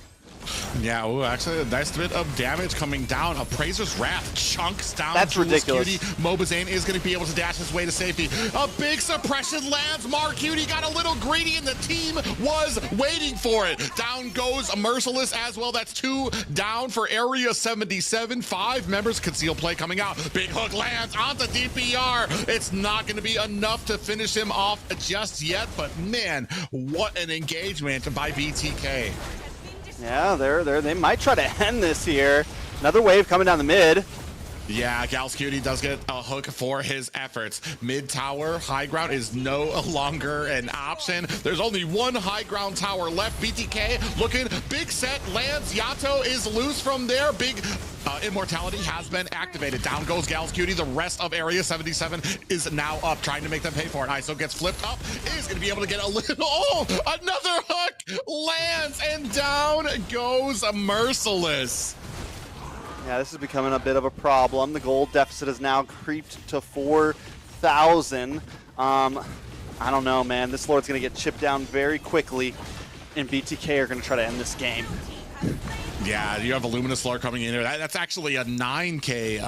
Yeah, ooh, actually a nice bit of damage coming down. Appraiser's Wrath chunks down. That's Jules ridiculous. Cutie. Mobazane is going to be able to dash his way to safety. A big suppression lands. Mark Cutie got a little greedy, and the team was waiting for it. Down goes Merciless as well. That's 2 down for Area 77. 5 members. Conceal play coming out. Big hook lands onto DPR. It's not going to be enough to finish him off just yet, but man, what an engagement by BTK. Yeah, they might try to end this here. Another wave coming down the mid. Yeah, Gals Cutie does get a hook for his efforts. Mid tower, high ground is no longer an option. There's only one high ground tower left. BTK looking big set, lands. Yato is loose from there. Big immortality has been activated. Down goes Gals Cutie. The rest of Area 77 is now up, trying to make them pay for it. ISO gets flipped up, is going to be able to get a little, another hook lands, and down goes Merciless. Yeah, this is becoming a bit of a problem. The gold deficit has now creeped to 4,000. I don't know, man. This Lord's going to get chipped down very quickly, and BTK are going to try to end this game. Yeah, you have a Luminous Lord coming in here. That's actually a 9K,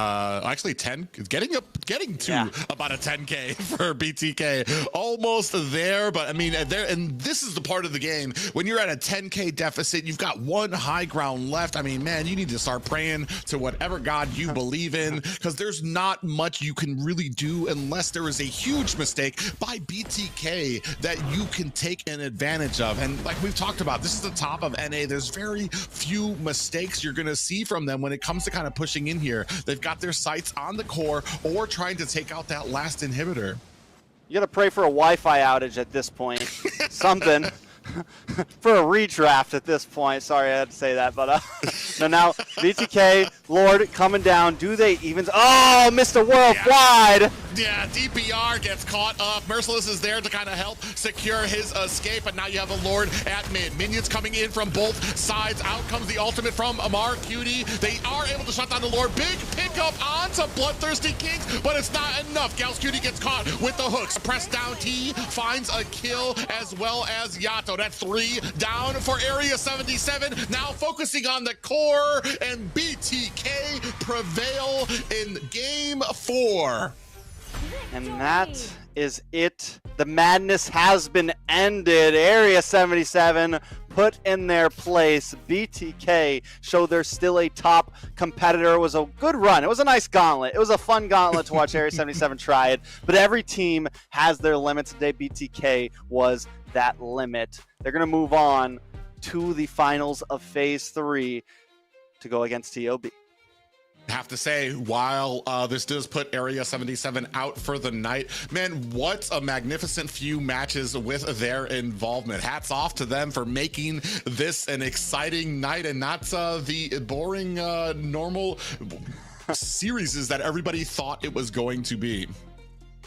actually 10, getting to about a 10K for BTK. Almost there, but I mean, and this is the part of the game when you're at a 10K deficit, you've got one high ground left. I mean, man, you need to start praying to whatever God you believe in, because there's not much you can really do unless there is a huge mistake by BTK that you can take an advantage of. And like we've talked about, this is the top of NA. There's very few mistakes you're going to see from them when it comes to kind of pushing in here. They've got their sights on the core or trying to take out that last inhibitor. You got to pray for a Wi-Fi outage at this point. Something. For a redraft at this point. Sorry, I had to say that, but so now BTK, Lord coming down. Do they even? Oh, Mr. Worldwide. Yeah, DPR gets caught up. Merciless is there to kind of help secure his escape, but now you have a Lord at mid. Minions coming in from both sides. Out comes the ultimate from Amar Cutie. They are able to shut down the Lord. Big pickup onto BloodThirstyKings, but it's not enough. Gals Cutie gets caught with the hooks. Press down T finds a kill as well as Yato. That's 3 down for Area 77. Now focusing on the core, and BTK prevail in Game 4. And that is it. The madness has been ended. Area 77 put in their place. BTK show they're still a top competitor. It was a good run. It was a nice gauntlet. It was a fun gauntlet to watch Area 77 try it. But every team has their limits. Today, BTK was that limit. They're going to move on to the finals of Phase 3 to go against TOB. Have to say, while this does put Area 77 out for the night, man, what a magnificent few matches with their involvement. Hats off to them for making this an exciting night and not the boring normal series that everybody thought it was going to be.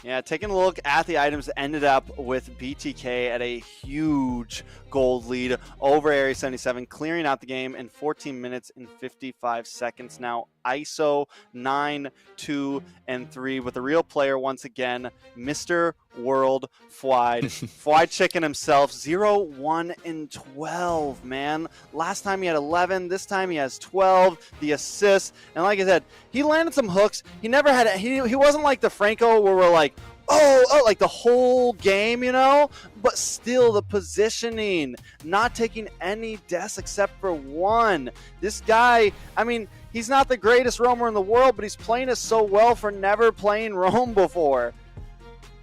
Yeah, taking a look at the items, ended up with BTK at a huge gold lead over Area 77, clearing out the game in 14 minutes and 55 seconds. Now, ISO 9, 2, and 3, with the real player once again, Mr. World Fwide. Fwide Chicken himself, 0, 1, and 12, man. Last time he had 11, this time he has 12, the assists, and like I said, he landed some hooks. He never had, he wasn't like the Franco where we're like, oh, like the whole game, you know? But still, the positioning, not taking any deaths except for one. This guy, I mean, he's not the greatest roamer in the world, but he's playing it so well for never playing roam before.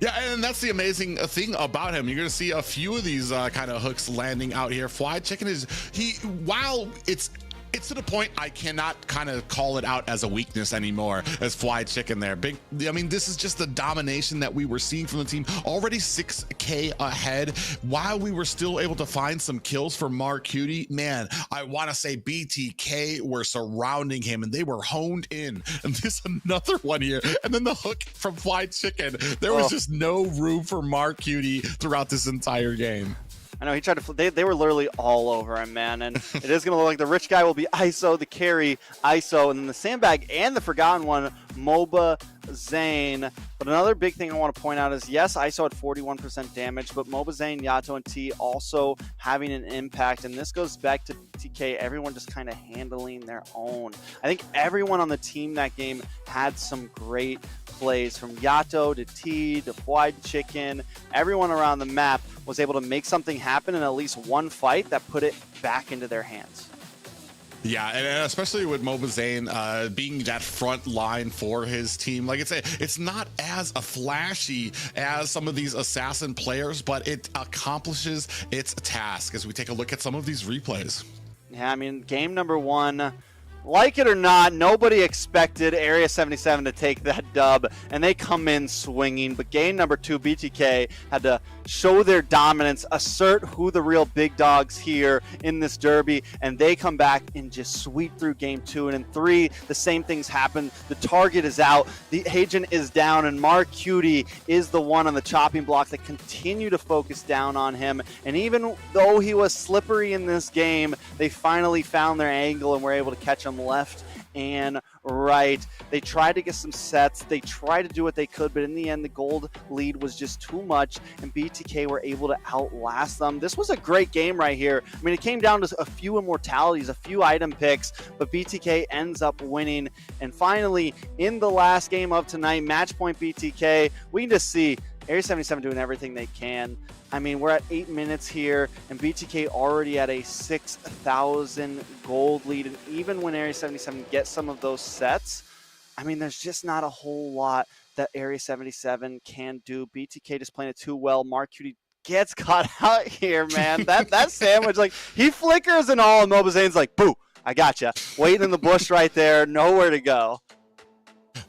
Yeah, and that's the amazing thing about him. You're going to see a few of these kind of hooks landing out here. Fly Chicken is, while it's to the point I cannot kind of call it out as a weakness anymore as Fly Chicken there. I mean, this is just the domination that we were seeing from the team. Already 6K ahead while we were still able to find some kills for Marcutie. Man, I want to say BTK were surrounding him and they were honed in. And this another one here. And then the hook from Fly Chicken. There was just no room for Marcutie throughout this entire game. I know he tried to. They were literally all over him, man. And it is going to look like the rich guy will be ISO, the carry ISO, and then the sandbag and the forgotten one, MOBA Zane. But another big thing I want to point out is, yes, ISO had 41% damage, but MOBA Zane, Yato, and T also having an impact. And this goes back to TK, everyone just kind of handling their own. I think everyone on the team that game had some great plays, from Yato to T to Fried Chicken. Everyone around the map was able to make something happen in at least one fight that put it back into their hands. Yeah, and especially with MOBA Zane being that front line for his team. Like it's not as flashy as some of these assassin players, but it accomplishes its task as we take a look at some of these replays. Yeah, I mean, game number one, like it or not, nobody expected Area 77 to take that dub, and they come in swinging. But game number two, BTK had to show their dominance, assert who the real big dogs here in this derby, and they come back and just sweep through game two. And in three, the same things happen. The target is out, the agent is down, and Marcutie is the one on the chopping block that continue to focus down on him. And even though he was slippery in this game, they finally found their angle and were able to catch him left and right. They tried to get some sets, they tried to do what they could, but in the end the gold lead was just too much, and BTK were able to outlast them. This was a great game right here. I mean, it came down to a few immortalities, a few item picks, but BTK ends up winning. And finally, in the last game of tonight, match point BTK, we can just see Area 77 doing everything they can. I mean, we're at 8 minutes here, and BTK already at a 6,000 gold lead. And even when Area 77 gets some of those sets, I mean, there's just not a whole lot that Area 77 can do. BTK just playing it too well. Marcutie gets caught out here, man. That sandwich, like, he flickers and all, and MOBA Zane's like, boo, I gotcha. Waiting in the bush right there, nowhere to go.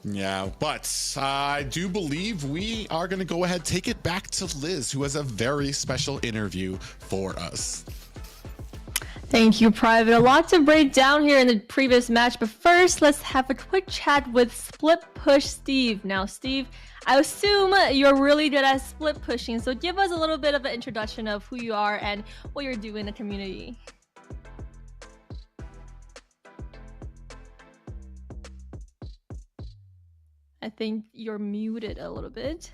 Yeah, but I do believe we are going to go ahead, take it back to Liz, who has a very special interview for us. Thank you, Private. A lot to break down here in the previous match, but first, let's have a quick chat with Split Push Steve. Now, Steve, I assume you're really good at split pushing, so give us a little bit of an introduction of who you are and what you're doing in the community. I think you're muted a little bit.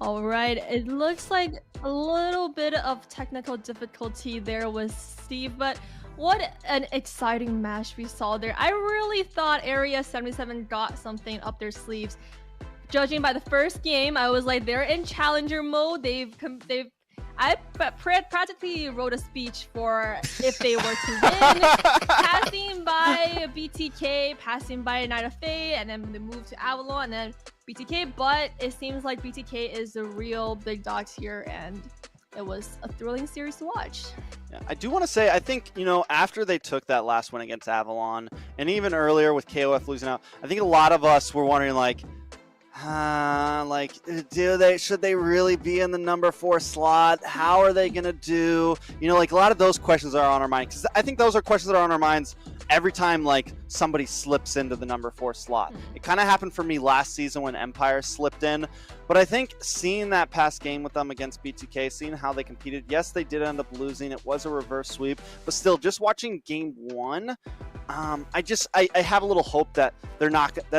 All right, it looks like a little bit of technical difficulty there with Steve, but what an exciting match we saw there. I really thought Area 77 got something up their sleeves. Judging by the first game, I was like, they're in challenger mode. I practically wrote a speech for if they were to win, passing by BTK, passing by Night of Fate, and then they moved to Avalon, and then BTK. But it seems like BTK is the real big dogs here, and it was a thrilling series to watch. Yeah, I do want to say, I think, you know, after they took that last win against Avalon, and even earlier with KOF losing out, I think a lot of us were wondering, like, should they really be in the number 4 slot? How are they gonna do? You know, like a lot of those questions are on our mind, because I think those are questions that are on our minds every time like somebody slips into the number 4 slot. It kind of happened for me last season when Empire slipped in, but I think seeing that past game with them against BTK, seeing how they competed, yes, they did end up losing. It was a reverse sweep, but still, just watching game 1, I have a little hope that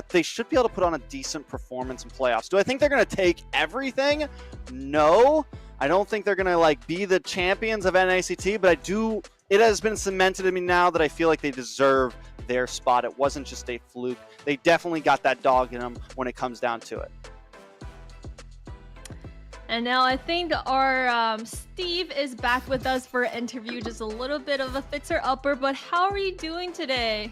they should be able to put on a decent performance in playoffs. Do I think they're going to take everything? No, I don't think they're going to like be the champions of NACT, but it has been cemented in me now that I feel like they deserve their spot. It wasn't just a fluke. They definitely got that dog in them when it comes down to it. And now I think our Steve is back with us for an interview. Just a little bit of a fixer-upper, but how are you doing today?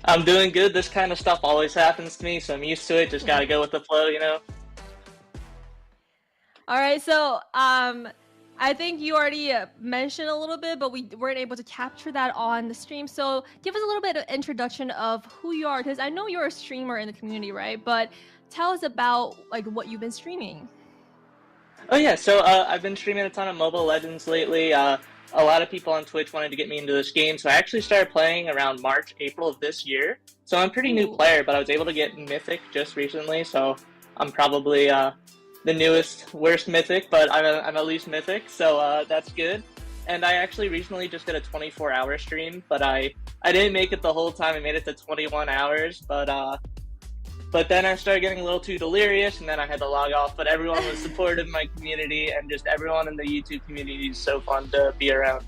I'm doing good. This kind of stuff always happens to me, so I'm used to it. Just gotta go with the flow, you know? All right, so I think you already mentioned a little bit, but we weren't able to capture that on the stream. So give us a little bit of introduction of who you are, because I know you're a streamer in the community, right? But tell us about like what you've been streaming. Oh yeah, so I've been streaming a ton of Mobile Legends lately. A lot of people on Twitch wanted to get me into this game, so I actually started playing around March, April of this year. So I'm a pretty new player, but I was able to get Mythic just recently, so I'm probably the newest, worst Mythic, but I'm at least Mythic, so that's good. And I actually recently just did a 24-hour stream, but I didn't make it the whole time. I made it to 21 hours, but then I started getting a little too delirious, and then I had to log off. But everyone was supportive in my community, and just everyone in the YouTube community is so fun to be around.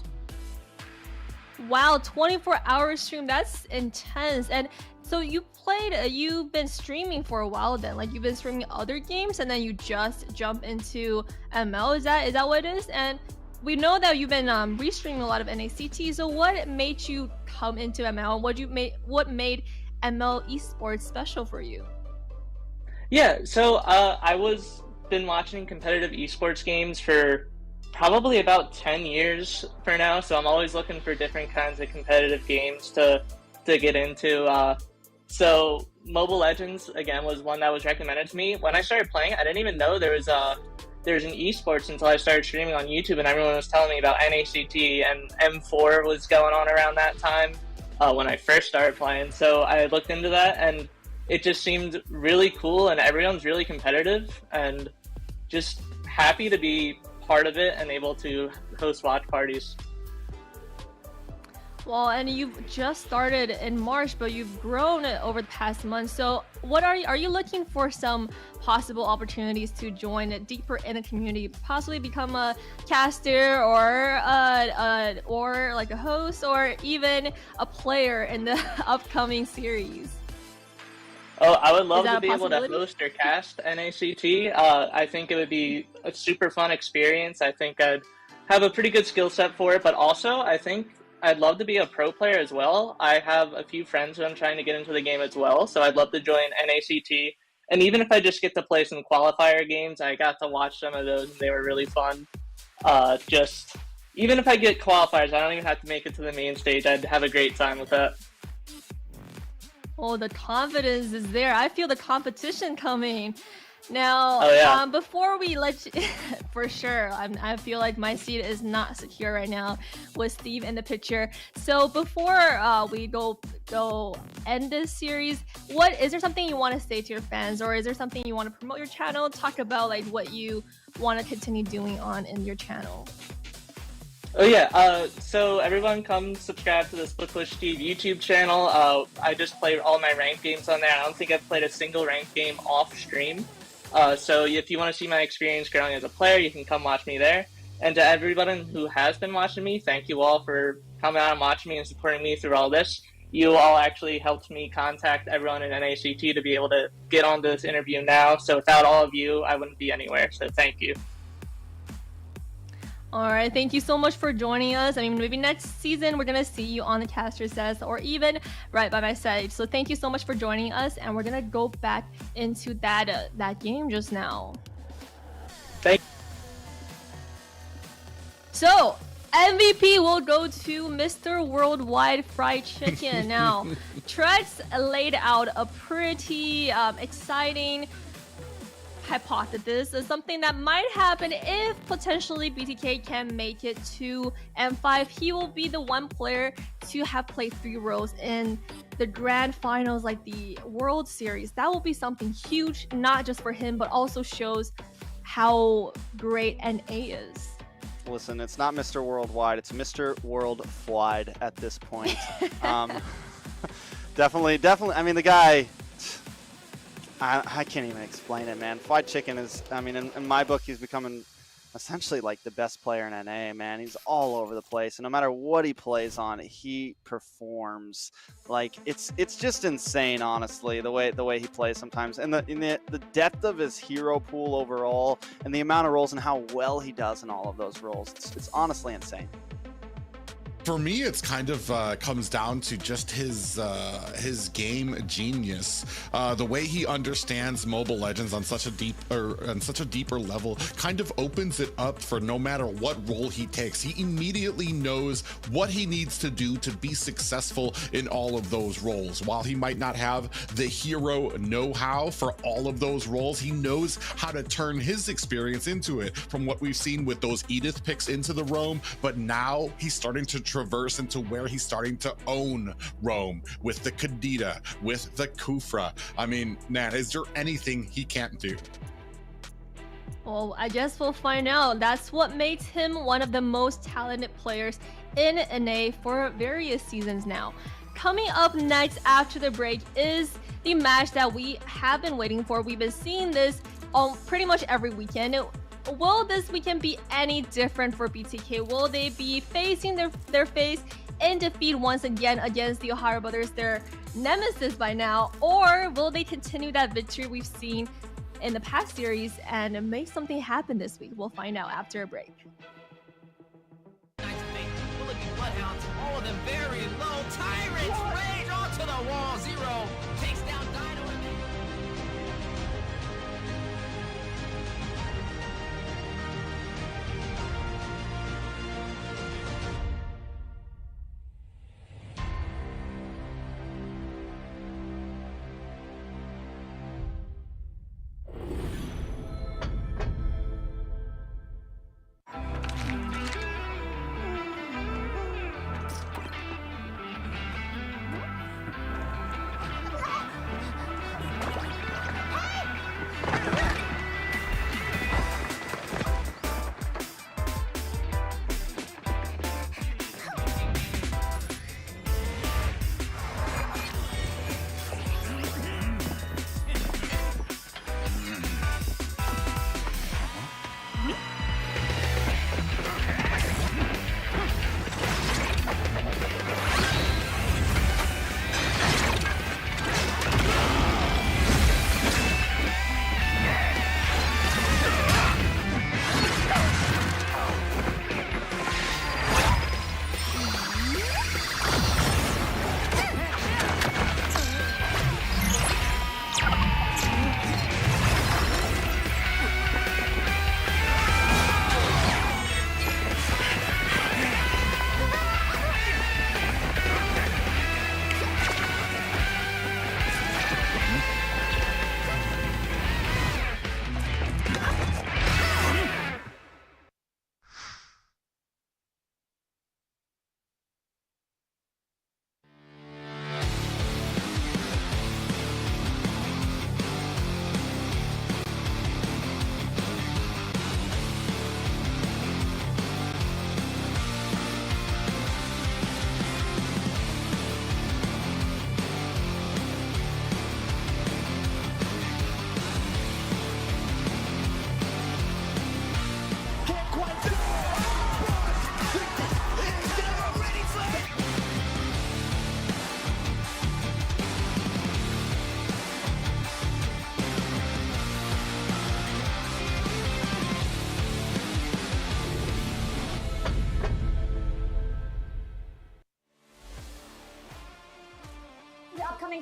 Wow, 24-hour stream, that's intense. And so you've been streaming for a while then, like you've been streaming other games and then you just jump into ML, is that what it is? And we know that you've been restreaming a lot of NACT, so what made you come into ML? What made ML esports special for you? Yeah, so I been watching competitive esports games for probably about 10 years for now, so I'm always looking for different kinds of competitive games to get into. So Mobile Legends, again, was one that was recommended to me. When I started playing, I didn't even know there was an esports until I started streaming on YouTube, and everyone was telling me about NACT, and M4 was going on around that time when I first started playing. So I looked into that, and it just seemed really cool, and everyone's really competitive, and just happy to be part of it and able to host watch parties. Well, and you've just started in March, but you've grown over the past month. So what are you looking for some possible opportunities to join deeper in the community, possibly become a caster or like a host or even a player in the upcoming series? Oh, I would love to be able to host or cast NACT. I think it would be a super fun experience. I think I'd have a pretty good skill set for it, but also I think I'd love to be a pro player as well. I have a few friends who I'm trying to get into the game as well, so I'd love to join NACT. And even if I just get to play some qualifier games, I got to watch some of those, and they were really fun. Even if I get qualifiers, I don't even have to make it to the main stage. I'd have a great time with that. Oh, the confidence is there. I feel the competition coming. Now, before we let you, for sure, I feel like my seat is not secure right now with Steve in the picture. So before we go end this series, is there something you want to say to your fans, or is there something you want to promote your channel? Talk about like what you want to continue doing in your channel. Oh yeah, so everyone come subscribe to the Split Push Steve YouTube channel. I just play all my ranked games on there. I don't think I've played a single ranked game off stream. So if you want to see my experience growing as a player, you can come watch me there. And to everybody who has been watching me, thank you all for coming out and watching me and supporting me through all this. You all actually helped me contact everyone in NACT to be able to get on this interview now. So without all of you, I wouldn't be anywhere. So thank you. All right, thank you so much for joining us. I mean, maybe next season we're gonna see you on the caster sets or even right by my side. So thank you so much for joining us, and we're gonna go back into that game just now. Thank you. So MVP will go to Mr. Worldwide Fried Chicken. Now, Trex laid out a pretty exciting hypothesis of something that might happen if potentially BTK can make it to M5. He will be the one player to have played 3 roles in the grand finals, like the World Series. That will be something huge, not just for him, but also shows how great NA is. Listen, it's not Mr. Worldwide, it's Mr. Worldwide at this point. Definitely. I mean, the guy, I can't even explain it, man. Fried Chicken is, I mean, in my book, he's becoming essentially like the best player in NA, man. He's all over the place, and no matter what he plays on, he performs. Like, it's just insane, honestly, the way he plays sometimes, and the depth of his hero pool overall, and the amount of roles and how well he does in all of those roles. It's honestly insane. For me, it's kind of comes down to just his game genius. The way he understands Mobile Legends on such a deeper level kind of opens it up for no matter what role he takes. He immediately knows what he needs to do to be successful in all of those roles. While he might not have the hero know-how for all of those roles, he knows how to turn his experience into it. From what we've seen with those Edith picks into the roam, but now he's starting to traverse into where he's starting to own roam with the Kadita, with the Kufra. I mean, man, is there anything he can't do? Well, I guess we'll find out. That's what makes him one of the most talented players in NA for various seasons now. Coming up next after the break is the match that we have been waiting for. We've been seeing this on pretty much every weekend. Will this weekend be any different for BTK? Will they be facing their face in defeat once again against the TheOhioBrothers, their nemesis by now? Or will they continue that victory we've seen in the past series and make something happen this week? We'll find out after a break. Bloodhounds, all of them very low. Tyrants rage onto the wall. Zero takes down Dino.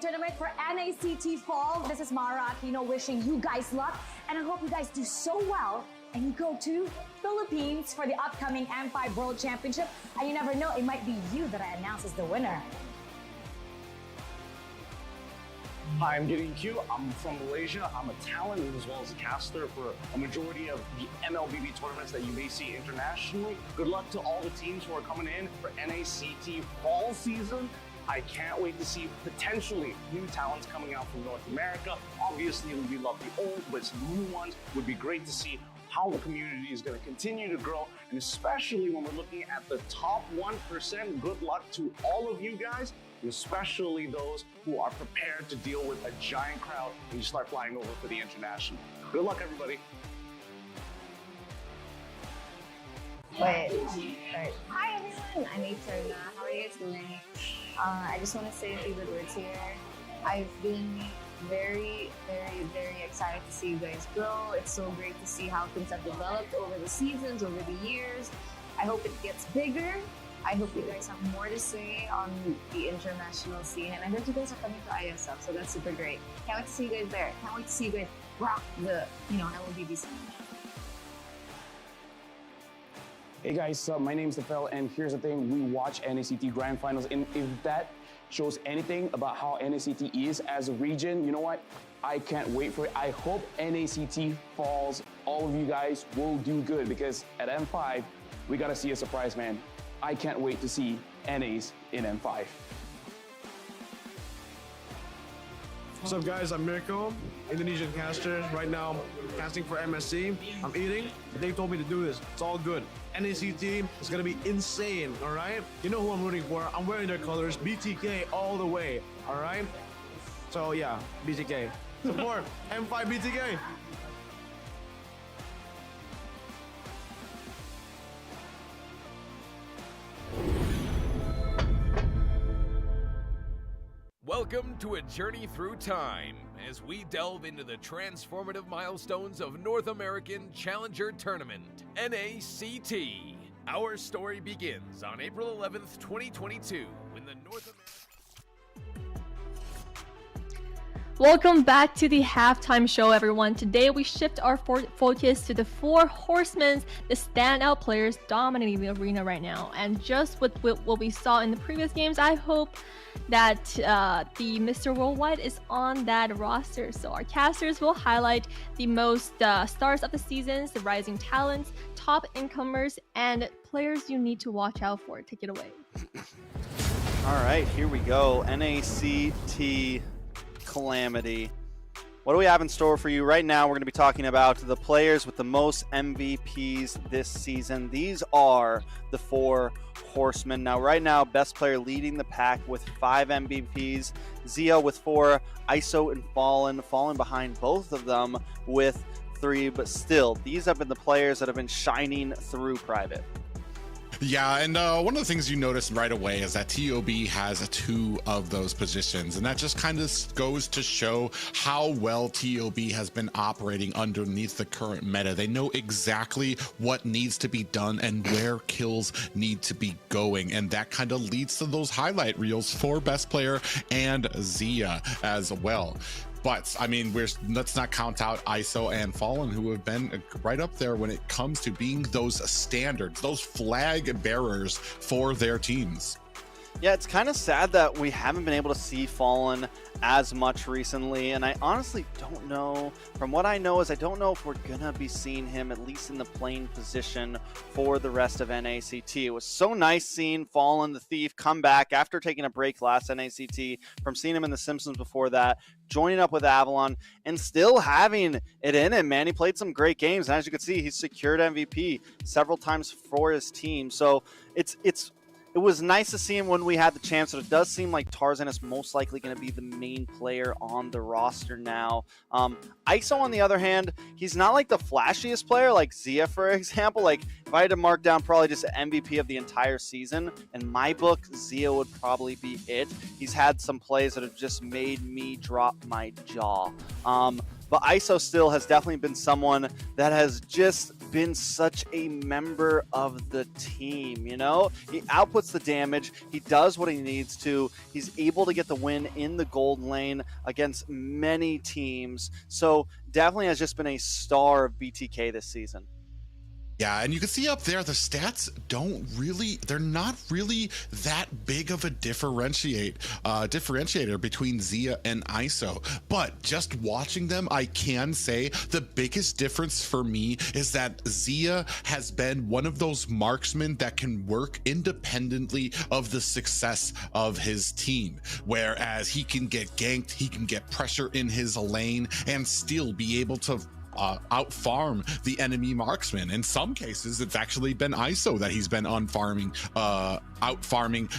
tournament for NACT Fall. This is Mara Aquino wishing you guys luck, and I hope you guys do so well and you go to Philippines for the upcoming M5 World Championship. And you never know, it might be you that announces the winner. Hi, I'm Gideon Q. I'm from Malaysia. I'm a talent as well as a caster for a majority of the MLBB tournaments that you may see internationally. Good luck to all the teams who are coming in for NACT fall season. I can't wait to see potentially new talents coming out from North America. Obviously, we love the old, but some new ones would be great to see how the community is going to continue to grow, and especially when we're looking at the top 1%. Good luck to all of you guys, especially those who are prepared to deal with a giant crowd when you start flying over for the international. Good luck, everybody. Wait. Right. Hi everyone, I'm Eterna. How are you guys doing? I just want to say a few good words here. I've been very excited to see you guys grow. It's so great to see how things have developed over the seasons, over the years. I hope it gets bigger. I hope you guys have more to say on the international scene. And I heard you guys are coming to ISF, so that's super great. Can't wait to see you guys there. Can't wait to see you guys rock the, LBB scene. Hey guys, my name's Phil, and here's the thing: we watch NACT Grand Finals, and if that shows anything about how NACT is as a region, you know what? I can't wait for it. I hope NACT falls. All of you guys will do good, because at M5, we gotta see a surprise, man. I can't wait to see NAs in M5. What's up, guys? I'm Mirko, Indonesian caster. Right now, casting for MSC. I'm eating. They told me to do this. It's all good. NACT is gonna be insane, all right? You know who I'm rooting for. I'm wearing their colors. BTK all the way, all right? So yeah, BTK. Support M5 BTK. Welcome to a journey through time as we delve into the transformative milestones of North American Challenger Tournament, NACT. Our story begins on April 11th, 2022, when the North American... Welcome back to the halftime show, everyone. Today we shift our focus to the four horsemen, the standout players dominating the arena right now. And just with what we saw in the previous games, I hope that the Mr. Worldwide is on that roster. So our casters will highlight the most stars of the seasons, the rising talents, top incomers, and players you need to watch out for. Take it away. All right, here we go. NACT Calamity. What do we have in store for you right now? We're going to be talking about the players with the most MVPs this season. These are the four horsemen. Now, right now, best player leading the pack with 5 MVPs. Zia with 4, ISO and Fallen behind both of them with 3. But still, these have been the players that have been shining through Private. Yeah, and one of the things you notice right away is that TOB has 2 of those positions, and that just kind of goes to show how well TOB has been operating underneath the current meta. They know exactly what needs to be done and where kills need to be going, and that kind of leads to those highlight reels for best player and Zia as well. But I mean, let's not count out ISO and Fallen, who have been right up there when it comes to being those standards, those flag bearers for their teams. Yeah, it's kind of sad that we haven't been able to see Fallen as much recently, and I honestly don't know. From what I know is I don't know if we're gonna be seeing him at least in the playing position for the rest of NACT. It was so nice seeing Fallen the Thief come back after taking a break last NACT from seeing him in The Simpsons before that, joining up with Avalon, and still having it in him, man. He played some great games, and as you can see, he's secured MVP several times for his team. So it was nice to see him when we had the chance, but it does seem like Tarzan is most likely going to be the main player on the roster now. ISO, on the other hand, he's not like the flashiest player like Zia, for example. Like, if I had to mark down probably just an MVP of the entire season, in my book, Zia would probably be it. He's had some plays that have just made me drop my jaw. But ISO still has definitely been someone that has just been such a member of the team, you know? He outputs the damage, he does what he needs to, he's able to get the win in the gold lane against many teams, so definitely has just been a star of BTK this season. Yeah, and you can see up there, the stats they're not really that big of a differentiator between Xia and ISO. But just watching them, I can say the biggest difference for me is that Xia has been one of those marksmen that can work independently of the success of his team. Whereas he can get ganked, he can get pressure in his lane, and still be able to out-farm the enemy marksman. In some cases, it's actually been ISO that he's been out-farming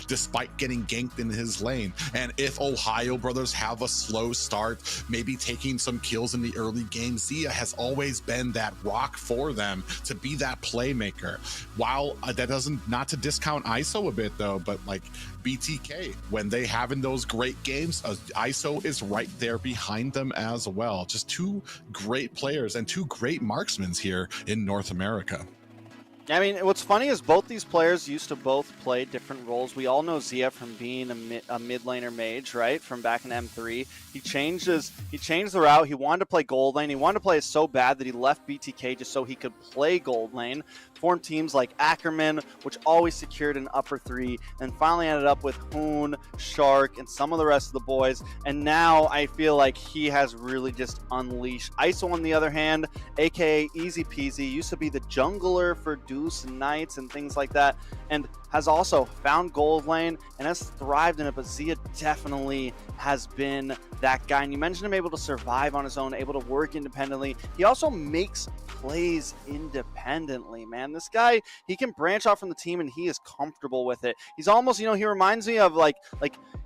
despite getting ganked in his lane. And if Ohio Brothers have a slow start, maybe taking some kills in the early game, Xia has always been that rock for them to be that playmaker. While that doesn't, not to discount ISO a bit though, but like BTK, when they having those great games, ISO is right there behind them as well. Just two great players and two great marksmen here in North America. I mean, what's funny is both these players used to both play different roles. We all know Xia from being a mid laner mage, right? From back in M3. He changed the route. He wanted to play gold lane. He wanted to play it so bad that he left BTK just so he could play gold lane. Formed teams like Ackerman, which always secured an upper 3, and finally ended up with Hoon, Shark, and some of the rest of the boys. And now I feel like he has really just unleashed. ISO, on the other hand, aka Easy Peasy, used to be the jungler for Deuce and Knights and things like that, and has also found gold lane and has thrived in it. But Xia definitely has been that guy. And you mentioned him able to survive on his own, able to work independently. He also makes plays independently, man. This guy, he can branch off from the team and he is comfortable with it. He's almost, you know, he reminds me of like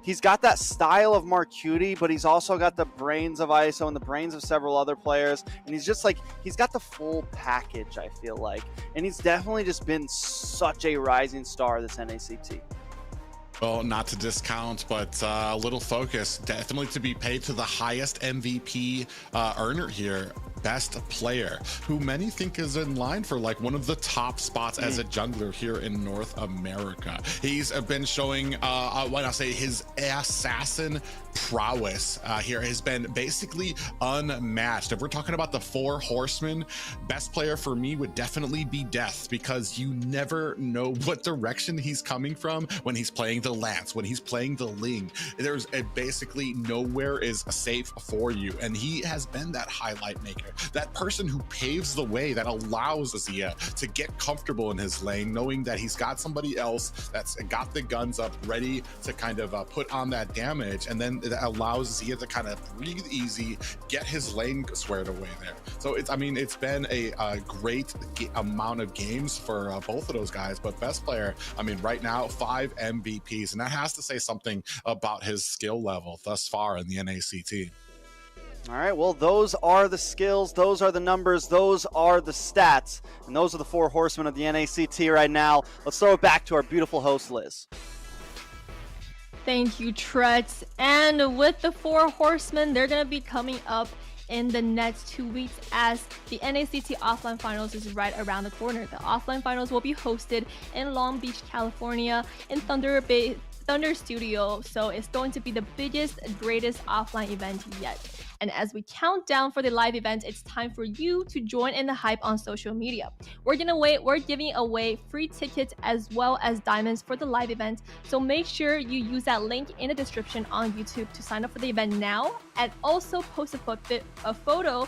he's got that style of Marcuti, but he's also got the brains of ISO and the brains of several other players. And he's just like, he's got the full package, I feel like. And he's definitely just been such a rising star this NACT. Well, not to discount, but a little focus, definitely to be paid to the highest MVP earner here, best player, who many think is in line for like one of the top spots as a jungler here in North America. He's been showing, when I say his assassin prowess here has been basically unmatched. If we're talking about the 4 horsemen, best player for me would definitely be Death, because you never know what direction he's coming from when he's playing the Lance, when he's playing the Ling. There's basically nowhere is safe for you, and he has been that highlight maker, that person who paves the way, that allows Xia to get comfortable in his lane, knowing that he's got somebody else that's got the guns up ready to kind of put on that damage, and then that allows Xia to kind of breathe easy, get his lane squared away there. So it's, I mean, it's been a great amount of games for both of those guys. But best player, I mean, right now 5 MVPs, and that has to say something about his skill level thus far in the NACT. All right, well, those are the skills, those are the numbers, those are the stats, and those are the 4 horsemen of the NACT right now. Let's throw it back to our beautiful host, Liz. Thank you, Tretz. And with the 4 horsemen, they're going to be coming up in the next 2 weeks, as the NACT offline finals is right around the corner. The offline finals will be hosted in Long Beach, California, in Thunder Studio. So it's going to be the biggest, greatest offline event yet. And as we count down for the live event, it's time for you to join in the hype on social media. We're giving away free tickets as well as diamonds for the live event. So make sure you use that link in the description on YouTube to sign up for the event now, and also post a photo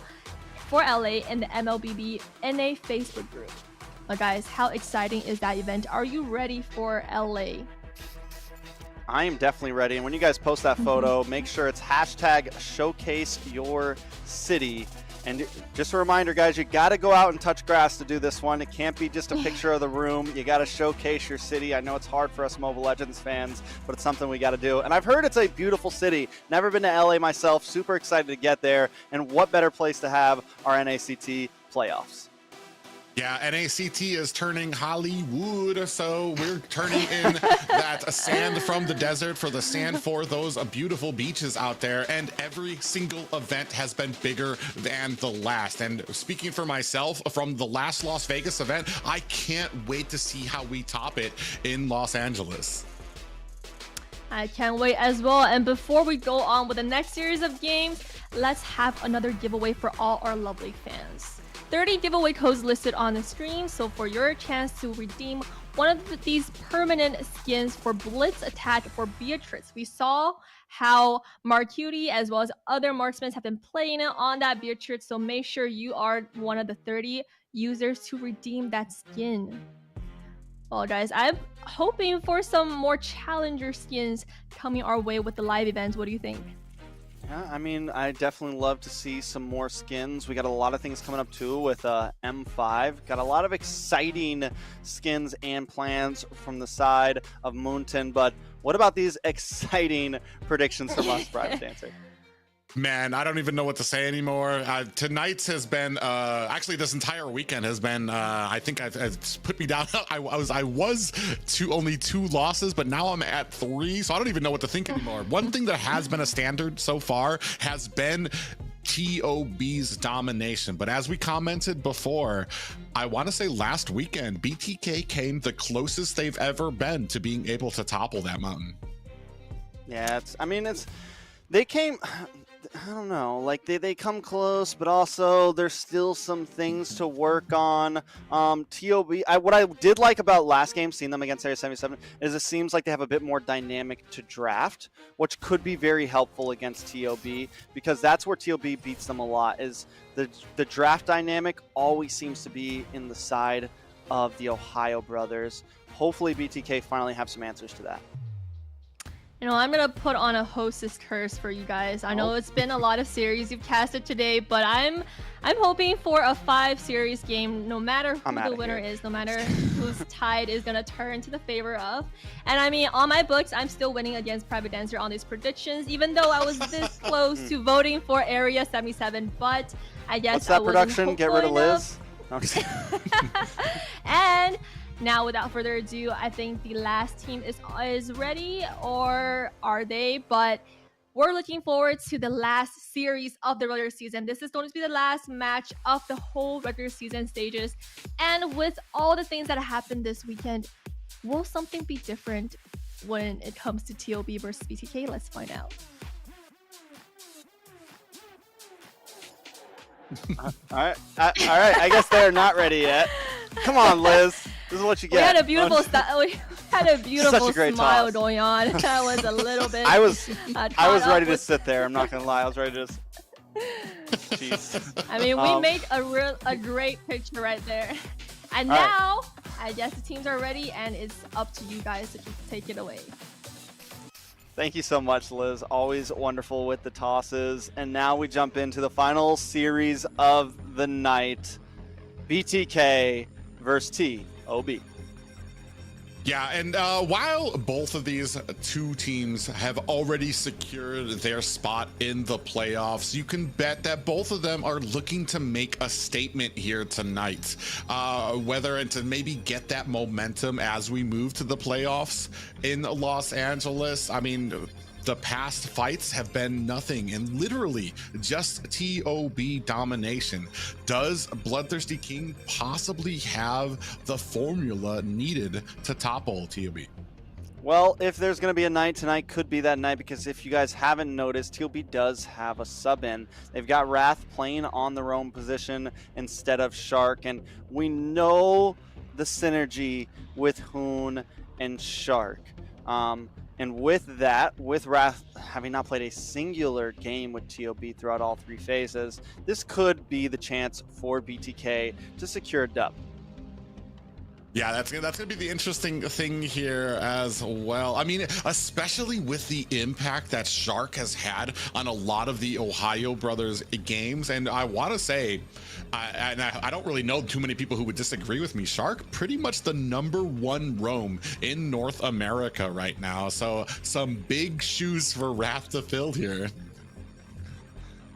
for LA in the MLBB NA Facebook group. Now guys, how exciting is that event? Are you ready for LA? I am definitely ready, and when you guys post that photo, make sure it's #ShowcaseYourCity. And just a reminder, guys, you got to go out and touch grass to do this one. It can't be just a picture of the room. You got to showcase your city. I know it's hard for us Mobile Legends fans, but it's something we got to do. And I've heard it's a beautiful city. Never been to LA myself. Super excited to get there. And what better place to have our NACT playoffs? Yeah, NACT is turning Hollywood, so we're turning in that sand from the desert for the sand for those beautiful beaches out there, and every single event has been bigger than the last. And speaking for myself, from the last Las Vegas event, I can't wait to see how we top it in Los Angeles. I can't wait as well. And before we go on with the next series of games, let's have another giveaway for all our lovely fans. 30 giveaway codes listed on the screen, so for your chance to redeem one of these permanent skins for Blitz Attack for Beatrice. We saw how Marcuti as well as other marksmen have been playing it on that Beatrice, so make sure you are one of the 30 users to redeem that skin. Well guys, I'm hoping for some more challenger skins coming our way with the live events. What do you think? Yeah, I mean, I definitely love to see some more skins. We got a lot of things coming up too with M5. Got a lot of exciting skins and plans from the side of Moonton, but what about these exciting predictions from us, Private Dancer? Man, I don't even know what to say anymore. Tonight's has been, actually this entire weekend has been, I think I've put me down. I was only 2 losses, but now I'm at 3. So I don't even know what to think anymore. One thing that has been a standard so far has been TOB's domination. But as we commented before, I want to say last weekend, BTK came the closest they've ever been to being able to topple that mountain. Yeah, they came, I don't know, like they come close, but also there's still some things to work on. TOB, what I did like about last game, seeing them against Area 77, is it seems like they have a bit more dynamic to draft, which could be very helpful against TOB, because that's where TOB beats them a lot, is the draft dynamic always seems to be in the side of the Ohio brothers. Hopefully BTK finally have some answers to that. You know, I'm gonna put on a hostess curse for you guys. I know it's been a lot of series you've casted today, but I'm hoping for a 5-series game, no matter who the winner is, no matter whose tide is gonna turn to the favor of. And I mean, on my books, I'm still winning against Private Dancer on these predictions, even though I was this close to voting for Area 77. But I guess what's that production? Get rid of Liz. No, and now, without further ado, I think the last team is ready, or are they? But we're looking forward to the last series of the regular season. This is going to be the last match of the whole regular season stages. And with all the things that happened this weekend, will something be different when it comes to TOB versus BTK? Let's find out. All right. I guess they're not ready yet. Come on, Liz. This is what you get. We had a beautiful smile toss going on. That was a little bit. I was ready to sit there. I'm not gonna lie. I was ready to just. Jeez. I mean, we made a great picture right there. And now, I guess the teams are ready, and it's up to you guys to take it away. Thank you so much, Liz. Always wonderful with the tosses. And now we jump into the final series of the night. BTK versus TOB. Yeah, and while both of these 2 teams have already secured their spot in the playoffs, you can bet that both of them are looking to make a statement here tonight, and to maybe get that momentum as we move to the playoffs in Los Angeles. I mean, the past fights have been nothing and literally just TOB domination. Does Bloodthirsty King possibly have the formula needed to topple TOB? Well, if there's going to be a night, tonight could be that night, because if you guys haven't noticed, TOB does have a sub in. They've got Wrath playing on their own position instead of Shark, and we know the synergy with Hoon and Shark. And with that, with Wrath having not played a singular game with TOB throughout all 3 phases, this could be the chance for BTK to secure a dub. Yeah, that's gonna be the interesting thing here as well. I mean, especially with the impact that Shark has had on a lot of the Ohio Brothers games. And I want to say, I don't really know too many people who would disagree with me. Shark, pretty much the #1 roam in North America right now. So some big shoes for Wrath to fill here.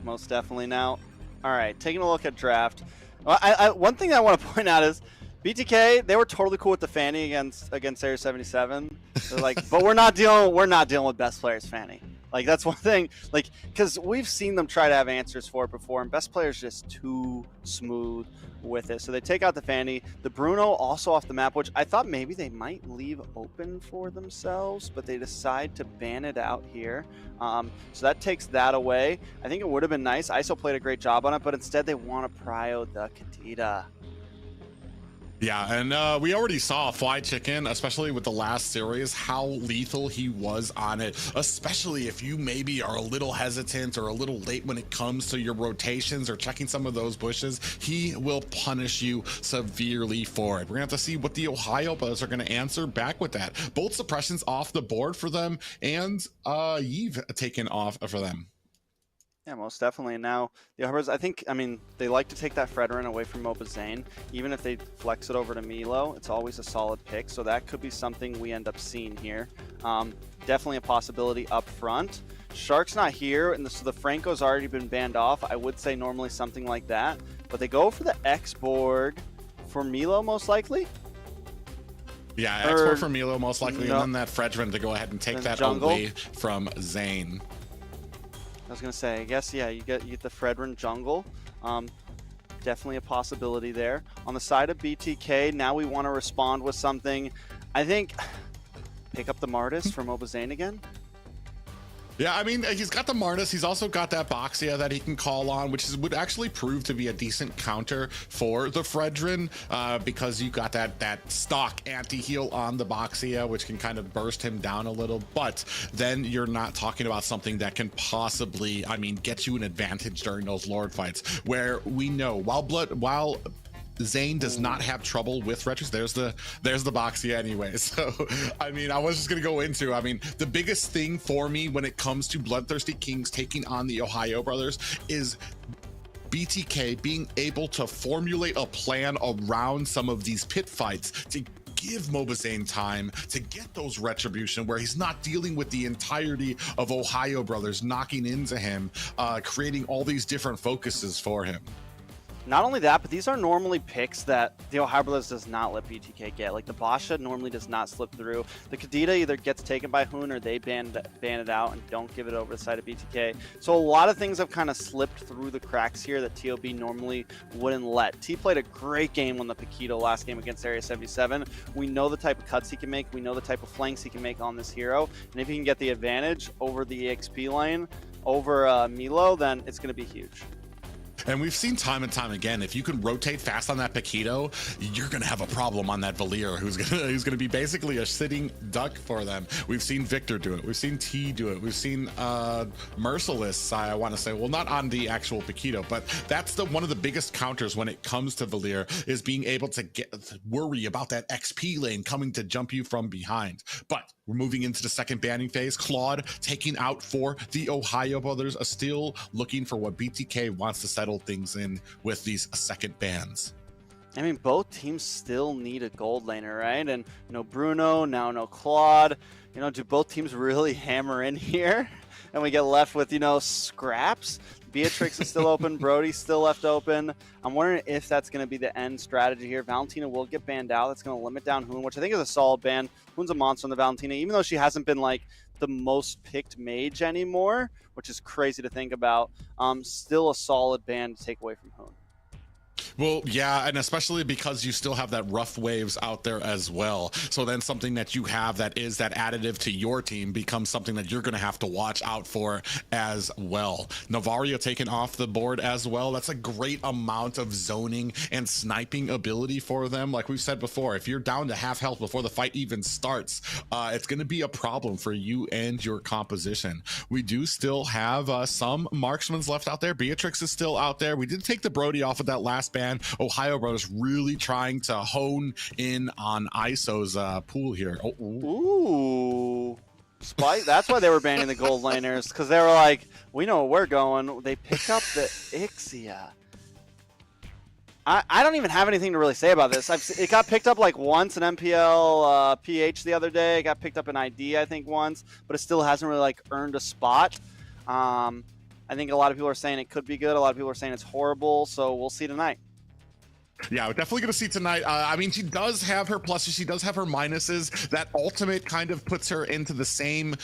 Most definitely. Now, all right, taking a look at draft. Well, one thing I want to point out is BTK, they were totally cool with the Fanny against Area 77. They're like, but we're not dealing with best players Fanny. Like, that's one thing, like, because we've seen them try to have answers for it before, and best players just too smooth with it. So they take out the Fanny. The Bruno also off the map, which I thought maybe they might leave open for themselves, but they decide to ban it out here. So that takes that away. I think it would have been nice. ISO played a great job on it, but instead they want to prio the Kadita. Yeah, and we already saw Fly Chicken, especially with the last series, how lethal he was on it, especially if you maybe are a little hesitant or a little late when it comes to your rotations or checking some of those bushes. He will punish you severely for it. We're going to have to see what the Ohio Brothers are going to answer back with that. Both suppressions off the board for them, and Eve taken off for them. Yeah, most definitely. And now the Hubbers, I mean, they like to take that Fredrin away from Mobazane. Even if they flex it over to Milo, it's always a solid pick. So that could be something we end up seeing here. Definitely a possibility up front. Shark's not here, and so the Franco's already been banned off. I would say normally something like that. But they go for the X-Borg for Milo, most likely. Yeah, X-Borg for Milo, most likely. No. And then that Fredrin to go ahead and take that jungle away from Zane. I was gonna say, I guess, yeah, you get the Fredrin jungle. Definitely a possibility there. On the side of BTK, now we want to respond with something. I think pick up the Martis from Mobazane again. Yeah, I mean, he's got the Martis. He's also got that Boxia that he can call on, which would actually prove to be a decent counter for the Fredrin, because you got that stock anti-heal on the Boxia, which can kind of burst him down a little. But then you're not talking about something that can possibly, I mean, get you an advantage during those Lord fights, where we know while Zane does not have trouble with Retrix. There's the Boxia anyway. So, I mean, I was just going to go into, I mean, the biggest thing for me when it comes to Bloodthirsty Kings taking on the Ohio Brothers is BTK being able to formulate a plan around some of these pit fights to give Mobazane time to get those retribution where he's not dealing with the entirety of Ohio Brothers knocking into him, creating all these different focuses for him. Not only that, but these are normally picks that the Ohio Brothers does not let BTK get. Like the Basha normally does not slip through. The Kadita either gets taken by Hoon or they ban it out and don't give it over the side of BTK. So a lot of things have kind of slipped through the cracks here that TOB normally wouldn't let. T played a great game on the Paquito last game against Area 77. We know the type of cuts he can make. We know the type of flanks he can make on this hero. And if he can get the advantage over the EXP lane, over Milo, then it's going to be huge. And we've seen time and time again, if you can rotate fast on that Paquito, you're going to have a problem on that Valir, who's going to be basically a sitting duck for them. We've seen Victor do it. We've seen T do it. We've seen Merciless, I want to say, well, not on the actual Paquito, but that's one of the biggest counters when it comes to Valir, is being able to worry about that XP lane coming to jump you from behind. But we're moving into the second banning phase. Claude taking out for the Ohio Brothers, still looking for what BTK wants to settle things in with these second bans. I mean, both teams still need a gold laner, right? And no Bruno, now no Claude. You know, do both teams really hammer in here? And we get left with, you know, scraps? Beatrix is still open. Brody's still left open. I'm wondering if that's going to be the end strategy here. Valentina will get banned out. That's going to limit down Hoon, which I think is a solid ban. Hoon's a monster on the Valentina, even though she hasn't been, like, the most picked mage anymore, which is crazy to think about. Still a solid ban to take away from Hoon. Well, yeah, and especially because you still have that rough waves out there as well. So then something that you have that is that additive to your team becomes something that you're going to have to watch out for as well. Navario taken off the board as well. That's a great amount of zoning and sniping ability for them. Like we've said before, if you're down to half health before the fight even starts, it's going to be a problem for you and your composition. We do still have some marksmen left out there. Beatrix is still out there. We did take the Brody off of that last ban. Ohio Brothers really trying to hone in on ISO's pool here. Ooh. Spite. That's why they were banning the gold laners, because they were like, we know where we're going. They pick up the Ixia. I don't even have anything to really say about this. It got picked up like once in MPL PH the other day. It got picked up in ID, I think, once, but it still hasn't really like earned a spot. I think a lot of people are saying it could be good. A lot of people are saying it's horrible. So we'll see tonight. Yeah, we're definitely going to see tonight. I mean, she does have her pluses. She does have her minuses. That ultimate kind of puts her into the same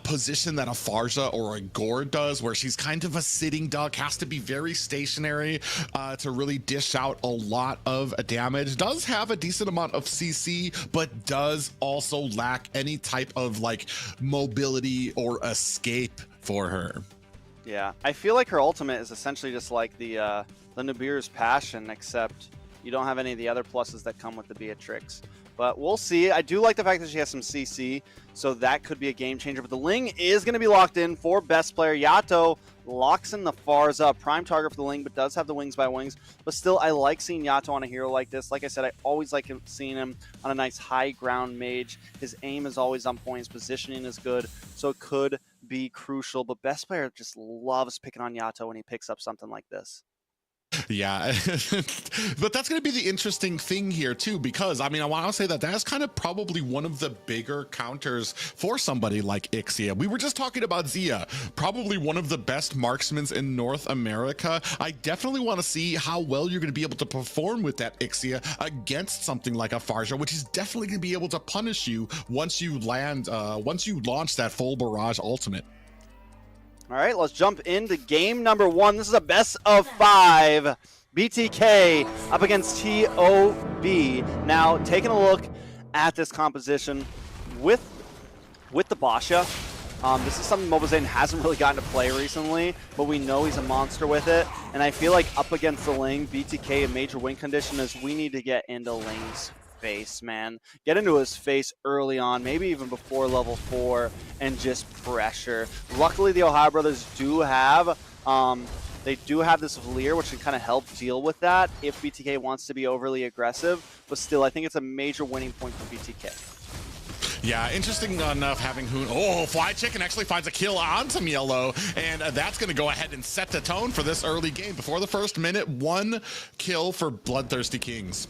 position that a Farja or a Gore does, where she's kind of a sitting duck, has to be very stationary to really dish out a lot of damage. Does have a decent amount of CC, but does also lack any type of like mobility or escape for her. Yeah, I feel like her ultimate is essentially just like the Nabir's Passion, except you don't have any of the other pluses that come with the Beatrix. But we'll see. I do like the fact that she has some CC, so that could be a game changer. But the Ling is going to be locked in for best player. Yato locks in the Farza, prime target for the Ling, but does have the Wings by Wings. But still, I like seeing Yato on a hero like this. Like I said, I always like seeing him on a nice high ground mage. His aim is always on point. His positioning is good, so it could be crucial. But best player just loves picking on Yato when he picks up something like this. Yeah, but that's going to be the interesting thing here too, because I mean, I want to say that that's kind of probably one of the bigger counters for somebody like Ixia. We were just talking about Zia, probably one of the best marksmen in North America. I definitely want to see how well you're going to be able to perform with that Ixia against something like a Farja, which is definitely going to be able to punish you once you land, once you launch that full barrage ultimate. All right, let's jump into game number 1. This is a best of 5. BTK up against TOB. Now, taking a look at this composition with the Basha. This is something Mobazane hasn't really gotten to play recently, but we know he's a monster with it. And I feel like up against the Ling, BTK, a major win condition is we need to get into Ling's face, man. Get into his face early on, maybe even before level 4, and just pressure. Luckily, the TheOhioBrothers do have this Valier, which can kind of help deal with that if BTK wants to be overly aggressive. But still, I think it's a major winning point for BTK. Yeah, interesting enough having Hoon. Oh, Fly Chicken actually finds a kill onto Mielo, and that's going to go ahead and set the tone for this early game. Before the first minute, 1 kill for BloodThirstyKings.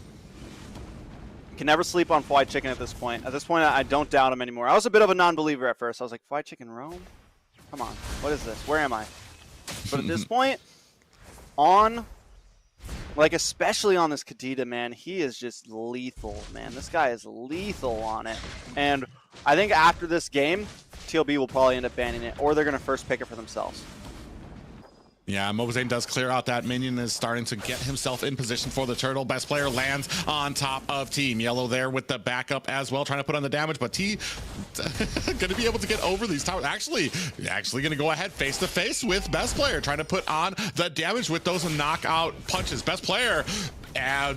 Can never sleep on Fried Chicken at this point. At this point, I don't doubt him anymore. I was a bit of a non-believer at first. I was like, Fried Chicken Rome? Come on. What is this? Where am I? But at this point, especially on this Kadita, man, he is just lethal, man. This guy is lethal on it. And I think after this game, TLB will probably end up banning it, or they're going to first pick it for themselves. Yeah, Mobazane does clear out that minion, is starting to get himself in position for the turtle. Best player lands on top of Team Yellow there with the backup as well, trying to put on the damage, but T going to be able to get over these towers. Actually going to go ahead face to face with Best Player, trying to put on the damage with those knockout punches. Best Player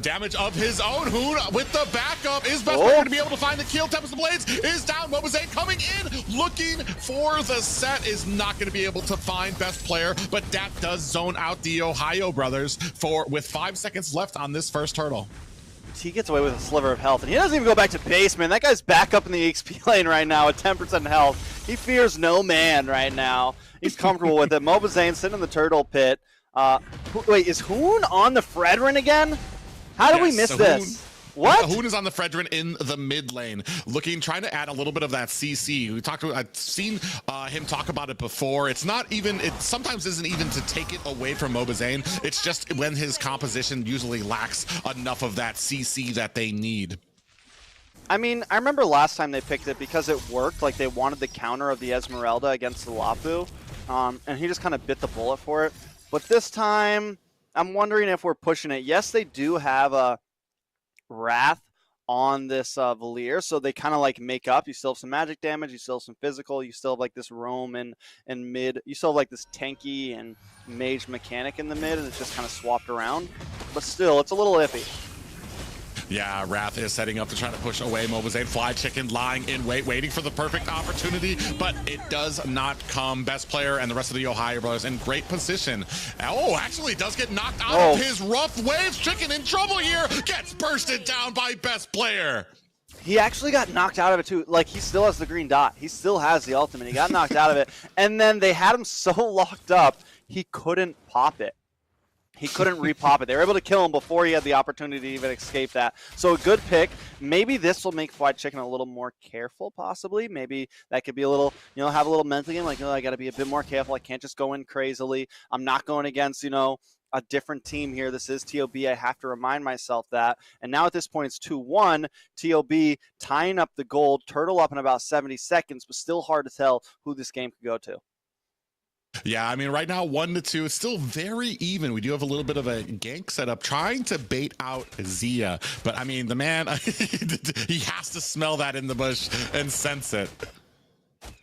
damage of his own. Hoon with the backup. Is Best Player going to be able to find the kill? Tempest of Blades is down. Mobazane coming in, looking for the set. Is not going to be able to find Best Player, but that does zone out the TheOhioBrothers with 5 seconds left on this first turtle. He gets away with a sliver of health, and he doesn't even go back to base, man. That guy's back up in the XP lane right now at 10% health. He fears no man right now. He's comfortable with it. Mobazane sitting in the turtle pit. Wait, is Hoon on the Fredrin again? How did we miss this? What? Hoon is on the Fredrin in the mid lane, trying to add a little bit of that CC. I've seen him talk about it before. It's not even, it sometimes isn't even to take it away from Mobazane. It's just when his composition usually lacks enough of that CC that they need. I mean, I remember last time they picked it because it worked. Like, they wanted the counter of the Esmeralda against the Lapu, and he just kind of bit the bullet for it. But this time, I'm wondering if we're pushing it. Yes, they do have a Wrath on this Valier, so they kind of like make up. You still have some magic damage, you still have some physical, you still have like this roam and mid, you still have like this tanky and mage mechanic in the mid, and it's just kind of swapped around. But still, it's a little iffy. Yeah, Wrath is setting up to try to push away Mobazane. Fly Chicken lying in wait, waiting for the perfect opportunity, but it does not come. Best Player and the rest of the TheOhioBrothers in great position. Oh, actually does get knocked out of his rough waves. Chicken in trouble here. Gets bursted down by Best Player. He actually got knocked out of it too. Like, he still has the green dot. He still has the ultimate. He got knocked out of it. And then they had him so locked up, he couldn't pop it. He couldn't repop it. They were able to kill him before he had the opportunity to even escape that. So a good pick. Maybe this will make Fried Chicken a little more careful, possibly. Maybe that could be a little, have a little mental game. Like, I got to be a bit more careful. I can't just go in crazily. I'm not going against, a different team here. This is TOB. I have to remind myself that. And now at this point, it's 2-1. TOB tying up the gold. Turtle up in about 70 seconds, but still hard to tell who this game could go to. Yeah, I mean, right now, 1-2. It's still very even. We do have a little bit of a gank setup trying to bait out Zia. But, I mean, the man, he has to smell that in the bush and sense it.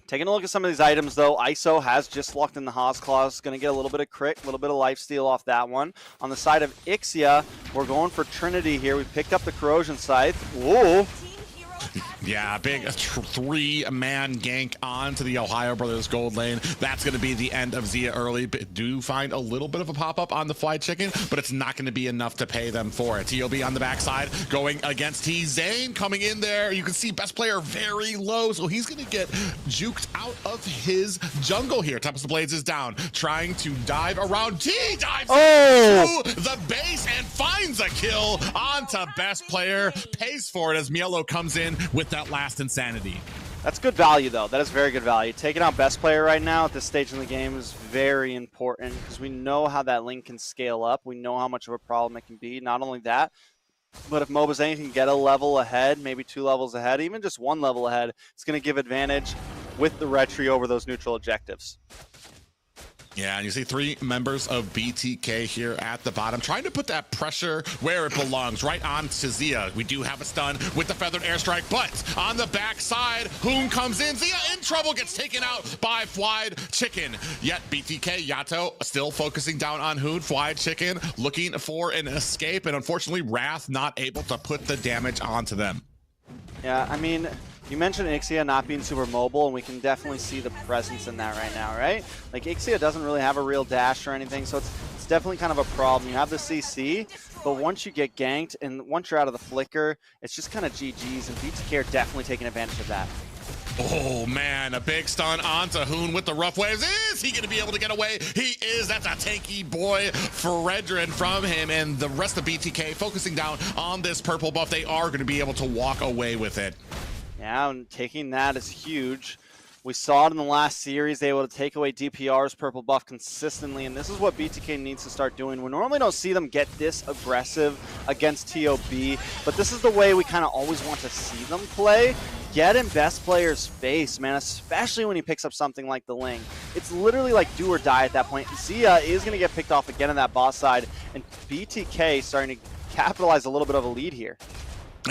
Taking a look at some of these items, though, ISO has just locked in the Haas Claws. Going to get a little bit of crit, a little bit of lifesteal off that one. On the side of Ixia, we're going for Trinity here. We picked up the Corrosion Scythe. Whoa. Yeah, big 3-man gank onto the OhioBrothers gold lane. That's going to be the end of Zia early. Do find a little bit of a pop-up on the Fly Chicken, but it's not going to be enough to pay them for it. TOB on the backside going against T-Zane coming in there. You can see best player very low, so he's going to get juked out of his jungle here. Tempest of Blades is down, trying to dive around. T dives to the base and finds a kill onto best player. Pays for it as Mielo comes in with that last insanity. That's good value, though. That is very good value. Taking out best player right now at this stage in the game is very important because we know how that lane can scale up. We know how much of a problem it can be. Not only that, but if Mobazane can get a level ahead, maybe 2 levels ahead, even just 1 level ahead, it's going to give advantage with the Retri over those neutral objectives. Yeah, and you see 3 members of BTK here at the bottom, trying to put that pressure where it belongs, right on to Zia. We do have a stun with the feathered airstrike, but on the backside, Hoon comes in. Zia in trouble, gets taken out by Fly Chicken. Yet BTK, Yato, still focusing down on Hoon. Fly Chicken looking for an escape, and unfortunately, Wrath not able to put the damage onto them. Yeah, I mean, you mentioned Ixia not being super mobile, and we can definitely see the presence in that right now, right? Like, Ixia doesn't really have a real dash or anything, so it's definitely kind of a problem. You have the CC, but once you get ganked and once you're out of the flicker, it's just kind of GG's, and BTK are definitely taking advantage of that. Oh, man, a big stun onto Hoon with the rough waves. Is he going to be able to get away? He is. That's a tanky boy Fredrin from him, and the rest of BTK focusing down on this purple buff. They are going to be able to walk away with it. Yeah, and taking that is huge. We saw it in the last series. They were able to take away DPR's purple buff consistently, and this is what BTK needs to start doing. We normally don't see them get this aggressive against TOB, but this is the way we kind of always want to see them play. Get in best player's face, man, especially when he picks up something like the Ling. It's literally like do or die at that point. Zia is going to get picked off again on that boss side, and BTK starting to capitalize a little bit of a lead here.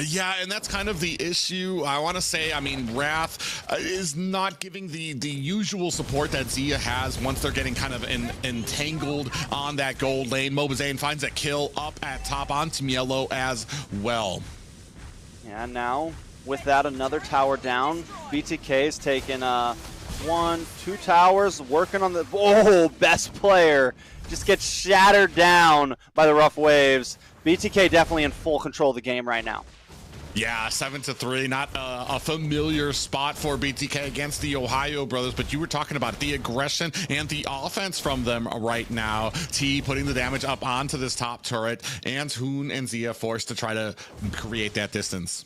Yeah, and that's kind of the issue. I want to say, I mean, Wrath is not giving the usual support that Zia has once they're getting kind of entangled on that gold lane. Mobazane finds a kill up at top onto Mielo as well. Yeah, now with that, another tower down. BTK is taking 1, 2 towers, working on the... Oh, best player just gets shattered down by the rough waves. BTK definitely in full control of the game right now. Yeah, 7-3, not a familiar spot for BTK against the OhioBrothers, but you were talking about the aggression and the offense from them right now. T putting the damage up onto this top turret, and Hoon and Zia forced to try to create that distance.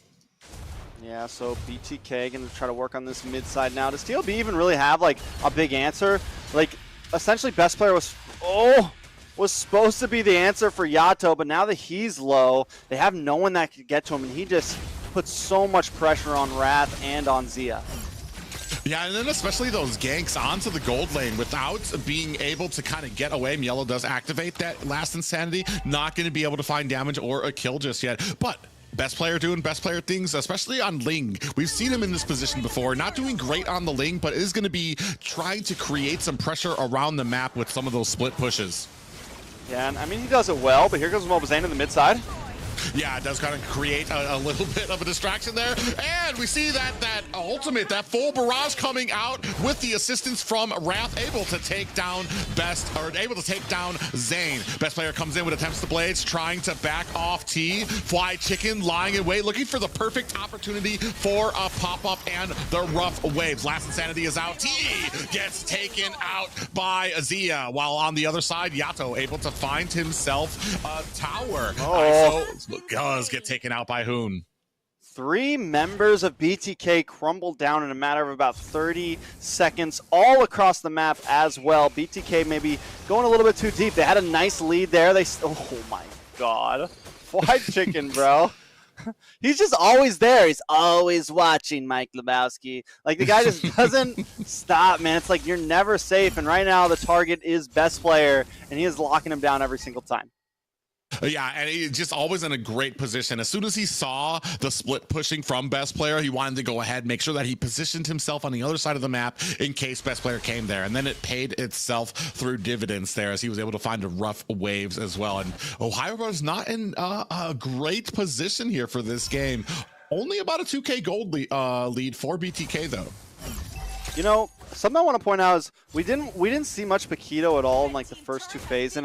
Yeah, so BTK going to try to work on this mid side now. Does TOB even really have, like, a big answer? Like, essentially, best player was... Oh! Was supposed to be the answer for Yato, but now that he's low, they have no one that could get to him, and he just puts so much pressure on Wrath and on Zia. Yeah, and then especially those ganks onto the gold lane without being able to kind of get away. Mielo does activate that last insanity, not going to be able to find damage or a kill just yet, but best player doing best player things, especially on Ling. We've seen him in this position before, not doing great on the Ling, but is going to be trying to create some pressure around the map with some of those split pushes. Yeah, and I mean, he does it well, but here goes Mobazane in the mid side. Yeah, it does kind of create a little bit of a distraction there. And we see that ultimate, that full barrage coming out with the assistance from Wrath, able to take down Zane. Best player comes in with attempts to Blades, trying to back off T. Fly Chicken lying in wait, looking for the perfect opportunity for a pop-up and the rough waves. Last insanity is out. T gets taken out by Zia, while on the other side, Yato able to find himself a tower. Oh. Does get taken out by Hoon. 3 members of BTK crumbled down in a matter of about 30 seconds all across the map as well. BTK maybe going a little bit too deep. They had a nice lead there. Oh my god. Fried chicken, bro. He's just always there. He's always watching, Mike Lebowski. Like, the guy just doesn't stop, man. It's like you're never safe. And right now the target is best player, and he is locking him down every single time. Yeah, and he's just always in a great position. As soon as he saw the split pushing from best player, he wanted to go ahead, make sure that he positioned himself on the other side of the map in case best player came there. And then it paid itself through dividends there as he was able to find the rough waves as well. And OhioBrothers not in a great position here for this game. Only about a 2K gold lead for BTK though. You know, something I want to point out is we didn't see much Paquito at all in like the first 2 phases,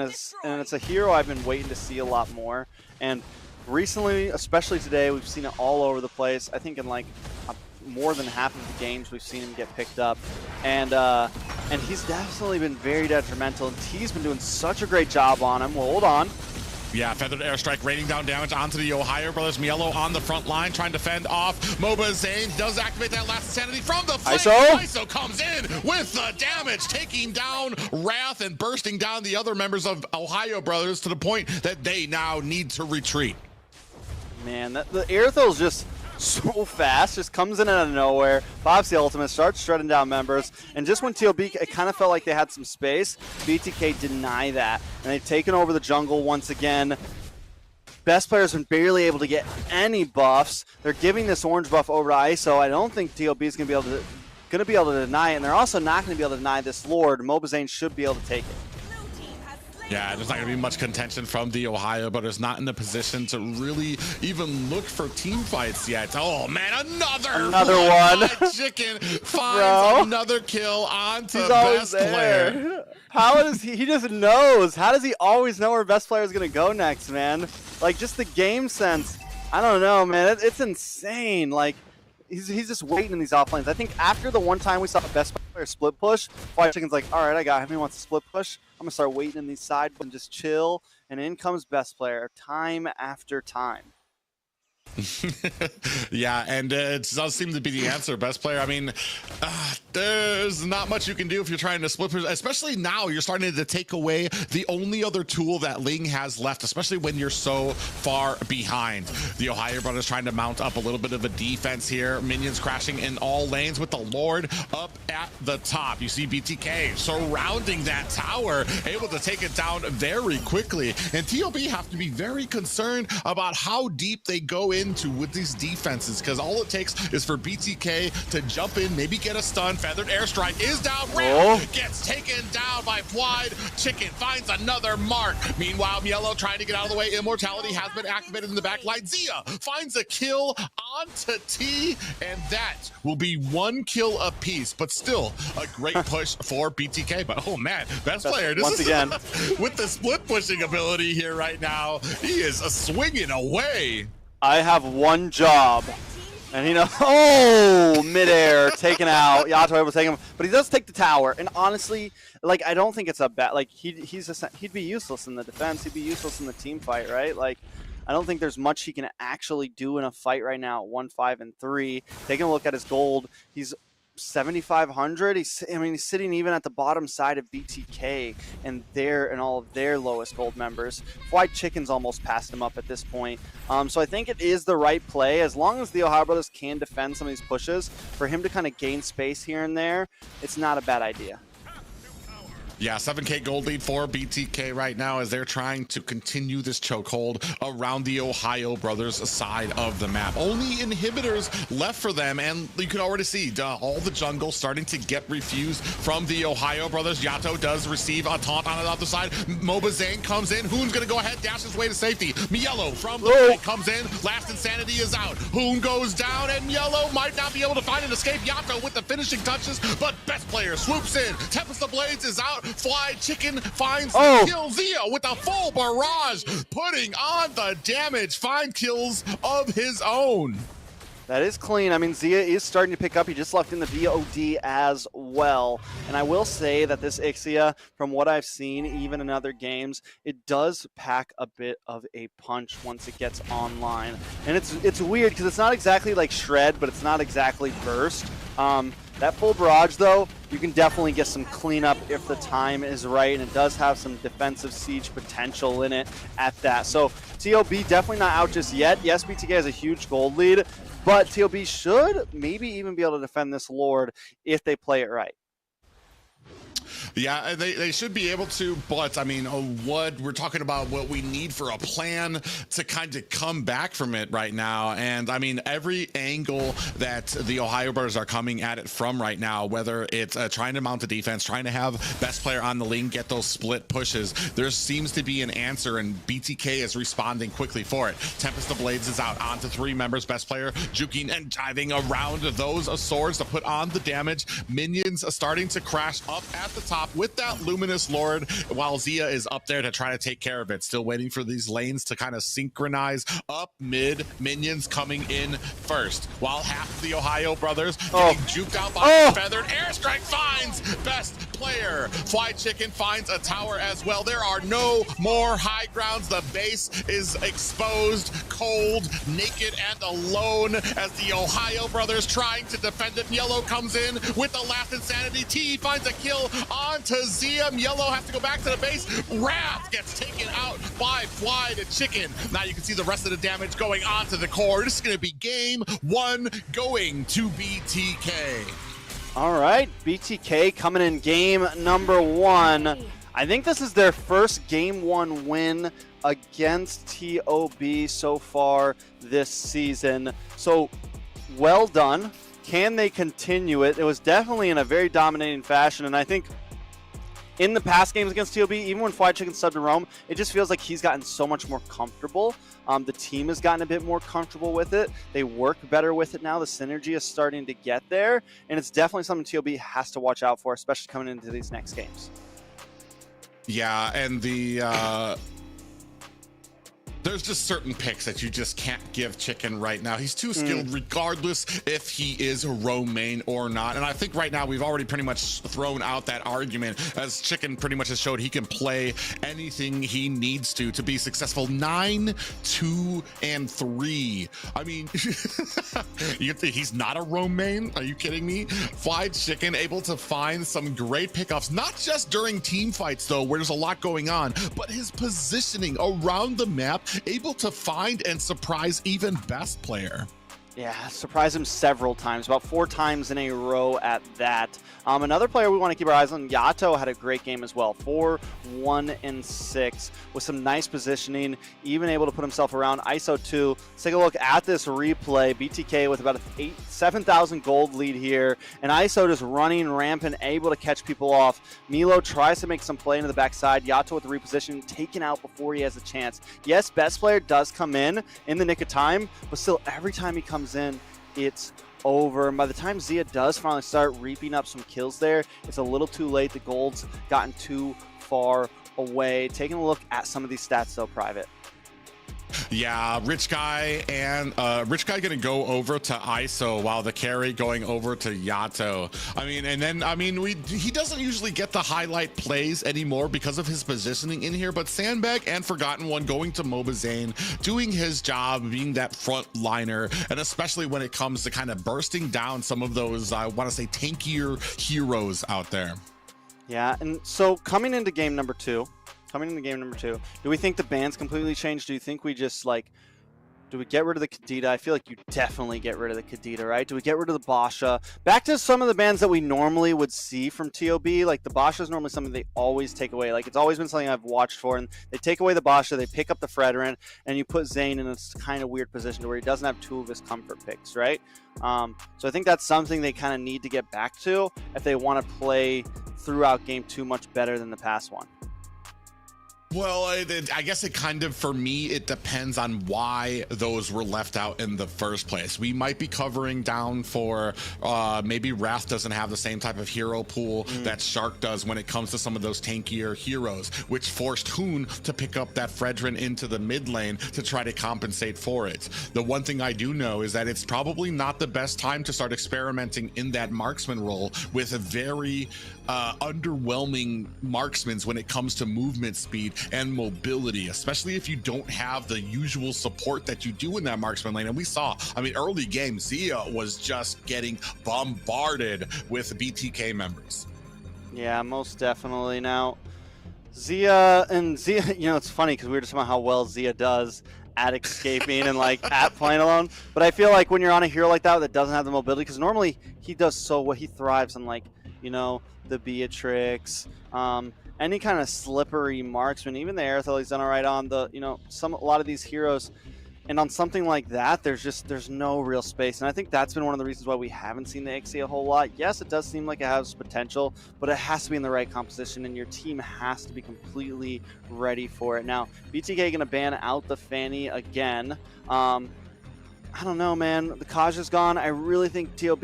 and it's a hero I've been waiting to see a lot more. And recently, especially today, we've seen it all over the place. I think in like more than half of the games we've seen him get picked up, and he's definitely been very detrimental. And T's been doing such a great job on him. Well, hold on. Yeah, Feathered Airstrike raining down damage onto the OhioBrothers. Mielo on the front line trying to fend off. Mobazane does activate that last insanity from the flame. ISO comes in with the damage, taking down Wrath and bursting down the other members of OhioBrothers to the point that they now need to retreat. Man, the Airthel's just so fast, just comes in out of nowhere, pops the ultimate, starts shredding down members, and just when TOB, it kind of felt like they had some space, BTK deny that, and they've taken over the jungle once again. Best player's been barely able to get any buffs. They're giving this orange buff over to ISO. I don't think TOB is going to be able to deny it, and they're also not going to be able to deny this Lord. Mobazane should be able to take it. Yeah, there's not going to be much contention from the OhioBrothers, not in the position to really even look for team fights yet. Oh man, another one. Chicken finds another kill onto best player. How does he just knows? How does he always know where best player is going to go next, man? Like, just the game sense. I don't know, man. It's insane. Like, he's just waiting in these offlanes. I think after the one time we saw best player split push, Fried Chicken's like, all right, I got him. He wants to split push. I'm going to start waiting in these side and just chill. And in comes best player time after time. Yeah, and it does seem to be the answer. Best player, I mean, there's not much you can do if you're trying to split, especially now you're starting to take away the only other tool that Ling has left, especially when you're so far behind. The OhioBrothers trying to mount up a little bit of a defense here. Minions crashing in all lanes with the Lord up at the top. You see BTK surrounding that tower, able to take it down very quickly. And TOB have to be very concerned about how deep they go into with these defenses, because all it takes is for BTK to jump in, maybe get a stun. Feathered Airstrike is down. Gets taken down by Fried Chicken, finds another mark. Meanwhile, Mielo trying to get out of the way. Immortality has been activated in the back line. Zia finds a kill onto T, and that will be 1 kill apiece, but still a great push for BTK. But oh man, best player once again with the split pushing ability here right now, he is swinging away. I have one job, and midair, taken out. Yato able to take him, but he does take the tower. And honestly, like, I don't think it's a bad. Like, he'd be useless in the defense. He'd be useless in the team fight, right? Like, I don't think there's much he can actually do in a fight right now at 1-5-3. Taking a look at his gold, he's 7,500. He's sitting even at the bottom side of BTK and all of their lowest gold members. Fried Chicken's almost passed him up at this point. So I think it is the right play, as long as the OhioBrothers can defend some of these pushes. For him to kind of gain space here and there, it's not a bad idea. Yeah, 7K gold lead for BTK right now as they're trying to continue this chokehold around the OhioBrothers side of the map. Only inhibitors left for them, and you can already see all the jungle starting to get refused from the OhioBrothers. Yato does receive a taunt on the other side. Mobazane comes in. Hoon's going to go ahead, dash his way to safety. Mielo from the right comes in. Last Insanity is out. Hoon goes down, and Mielo might not be able to find an escape. Yato with the finishing touches, but best player swoops in. Tempest of Blades is out. Fried Chicken finds the kill. Zia with a full barrage, putting on the damage. 5 kills of his own. That is clean. I mean, Zia is starting to pick up. He just left in the VOD as well. And I will say that this Ixia, from what I've seen, even in other games, it does pack a bit of a punch once it gets online. And it's weird because it's not exactly like Shred, but it's not exactly Burst. That full barrage, though, you can definitely get some cleanup if the time is right, and it does have some defensive siege potential in it at that. So TOB definitely not out just yet. Yes, BTK has a huge gold lead, but TOB should maybe even be able to defend this Lord if they play it right. Yeah, they should be able to, but I mean, what we're talking about, what we need for a plan to kind of come back from it right now. And I mean, every angle that the OhioBrothers are coming at it from right now, whether it's trying to mount the defense, trying to have best player on the lane, get those split pushes, there seems to be an answer, and BTK is responding quickly for it. Tempest of Blades is out onto 3 members, best player juking and diving around those swords to put on the damage. Minions are starting to crash up at the top with that Luminous Lord, while Zia is up there to try to take care of it. Still waiting for these lanes to kind of synchronize up mid. Minions coming in first, while half of the OhioBrothers getting juked out by Feathered. Airstrike finds best player. Fly Chicken finds a tower as well. There are no more high grounds. The base is exposed, cold, naked, and alone as the OhioBrothers trying to defend it. Yellow comes in with the last insanity. T finds a kill onto Zia. Yellow has to go back to the base. Wrath gets taken out by Fly to Chicken. Now you can see the rest of the damage going onto the core. This is going to be game 1 going to BTK. All right, BTK coming in game number 1. I think this is their first game 1 win against TOB so far this season. So well done. Can they continue it? It was definitely in a very dominating fashion, and I think in the past games against TOB, even when Fly Chicken subbed to Rome, it just feels like he's gotten so much more comfortable. The team has gotten a bit more comfortable with it. They work better with it now. The synergy is starting to get there, and it's definitely something TOB has to watch out for, especially coming into these next games. Yeah, and the there's just certain picks that you just can't give Chicken right now. He's too skilled regardless if he is romaine or not. And I think right now we've already pretty much thrown out that argument, as Chicken pretty much has showed he can play anything he needs to be successful. 9, 2, and 3. I mean, you think he's not a romaine? Are you kidding me? Fly Chicken able to find some great pickups, not just during team fights though, where there's a lot going on, but his positioning around the map, able to find and surprise even best player. Yeah, surprised him several times, about 4 times in a row at that. Another player we want to keep our eyes on, Yato, had a great game as well. 4, 1, and 6 with some nice positioning, even able to put himself around ISO 2. Let's take a look at this replay. BTK with about a 7,000 gold lead here, and ISO just running rampant, able to catch people off. Milo tries to make some play into the backside. Yato with the reposition, taken out before he has a chance. Yes, best player does come in the nick of time, but still every time he comes in, it's over. And by the time Zia does finally start reaping up some kills there, it's a little too late. The gold's gotten too far away. Taking a look at some of these stats though, Private. Yeah, Rich Guy gonna go over to ISO while the carry going over to Yato. He doesn't usually get the highlight plays anymore because of his positioning in here, but Sandbag and Forgotten One going to Mobazane, doing his job, being that front liner, and especially when it comes to kind of bursting down some of those, I want to say, tankier heroes out there. Yeah, and so coming into game number 2, do we think the ban's completely changed? Do you think we just, do we get rid of the Kadita? I feel like you definitely get rid of the Kadita, right? Do we get rid of the Basha? Back to some of the bans that we normally would see from TOB, like the Basha is normally something they always take away. Like, it's always been something I've watched for, and they take away the Basha, they pick up the Fredrin, and you put Zane in this kind of weird position to where he doesn't have 2 of his comfort picks, right? So I think that's something they kind of need to get back to if they want to play throughout game 2 much better than the past one. Well, I guess it kind of, for me, it depends on why those were left out in the first place. We might be covering down for maybe Wrath doesn't have the same type of hero pool that Shark does when it comes to some of those tankier heroes, which forced Hoon to pick up that Fredrin into the mid lane to try to compensate for it. The one thing I do know is that it's probably not the best time to start experimenting in that marksman role with a very underwhelming marksmen when it comes to movement speed and mobility, especially if you don't have the usual support that you do in that marksman lane. And we saw, I mean, early game, Zia was just getting bombarded with BTK members. Yeah, most definitely. Now, Zia, you know, it's funny because we were just talking about how well Zia does at escaping and like at playing alone. But I feel like when you're on a hero like that doesn't have the mobility, because normally he does so well, he thrives on, like, you know, the Beatrix, any kind of slippery marksman, even the Aerithel he's done all right on, the, you know, a lot of these heroes. And on something like that, there's no real space. And I think that's been one of the reasons why we haven't seen the Ixie a whole lot. Yes, it does seem like it has potential, but it has to be in the right composition, and your team has to be completely ready for it. Now, BTK going to ban out the Fanny again. I don't know, man. The Kaja's gone. I really think TOB,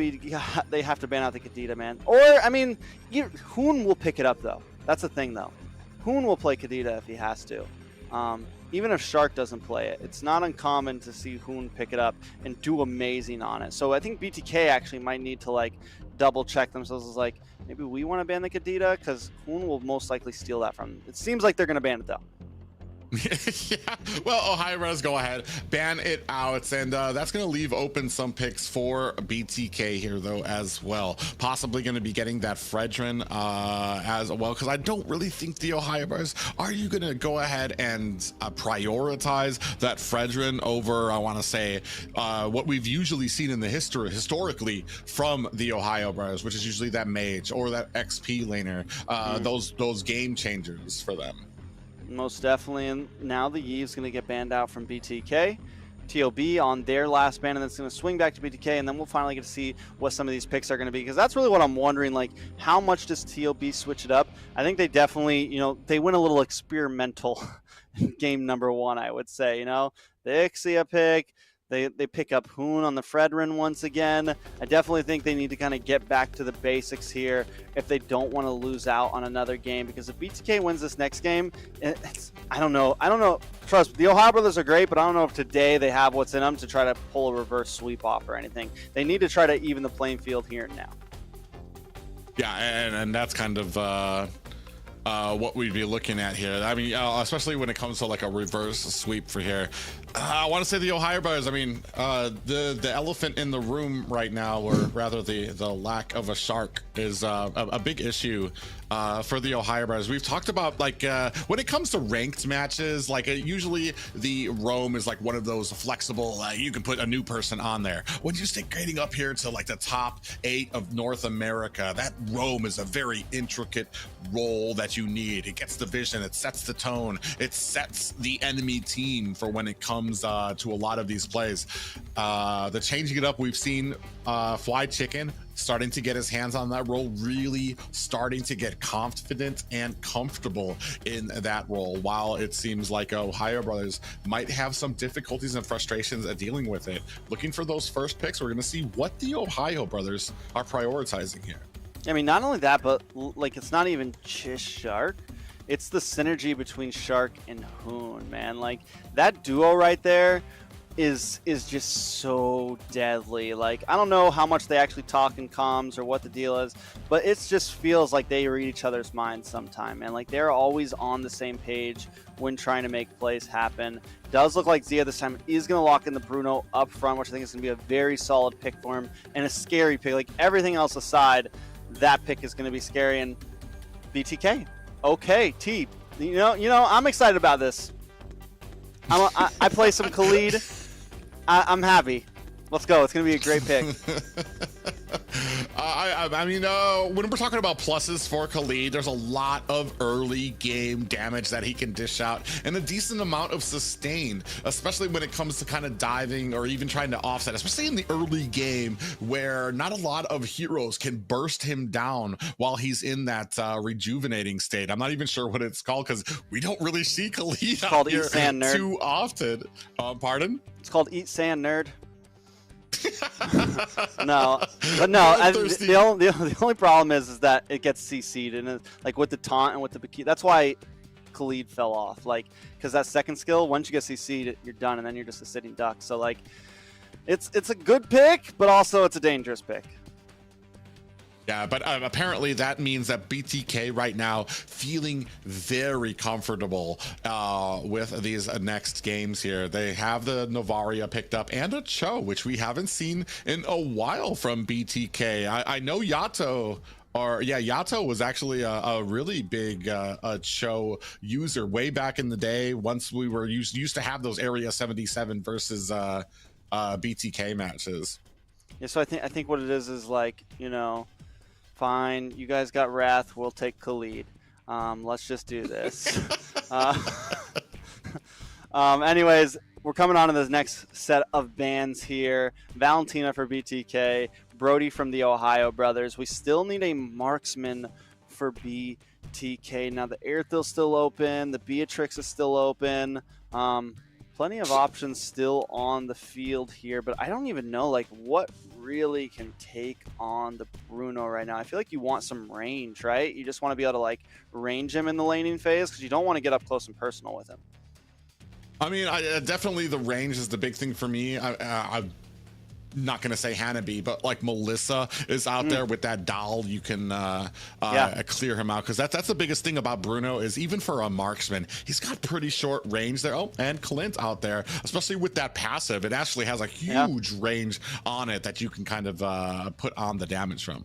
they have to ban out the Kadita, man. Or, I mean, Hoon will pick it up, though. That's the thing, though. Hoon will play Kadita if he has to. Even if Shark doesn't play it, it's not uncommon to see Hoon pick it up and do amazing on it. So I think BTK actually might need to, like, double check themselves as, like, maybe we want to ban the Kadita, because Hoon will most likely steal that from them. It seems like they're going to ban it, though. Yeah, well, OhioBrothers, go ahead, ban it out, and that's going to leave open some picks for BTK here, though, as well. Possibly going to be getting that Fredrin as well, because I don't really think the OhioBrothers, are you going to go ahead and prioritize that Fredrin over, I want to say, what we've usually seen in the historically from the OhioBrothers, which is usually that mage or that XP laner, those game changers for them. Most definitely. And now the Yee's going to get banned out from BTK. TOB on their last ban, and then it's going to swing back to BTK, and then we'll finally get to see what some of these picks are going to be, because that's really what I'm wondering, like, how much does TOB switch it up? I think they definitely, you know, they went a little experimental in game number 1, I would say, you know. The Ixia pick, they pick up Hoon on the Fredrin once again. I definitely think they need to kind of get back to the basics here if they don't want to lose out on another game, because if BTK wins this next game, I don't know. Trust me, the OhioBrothers are great, but I don't know if today they have what's in them to try to pull a reverse sweep off or anything. They need to try to even the playing field here and now. Yeah, and that's kind of what we'd be looking at here. I mean, especially when it comes to like a reverse sweep for here. I want to say the OhioBrothers. I mean, the elephant in the room right now, or rather the lack of a Shark, is a big issue for the OhioBrothers. We've talked about, like, when it comes to ranked matches, like usually the roam is like one of those flexible, you can put a new person on there. When you start grading up here to like the top 8 of North America, that roam is a very intricate role that you need. It gets the vision, it sets the tone, it sets the enemy team for when it comes to a lot of these plays. The changing it up, we've seen Fly Chicken starting to get his hands on that role, really starting to get confident and comfortable in that role, while it seems like OhioBrothers might have some difficulties and frustrations at dealing with it. Looking for those first picks, we're going to see what the OhioBrothers are prioritizing here. I mean, not only that, but like, it's not even just Shark. It's the synergy between Shark and Hoon, man. Like, that duo right there is just so deadly. Like, I don't know how much they actually talk in comms or what the deal is, but it just feels like they read each other's minds sometime, man. Like, they're always on the same page when trying to make plays happen. Does look like Zia this time is going to lock in the Bruno up front, which I think is going to be a very solid pick for him, and a scary pick. Like, everything else aside, that pick is going to be scary. And BTK, okay, T, you know, I'm excited about this. I play some Khalid. I'm happy. Let's go. It's going to be a great pick. I I mean, when we're talking about pluses for Khalid, there's a lot of early game damage that he can dish out and a decent amount of sustain, especially when it comes to kind of diving or even trying to offset, especially in the early game where not a lot of heroes can burst him down while he's in that rejuvenating state. I'm not even sure what it's called because we don't really see Khalid out here too often. Pardon? It's called Eat Sand, nerd. No, but no. The only problem is that it gets CC'd and like with the taunt and with the bikini. That's why Khalid fell off. Like, because that second skill, once you get CC'd, you're done, and then you're just a sitting duck. So like, it's a good pick, but also it's a dangerous pick. Yeah, but apparently that means that BTK right now feeling very comfortable with these next games here. They have the Novaria picked up and a Cho, which we haven't seen in a while from BTK. I know Yato. Yato was actually a really big Cho user way back in the day. Once we were used to have those Area 77 versus BTK matches. Yeah, so I think what it is like, you know, fine, you guys got Wrath, we'll take Khalid. Let's just do this. Anyways, we're coming on to this next set of bans here. Valentina for BTK, Brody from the Ohio Brothers. We still need a marksman for BTK. Now the Airthill's still open, the Beatrix is still open. Plenty of options still on the field here, but I don't even know like what really can take on the Bruno right now. I feel like you want some range, right? You just want to be able to like range him in the laning phase because you don't want to get up close and personal with him. I mean, definitely the range is the big thing for me. I'm not going to say Hanabi, but like Melissa is out there with that doll. You can clear him out because that's the biggest thing about Bruno is even for a marksman, he's got pretty short range there. Oh, and Clint out there, especially with that passive, it actually has a huge range on it that you can kind of put on the damage from.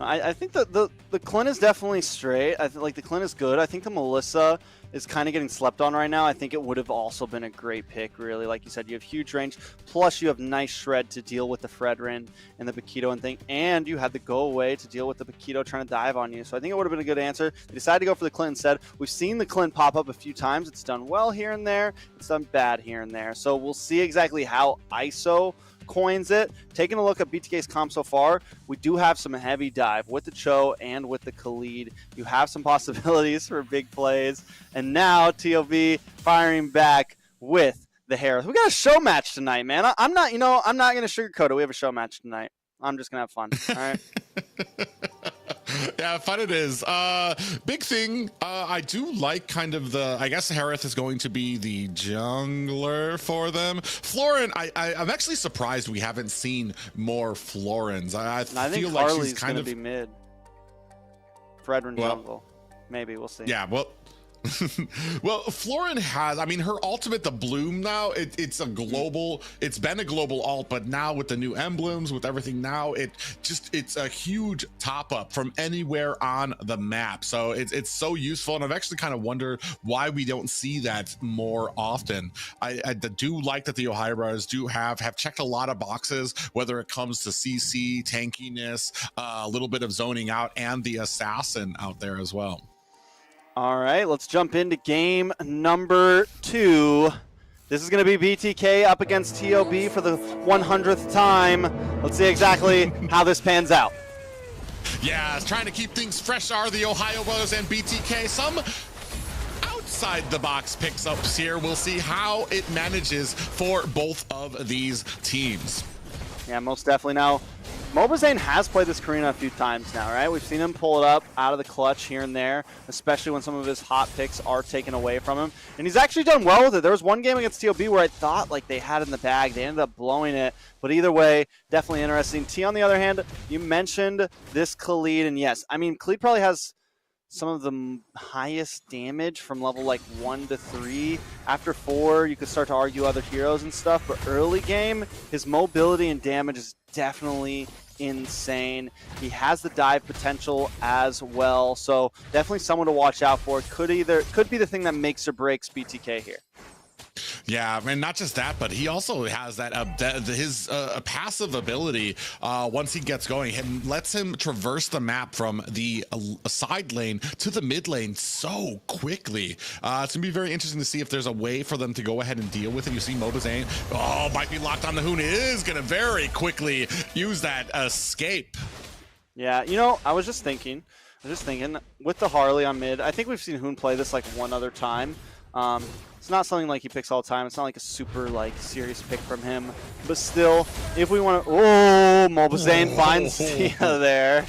I think the Clint is definitely straight. I think like the Clint is good. I think the Melissa is kind of getting slept on right now. I think it would have also been a great pick, really. Like you said, you have huge range, plus you have nice shred to deal with the Fredrin and the Bakito and thing, and you had the go away to deal with the Bakito trying to dive on you. So I think it would have been a good answer. They decided to go for the Clint instead. We've seen the Clint pop up a few times. It's done well here and there. It's done bad here and there. So we'll see exactly how ISO coins it. Taking a look at BTK's comp so far, we do have some heavy dive with the Cho and with the Khalid. You have some possibilities for big plays. And now TOB firing back with the Harris. We got a show match tonight, man. I'm not going to sugarcoat it. We have a show match tonight. I'm just going to have fun. All right. Yeah, fun it is. Big thing, I do like kind of I guess Harith is going to be the jungler for them. Florin, I'm actually surprised we haven't seen more Florins. I feel like she's kind of be mid. Fredrin jungle. Maybe, we'll see. Yeah, well, well, Florin has, I mean, her ultimate, the Bloom now, it's been a global alt, but now with the new emblems, with everything now, it's a huge top up from anywhere on the map. So it's so useful. And I've actually kind of wondered why we don't see that more often. I do like that the OhioBrothers do have checked a lot of boxes, whether it comes to CC, tankiness, a little bit of zoning out, and the assassin out there as well. All right, let's jump into game number 2. This is going to be BTK up against TOB for the 100th time. Let's see exactly how this pans out. Yeah, trying to keep things fresh are the OhioBrothers and BTK. Some outside the box picks ups here. We'll see how it manages for both of these teams. Yeah, most definitely. Now, Mobazane has played this Karina a few times now, right? We've seen him pull it up out of the clutch here and there, especially when some of his hot picks are taken away from him. And he's actually done well with it. There was one game against TOB where I thought like they had it in the bag. They ended up blowing it. But either way, definitely interesting. T, on the other hand, you mentioned this Khalid. And yes, I mean, Khalid probably has some of the highest damage from level like 1 to 3. After 4, you could start to argue other heroes and stuff, but early game, his mobility and damage is definitely insane. He has the dive potential as well, so definitely someone to watch out for. Could be the thing that makes or breaks BTK here. Yeah, and not just that, but he also has that his passive ability. Once he gets going, and lets him traverse the map from the side lane to the mid lane so quickly. It's gonna be very interesting to see if there's a way for them to go ahead and deal with it. You see Mobazane, might be locked on the Hoon, is gonna very quickly use that escape. Yeah, you know, I was just thinking with the Harley on mid, I think we've seen Hoon play this like one other time. It's not something like he picks all the time. It's not like a super like serious pick from him. But still, if we want to, Mobazane finds Sia there.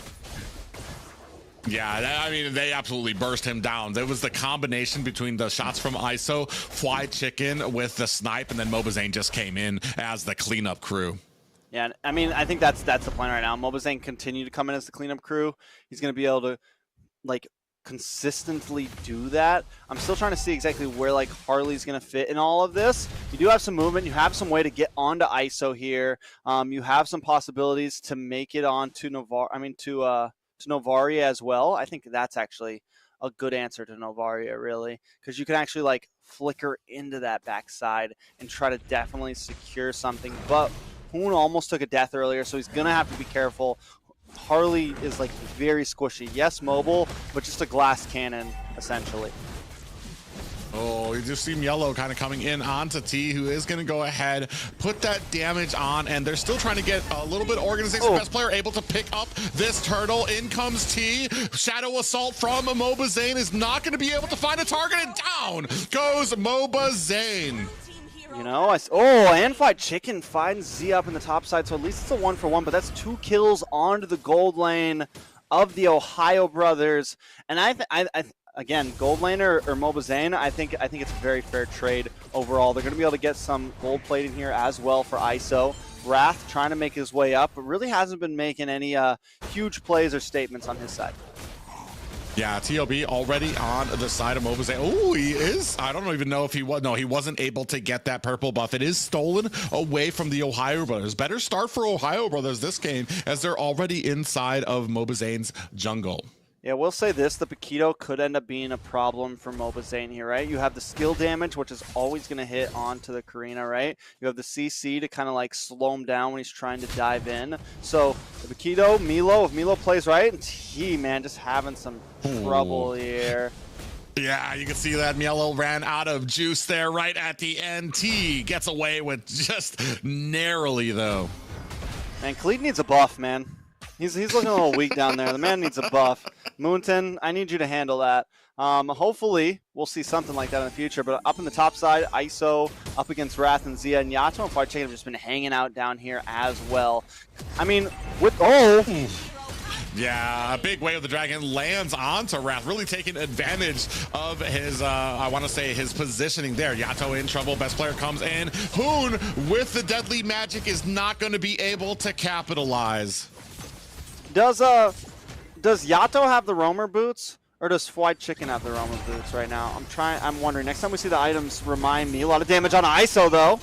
Yeah, I mean, they absolutely burst him down. There was the combination between the shots from ISO, Fly Chicken with the snipe, and then Mobazane just came in as the cleanup crew. Yeah, I mean, I think that's the plan right now. Mobazane continue to come in as the cleanup crew. He's going to be able to, like, consistently do that. I'm still trying to see exactly where, like, Harley's going to fit in all of this. You do have some movement. You have some way to get onto ISO here. You have some possibilities to make it on to Novaria as well. I think that's actually a good answer to Novaria, really, because you can actually, like, flicker into that backside and try to definitely secure something. But Hoon almost took a death earlier, so he's going to have to be careful. Harley is like very squishy. Yes, mobile, but just a glass cannon, essentially. Oh, you just see Yellow kind of coming in onto T, who is going to go ahead, put that damage on, and they're still trying to get a little bit of organization. Best player able to pick up this turtle. In comes T. Shadow Assault from Mobazane is not going to be able to find a target, and down goes Mobazane. You know, and Fly Chicken finds Z up in the top side, so at least it's a 1-for-1, but that's 2 kills onto the gold lane of the TheOhioBrothers. And again, gold lane or Mobazane, I think it's a very fair trade overall. They're going to be able to get some gold plating here as well for ISO. Wrath trying to make his way up, but really hasn't been making any huge plays or statements on his side. Yeah, TOB already on the side of Mobazane. Oh, he is. I don't even know if he was. No, he wasn't able to get that purple buff. It is stolen away from the TheOhioBrothers. Better start for TheOhioBrothers this game, as they're already inside of Mobazane's jungle. Yeah, we'll say this, the Paquito could end up being a problem for Mobazane here, right? You have the skill damage, which is always going to hit onto the Karina, right? You have the CC to kind of like slow him down when he's trying to dive in. So the Paquito, Milo, if Milo plays right, he, man, just having some trouble here. Yeah, you can see that Mielo ran out of juice there right at the end. T gets away with just narrowly, though. Man, Khalid needs a buff, man. He's looking a little weak down there. The man needs a buff. Moonton, I need you to handle that. Hopefully, we'll see something like that in the future. But up in the top side, ISO up against Wrath and Zia, and Yato and Fly Chicken have just been hanging out down here as well. I mean, yeah, a big wave of the dragon lands onto Wrath, really taking advantage of his, I want to say, his positioning there. Yato in trouble, best player comes in. Hoon with the deadly magic is not going to be able to capitalize. Does Yato have the roamer boots, or does Fly Chicken have the roamer boots right now? I'm wondering. Next time we see the items, remind me. A lot of damage on ISO though.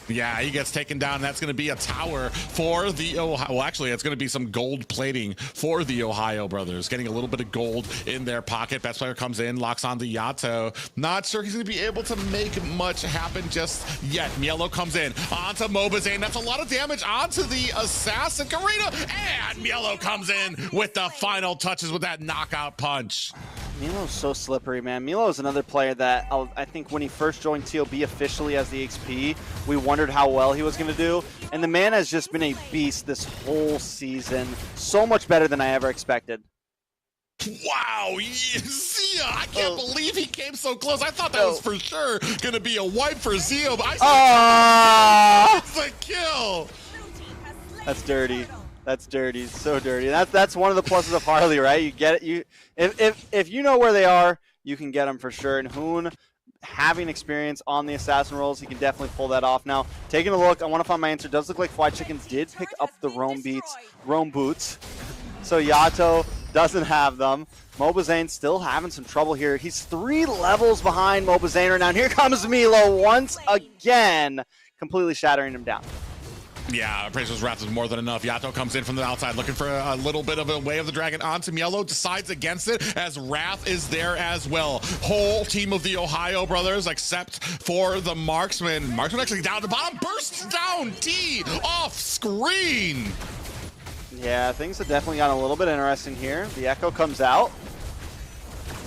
Yeah, he gets taken down. That's going to be a tower for the Well, actually, it's going to be some gold plating for the TheOhioBrothers. Getting a little bit of gold in their pocket. Best player comes in, locks on the Yato. Not sure he's going to be able to make much happen just yet. Mielo comes in onto Mobazane. That's a lot of damage onto the assassin Karina. And Mielo comes in with the final touches with that knockout punch. Milo's so slippery, man. Milo is another player that I think when he first joined TOB officially as the XP, we wondered how well he was going to do. And the man has just been a beast this whole season. So much better than I ever expected. Wow, Zia, I can't believe he came so close. I thought that was for sure going to be a wipe for Zia, but that's the kill. That's dirty. That's dirty. So dirty. That's one of the pluses of Harley, right? You get it. If you know where they are, you can get them for sure. And Hoon, having experience on the assassin roles, he can definitely pull that off. Now, taking a look, I want to find my answer. Does look like Fly Chickens did pick up the roam boots. So Yato doesn't have them. Mobazane still having some trouble here. He's 3 levels behind Mobazane right now. And here comes Milo once again, completely shattering him down. Yeah, Appraiser's Wrath is more than enough. Yato comes in from the outside looking for a little bit of a Way of the Dragon onto Mielo, decides against it as Wrath is there as well. Whole team of the Ohio brothers except for the Marksman. Marksman actually down at the bottom, bursts down, T off screen. Yeah, things have definitely gotten a little bit interesting here. The Echo comes out.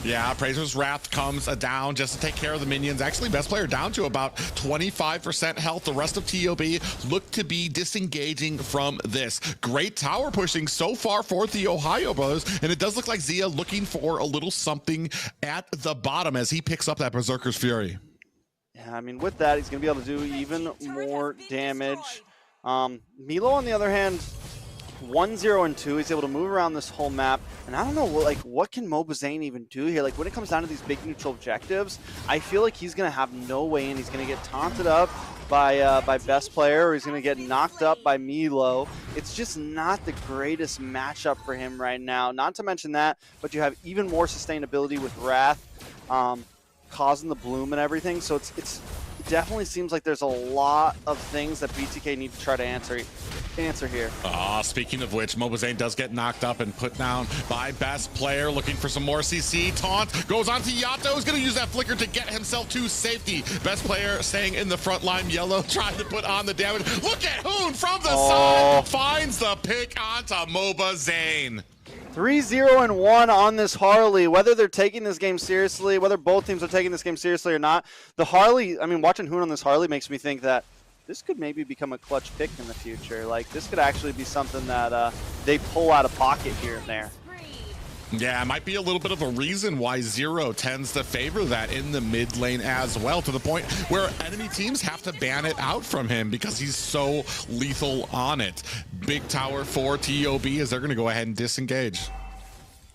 Yeah, Appraiser's Wrath comes down just to take care of the minions. Actually, best player down to about 25% health. The rest of TOB look to be disengaging from this. Great tower pushing so far for the Ohio brothers, and it does look like Zia looking for a little something at the bottom as he picks up that Berserker's Fury. Yeah, I mean, with that, he's going to be able to do even more damage. Milo, on the other hand, 1, 0, and 2. He's able to move around this whole map, and I don't know, like, what can Mobazane even do here? Like, when it comes down to these big neutral objectives, I feel like he's gonna have no way in. He's gonna get taunted up by best player, or he's gonna get knocked up by Milo. It's just not the greatest matchup for him right now. Not to mention that, but you have even more sustainability with Wrath, causing the bloom and everything. So it definitely seems like there's a lot of things that BTK need to try to answer here. Speaking of which, Mobazane does get knocked up and put down by best player, looking for some more CC. Taunt goes on to Yato, who's going to use that flicker to get himself to safety. Best player staying in the front line. Yellow trying to put on the damage. Look at Hoon from the side, finds the pick onto Mobazane. 3-0 and 1 on this Harley. Whether they're taking this game seriously, whether both teams are taking this game seriously or not, the Harley, I mean, watching Hoon on this Harley makes me think that this could maybe become a clutch pick in the future. Like, this could actually be something that they pull out of pocket here and there. Yeah, it might be a little bit of a reason why Zero tends to favor that in the mid lane as well, to the point where enemy teams have to ban it out from him because he's so lethal on it. Big tower for TOB as they're going to go ahead and disengage.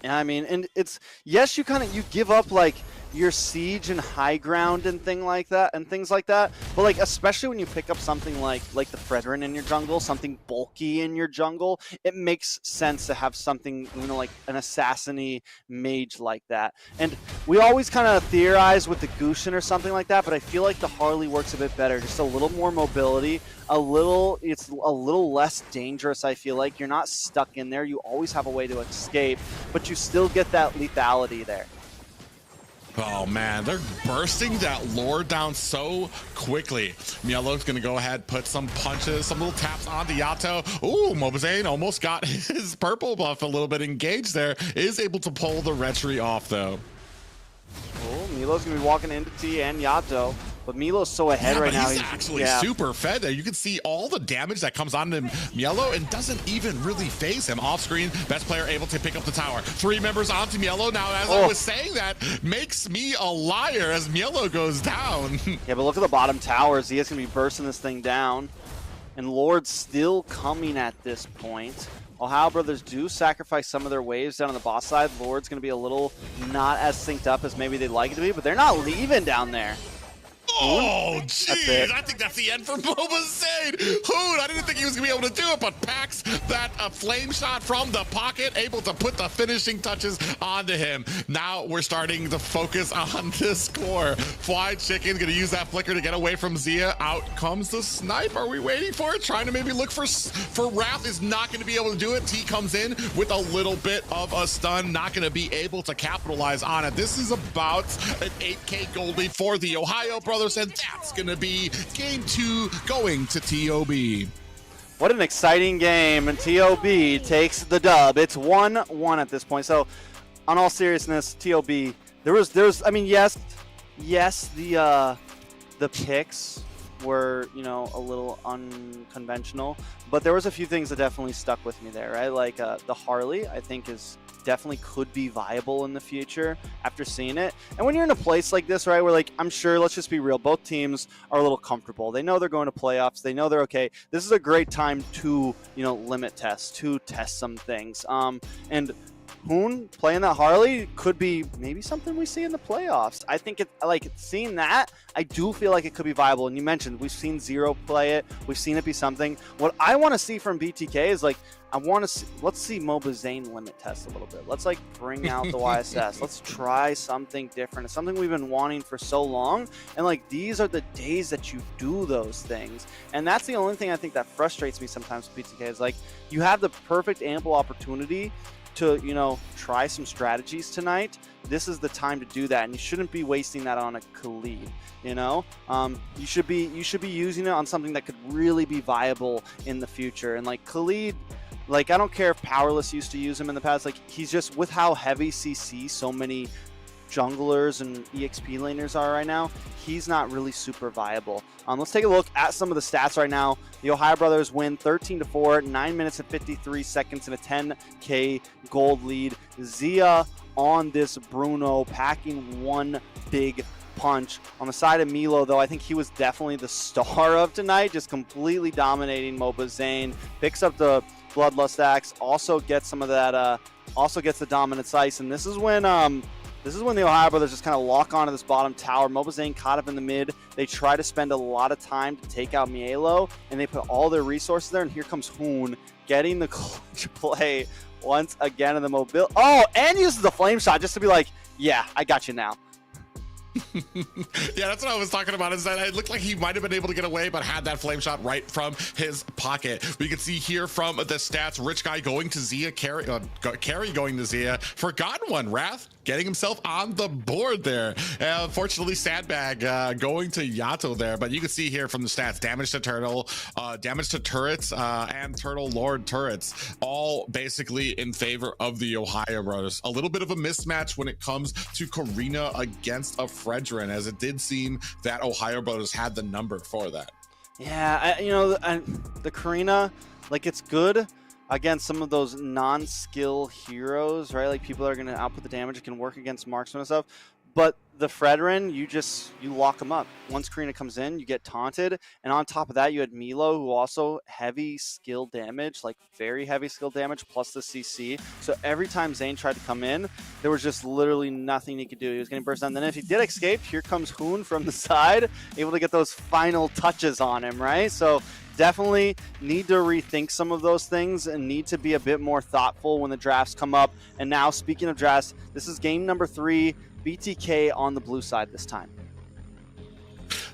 Yeah, I mean, and it's, yes, you give up like your siege and high ground and things like that, but like, especially when you pick up something like the Fredrin in your jungle, something bulky in your jungle, it makes sense to have something, you know, like an assassin-y mage like that. And we always kind of theorize with the Gushin or something like that, but I feel like the Harley works a bit better, just a little more mobility, it's a little less dangerous. I feel like you're not stuck in there, you always have a way to escape, but you still get that lethality there. Oh man, they're bursting that lore down so quickly. Mielo's gonna go ahead, put some punches, some little taps onto Yato. Ooh, Mobazane almost got his purple buff a little bit engaged there. Is able to pull the retry off though. Oh, Milo's gonna be walking into T and Yato. But Milo's so ahead right now. He's actually super fed there. You can see all the damage that comes on him, Mielo, and doesn't even really phase him. Off screen, best player able to pick up the tower. 3 members onto Mielo. Now, as I was saying, that makes me a liar as Mielo goes down. Yeah, but look at the bottom tower. Zia's going to be bursting this thing down. And Lord's still coming at this point. Ohio Brothers do sacrifice some of their waves down on the boss side. Lord's going to be a little not as synced up as maybe they'd like it to be, but they're not leaving down there. Oh, jeez. I think that's the end for Mobazane. Hoon, I didn't think he was going to be able to do it, but packs that flame shot from the pocket, able to put the finishing touches onto him. Now we're starting to focus on this score. Fly Chicken going to use that flicker to get away from Zia. Out comes the snipe. Are we waiting for it? Trying to maybe look for Wrath. Is not going to be able to do it. T comes in with a little bit of a stun. Not going to be able to capitalize on it. This is about an 8K gold lead for the Ohio Brothers, and that's going to be game 2 going to TOB. What an exciting game, and TOB takes the dub. It's 1-1 at this point. So, on all seriousness, TOB, there's I mean, yes, the picks were, you know, a little unconventional, but there was a few things that definitely stuck with me there, right? Like the Harley, I think definitely could be viable in the future after seeing it. And when you're in a place like this, right, where, like, I'm sure, let's just be real, both teams are a little comfortable. They know they're going to playoffs. They know they're okay. This is a great time to, you know, limit test, to test some things. And Hoon playing that Harley could be maybe something we see in the playoffs. I think seeing that, I do feel like it could be viable. And you mentioned we've seen Zero play it. We've seen it be something. What I want to see from BTK is like, let's see Moba Zane limit test a little bit. Let's like bring out the YSS. Let's try something different. It's something we've been wanting for so long. And like, these are the days that you do those things. And that's the only thing I think that frustrates me sometimes with BTK is like, you have the perfect ample opportunity to, you know, try some strategies tonight. This is the time to do that, and you shouldn't be wasting that on a Khalid. You know, you should be using it on something that could really be viable in the future. And like Khalid, like I don't care if Powerless used to use him in the past. Like he's just, with how heavy CC so many junglers and EXP laners are right now, he's not really super viable. Let's take a look at some of the stats right now. The Ohio Brothers win 13-4, 9 minutes and 53 seconds and a 10K gold lead. Zia on this Bruno, packing one big punch. On the side of Milo, though, I think he was definitely the star of tonight, just completely dominating Moba Zane. Picks up the Bloodlust Axe, also gets some of that, also gets the Dominance Ice, and this is when the Ohio Brothers just kind of lock onto this bottom tower. Moba Zane caught up in the mid. They try to spend a lot of time to take out Mielo, and they put all their resources there, and here comes Hoon getting the clutch play once again in the mobile. Oh, and uses the flame shot just to be like, yeah, I got you now. Yeah, that's what I was talking about, is that it looked like he might have been able to get away, but had that flame shot right from his pocket. We can see here from the stats, Rich Guy going to Zia, Carry going to Zia, Forgotten One, Wrath getting himself on the board there. Unfortunately, Sandbag going to Yato there, but you can see here from the stats, damage to Turtle, damage to turrets, and Turtle Lord turrets, all basically in favor of the Ohio Brothers. A little bit of a mismatch when it comes to Karina against a Fredrin, as it did seem that Ohio Brothers had the number for that. Yeah, the Karina, like, it's good against some of those non-skill heroes, right? Like people that are going to output the damage, it can work against marksman and stuff. But the Fredrin, you lock them up. Once Karina comes in, you get taunted. And on top of that, you had Milo, who also heavy skill damage, like very heavy skill damage, plus the CC. So every time Zane tried to come in, there was just literally nothing he could do. He was getting burst down. Then if he did escape, here comes Hoon from the side, able to get those final touches on him, right? So definitely need to rethink some of those things and need to be a bit more thoughtful when the drafts come up. And now, speaking of drafts, this is game number 3. BTK on the blue side this time.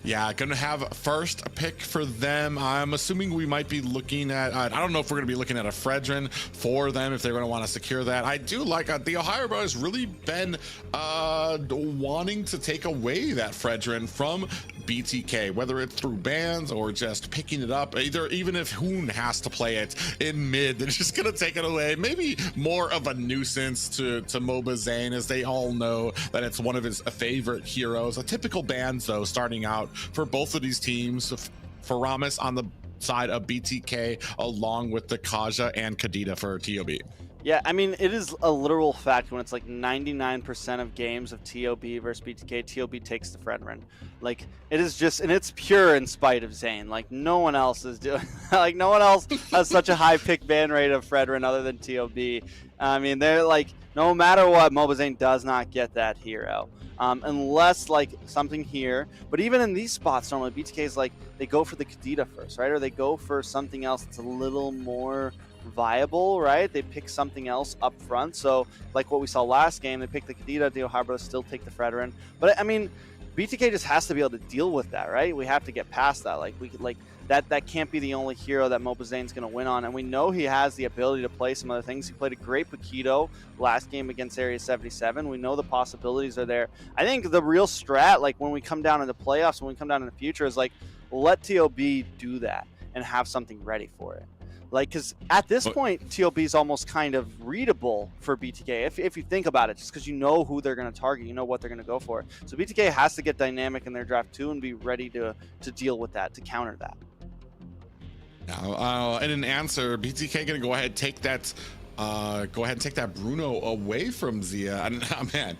Yeah, gonna have first pick for them. I'm assuming we might be looking at, I don't know if we're gonna be looking at a Fredrin for them, if they're gonna want to secure that. I do like, the Ohio Brothers really been wanting to take away that Fredrin from BTK, whether it's through bans or just picking it up. Even if Hoon has to play it in mid, they're just gonna take it away. Maybe more of a nuisance to Moba Zane, as they all know that it's one of his favorite heroes. A typical bans, though, starting out for both of these teams. For Ramis on the side of BTK, along with the Kaja and Kadita for TOB. Yeah, I mean, it is a literal fact when it's like 99% of games of TOB versus BTK, TOB takes the Fredrin. Like, it is just, and it's pure in spite of Zane. Like, no one else is doing, like, no one else has such a high pick ban rate of Fredrin other than TOB. I mean, they're like, no matter what, Moba Zane does not get that hero. Unless like something here, but even in these spots, normally BTK is like, they go for the Kadita first, right? Or they go for something else that's a little more viable, right? They pick something else up front. So like what we saw last game, they picked the Kadita, the Ohio Brothers still take the Fredrin. But I mean, BTK just has to be able to deal with that, right? We have to get past that. Like, we could, like, that can't be the only hero that Moba Zane's going to win on. And we know he has the ability to play some other things. He played a great Paquito last game against Area 77. We know the possibilities are there. I think the real strat, like when we come down in the playoffs, when we come down in the future, is like, let TOB do that and have something ready for it. Like, because at this point, TOB is almost kind of readable for BTK, if you think about it, just because you know who they're going to target, you know what they're going to go for. So BTK has to get dynamic in their draft too and be ready to deal with that, to counter that. Now, in an answer, BTK going to go ahead and take that go ahead and take that Bruno away from Zia. And man,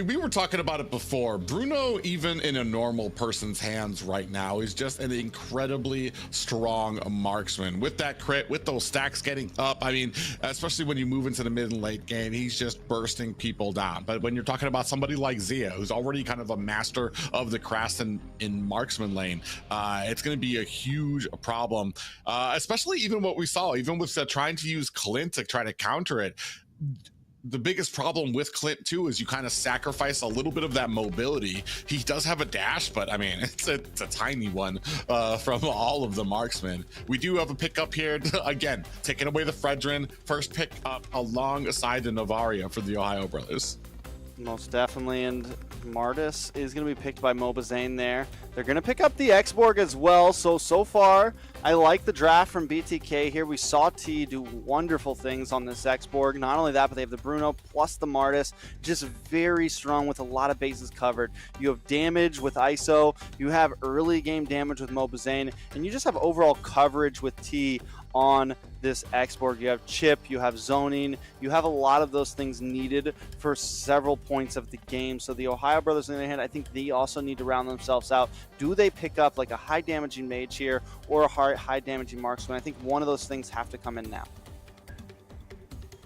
we were talking about it before. Bruno, even in a normal person's hands right now, is just an incredibly strong marksman. With that crit, with those stacks getting up, I mean, especially when you move into the mid and late game, he's just bursting people down. But when you're talking about somebody like Zia, who's already kind of a master of the craft in marksman lane, it's going to be a huge problem, especially even what we saw, even with trying to use Clint to try to counter it. The biggest problem with Clint too is you kind of sacrifice a little bit of that mobility. He does have a dash, but I mean, it's a tiny one from all of the marksmen. We do have a pickup here again, taking away the Fredrin. First pick up alongside the Novaria for the Ohio Brothers. Most definitely, and Martis is going to be picked by Mobazane there. They're going to pick up the Xborg as well, so far, I like the draft from BTK here. We saw T do wonderful things on this Xborg. Not only that, but they have the Bruno plus the Martis, just very strong with a lot of bases covered. You have damage with ISO, you have early game damage with Mobazane, and you just have overall coverage with T on this Xborg. You have chip, you have zoning, you have a lot of those things needed for several points of the game. So the Ohio Brothers, on the other hand, I think they also need to round themselves out. Do they pick up like a high damaging mage here or a high damaging marksman? I think one of those things have to come in now.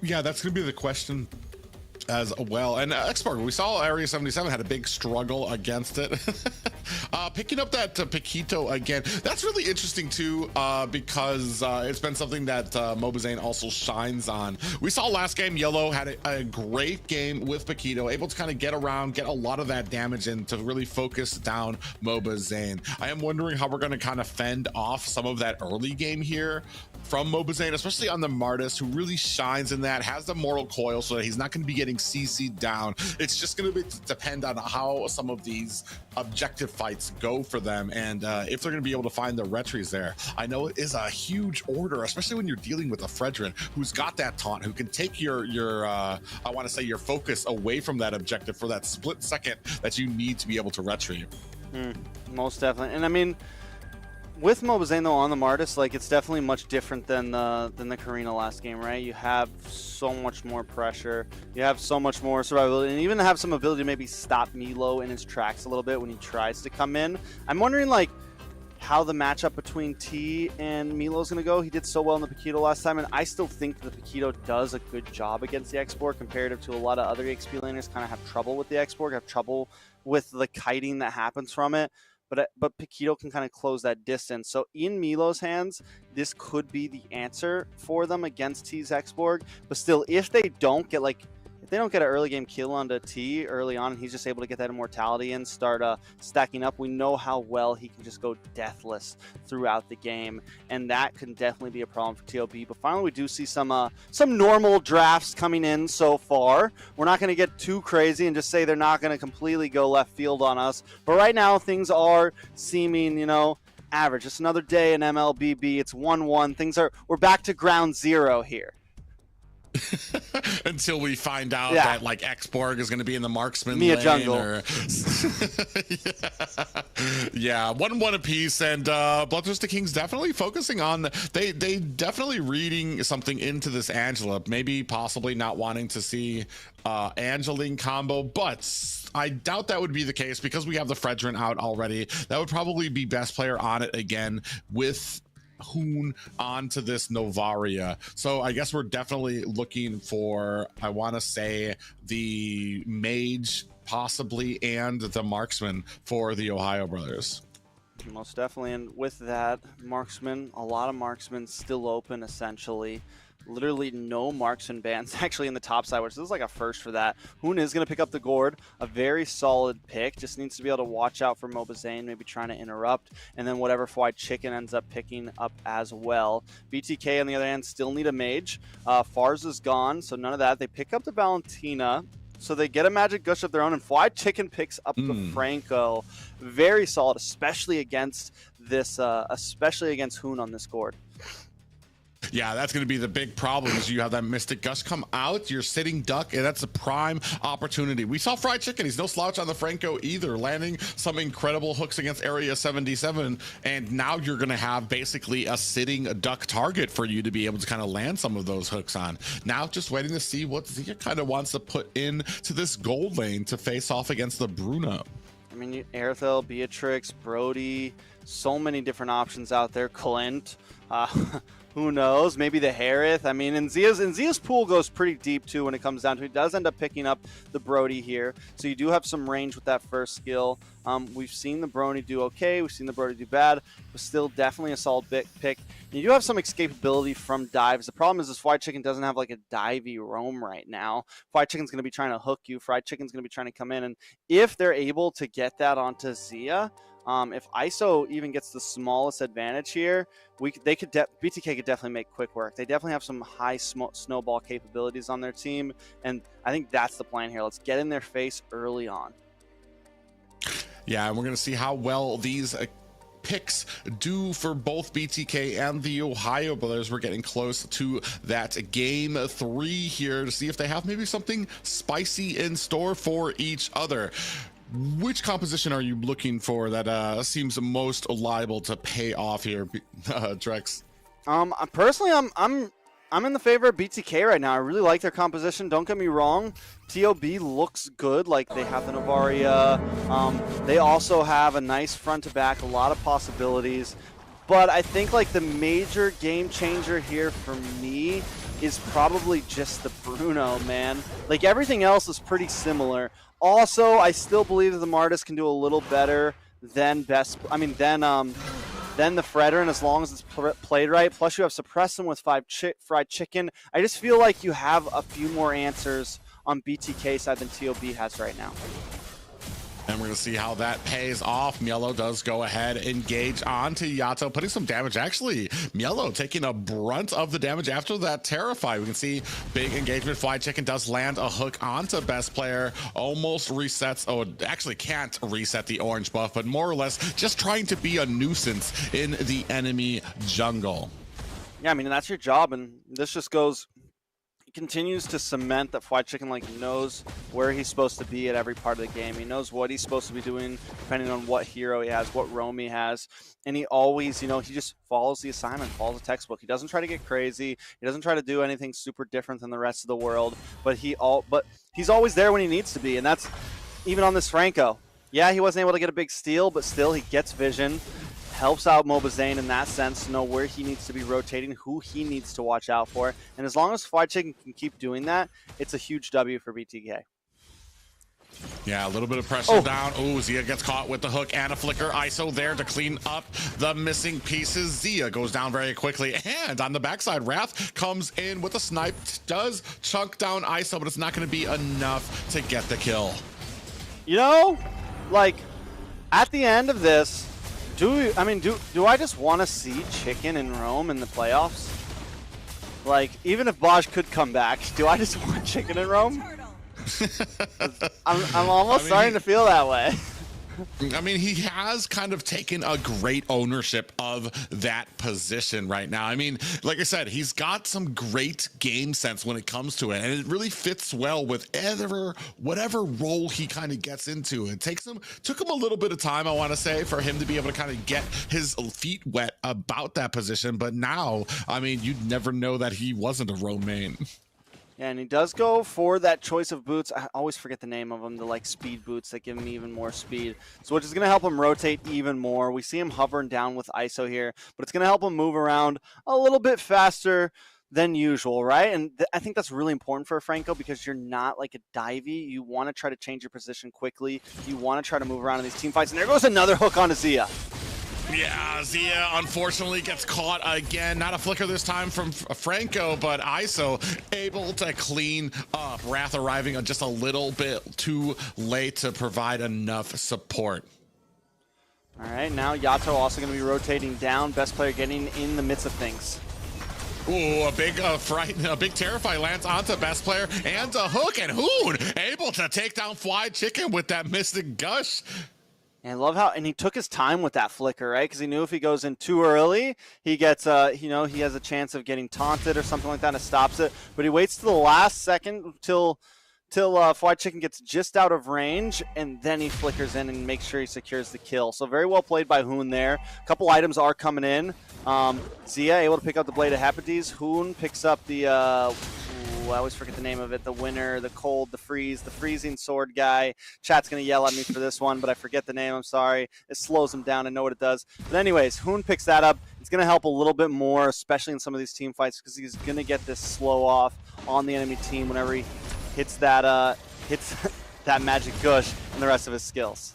Yeah, that's going to be the question as well. And Xborg, we saw Area 77 had a big struggle against it. Picking up that Paquito again, that's really interesting too, because it's been something that Mobazane also shines on. We saw last game Yellow had a great game with Paquito, able to kind of get around, get a lot of that damage in to really focus down Mobazane. I am wondering how we're going to kind of fend off some of that early game here from Mobazane, especially on the Martis, who really shines in that, has the Mortal Coil, so that he's not going to be getting CC'd down. It's just going to depend on how some of these objective fights go for them, and if they're going to be able to find the retries there. I know it is a huge order, especially when you're dealing with a Fredrin who's got that taunt, who can take your I want to say your focus away from that objective for that split second that you need to be able to retrieve. Most definitely. And I mean, with Mobazane though on the Martis, like, it's definitely much different than the Karina last game, right? You have so much more pressure, you have so much more survivability, and even have some ability to maybe stop Milo in his tracks a little bit when he tries to come in. I'm wondering like how the matchup between T and Milo is going to go. He did so well in the Paquito last time, and I still think the Paquito does a good job against the Xborg comparative to a lot of other XP laners kind of have trouble with the Xborg, have trouble with the kiting that happens from it. But Paquito can kind of close that distance. So in Milo's hands, this could be the answer for them against T's Xborg. But still, if they don't get an early game kill onto T early on, and he's just able to get that immortality and start stacking up, we know how well he can just go deathless throughout the game, and that can definitely be a problem for TOB. But finally, we do see some normal drafts coming in so far. We're not going to get too crazy and just say they're not going to completely go left field on us. But right now, things are seeming, average. Just another day in MLBB. It's 1-1. We're back to ground zero here. Until we find out that like Xborg is going to be in the marksman lane, jungle. or 1-1 apiece, and BloodThirstyKings definitely focusing on they definitely reading something into this Angela, maybe possibly not wanting to see Angeline combo, but I doubt that would be the case because we have the Fredrin out already. That would probably be best player on it again with Hoon onto this Novaria. So I guess we're definitely looking for, I want to say, the mage possibly and the marksman for the Ohio Brothers. Most definitely. And with that, marksman, a lot of marksmen still open essentially. Literally no marksman bans actually in the top side, which is like a first for that. Hoon is going to pick up the gourd, a very solid pick. Just needs to be able to watch out for Mobazane, maybe trying to interrupt, and then whatever Fwy Chicken ends up picking up as well. BTK on the other hand still need a mage. Fars is gone, so none of that. They pick up the Valentina, so they get a magic gush of their own, and Fwy Chicken picks up the Franco. Very solid, especially against this, especially against Hoon on this gourd. Yeah, that's going to be the big problem is you have that Mystic Gush come out, you're sitting duck, and that's a prime opportunity. We saw Fried Chicken. He's no slouch on the Franco either, landing some incredible hooks against Area 77, and now you're going to have basically a sitting duck target for you to be able to kind of land some of those hooks on. Now just waiting to see what Zia kind of wants to put in to this gold lane to face off against the Bruno. I mean, Airthel, Beatrix, Brody, so many different options out there. Clint, who knows? Maybe the Harith. I mean, and Zia's pool goes pretty deep too when it comes down to it. He does end up picking up the Brody here, so you do have some range with that first skill. We've seen the Brody do okay. We've seen the Brody do bad, but still definitely a solid pick. And you do have some escapability from dives. The problem is this Fried Chicken doesn't have like a divey roam right now. Fried Chicken's going to be trying to hook you. Fried Chicken's going to be trying to come in, and if they're able to get that onto Zia, if ISO even gets the smallest advantage here, BTK could definitely make quick work. They definitely have some high snowball capabilities on their team, and I think that's the plan here. Let's get in their face early on. Yeah, and we're going to see how well these picks do for both BTK and the Ohio Brothers. We're getting close to that game 3 here to see if they have maybe something spicy in store for each other. Which composition are you looking for that seems most liable to pay off here, Drex? Personally, I'm in the favor of BTK right now. I really like their composition. Don't get me wrong. TOB looks good. Like, they have the Novaria. They also have a nice front to back, a lot of possibilities. But I think like the major game changer here for me is probably just the Bruno, man. Like, everything else is pretty similar. Also, I still believe that the Martis can do a little better than the Fredrin, as long as it's played right. Plus, you have Suppress him with Fried Chicken. I just feel like you have a few more answers on BTK side than TOB has right now. And we're going to see how that pays off. Mielo does go ahead, engage onto Yato, putting some damage. Actually, Mielo taking a brunt of the damage after that Terrify. We can see big engagement. Fried Chicken does land a hook onto Best Player. Almost resets. Oh, actually can't reset the orange buff, but more or less just trying to be a nuisance in the enemy jungle. Yeah, I mean, that's your job, and this just continues to cement that Fried Chicken knows where he's supposed to be at every part of the game. He knows what he's supposed to be doing depending on what hero he has, what roam he has, and he always, he just follows the assignment, follows the textbook. He doesn't try to get crazy. He doesn't try to do anything super different than the rest of the world, but he's always there when he needs to be, and that's even on this Franco. Yeah, he wasn't able to get a big steal, but still he gets vision. Helps out Mobazane in that sense to know where he needs to be rotating, who he needs to watch out for. And as long as Fried Chicken can keep doing that, it's a huge W for BTK. Yeah, a little bit of pressure down. Oh, Zia gets caught with the hook and a flicker. ISO there to clean up the missing pieces. Zia goes down very quickly. And on the backside, Wrath comes in with a snipe. Does chunk down ISO, but it's not going to be enough to get the kill. At the end of this, do I just want to see Chicken and Rome in the playoffs? Even if Bosch could come back, do I just want Chicken and Rome? I'm almost starting to feel that way. I mean, he has kind of taken a great ownership of that position right now. I mean, like I said, he's got some great game sense when it comes to it, and it really fits well with whatever role he kind of gets into. It took him a little bit of time, I want to say, for him to be able to kind of get his feet wet about that position. But now, I mean, you'd never know that he wasn't a roam main. Yeah, and he does go for that choice of boots. I always forget the name of them, the speed boots that give him even more speed. So which is going to help him rotate even more. We see him hovering down with ISO here, but it's going to help him move around a little bit faster than usual, right? And I think that's really important for a Franco because you're not like a divey. You want to try to change your position quickly. You want to try to move around in these team fights. And there goes another hook onto Zia. Yeah, Zia unfortunately gets caught again. Not a flicker this time from Franco, but ISO able to clean up. Wrath arriving just a little bit too late to provide enough support. All right, now Yato also going to be rotating down. Best Player getting in the midst of things. Ooh, a big a big Terrify lands onto Best Player and a hook, and Hoon able to take down Fried Chicken with that Mystic Gush. And I love how, and he took his time with that flicker, right? Because he knew if he goes in too early, he gets, he has a chance of getting taunted or something like that and stops it. But he waits to the last second till Fried Chicken gets just out of range, and then he flickers in and makes sure he secures the kill. So very well played by Hoon there. A couple items are coming in. Zia able to pick up the Blade of Hepatitis. Hoon picks up the, I always forget the name of it, the winner, the cold, the freeze, the freezing sword guy. Chat's going to yell at me for this one, but I forget the name. I'm sorry. It slows him down. I know what it does. But anyways, Hoon picks that up. It's going to help a little bit more, especially in some of these team fights, because he's going to get this slow off on the enemy team whenever he hits that that magic gush and the rest of his skills.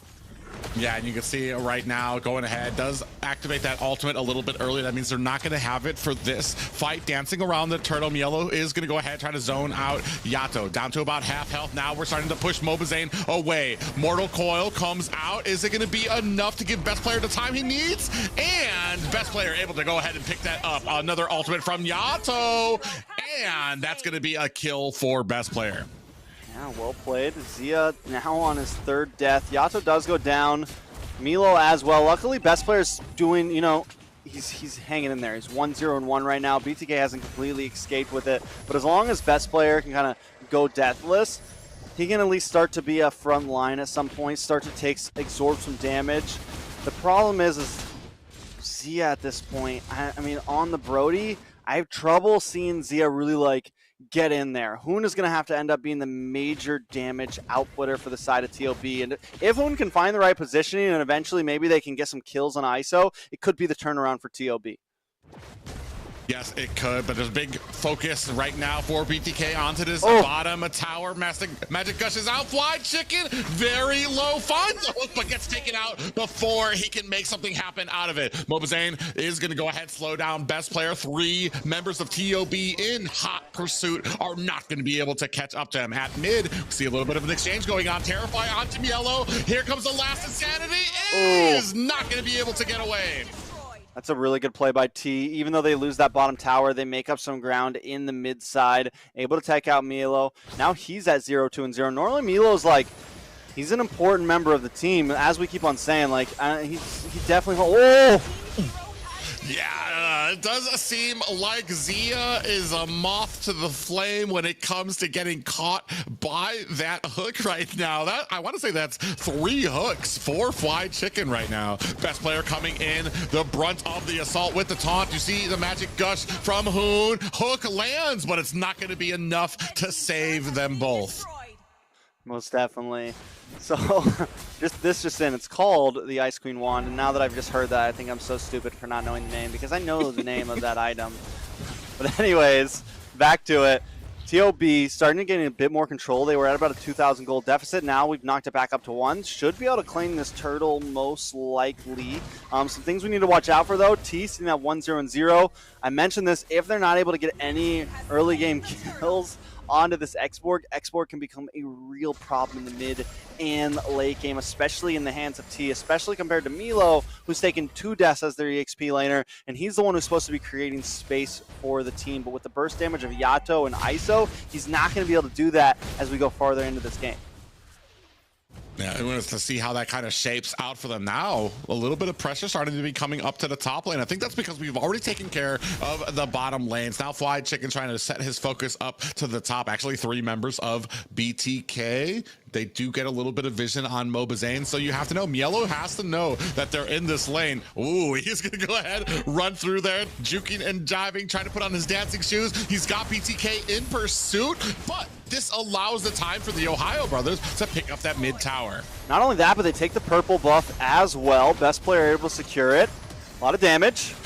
Yeah, and you can see right now going ahead does activate that ultimate a little bit early. That means they're not going to have it for this fight. Dancing around the turtle. Mielo is going to go ahead try to zone out Yato down to about half health. Now we're starting to push Mobazane away. Mortal Coil comes out. Is it going to be enough to give Best Player the time he needs? And Best Player able to go ahead and pick that up. Another ultimate from Yato, and that's going to be a kill for Best Player. Yeah, well played. Zia now on his third death. Yato does go down. Milo as well. Luckily, Best Player's doing, he's hanging in there. He's 1-0-1 right now. BTK hasn't completely escaped with it. But as long as Best Player can kind of go deathless, he can at least start to be a front line at some point, start to absorb some damage. The problem is Zia at this point, I mean, on the Brody, I have trouble seeing Zia really, get in there. Hoon is going to have to end up being the major damage outputter for the side of TOB. And if Hoon can find the right positioning and eventually maybe they can get some kills on ISO, it could be the turnaround for TOB. Yes, it could, but there's a big focus right now for BTK onto this bottom tower. Magic Gush is out. Fly Chicken, very low, finds the hook, but gets taken out before he can make something happen out of it. Mobazane is going to go ahead, slow down Best Player. 3 members of TOB in hot pursuit are not going to be able to catch up to him. At mid, we see a little bit of an exchange going on. Terrify onto Mielo. Here comes the last Insanity. Is not going to be able to get away. That's a really good play by T. Even though they lose that bottom tower, they make up some ground in the mid side, able to take out Milo. Now he's at 0-2-0. Normally Milo's he's an important member of the team. As we keep on saying, he definitely. Yeah, it does seem like Zia is a moth to the flame when it comes to getting caught by that hook right now. I want to say that's 3 hooks for Fly Chicken right now. Best Player coming in, the brunt of the assault with the taunt. You see the Magic Gush from Hoon. Hook lands, but it's not going to be enough to save them both. Most definitely. So, this in. It's called the Ice Queen Wand, and now that I've just heard that, I think I'm so stupid for not knowing the name, because I know the name of that item. But anyways, back to it. TOB starting to gain a bit more control. They were at about a 2,000 gold deficit. Now we've knocked it back up to 1. Should be able to claim this turtle most likely. Some things we need to watch out for, though. T sitting at 1-0-0. I mentioned this. If they're not able to get any early game kills onto this X-Borg can become a real problem in the mid and late game, especially in the hands of T, especially compared to Milo, who's taken 2 deaths as their EXP laner, and he's the one who's supposed to be creating space for the team. But with the burst damage of Yato and ISO, he's not going to be able to do that as we go farther into this game. Yeah, I wanted to see how that kind of shapes out for them now. A little bit of pressure starting to be coming up to the top lane. I think that's because we've already taken care of the bottom lanes. Now Fly Chicken trying to set his focus up to the top. Actually, 3 members of BTK. They do get a little bit of vision on Mobazane, so you have to know. Mielo has to know that they're in this lane. Ooh, he's going to go ahead, run through there, juking and jiving, trying to put on his dancing shoes. He's got BTK in pursuit, but this allows the time for the TheOhioBrothers to pick up that mid tower. Not only that, but they take the purple buff as well. Best Player able to secure it. A lot of damage.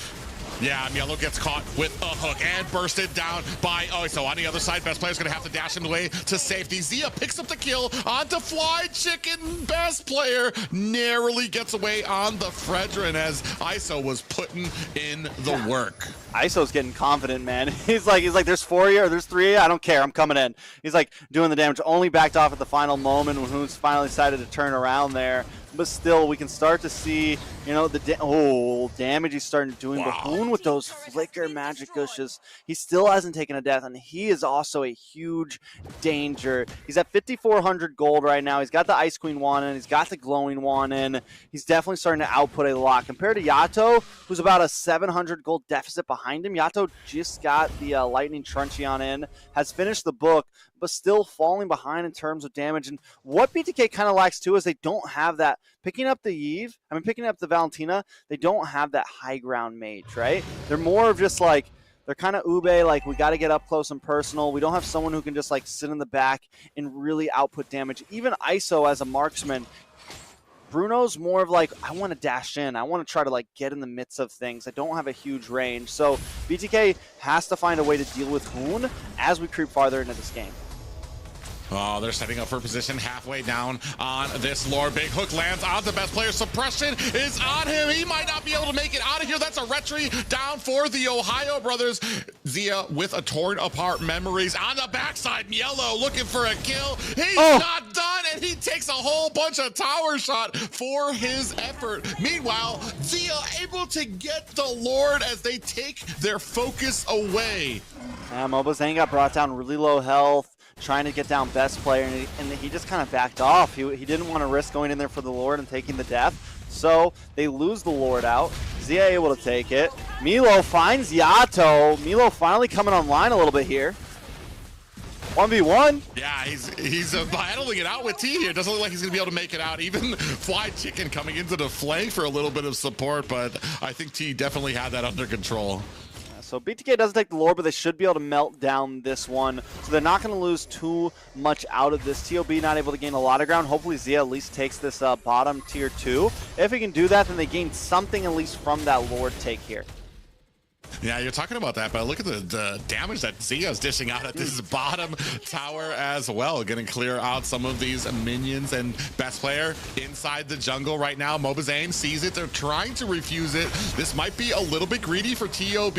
Yeah, Mielo gets caught with a hook and bursted down by ISO. On the other side, Best Player's going to have to dash him away to safety. Zia picks up the kill onto Fly Chicken. Best Player narrowly gets away on the Fredrin as ISO was putting in the work. ISO's getting confident, man. He's like, there's 4 of you or there's 3 of you. I don't care. I'm coming in. He's doing the damage. Only backed off at the final moment when Hoon's finally decided to turn around there. but still we can start to see, you know, the damage he's starting doing. Bahoon with those flicker magic gushes, he still hasn't taken a death, and he is also a huge danger. He's at 5,400 gold right now. He's got the Ice Queen wand in, he's got the glowing wand in. He's definitely starting to output a lot compared to Yato, who's about a 700 gold deficit behind him. Yato just got the Lightning Truncheon in, has finished the book, but still falling behind in terms of damage. And what BTK kind of lacks too is they don't have that, picking up the Valentina, they don't have that high ground mage, right? They're more of just like, they're kind of ube, like we got to get up close and personal. We don't have someone who can just like sit in the back and really output damage. Even ISO as a marksman, Bruno's more of like, I want to dash in. I want to try to like get in the midst of things. I don't have a huge range. So BTK has to find a way to deal with Hoon as we creep farther into this game. Oh, they're setting up for position halfway down on this Lord. Big hook lands on the best player. Suppression is on him. He might not be able to make it out of here. That's a retry down for the Ohio brothers. Zia with a torn apart memories on the backside. Mielo looking for a kill. He's not done, and he takes a whole bunch of tower shot for his effort. Meanwhile, Zia able to get the Lord as they take their focus away. Mobazane got brought down really low health, trying to get down best player, and he just kind of backed off. He didn't want to risk going in there for the Lord and taking the death, so they lose the Lord out. Zia able to take it. Milo finds Yato. Milo finally coming online a little bit here. 1v1. Yeah, he's battling it out with T here. Doesn't look like he's going to be able to make it out. Even Fly Chicken coming into the flank for a little bit of support, but I think T definitely had that under control. So BTK doesn't take the Lord, but they should be able to melt down this one. So they're not going to lose too much out of this. TOB not able to gain a lot of ground. Hopefully Zia at least takes this bottom tier 2. If he can do that, then they gain something at least from that Lord take here. Yeah, you're talking about that, but look at the damage that Zia's dishing out at this bottom tower as well. Going to clear out some of these minions, and best player inside the jungle right now. Mobazane sees it. They're trying to refuse it. This might be a little bit greedy for TOB.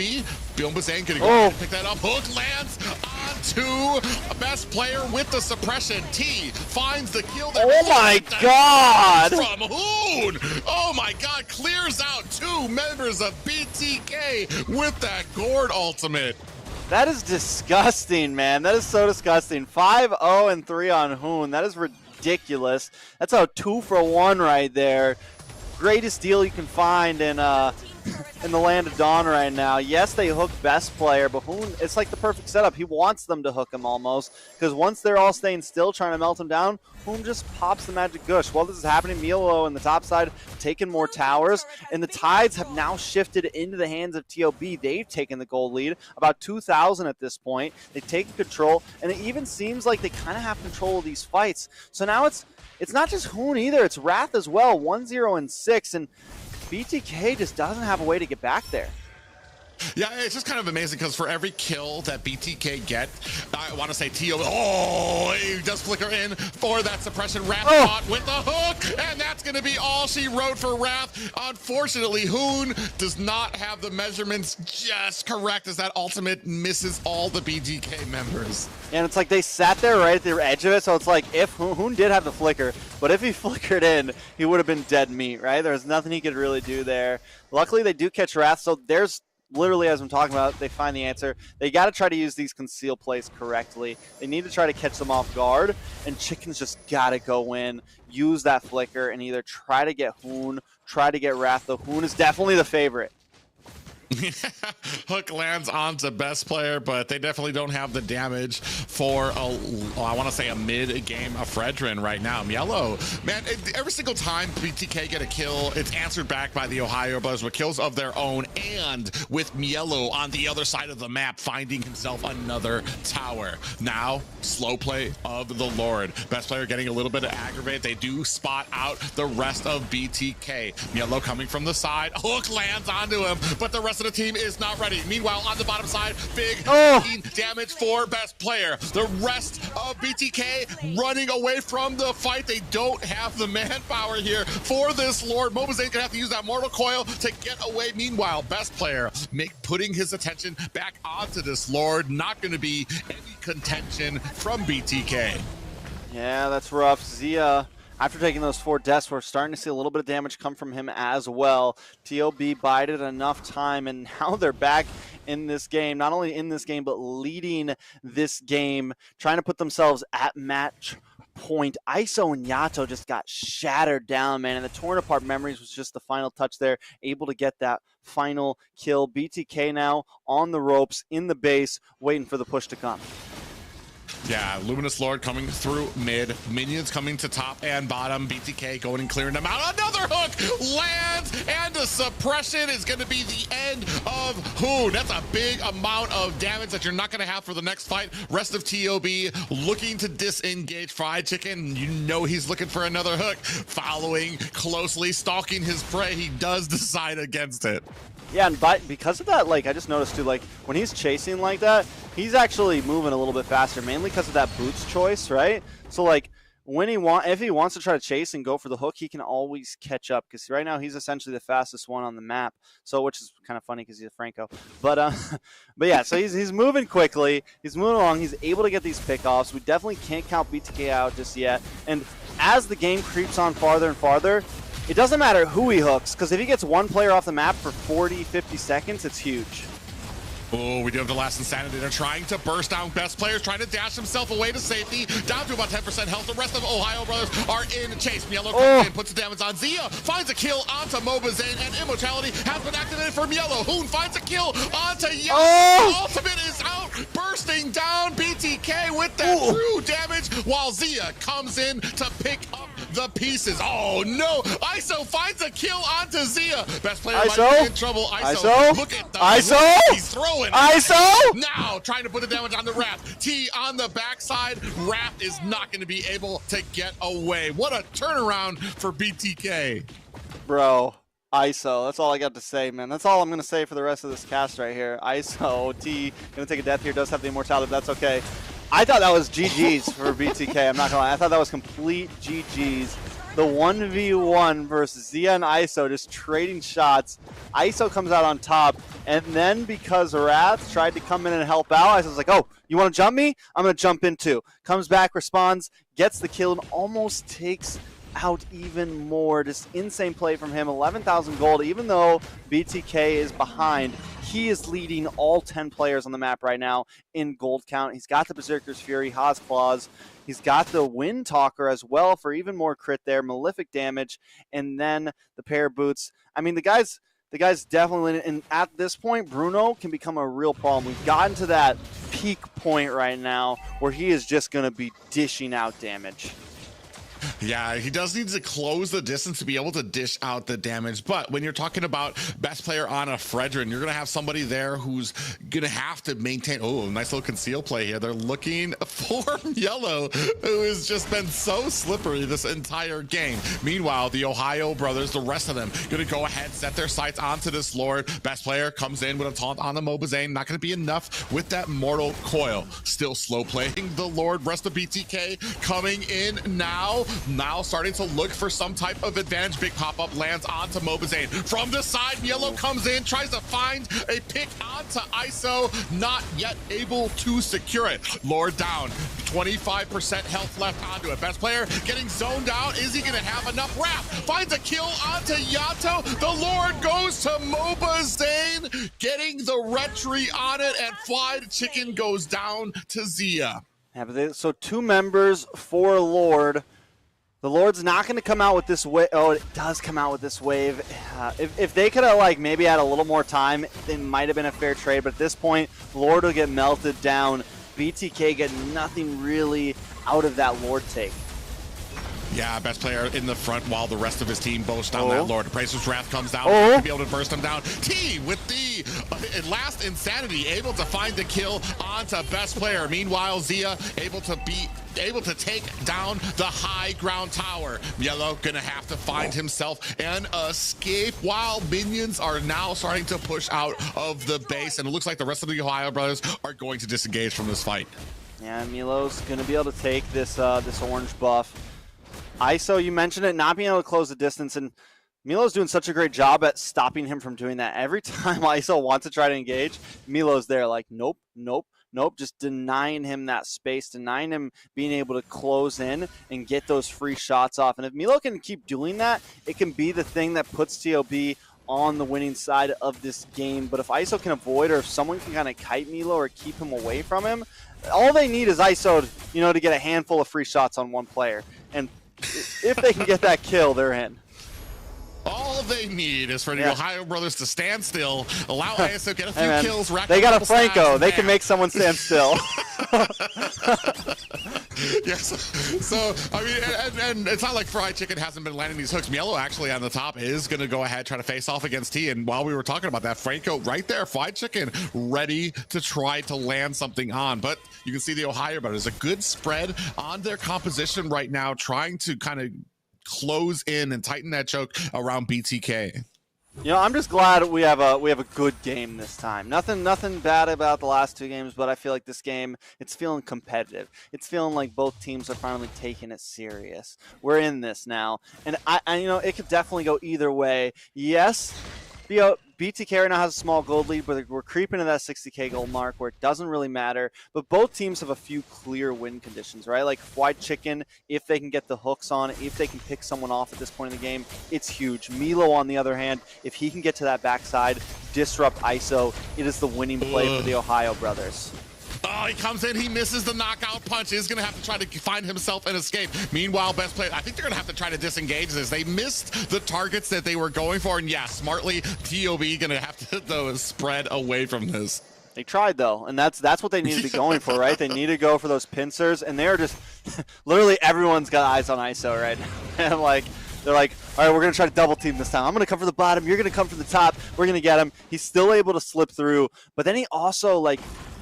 Mobazane going to go ahead and pick that up. Hook lands onto a best player with the suppression. T finds the kill. Oh my God! From Hoon! Oh my God! Clears out 2 members of BTK with that Gord ultimate. That is disgusting, man. That is so disgusting. 5-0-3 on Hoon. That is ridiculous. That's a 2-for-1 right there. Greatest deal you can find in the land of Dawn right now. Yes, they hook best player, but Hoon, it's like the perfect setup. He wants them to hook him almost, because once they're all staying still trying to melt him down, Hoon just pops the magic gush. While this is happening, Milo in the top side taking more towers, and the tides have now shifted into the hands of TOB. They've taken the gold lead, about 2,000 at this point. They've taken control, and it even seems like they kind of have control of these fights. So now it's not just Hoon either, it's Wrath as well, 1-0-6, and BTK just doesn't have a way to get back there. Yeah, it's just kind of amazing because for every kill that BTK get, I want to say T.O. Oh, he does flicker in for that suppression. Wrath caught with the hook, and that's going to be all she wrote for Wrath. Unfortunately, Hoon does not have the measurements just correct as that ultimate misses all the BTK members. And it's like they sat there right at the edge of it, so it's like if Hoon did have the flicker, but if he flickered in, he would have been dead meat, right? There's nothing he could really do there. Luckily, they do catch Wrath, so there's literally, as I'm talking about, they find the answer. They got to try to use these conceal plays correctly. They need to try to catch them off guard, and Chicken's just got to go in, use that flicker, and either try to get Hoon, try to get Wrath. Though Hoon is definitely the favorite. Hook lands onto best player, but they definitely don't have the damage for I want to say a mid-game Fredrin right now. Mielo, man, every single time BTK get a kill, it's answered back by the Ohio Brothers with kills of their own, and with Mielo on the other side of the map finding himself another tower. Now, slow play of the Lord. Best player getting a little bit of aggravate. They do spot out the rest of BTK. Mielo coming from the side. Hook lands onto him, but the rest of the team is not ready. Meanwhile, on the bottom side, big damage for best player. The rest of BTK running away from the fight. They don't have the manpower here for this Lord. Mobazane's gonna have to use that Mortal Coil to get away. Meanwhile, best player putting his attention back onto this Lord. Not gonna be any contention from BTK. Yeah, that's rough. Zia After taking those 4 deaths, we're starting to see a little bit of damage come from him as well. TOB bided enough time, and now they're back in this game. Not only in this game, but leading this game, trying to put themselves at match point. ISO and Yato just got shattered down, man, and the torn apart memories was just the final touch there, able to get that final kill. BTK now on the ropes in the base, waiting for the push to come. Yeah, Luminous Lord coming through mid, minions coming to top and bottom, BTK going and clearing them out. Another hook lands, and the suppression is going to be the end of Hoon. That's a big amount of damage that you're not going to have for the next fight. Rest of TOB looking to disengage Fried Chicken. You know he's looking for another hook. Following closely, stalking his prey, he does decide against it. Yeah, and because of that, like, I just noticed too, like, when he's chasing like that, he's actually moving a little bit faster, mainly because of that boots choice, right? So, like, when if he wants to try to chase and go for the hook, he can always catch up, because right now he's essentially the fastest one on the map. So, which is kind of funny because he's a Franco. But yeah, so he's moving quickly. He's moving along. He's able to get these pickoffs. We definitely can't count BTK out just yet. And as the game creeps on farther and farther, it doesn't matter who he hooks, because if he gets one player off the map for 40, 50 seconds, it's huge. Oh, we do have the last insanity. They're trying to burst down best players, trying to dash himself away to safety. Down to about 10% health. The rest of OhioBrothers are in chase. Mielo comes in, puts the damage on Zia, finds a kill onto Mobazane, and Immortality has been activated for Mielo. Hoon finds a kill onto Yellow. Ultimate is out, bursting down BTK with that true damage, while Zia comes in to pick up the pieces. Oh no! ISO finds a kill onto Zia. Best player might be in trouble. ISO, look at the ISO. He's throwing. ISO Now trying to put the damage on the Wrath. T on the backside. Wrath is not going to be able to get away. What a turnaround for BTK. Bro, ISO. That's all I got to say, man. That's all I'm going to say for the rest of this cast right here. ISO, T, going to take a death here. Does have the immortality, but that's okay. I thought that was GG's for BTK. I'm not going to lie. I thought that was complete GG's. The 1v1 versus Zia and ISO just trading shots. ISO comes out on top, and then because Wrath tried to come in and help out, ISO's like, oh, you want to jump me? I'm going to jump in too. Comes back, responds, gets the kill, and almost takes out even more. Just insane play from him. 11,000 gold, even though BTK is behind. He is leading all 10 players on the map right now in gold count. He's got the Berserker's Fury, Haas Claws. He's got the Wind Talker as well for even more crit there, Malefic damage, and then the pair of boots. I mean, the guy's definitely, and at this point, Bruno can become a real problem. We've gotten to that peak point right now where he is just going to be dishing out damage. Yeah, he does need to close the distance to be able to dish out the damage. But when you're talking about best player on a Fredrin, you're going to have somebody there who's going to have to maintain. Oh, nice little conceal play here. They're looking for Yellow, who has just been so slippery this entire game. Meanwhile, the OhioBrothers, the rest of them, going to go ahead, set their sights onto this Lord. Best player comes in with a taunt on the Mobazane. Not going to be enough with that Mortal Coil. Still slow playing the Lord. Rest of BTK coming in now. Now starting to look for some type of advantage. Big pop-up lands onto Mobazane. From the side, Yellow comes in, tries to find a pick onto ISO. Not yet able to secure it. Lord down. 25% health left onto it. Best player getting zoned out. Is he going to have enough? Wrath finds a kill onto Yato. The Lord goes to Mobazane, getting the retry on it, and Fried Chicken goes down to Zia. Yeah, but so 2 members for Lord. The Lord's not going to come out with this wave. Oh, it does come out with this wave. If they could have, like, maybe had a little more time, it might have been a fair trade. But at this point, Lord will get melted down. BTK get nothing really out of that Lord take. Yeah, best player in the front while the rest of his team boasts down that Lord. Praetor's Wrath comes down to be able to burst him down. T with the last insanity, able to find the kill onto best player. Meanwhile, Zia able to take down the high ground tower. Yellow gonna have to find himself an escape while minions are now starting to push out of the base, and it looks like the rest of the OhioBrothers are going to disengage from this fight. Yeah, Milo's gonna be able to take this this orange buff. ISO, you mentioned it, not being able to close the distance, and Milo's doing such a great job at stopping him from doing that. Every time ISO wants to try to engage, Milo's there like, nope, nope, Nope, just denying him that space, denying him being able to close in and get those free shots off. And if Milo can keep doing that, it can be the thing that puts TOB on the winning side of this game. But if ISO can avoid, or if someone can kind of kite Milo or keep him away from him, all they need is ISO, you know, to get a handful of free shots on one player. And if they can get that kill, they're in. All they need is for the Ohio brothers to stand still, allow ISO to get a few kills. They got a Franco. They can make someone stand still. Yes. So, I mean, and it's not like Fried Chicken hasn't been landing these hooks. Mielo actually on the top is going to go ahead, try to face off against T. And while we were talking about that, Franco right there, Fried Chicken ready to try to land something on. But you can see the Ohio brothers, a good spread on their composition right now, trying to kind of close in and tighten that choke around BTK. You know, I'm just glad we have a good game this time. Nothing bad about the last two games, but I feel like this game, it's feeling competitive. It's feeling like both teams are finally taking it serious. We're in this now, and I you know, it could definitely go either way. Yes, you know, BTK right now has a small gold lead, but we're creeping to that 60K gold mark where it doesn't really matter. But both teams have a few clear win conditions, right? Like Fried Chicken, if they can get the hooks on, if they can pick someone off at this point in the game, it's huge. Milo, on the other hand, if he can get to that backside, disrupt ISO, it is the winning play for the Ohio brothers. Oh, he comes in, he misses the knockout punch. He's going to have to try to find himself an escape. Meanwhile, best player, I think they're going to have to try to disengage this. They missed the targets that they were going for, and yeah, smartly, TOB going to have to spread away from this. They tried, though, and that's what they need to be going for, right? They need to go for those pincers, and they're just literally everyone's got eyes on ISO right now. And they're like, all right, we're going to try to double team this time. I'm going to come from the bottom. You're going to come from the top. We're going to get him. He's still able to slip through, but then he also, like,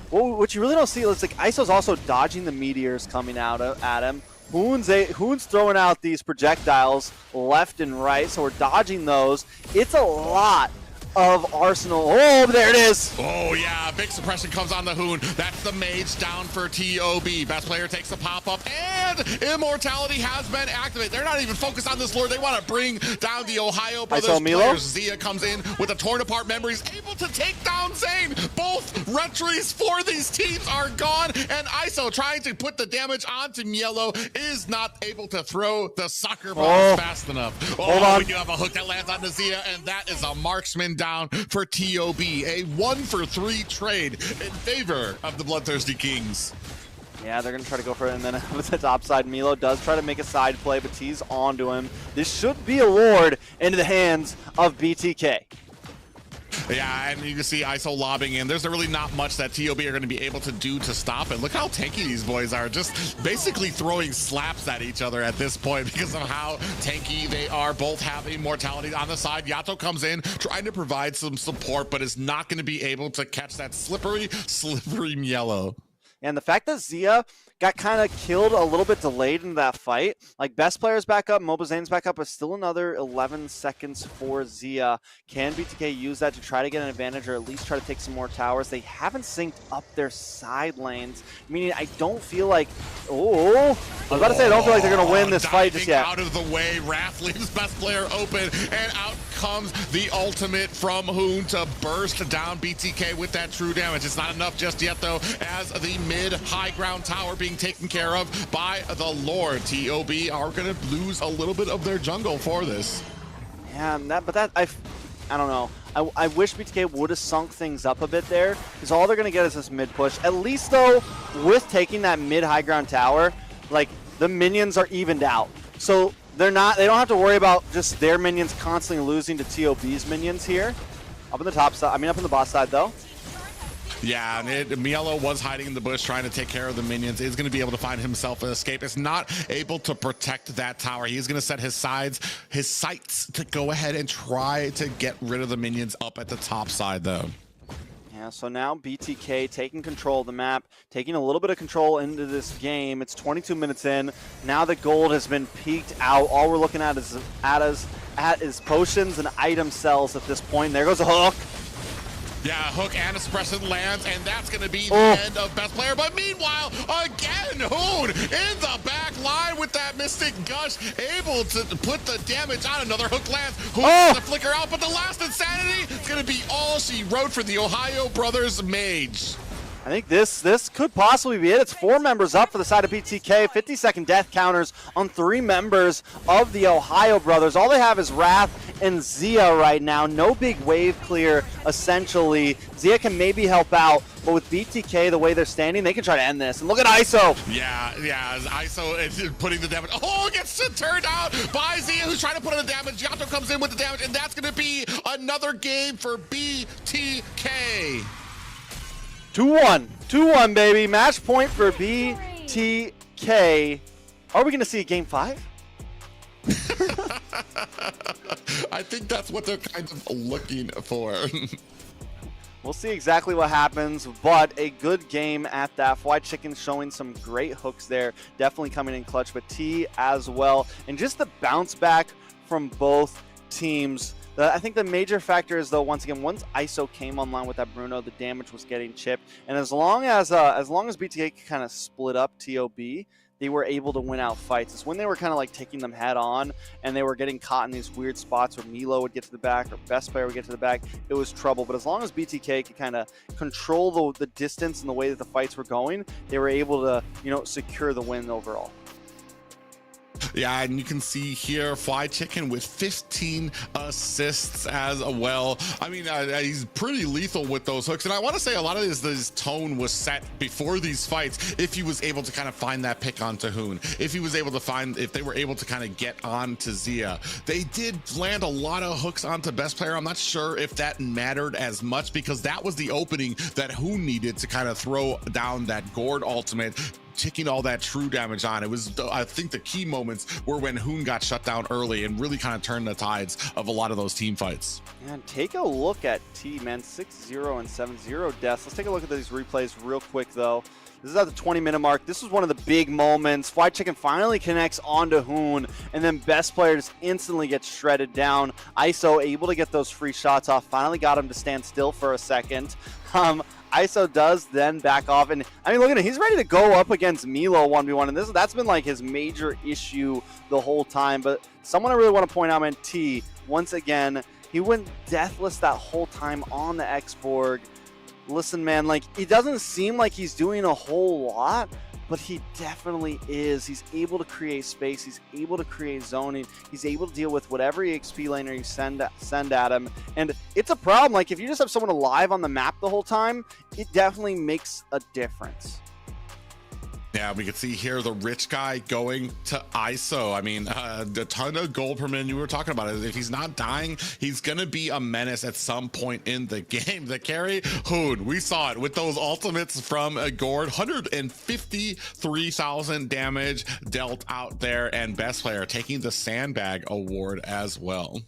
what you really don't see is like ISO's also dodging the meteors coming out at him. Hoon's throwing out these projectiles left and right, so we're dodging those. It's a lot of arsenal. Oh, there it is. Oh, yeah. Big suppression comes on the Hoon. That's the mage down for TOB. Best player takes a pop-up, and immortality has been activated. They're not even focused on this lord. They want to bring down the Ohio brothers players. Zia comes in with a torn-apart memories, able to take down Zane. Both retries for these teams are gone, and ISO trying to put the damage onto Mielo is not able to throw the soccer ball fast enough. Hold on. We do have a hook that lands on the Zia, and that is a marksman down for TOB. A 1-for-3 trade in favor of the Bloodthirsty Kings. Yeah, they're going to try to go for it, and then with the top side, Milo does try to make a side play, but T's onto him. This should be a ward into the hands of BTK. Yeah, and you can see ISO lobbing in. There's really not much that TOB are going to be able to do to stop it. Look how tanky these boys are, just basically throwing slaps at each other at this point because of how tanky they are. Both have immortality on the side. Yato comes in, trying to provide some support, but is not going to be able to catch that slippery Mielo. And the fact that Zia got kind of killed a little bit delayed in that fight. Like, best players back up, Mobizane's back up, but still another 11 seconds for Zia. Can BTK use that to try to get an advantage or at least try to take some more towers? They haven't synced up their side lanes, meaning I don't feel like... Oh, I was about to say I don't feel like they're going to win this fight just yet. Out of the way, Wrath leaves best player open, and out comes the ultimate from Hoon to burst down BTK with that true damage. It's not enough just yet, though, as the mid-high ground tower being taken care of by the Lord. TOB are going to lose a little bit of their jungle for this. Yeah, I don't know. I wish BTK would have sunk things up a bit there, because all they're going to get is this mid push. At least, though, with taking that mid-high ground tower, like, the minions are evened out. So they don't have to worry about just their minions constantly losing to TOB's minions here. Up in the top side, up in the boss side, though. Yeah, and Mielo was hiding in the bush trying to take care of the minions. Is going to be able to find himself an escape. Is not able to protect that tower. He's going to set his sights to go ahead and try to get rid of the minions up at the top side, though. Yeah, so now BTK taking control of the map, taking a little bit of control into this game. It's 22 minutes in. Now the gold has been peaked out. All we're looking at is potions and item cells at this point. There goes a hook. Yeah, hook and a suppressant lands, and that's going to be the end of best player. But meanwhile, again, Hoon in the back line with that Mystic Gush, able to put the damage on. Another hook lands. Hoon to flicker out, but the last insanity is going to be all she wrote for the Ohio Brothers Mage. I think this could possibly be it. It's 4 members up for the side of BTK. 50-second death counters on 3 members of the Ohio Brothers. All they have is Wrath and Zia right now. No big wave clear, essentially. Zia can maybe help out, but with BTK, the way they're standing, they can try to end this. And look at ISO. Yeah, ISO is putting the damage. Oh, it gets turned out by Zia, who's trying to put in the damage. Yato comes in with the damage, and that's going to be another game for BTK. 2-1. 2-1, baby. Match point for BTK. Are we going to see a game 5? I think that's what they're kind of looking for. We'll see exactly what happens, but a good game at that. White Chicken showing some great hooks there. Definitely coming in clutch, but T as well. And just the bounce back from both teams. I think the major factor is, though, once again, once ISO came online with that Bruno, the damage was getting chipped. And as long as BTK could kind of split up TOB, they were able to win out fights. It's when they were kind of like taking them head on and they were getting caught in these weird spots where Milo would get to the back or Best Player would get to the back, it was trouble. But as long as BTK could kind of control the distance and the way that the fights were going, they were able to, secure the win overall. Yeah, and you can see here Fly Chicken with 15 assists as well. I mean, he's pretty lethal with those hooks. And I want to say a lot of this tone was set before these fights. If he was able to kind of find that pick onto Hoon, if they were able to kind of get on to Zia. They did land a lot of hooks onto Best Player. I'm not sure if that mattered as much because that was the opening that Hoon needed to kind of throw down that Gord ultimate, taking all that true damage on. It was, I think the key moments were when Hoon got shut down early and really kind of turned the tides of a lot of those team fights. And take a look at T, man. 6-0 and 7-0 deaths. Let's take a look at these replays real quick, though. This is at the 20-minute mark. This was one of the big moments. Fly Chicken finally connects onto Hoon, and then Best Player just instantly gets shredded down. ISO able to get those free shots off. Finally got him to stand still for a second. ISO does then back off, and I mean, look at him. He's ready to go up against Milo 1v1, and that's been like his major issue the whole time. But someone I really want to point out, man, T, once again, he went deathless that whole time on the X-Borg. Listen, man, like, it doesn't seem like he's doing a whole lot, but he definitely is. He's able to create space. He's able to create zoning. He's able to deal with whatever EXP laner you send at him. And it's a problem. Like, if you just have someone alive on the map the whole time, it definitely makes a difference. Yeah, we can see here the rich guy going to ISO. I mean, the ton of gold per minute you were talking about. If he's not dying, he's going to be a menace at some point in the game. The carry, Hoon, we saw it with those ultimates from Gord. 153,000 damage dealt out there, and Best Player taking the Sandbag Award as well.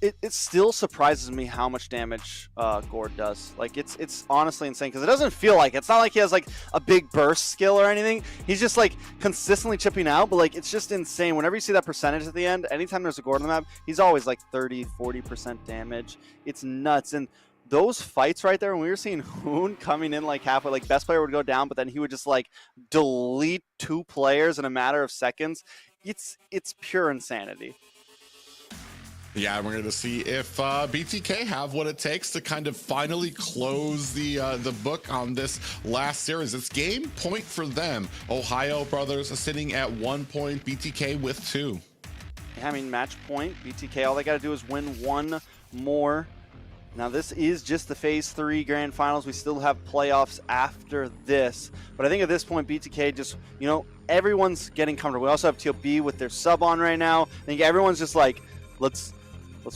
It still surprises me how much damage Gord does. Like, it's honestly insane because it doesn't feel like it's not like he has like a big burst skill or anything. He's just like consistently chipping out, but like it's just insane. Whenever you see that percentage at the end, anytime there's a Gord on the map, he's always like 30-40% damage. It's nuts. And those fights right there, when we were seeing Hoon coming in like halfway, like Best Player would go down, but then he would just like delete 2 players in a matter of seconds. It's pure insanity. Yeah, we're going to see if BTK have what it takes to kind of finally close the book on this last series. It's game point for them. Ohio Brothers are sitting at 1 point, BTK with 2. Yeah, I mean, match point. BTK, all they got to do is win 1 more. Now, this is just the Phase 3 Grand Finals. We still have playoffs after this. But I think at this point, BTK just, everyone's getting comfortable. We also have TOB with their sub on right now. I think everyone's just like, let's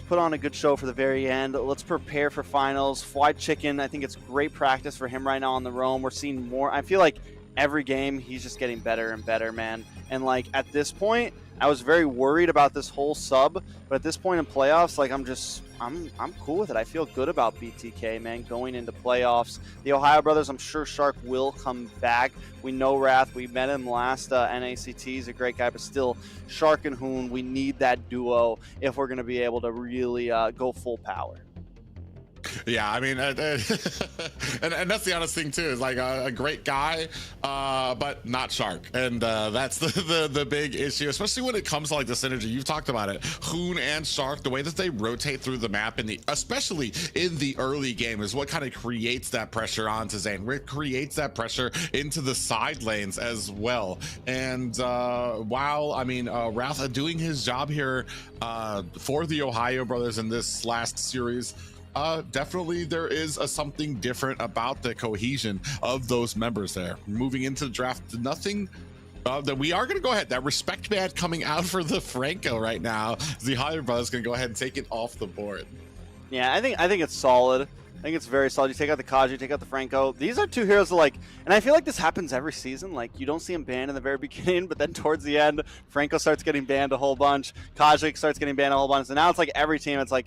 put on a good show for the very end. Let's prepare for finals. Fried Chicken, I think it's great practice for him right now on the roam. We're seeing more. I feel like every game he's just getting better and better, man. And like at this point, I was very worried about this whole sub, but at this point in playoffs, like I'm cool with it. I feel good about BTK, man, going into playoffs. The Ohio Brothers, I'm sure Shark will come back. We know Wrath. We met him last NACT. He's a great guy, but still, Shark and Hoon, we need that duo if we're going to be able to really go full power. Yeah, I mean, and that's the honest thing too. Is like a great guy, but not Shark, and that's the big issue, especially when it comes to like the synergy. You've talked about it, Hoon and Shark. The way that they rotate through the map, especially in the early game, is what kind of creates that pressure onto Zane. It creates that pressure into the side lanes as well. And while I mean, Wrath doing his job here for the Ohio Brothers in this last series. Definitely there is something different about the cohesion of those members there. Moving into the draft, nothing that we are going to go ahead. That respect badge coming out for the Franco right now. The Ohio Brothers going to go ahead and take it off the board. Yeah, I think it's solid. I think it's very solid. You take out the Kaji, you take out the Franco. These are two heroes that, like, and I feel like this happens every season. Like, you don't see him banned in the very beginning, but then towards the end, Franco starts getting banned a whole bunch. Kaji starts getting banned a whole bunch. And now it's like every team, it's like,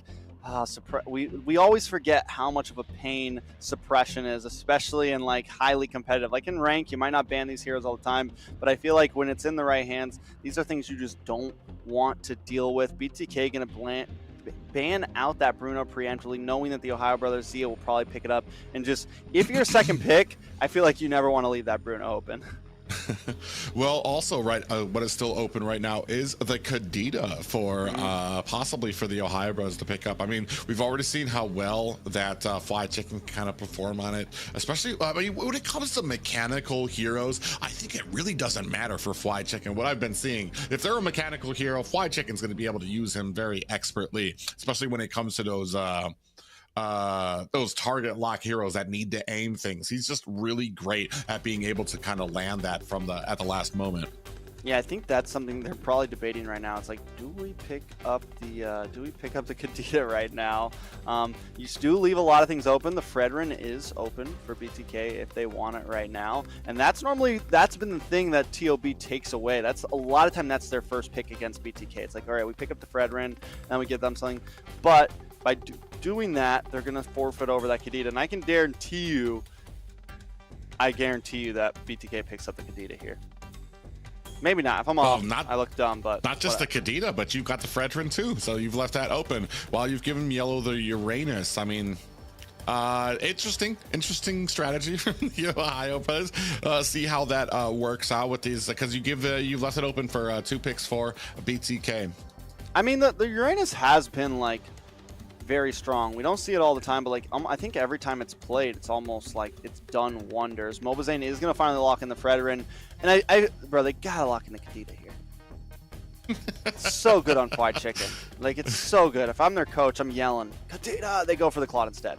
we always forget how much of a pain suppression is, especially in like highly competitive. Like in rank, you might not ban these heroes all the time, but I feel like when it's in the right hands, these are things you just don't want to deal with. BTK gonna ban out that Bruno preemptively, knowing that the Ohio Brothers Zia will probably pick it up. And just, if you're a second pick, I feel like you never want to leave that Bruno open. Well, also, right, what is still open right now is the Kadita for possibly for the Ohio Bros to pick up. I mean, we've already seen how well that Fly Chicken kind of perform on it, especially I mean, when it comes to mechanical heroes. I think it really doesn't matter for Fly Chicken. What I've been seeing, if they're a mechanical hero, Fly Chicken's going to be able to use him very expertly, especially when it comes to those target lock heroes that need to aim things. He's just really great at being able to kind of land that from at the last moment. Yeah, I think that's something they're probably debating right now. It's like, do we pick up the Kadita right now? You do leave a lot of things open. The Fredrin is open for BTK if they want it right now, and that's been the thing that TOB takes away. That's a lot of time that's their first pick against BTK. It's like, all right, we pick up the Fredrin, then we give them something, but by doing that, they're going to forfeit over that Kadita. And I guarantee you that BTK picks up the Kadita here. Maybe not. If I'm off, I look dumb, but... Not just the Kadita, but you've got the Fredrin too. So you've left that open while you've given Yellow the Uranus. I mean... interesting strategy from the Ohio Brothers. See how that works out with these, because you've left it open for 2 picks for BTK. I mean, the Uranus has been like very strong. We don't see it all the time, but like I think every time it's played, it's almost like it's done wonders. Mobazane is gonna finally lock in the Fredrin, and bro, they gotta lock in the Kadita here. It's so good on Fly Chicken. Like, it's so good. If I'm their coach, I'm yelling, Kadita! They go for the Claude instead.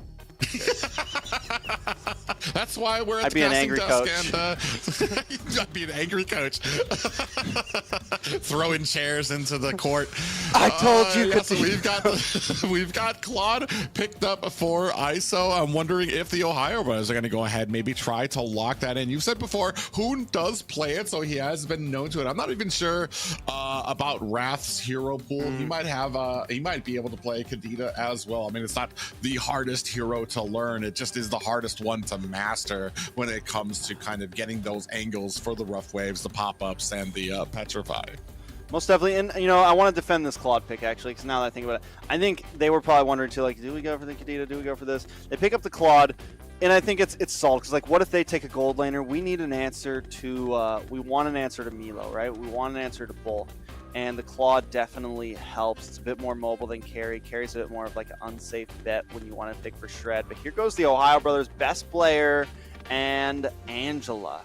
That's why we're at I'd the be an casting angry desk, coach. and I'd be an angry coach. Throwing chairs into the court. I told you. Yeah, so we've got Claude picked up for ISO. I'm wondering if the Ohio Brothers are going to go ahead, maybe try to lock that in. You've said before, Hoon does play it, so he has been known to it. I'm not even sure about Wrath's hero pool. He might be able to play Kadita as well. I mean, it's not the hardest hero to learn. It just is the hardest one to master when it comes to kind of getting those angles for the rough waves, the pop-ups, and the petrify. Most definitely. And you know, I want to defend this Claude pick actually, because now that I think about it, I think they were probably wondering too, like, do we go for the Kadita, do we go for this? They pick up the Claude, and I think it's solid, because like, what if they take a gold laner? We need an answer to we want an answer to Milo, right? We want an answer to Bull. And the Claude definitely helps. It's a bit more mobile than Carry. Carry's a bit more of like an unsafe bet when you want to pick for Shred. But here goes the Ohio Brothers' best player, and Angela.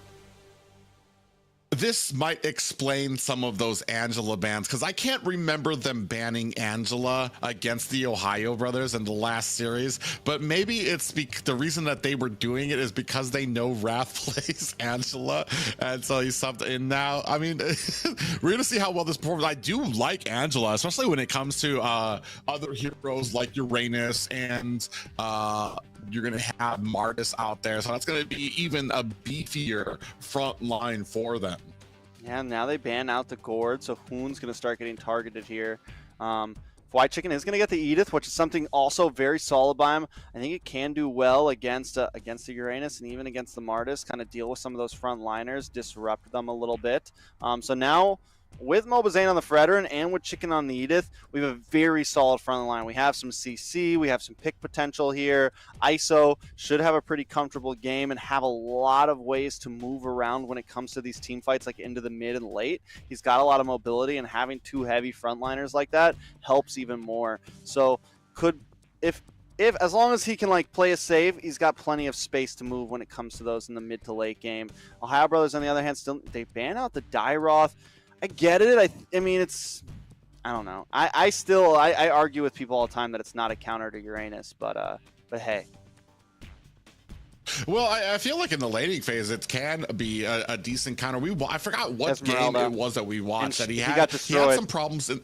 This might explain some of those Angela bans, because I can't remember them banning Angela against the Ohio Brothers in the last series, but maybe it's the reason that they were doing it is because they know Wrath plays Angela, and so he's something. And now, I mean, we're gonna see how well this performs. I do like Angela, especially when it comes to other heroes like Uranus, and you're going to have Martis out there, so that's going to be even a beefier front line for them. Yeah, now they ban out the Gourd, so Hoon's going to start getting targeted here. White Chicken is going to get the Edith, which is something also very solid by him. I think it can do well against the Uranus and even against the Martis, kind of deal with some of those front liners, disrupt them a little bit. So now with Mobazane on the Fredrin and with Chicken on the Edith, we have a very solid front line. We have some CC, we have some pick potential here. ISO should have a pretty comfortable game and have a lot of ways to move around when it comes to these team fights, like into the mid and late. He's got a lot of mobility, and having two heavy frontliners like that helps even more. So if as long as he can like play a save, he's got plenty of space to move when it comes to those in the mid to late game. OhioBrothers, on the other hand, still they ban out the Dairoth. I get it. I mean, it's, I don't know. I argue with people all the time that it's not a counter to Uranus, but hey. Well, I feel like in the laning phase, it can be a decent counter. I forgot what game it was that we watched that he had some problems in.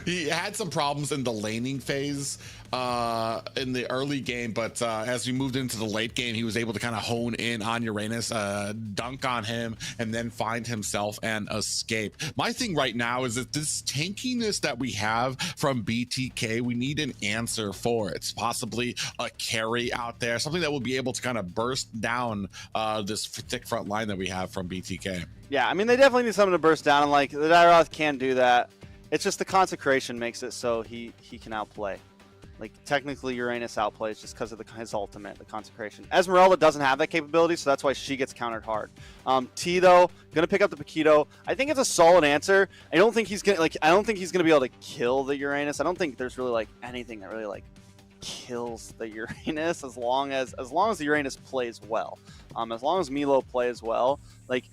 He had some problems in the laning phase in the early game, but as we moved into the late game, he was able to kind of hone in on Uranus, dunk on him, and then find himself and escape. My thing right now is that this tankiness that we have from BTK, we need an answer for it. It's possibly a carry out there, something that will be able to kind of burst down this thick front line that we have from BTK. Yeah, I mean, they definitely need something to burst down, and like the Dairoth can do that. It's just the consecration makes it so he can outplay. Like, technically Uranus outplays just because of his ultimate, the consecration. Esmeralda doesn't have that capability, so that's why she gets countered hard. T though, gonna pick up the Paquito. I think it's a solid answer. I don't think he's gonna be able to kill the Uranus. I don't think there's really like anything that really like kills the Uranus as long as the Uranus plays well. As long as Milo plays well, like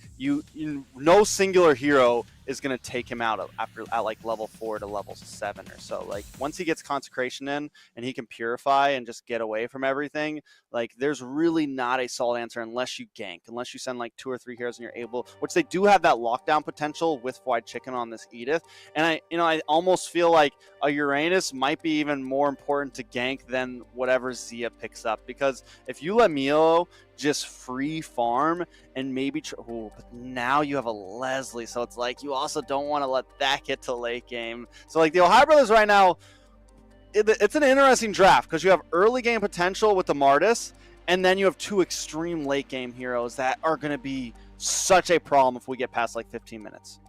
no singular hero is going to take him out at like level 4 to level 7 or so. Like once he gets consecration in and he can purify and just get away from everything, like there's really not a solid answer unless you gank, unless you send like 2 or 3 heroes and you're able, which they do have that lockdown potential with Fried Chicken on this Edith. And I almost feel like a Uranus might be even more important to gank than whatever Zia picks up, because if you let Milo just free farm and maybe but now you have a Leslie, so it's like you also don't want to let that get to late game. So like the OhioBrothers right now, it's an interesting draft because you have early game potential with the Martis, and then you have 2 extreme late game heroes that are going to be such a problem if we get past like 15 minutes.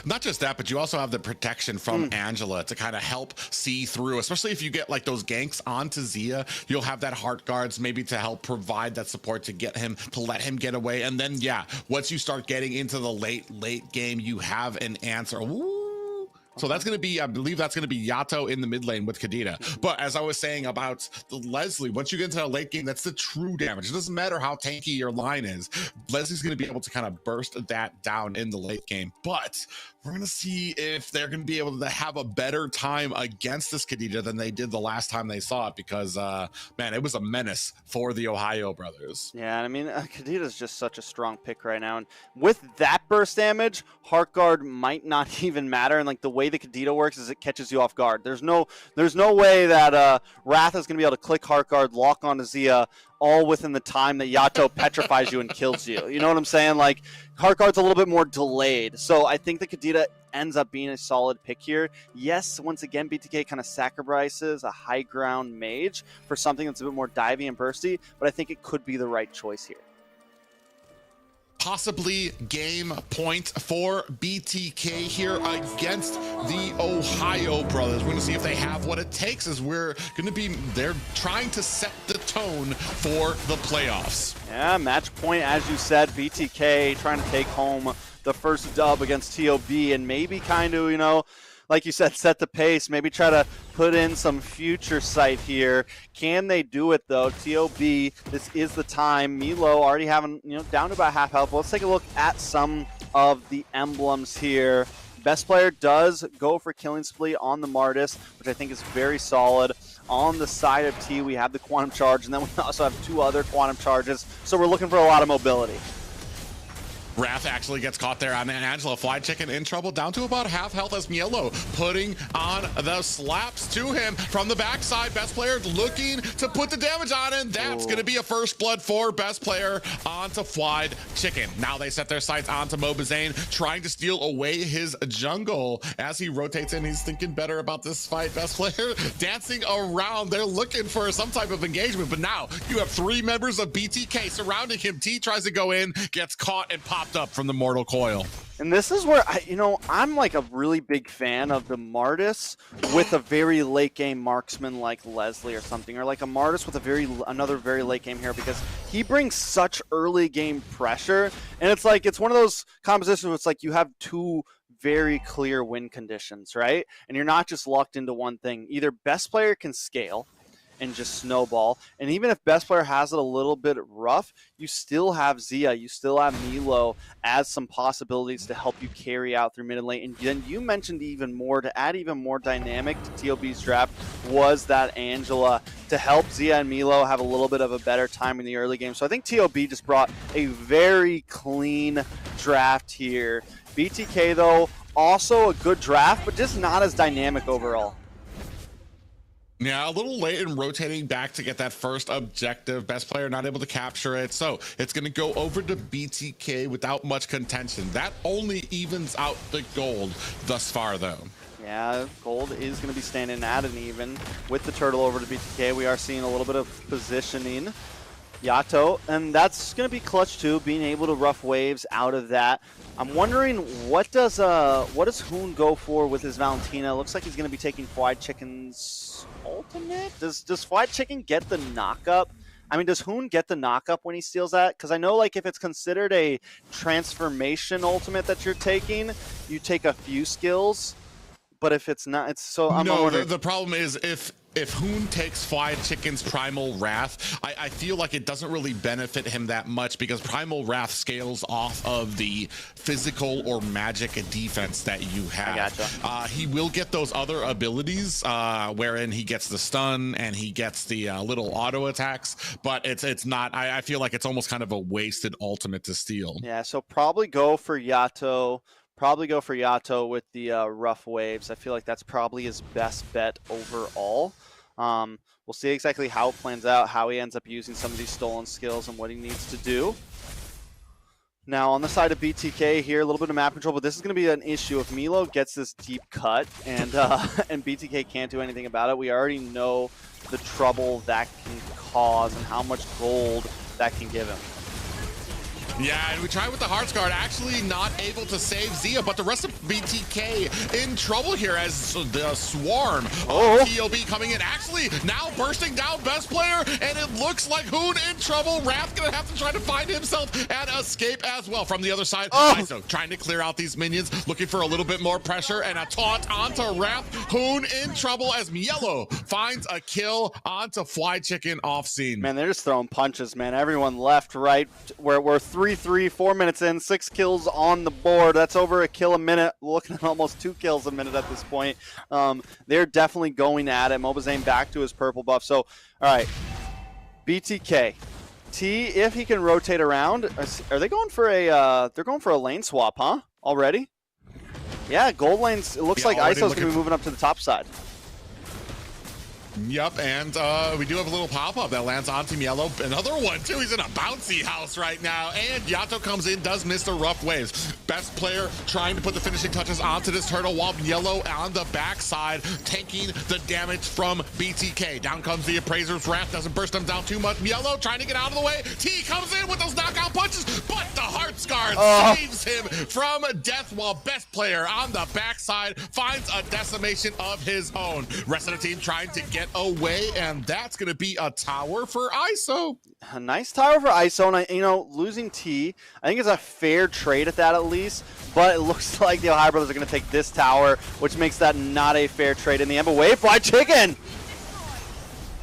Not just that, but you also have the protection from Angela to kind of help see through, especially if you get like those ganks onto Zia. You'll have that heart guards maybe to help provide that support to get him, to let him get away. And then, yeah, once you start getting into the late game, you have an answer. Ooh. So that's going to be, I believe that's going to be Yato in the mid lane with Kadita. But as I was saying about the Leslie, once you get into a late game, that's the true damage. It doesn't matter how tanky your line is. Leslie's going to be able to kind of burst that down in the late game. But we're going to see if they're going to be able to have a better time against this Kadita than they did the last time they saw it, because, man, it was a menace for the OhioBrothers. Yeah, I mean, Kadita's just such a strong pick right now. And with that burst damage, Heartguard might not even matter. And like the way the Kadita works is it catches you off guard. There's no way that Wrath is going to be able to click Heartguard, lock onto Zia, all within the time that Yato petrifies you and kills you. You know what I'm saying? Like, Heartguard's a little bit more delayed. So I think the Kadita ends up being a solid pick here. Yes, once again, BTK kind of sacrifices a high ground mage for something that's a bit more divey and bursty, but I think it could be the right choice here. Possibly game point for BTK here against the OhioBrothers. We're going to see if they have what it takes, as they're trying to set the tone for the playoffs. Yeah, match point, as you said, BTK trying to take home the first dub against TOB and maybe kind of, like you said, set the pace, maybe try to put in some future sight here. Can they do it, though? TOB, this is the time. Milo already having, down to about half health. Let's take a look at some of the emblems here. Best player does go for Killing Spree on the Martis, which I think is very solid. On the side of T, we have the Quantum Charge, and then we also have 2 other Quantum Charges, so we're looking for a lot of mobility. Wrath actually gets caught there on Angela. Fried Chicken in trouble, down to about half health as Mielo putting on the slaps to him from the backside. Best player looking to put the damage on him. That's going to be a first blood for Best Player onto Fried Chicken. Now they set their sights onto Mobazane, trying to steal away his jungle. As he rotates in, he's thinking better about this fight. Best Player dancing around. They're looking for some type of engagement, but now you have 3 members of BTK surrounding him. T tries to go in, gets caught and pops popped up from the Mortal Coil. And this is where, I'm like a really big fan of the Martis with a very late game marksman like Leslie or something, or like a Martis with another very late game hero, because he brings such early game pressure. And it's like, it's one of those compositions where it's like you have two very clear win conditions, right? And you're not just locked into one thing. Either best player can scale and just snowball, and even if best player has it a little bit rough, you still have Zia, you still have Milo as some possibilities to help you carry out through mid and late. And then you mentioned even more, to add even more dynamic to TOB's draft was that Angela to help Zia and Milo have a little bit of a better time in the early game. So I think TOB just brought a very clean draft here. BTK though, also a good draft, but just not as dynamic overall. Yeah, a little late in rotating back to get that first objective. Best player not able to capture it, so it's going to go over to BTK without much contention. That only evens out the gold thus far, though. Yeah, gold is going to be standing at an even. With the turtle over to BTK, we are seeing a little bit of positioning. Yato, and that's going to be clutch too, being able to rough waves out of that. I'm wondering, what does Hoon go for with his Valentina? Looks like he's going to be taking Fried Chicken's ultimate. Does Fried Chicken get the knock-up? I mean, does Hoon get the knock-up when he steals that? Because I know, like, if it's considered a transformation ultimate that you're taking, you take a few skills. But if it's not, it's so... The problem is if Hoon takes Fried Chicken's Primal Wrath, I feel like it doesn't really benefit him that much, because Primal Wrath scales off of the physical or magic defense that you have. I gotcha. He will get those other abilities wherein he gets the stun and he gets the little auto attacks, but it's not, I feel like it's almost kind of a wasted ultimate to steal. Yeah, so probably go for Yato. Probably go for Yato with the rough waves. I feel like that's probably his best bet overall. We'll see exactly how it plans out, how he ends up using some of these stolen skills and what he needs to do. Now, on the side of BTK here, a little bit of map control, but this is going to be an issue. If Milo gets this deep cut and BTK can't do anything about it, we already know the trouble that can cause and how much gold that can give him. Yeah, and we tried with the Hearts Guard, actually not able to save Zia, but the rest of BTK in trouble here as the swarm of TOB coming in. Actually, now bursting down best player, and it looks like Hoon in trouble. Wrath gonna have to try to find himself and escape as well. From the other side, ISO trying to clear out these minions, looking for a little bit more pressure, and a taunt onto Wrath. Hoon in trouble as Mielo finds a kill onto Fly Chicken off scene. Man, they're just throwing punches, man. Everyone left, right, we're 3-3, 4 minutes in, 6 kills on the board. That's over a kill a minute. We're looking at almost 2 kills a minute at this point. They're definitely going at it. Mobazane back to his purple buff. So, all right, BTK. T, if he can rotate around, are they going for a? They're going for a lane swap, huh? Already? Yeah, gold lanes. It looks like ISO's gonna be moving up to the top side. Yep, and we do have a little pop-up that lands on Team Yellow. Another one, too. He's in a bouncy house right now. And Yato comes in, does miss the rough waves. Best player trying to put the finishing touches onto this turtle, while Yellow on the backside, tanking the damage from BTK. Down comes the Appraiser's Wrath. Doesn't burst him down too much. Yellow trying to get out of the way. T comes in with those knockout punches, but the Hearts Guard saves him from death, while Best player on the backside finds a decimation of his own. Rest of the team trying to get away, and that's going to be a tower for ISO. A nice tower for ISO, and losing T, I think it's a fair trade at that at least, but it looks like the TheOhioBrothers are going to take this tower, which makes that not a fair trade in the end. But wait, Fly Chicken!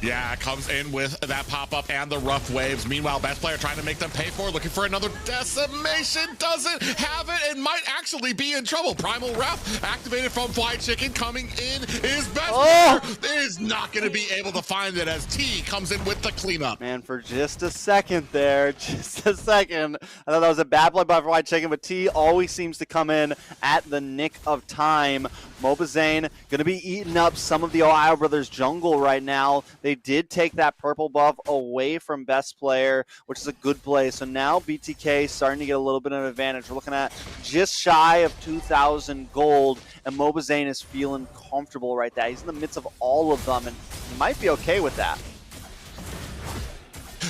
Yeah, comes in with that pop-up and the rough waves. Meanwhile, Best player trying to make them pay for it, looking for another decimation. Doesn't have it and might actually be in trouble. Primal Wrath activated from Fly Chicken. Coming in is Best player. Is not going to be able to find it as T comes in with the cleanup. Man, for just a second there, just a second, I thought that was a bad play by Fly Chicken, but T always seems to come in at the nick of time. Mobazane going to be eating up some of the TheOhioBrothers jungle right now. They did take that purple buff away from Best player, which is a good play. So now BTK starting to get a little bit of an advantage. We're looking at just shy of 2,000 gold, and Mobazane is feeling comfortable right there. He's in the midst of all of them, and he might be okay with that.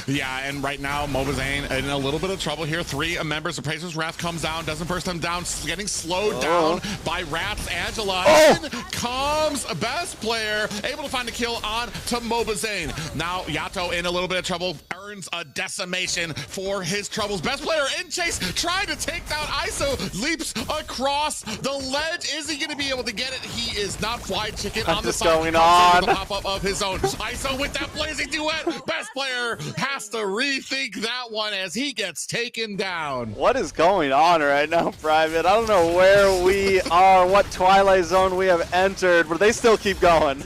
Yeah, and right now, Mobazane in a little bit of trouble here. 3 members of Praetor's Wrath comes down, doesn't burst them down, getting slowed down by Wrath's Angela. In comes Best Player, able to find a kill on to Mobazane. Now, Yato in a little bit of trouble, earns a decimation for his troubles. Best Player in chase, trying to take down ISO, leaps across the ledge. Is he going to be able to get it? He is not. Fly Chicken on the side. Going on? With a pop-up of his own. ISO with that blazing duet. Best Player has to rethink that one as he gets taken down. What is going on right now, Private? I don't know where we are, what Twilight Zone we have entered, but they still keep going.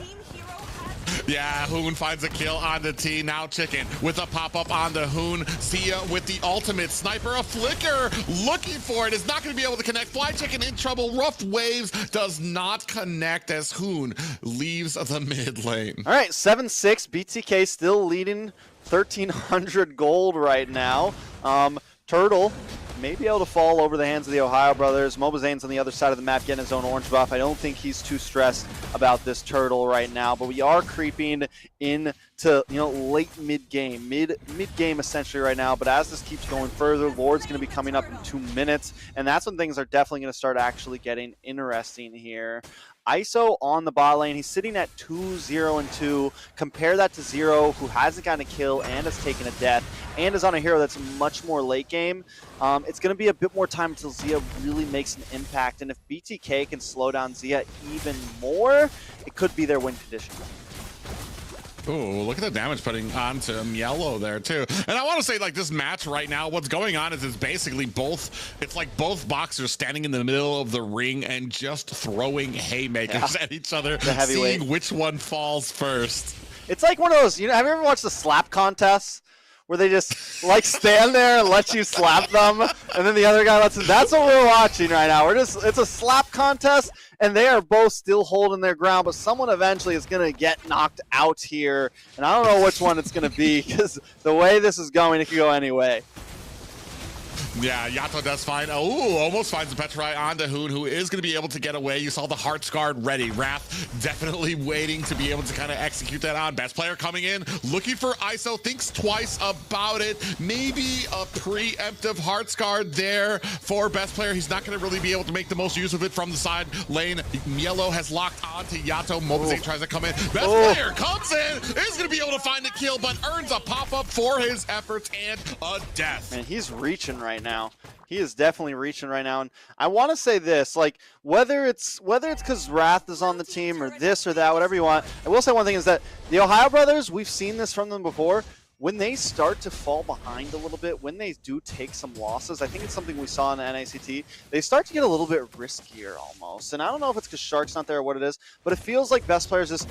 Yeah, Hoon finds a kill on the T. Now Chicken with a pop-up on the Hoon. Zia with the ultimate sniper. A flicker looking for it. Is not going to be able to connect. Fly Chicken in trouble. Rough Waves does not connect as Hoon leaves the mid lane. All right, 7-6. BTK still leading 1,300 gold right now. Turtle may be able to fall over the hands of the Ohio brothers. Mobazane's on the other side of the map getting his own orange buff. I don't think he's too stressed about this Turtle right now, but we are creeping into late mid-game, mid-game essentially right now. But as this keeps going further, Lord's going to be coming up in 2 minutes, and that's when things are definitely going to start actually getting interesting here. ISO on the bot lane, he's sitting at 2-0-2. Compare that to Zero, who hasn't gotten a kill and has taken a death, and is on a hero that's much more late game. It's going to be a bit more time until Zia really makes an impact, and if BTK can slow down Zia even more, it could be their win condition. Ooh, look at the damage putting onto Mielo there too. And I want to say, like, this match right now, what's going on is it's basically it's like both boxers standing in the middle of the ring and just throwing haymakers at each other, seeing which one falls first. It's like one of those, have you ever watched the slap contests? Where they just like stand there and let you slap them, and then the other guy lets them. That's what we're watching right now. It's a slap contest, and they are both still holding their ground, but someone eventually is going to get knocked out here, and I don't know which one it's going to be, because the way this is going, it could go any way. Yeah, Yato does find, almost finds the Petrai on to Hoon, who is going to be able to get away. You saw the Hearts Guard ready. Wrath definitely waiting to be able to kind of execute that on. Best Player coming in, looking for ISO, thinks twice about it. Maybe a preemptive Hearts Guard there for Best Player. He's not going to really be able to make the most use of it from the side lane. Mielo has locked on to Yato. Mobazane tries to come in. Best Player comes in, is going to be able to find a kill, but earns a pop-up for his efforts and a death. Man, he's reaching right now. He is definitely reaching right now, and I want to say this, like, whether it's because Wrath is on the team or this or that, whatever you want, I will say one thing is that the Ohio brothers, we've seen this from them before, when they start to fall behind a little bit, when they do take some losses, I think it's something we saw in the NACT, they start to get a little bit riskier almost, and I don't know if it's because Shark's not there or what it is, but it feels like Best Player's just,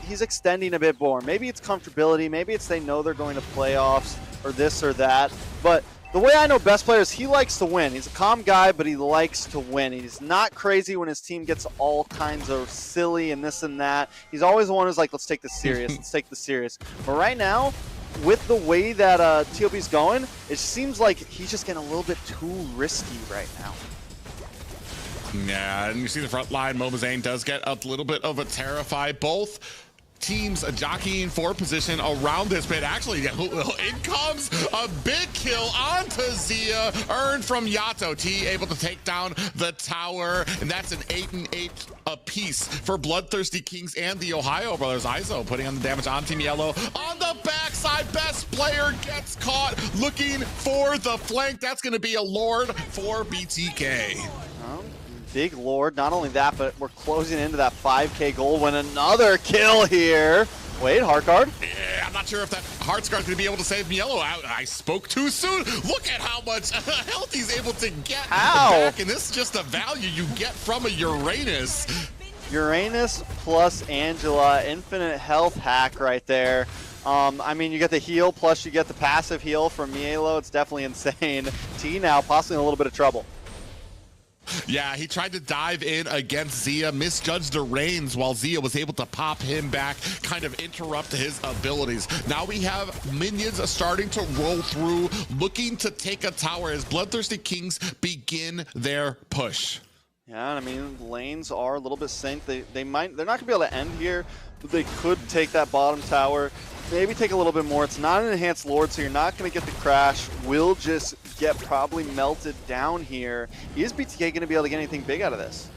he's extending a bit more. Maybe it's comfortability, maybe it's they know they're going to playoffs or this or that, but the way I know Best Player is he likes to win. He's a calm guy, but he likes to win. He's not crazy when his team gets all kinds of silly and this and that. He's always the one who's like, let's take this serious, let's take this serious. But right now, with the way that TOB's going, it seems like he's just getting a little bit too risky right now. Yeah, and you see the front line, Mobazane does get a little bit of a terrify. Both teams jockeying for position around this bit. Actually, in comes a big kill onto Zia, earned from Yato. T able to take down the tower, and that's an 8-8 apiece for BloodThirstyKings and the Ohio brothers. ISO putting on the damage on Team Yellow. On the backside, Best Player gets caught looking for the flank. That's going to be a Lord for BTK. Big Lord, not only that, but we're closing into that 5K goal when another kill here. Wait, Heart Guard? Yeah, I'm not sure if that Hearts Guard's going to be able to save Mielo. I spoke too soon. Look at how much health he's able to get back, and this is just the value you get from a Uranus. Uranus plus Angela, infinite health hack right there. I mean, you get the heal, plus you get the passive heal from Mielo. It's definitely insane. T now possibly in a little bit of trouble. Yeah, he tried to dive in against Zia, misjudged the reins while Zia was able to pop him back, kind of interrupt his abilities. Now we have minions starting to roll through, looking to take a tower as BloodThirstyKings begin their push. Yeah, I mean, lanes are a little bit synced. They're not gonna be able to end here, but they could take that bottom tower. maybe take a little bit more. It's not an enhanced Lord, so you're not going to get the crash. Will just get probably melted down here. Is BTK going to be able to get anything big out of this?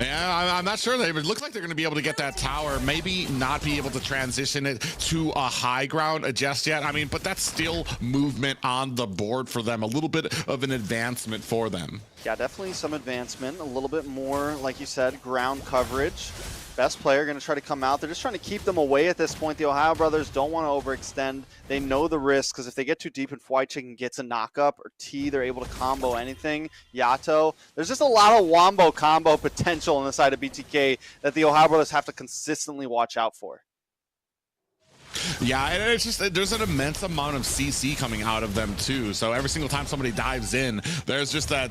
Yeah, I'm not sure. It looks like they're going to be able to get that tower. Maybe not be able to transition it to a high ground just yet. I mean, but that's still movement on the board for them. A little bit of an advancement for them. Yeah, definitely some advancement. A little bit more, like you said, ground coverage. Best player going to try to come out. They're just trying to keep them away at this point. The Ohio Brothers don't want to overextend. They know the risk because if they get too deep and Fly Chicken gets a knockup or T, they're able to combo anything. Yato. There's just a lot of wombo combo potential on the side of BTK that the Ohio Brothers have to consistently watch out for. Yeah, and it's just there's an immense amount of CC coming out of them too. So every single time somebody dives in, there's just that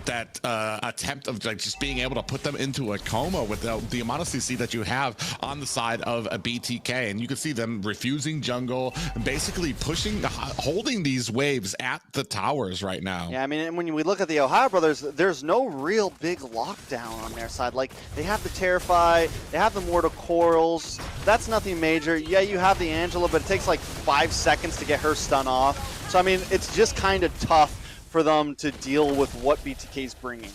attempt of like just being able to put them into a coma with the amount of CC that you have on the side of a BTK, and you can see them refusing jungle, basically pushing, holding these waves at the towers right now. Yeah, I mean, and when we look at the Ohio Brothers, there's no real big lockdown on their side. Like they have the Terrify, they have the Mortal Corals. That's nothing major. Yeah, you have the Angela, but it takes like 5 seconds to get her stun off. So, I mean, it's just kind of tough for them to deal with what BTK's bringing.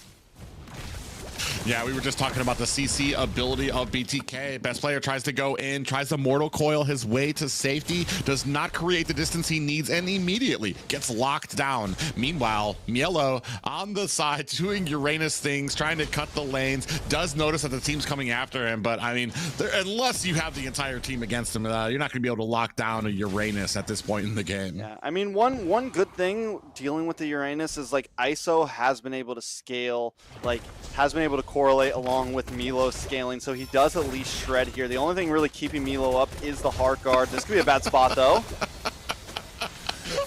Yeah, we were just talking about the CC ability of BTK. Best player tries to go in, tries to Mortal Coil his way to safety, does not create the distance he needs, and immediately gets locked down. Meanwhile, Mielo on the side doing Uranus things, trying to cut the lanes, does notice that the team's coming after him, but I mean, unless you have the entire team against him, you're not going to be able to lock down a Uranus at this point in the game. Yeah, I mean, one good thing dealing with the Uranus is like ISO has been able to scale, like has been able to correlate along with Milo's scaling, so he does at least shred here. The only thing really keeping Milo up is the heart guard. This could be a bad spot though.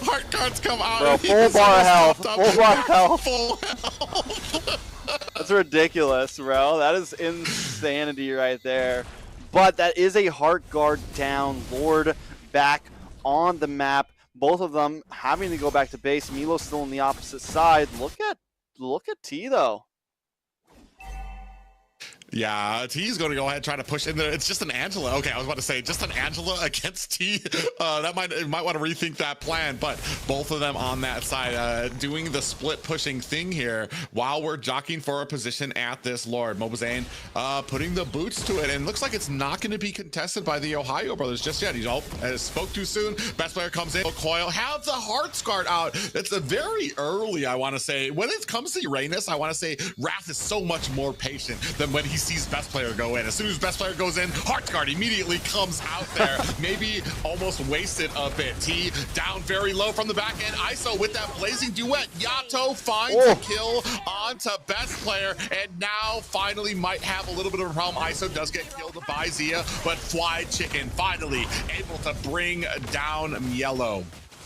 Heart guards come out. Bro, full bar of health. Full bar of health. Full health. That's ridiculous, bro. That is insanity right there. But that is a heart guard down. Lord back on the map. Both of them having to go back to base. Milo's still on the opposite side. Look at T though. Yeah, T's going to go ahead and try to push in there. It's just an Angela. Okay, I was about to say, just an Angela against T. That might want to rethink that plan, but both of them on that side doing the split pushing thing here while we're jockeying for a position at this Lord. Mobazane putting the boots to it, and looks like it's not going to be contested by the Ohio Brothers just yet. He's spoke too soon. Best player comes in. Coil have the Hearts guard out. It's a very early, I want to say. When it comes to Uranus, I want to say Wrath is so much more patient than when he sees best player go in. As soon as best player goes in, Heart guard immediately comes out there. Maybe almost wasted a bit. T down very low from the back end. ISO with that blazing duet. Yato finds a kill onto best player, and now finally might have a little bit of a problem. ISO does get killed by Zia, but Fly Chicken finally able to bring down Mielo.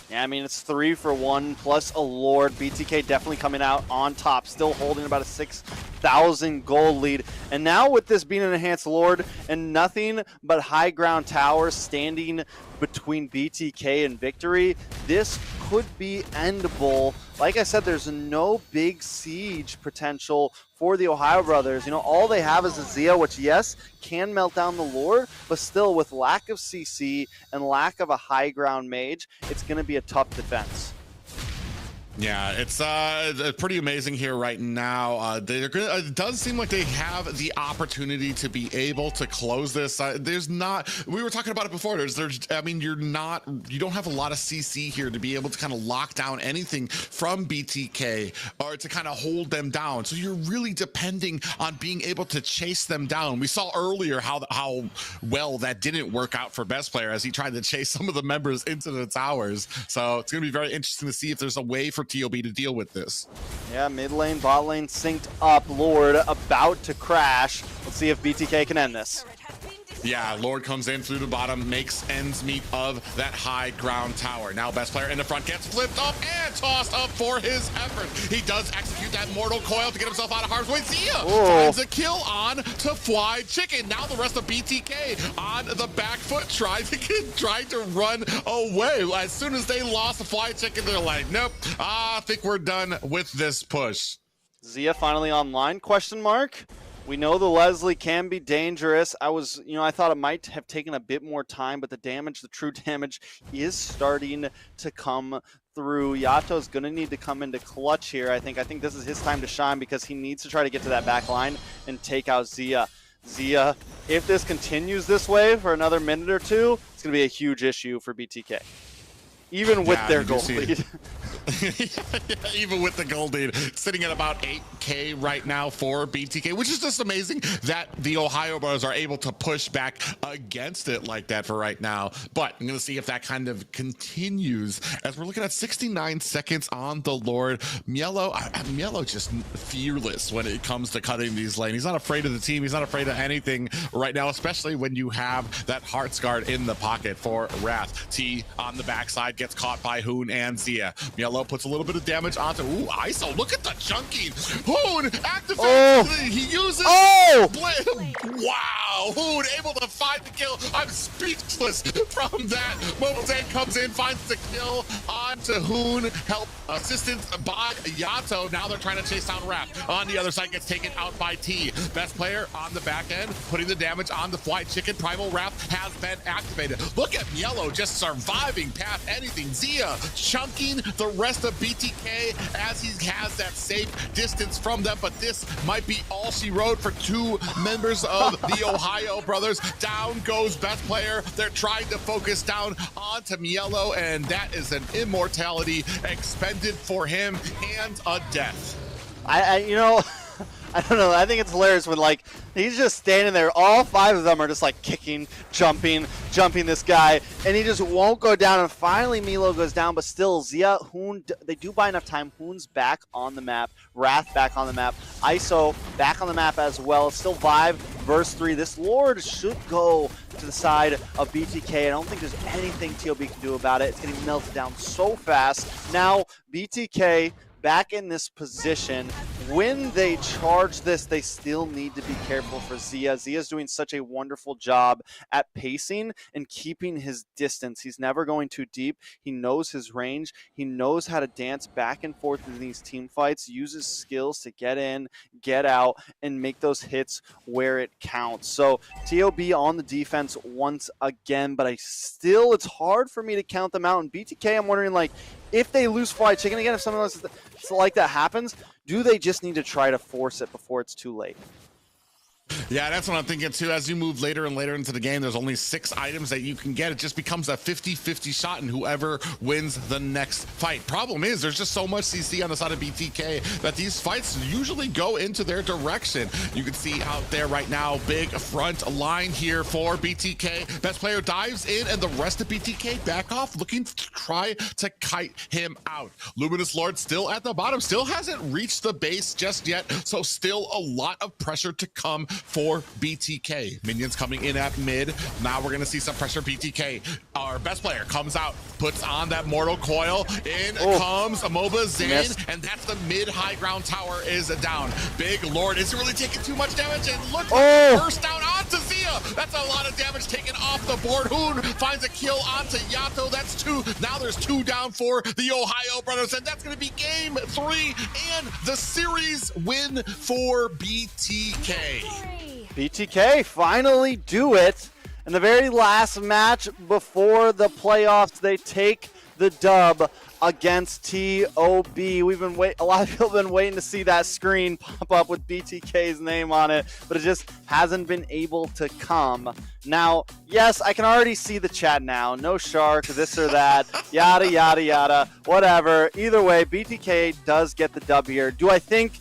Yeah, I mean, it's 3 for 1 plus a Lord. BTK definitely coming out on top, still holding about a 6,000 gold lead. And now with this being an enhanced Lord and nothing but high ground towers standing between BTK and victory, this could be endable. Like I said, there's no big siege potential for the Ohio Brothers. You know, all they have is a Zia, which, yes, can melt down the Lord, but still with lack of CC and lack of a high ground mage, it's going to be a tough defense. Yeah, it's pretty amazing here right now. It does seem like they have the opportunity to be able to close this. There's not, we were talking about it before. I mean, you don't have a lot of CC here to be able to kind of lock down anything from BTK or to kind of hold them down. So you're really depending on being able to chase them down. We saw earlier how well that didn't work out for best player as he tried to chase some of the members into the towers. So it's going to be very interesting to see if there's a way for TOB to deal with this. Yeah, mid lane, bot lane synced up. Lord about to crash. Let's see if BTK can end this. Yeah, Lord comes in through the bottom, makes ends meet of that high ground tower. Now best player in the front gets flipped up and tossed up for his effort. He does execute that mortal coil to get himself out of harm's way. Zia finds a kill on to Fly Chicken. Now the rest of BTK on the back foot trying to run away. As soon as they lost the Fly Chicken, they're like, nope, I think we're done with this push. Zia finally online, question mark? We know the Leslie can be dangerous. I thought it might have taken a bit more time, but the damage, the true damage, is starting to come through. Yato's going to need to come into clutch here, I think. I think this is his time to shine because he needs to try to get to that back line and take out Zia. Zia, if this continues this way for another minute or two, it's going to be a huge issue for BTK. Even with their goal lead. Even with the gold lead, sitting at about 8K right now for BTK, which is just amazing that the Ohio Brothers are able to push back against it like that for right now. But I'm going to see if that kind of continues as we're looking at 69 seconds on the Lord. Mielo just fearless when it comes to cutting these lanes. He's not afraid of the team. He's not afraid of anything right now, especially when you have that Hearts Guard in the pocket for Wrath. T on the backside gets caught by Hoon and Zia. Mielo puts a little bit of damage onto. Ooh, ISO. Look at the chunking. Hoon activates. Oh. He uses. Oh. Wow. Hoon able to find the kill. I'm speechless from that. Momozen comes in, finds the kill onto Hoon. Help assistance by Yato. Now they're trying to chase down Wrath. On the other side, gets taken out by T. Best player on the back end, putting the damage on the Flight Chicken. Primal Wrath has been activated. Look at Mielo just surviving past anything. Zia chunking the rest of BTK as he has that safe distance from them, but this might be all she wrote for two members of the Ohio Brothers. Down goes best player. They're trying to focus down onto Mielo, and that is an immortality expended for him and a death. I don't know. I think it's hilarious when, like, he's just standing there. All five of them are just, like, kicking, jumping this guy, and he just won't go down. And finally, Mielo goes down, but still, Zia, Hoon, they do buy enough time. Hoon's back on the map. Wrath back on the map. ISO back on the map as well. Still Vive verse 3. This Lord should go to the side of BTK. I don't think there's anything TOB can do about it. It's getting melted down so fast. Now, BTK back in this position. When they charge this, they still need to be careful for Zia. Zia's doing such a wonderful job at pacing and keeping his distance. He's never going too deep. He knows his range. He knows how to dance back and forth in these team fights, uses skills to get in, get out, and make those hits where it counts. So TOB on the defense once again, but it's hard for me to count them out. And BTK, I'm wondering, like, if they lose Flight Chicken again, if something else like that happens, do they just need to try to force it before it's too late? Yeah, that's what I'm thinking too. As you move later and later into the game, there's only 6 items that you can get. It just becomes a 50-50 shot, and whoever wins the next fight. Problem is, there's just so much CC on the side of BTK that these fights usually go into their direction. You can see out there right now, big front line here for BTK. Best player dives in, and the rest of BTK back off, looking to try to kite him out. Luminous Lord still at the bottom, still hasn't reached the base just yet, so still a lot of pressure to come for BTK. Minions coming in at mid. Now we're gonna see some pressure. BTK, our best player, comes out, puts on that mortal coil. In comes Momozen, and that's the mid-high ground tower is down. Big Lord isn't really taking too much damage, and look, burst down onto Zia. That's a lot of damage taken off the board. Hoon finds a kill onto Yato. That's 2. Now there's 2 down for the Ohio Brothers, and that's gonna be game 3 and the series win for BTK. BTK finally do it. In the very last match before the playoffs, they take the dub against TOB. A lot of people have been waiting to see that screen pop up with BTK's name on it, but it just hasn't been able to come. Now, yes, I can already see the chat now. No shark, this or that, yada, yada, yada, whatever. Either way, BTK does get the dub here. Do I think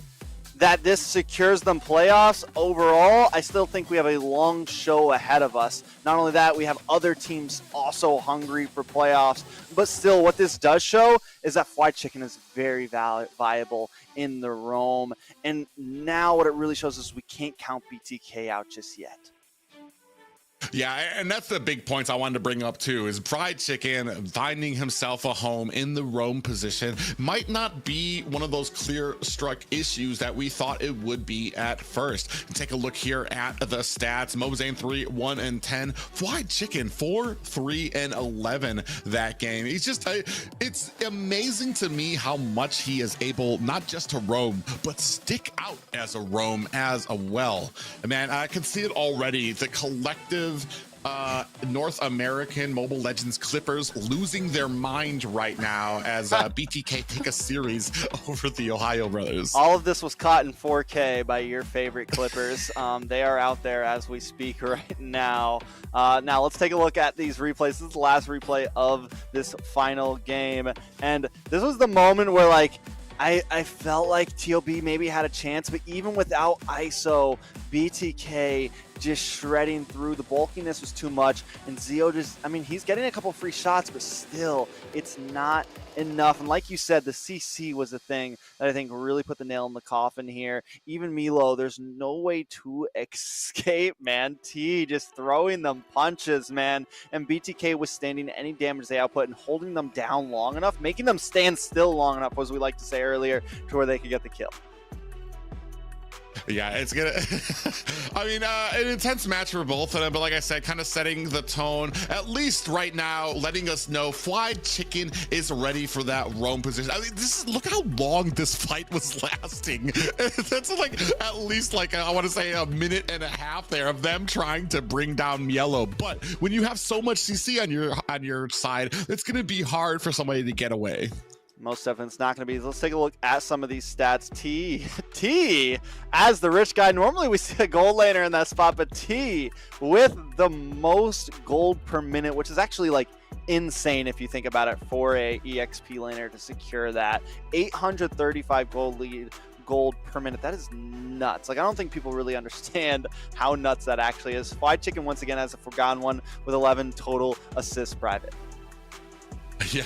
that this secures them playoffs? Overall, I still think we have a long show ahead of us. Not only that, we have other teams also hungry for playoffs, but still what this does show is that Flight Chicken is very viable in the roam. And now what it really shows is we can't count BTK out just yet. Yeah, and that's the big points I wanted to bring up too, is Fried Chicken finding himself a home in the roam position might not be one of those clear struck issues that we thought it would be at first. Take a look here at the stats. Mobazane 3, 1 and 10. Fried Chicken 4, 3 and 11 that game. He's just, it's amazing to me how much he is able not just to roam, but stick out as a roam as well. Man, I can see it already. The collective North American Mobile Legends Clippers losing their mind right now as BTK take a series over the Ohio Brothers. All of this was caught in 4K by your favorite Clippers. They are out there as we speak right now. Now let's take a look at these replays. This is the last replay of this final game, and this was the moment where like I felt like TOB maybe had a chance, but even without ISO, BTK just shredding through. The bulkiness was too much, and Zio just, I mean, he's getting a couple free shots, but still, it's not enough. And like you said, the CC was the thing that I think really put the nail in the coffin here. Even Milo, there's no way to escape, man. T just throwing them punches, man. And BTK withstanding any damage they output and holding them down long enough, making them stand still long enough, as we like to say earlier, to where they could get the kill. Yeah, it's gonna I mean, an intense match for both of them, but like I said, kind of setting the tone, at least right now, letting us know Fried Chicken is ready for that roam position. I mean, look how long this fight was lasting. That's like at least like I want to say a minute and a half there of them trying to bring down Yellow. But when you have so much CC on your side, it's gonna be hard for somebody to get away. Most definitely it's not going to be. Let's take a look at some of these stats. T as the rich guy. Normally we see a gold laner in that spot, but T with the most gold per minute, which is actually like insane if you think about it for a EXP laner to secure that. 835 gold per minute. That is nuts. Like, I don't think people really understand how nuts that actually is. Fried Chicken once again has a forgotten one with 11 total assists private. Yeah,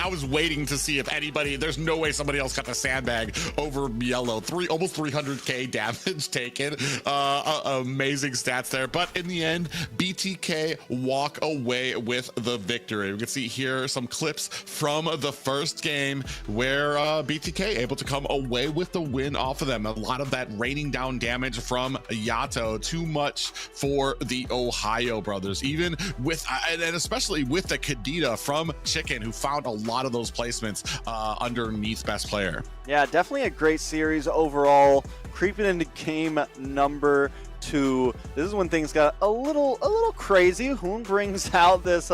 I was waiting to see if anybody, there's no way somebody else got the sandbag over Yellow. Almost 300k damage taken. Amazing stats there. But in the end, BTK walk away with the victory. We can see here some clips from the first game where BTK able to come away with the win off of them. A lot of that raining down damage from Yato. Too much for the Ohio Brothers. Even with, and especially with the Kadita from Chicken, who found a lot of those placements underneath best player. Yeah, definitely a great series overall. Creeping into game number 2. This is when things got a little crazy. Hoon brings out this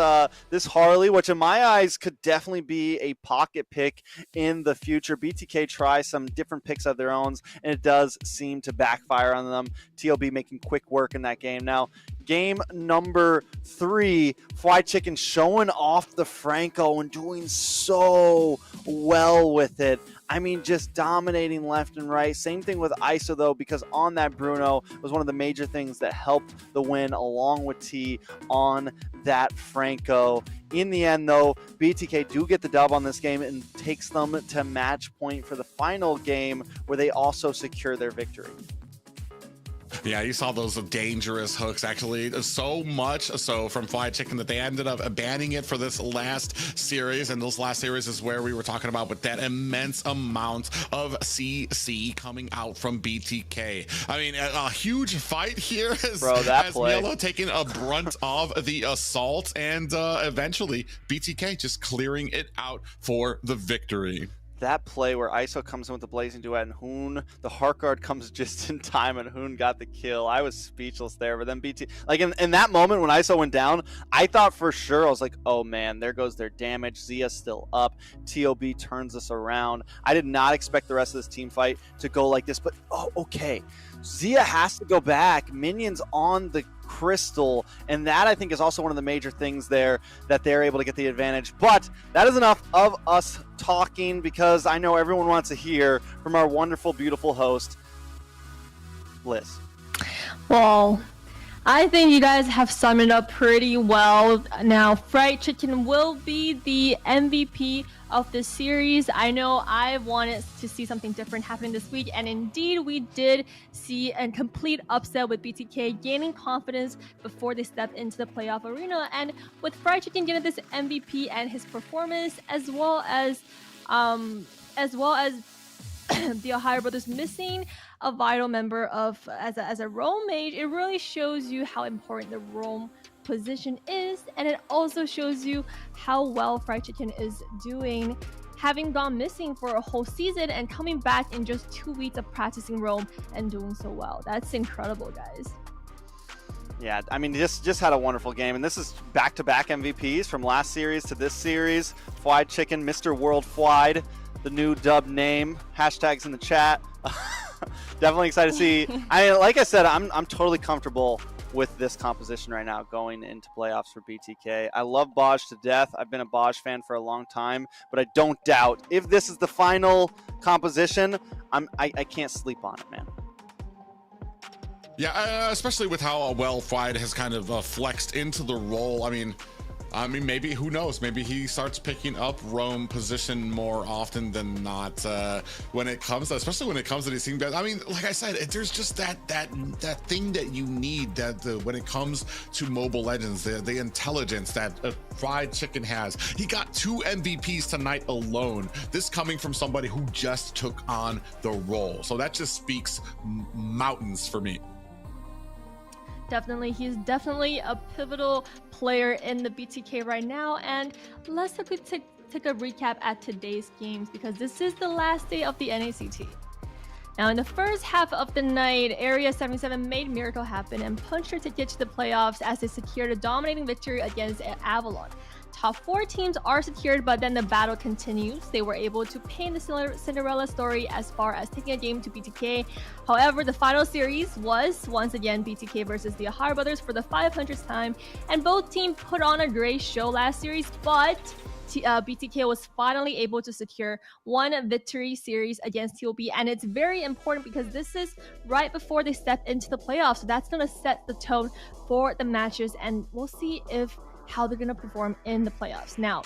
this Harley, which in my eyes could definitely be a pocket pick in the future. BTK tries some different picks of their own, and it does seem to backfire on them. TLB making quick work in that game. Now, game number 3, Fried Chicken showing off the Franco and doing so well with it. I mean, just dominating left and right. Same thing with ISO, though, because on that Bruno was one of the major things that helped the win, along with T on that Franco. In the end, though, BTK do get the dub on this game and takes them to match point for the final game, where they also secure their victory. Yeah, you saw those dangerous hooks, actually, so much so from Fried Chicken that they ended up banning it for this last series. And this last series is where we were talking about with that immense amount of CC coming out from BTK. I mean, a huge fight here as Milo taking a brunt of the assault, and eventually BTK just clearing it out for the victory. That play where ISO comes in with the Blazing Duet and Hoon, the Heart Guard comes just in time and Hoon got the kill. I was speechless there, but then BT, like in that moment when ISO went down, I thought for sure, I was like, oh man, there goes their damage. Zia's still up. TOB turns us around. I did not expect the rest of this team fight to go like this, but oh, okay. Zia has to go back. Minions on the crystal, and that I think is also one of the major things there that they're able to get the advantage. But that is enough of us talking, because I know everyone wants to hear from our wonderful, beautiful host, Liz. Well, I think you guys have summed it up pretty well. Now, Fried Chicken will be the MVP of the series. I know I wanted to see something different happening this week, and indeed we did see a complete upset with BTK gaining confidence before they step into the playoff arena. And with Fried Chicken getting this MVP and his performance, as well as the Ohio Brothers missing a vital member of as a role mage, it really shows you how important the role position is, and it also shows you how well Fried Chicken is doing, having gone missing for a whole season and coming back in just 2 weeks of practicing Rome and doing so well. That's incredible, guys. Yeah, I mean, just had a wonderful game, and this is back-to-back MVPs from last series to this series. Fried Chicken, Mr. World Fried, the new dub name. Hashtags in the chat. Definitely excited to see. Like I said, I'm totally comfortable with this composition right now going into playoffs for BTK. I love Boj to death. I've been a Boj fan for a long time, but I don't doubt if this is the final composition, I can't sleep on it, man. Yeah, especially with how well Fried has kind of flexed into the role. I mean, maybe, who knows? Maybe he starts picking up Rome position more often than not when it comes, especially when it comes to these team guys. I mean, like I said, there's just that thing that you need when it comes to Mobile Legends, the intelligence that Fried Chicken has. He got 2 MVPs tonight alone. This coming from somebody who just took on the role. So that just speaks mountains for me. Definitely, he's definitely a pivotal player in the BTK right now. And let's quickly take a recap at today's games, because this is the last day of the NACT. Now, in the first half of the night, Area 77 made miracle happen and punched their ticket to the playoffs as they secured a dominating victory against Avalon. Top 4 teams are secured, but then the battle continues. They were able to paint the Cinderella story as far as taking a game to BTK. However, the final series was once again BTK versus the Ohio Brothers for the 500th time, and both teams put on a great show last series, but BTK was finally able to secure one victory series against TOB, and it's very important because this is right before they step into the playoffs, so that's going to set the tone for the matches, and we'll see how they're going to perform in the playoffs. Now,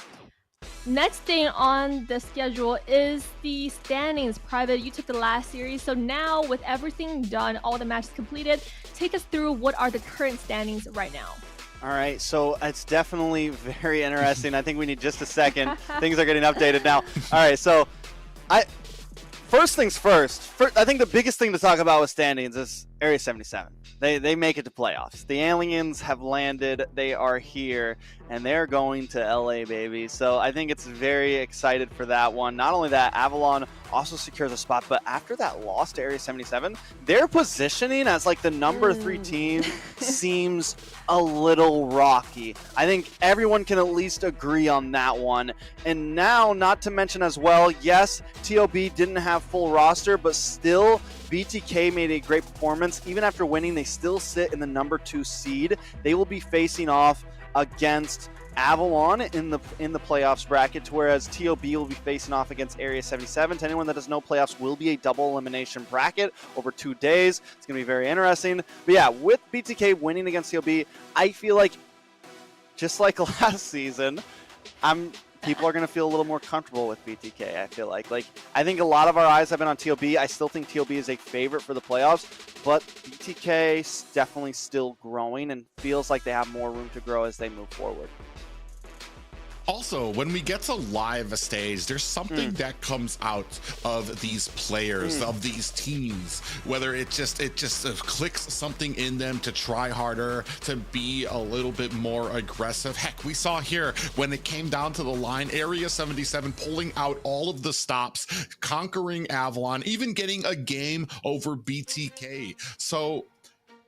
next thing on the schedule is the standings. Private, you took the last series, so now with everything done, all the matches completed, take us through what are the current standings right now. All right, so it's definitely very interesting. I think we need just a second. Things are getting updated now. All right, so first things first, I think the biggest thing to talk about with standings is Area 77. They make it to playoffs. The aliens have landed. They are here, and they're going to LA, baby. So I think it's very excited for that one. Not only that, Avalon also secures a spot, but after that loss to Area 77, their positioning as like the number 3 team seems a little rocky. I think everyone can at least agree on that one. And now, not to mention as well, yes, TOB didn't have full roster, but still BTK made a great performance. Even after winning, they still sit in the number 2 seed. They will be facing off against Avalon in the playoffs bracket, whereas TOB will be facing off against Area 77. To anyone that doesn't know, playoffs will be a double elimination bracket over 2 days. It's going to be very interesting. But yeah, with BTK winning against TOB, I feel like, just like last season, people are going to feel a little more comfortable with BTK, I feel like. I think a lot of our eyes have been on TOB. I still think TOB is a favorite for the playoffs, but BTK is definitely still growing and feels like they have more room to grow as they move forward. Also, when we get to live stage, there's something that comes out of these players, of these teams, whether it just clicks something in them to try harder, to be a little bit more aggressive. Heck, we saw here when it came down to the line, Area 77 pulling out all of the stops, conquering Avalon, even getting a game over BTK. So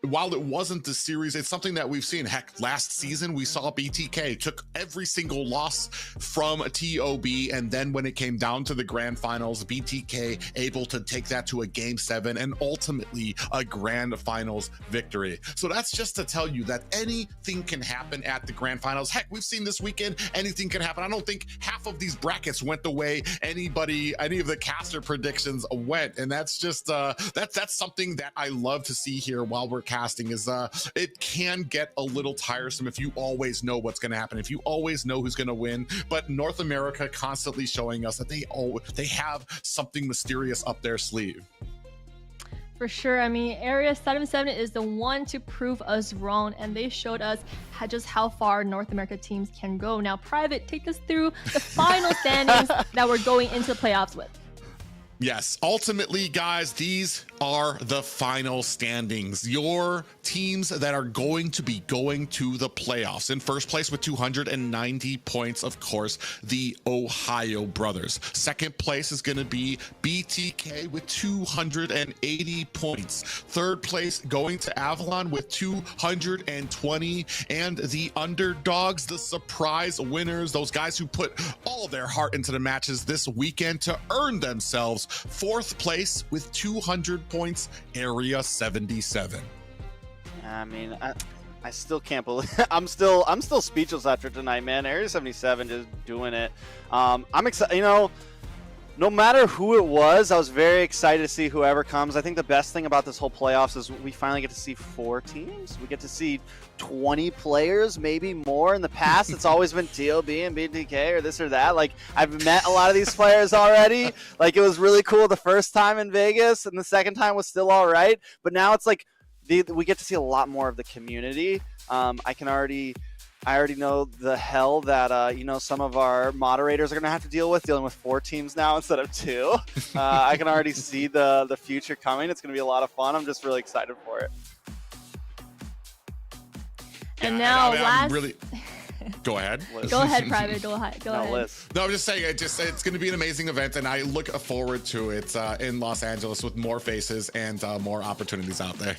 while it wasn't the series, it's something that we've seen. Heck, last season we saw BTK took every single loss from TOB, and then when it came down to the grand finals, BTK able to take that to a game 7 and ultimately a grand finals victory. So that's just to tell you that anything can happen at the grand finals. Heck, we've seen this weekend, anything can happen. I don't think half of these brackets went the way any of the caster predictions went, and that's just that's something that I love to see here while we're casting is it can get a little tiresome if you always know what's going to happen, if you always know who's going to win. But North America constantly showing us that they have something mysterious up their sleeve. For sure. I mean, Area 77 is the one to prove us wrong, and they showed us just how far North America teams can go. Now, Private, take us through the final standings that we're going into the playoffs with. Yes, ultimately, guys, these are the final standings. Your teams that are going to be going to the playoffs. In first place with 290 points, of course, the Ohio Brothers. Second place is going to be BTK with 280 points. Third place going to Avalon with 220. And the underdogs, the surprise winners, those guys who put all their heart into the matches this weekend to earn themselves fourth place with 200 points, Area 77. I mean, I still can't believe I'm still speechless after tonight, man. Area 77 just doing it. I'm excited. You know, no matter who it was, I was very excited to see whoever comes. I think the best thing about this whole playoffs is we finally get to see 4 teams. We get to see 20 players, maybe more. In the past, it's always been TOB and BTK or this or that. Like, I've met a lot of these players already. Like, it was really cool the first time in Vegas, and the second time was still all right. But now it's like we get to see a lot more of the community. I already know the hell that you know, some of our moderators are gonna have to dealing with 4 teams now instead of 2. I can already see the future coming. It's gonna be a lot of fun. I'm just really excited for it. And now, I'm really... Go ahead. Go ahead, Private. Go ahead. Liz. No, I'm just saying, it's going to be an amazing event, and I look forward to it in Los Angeles with more faces and more opportunities out there.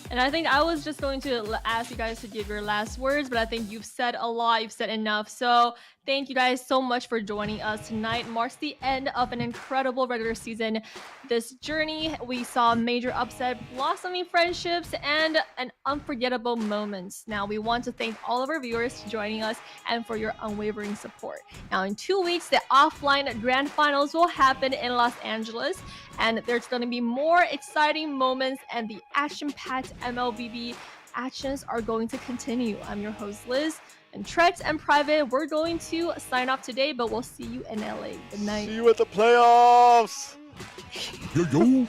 And I think I was just going to ask you guys to give your last words, but I think you've said a lot, you've said enough. So thank you guys so much for joining us tonight. Marks the end of an incredible regular season. This journey, we saw major upset, blossoming friendships, and an unforgettable moments. Now, we want to thank all of our viewers for joining us and for your unwavering support. Now, in 2 weeks, the offline grand finals will happen in Los Angeles, and there's going to be more exciting moments, and the action-packed MLBB actions are going to continue. I'm your host, Liz. And Trex and Private, we're going to sign off today, but we'll see you in LA. Good night. See you at the playoffs. Yo.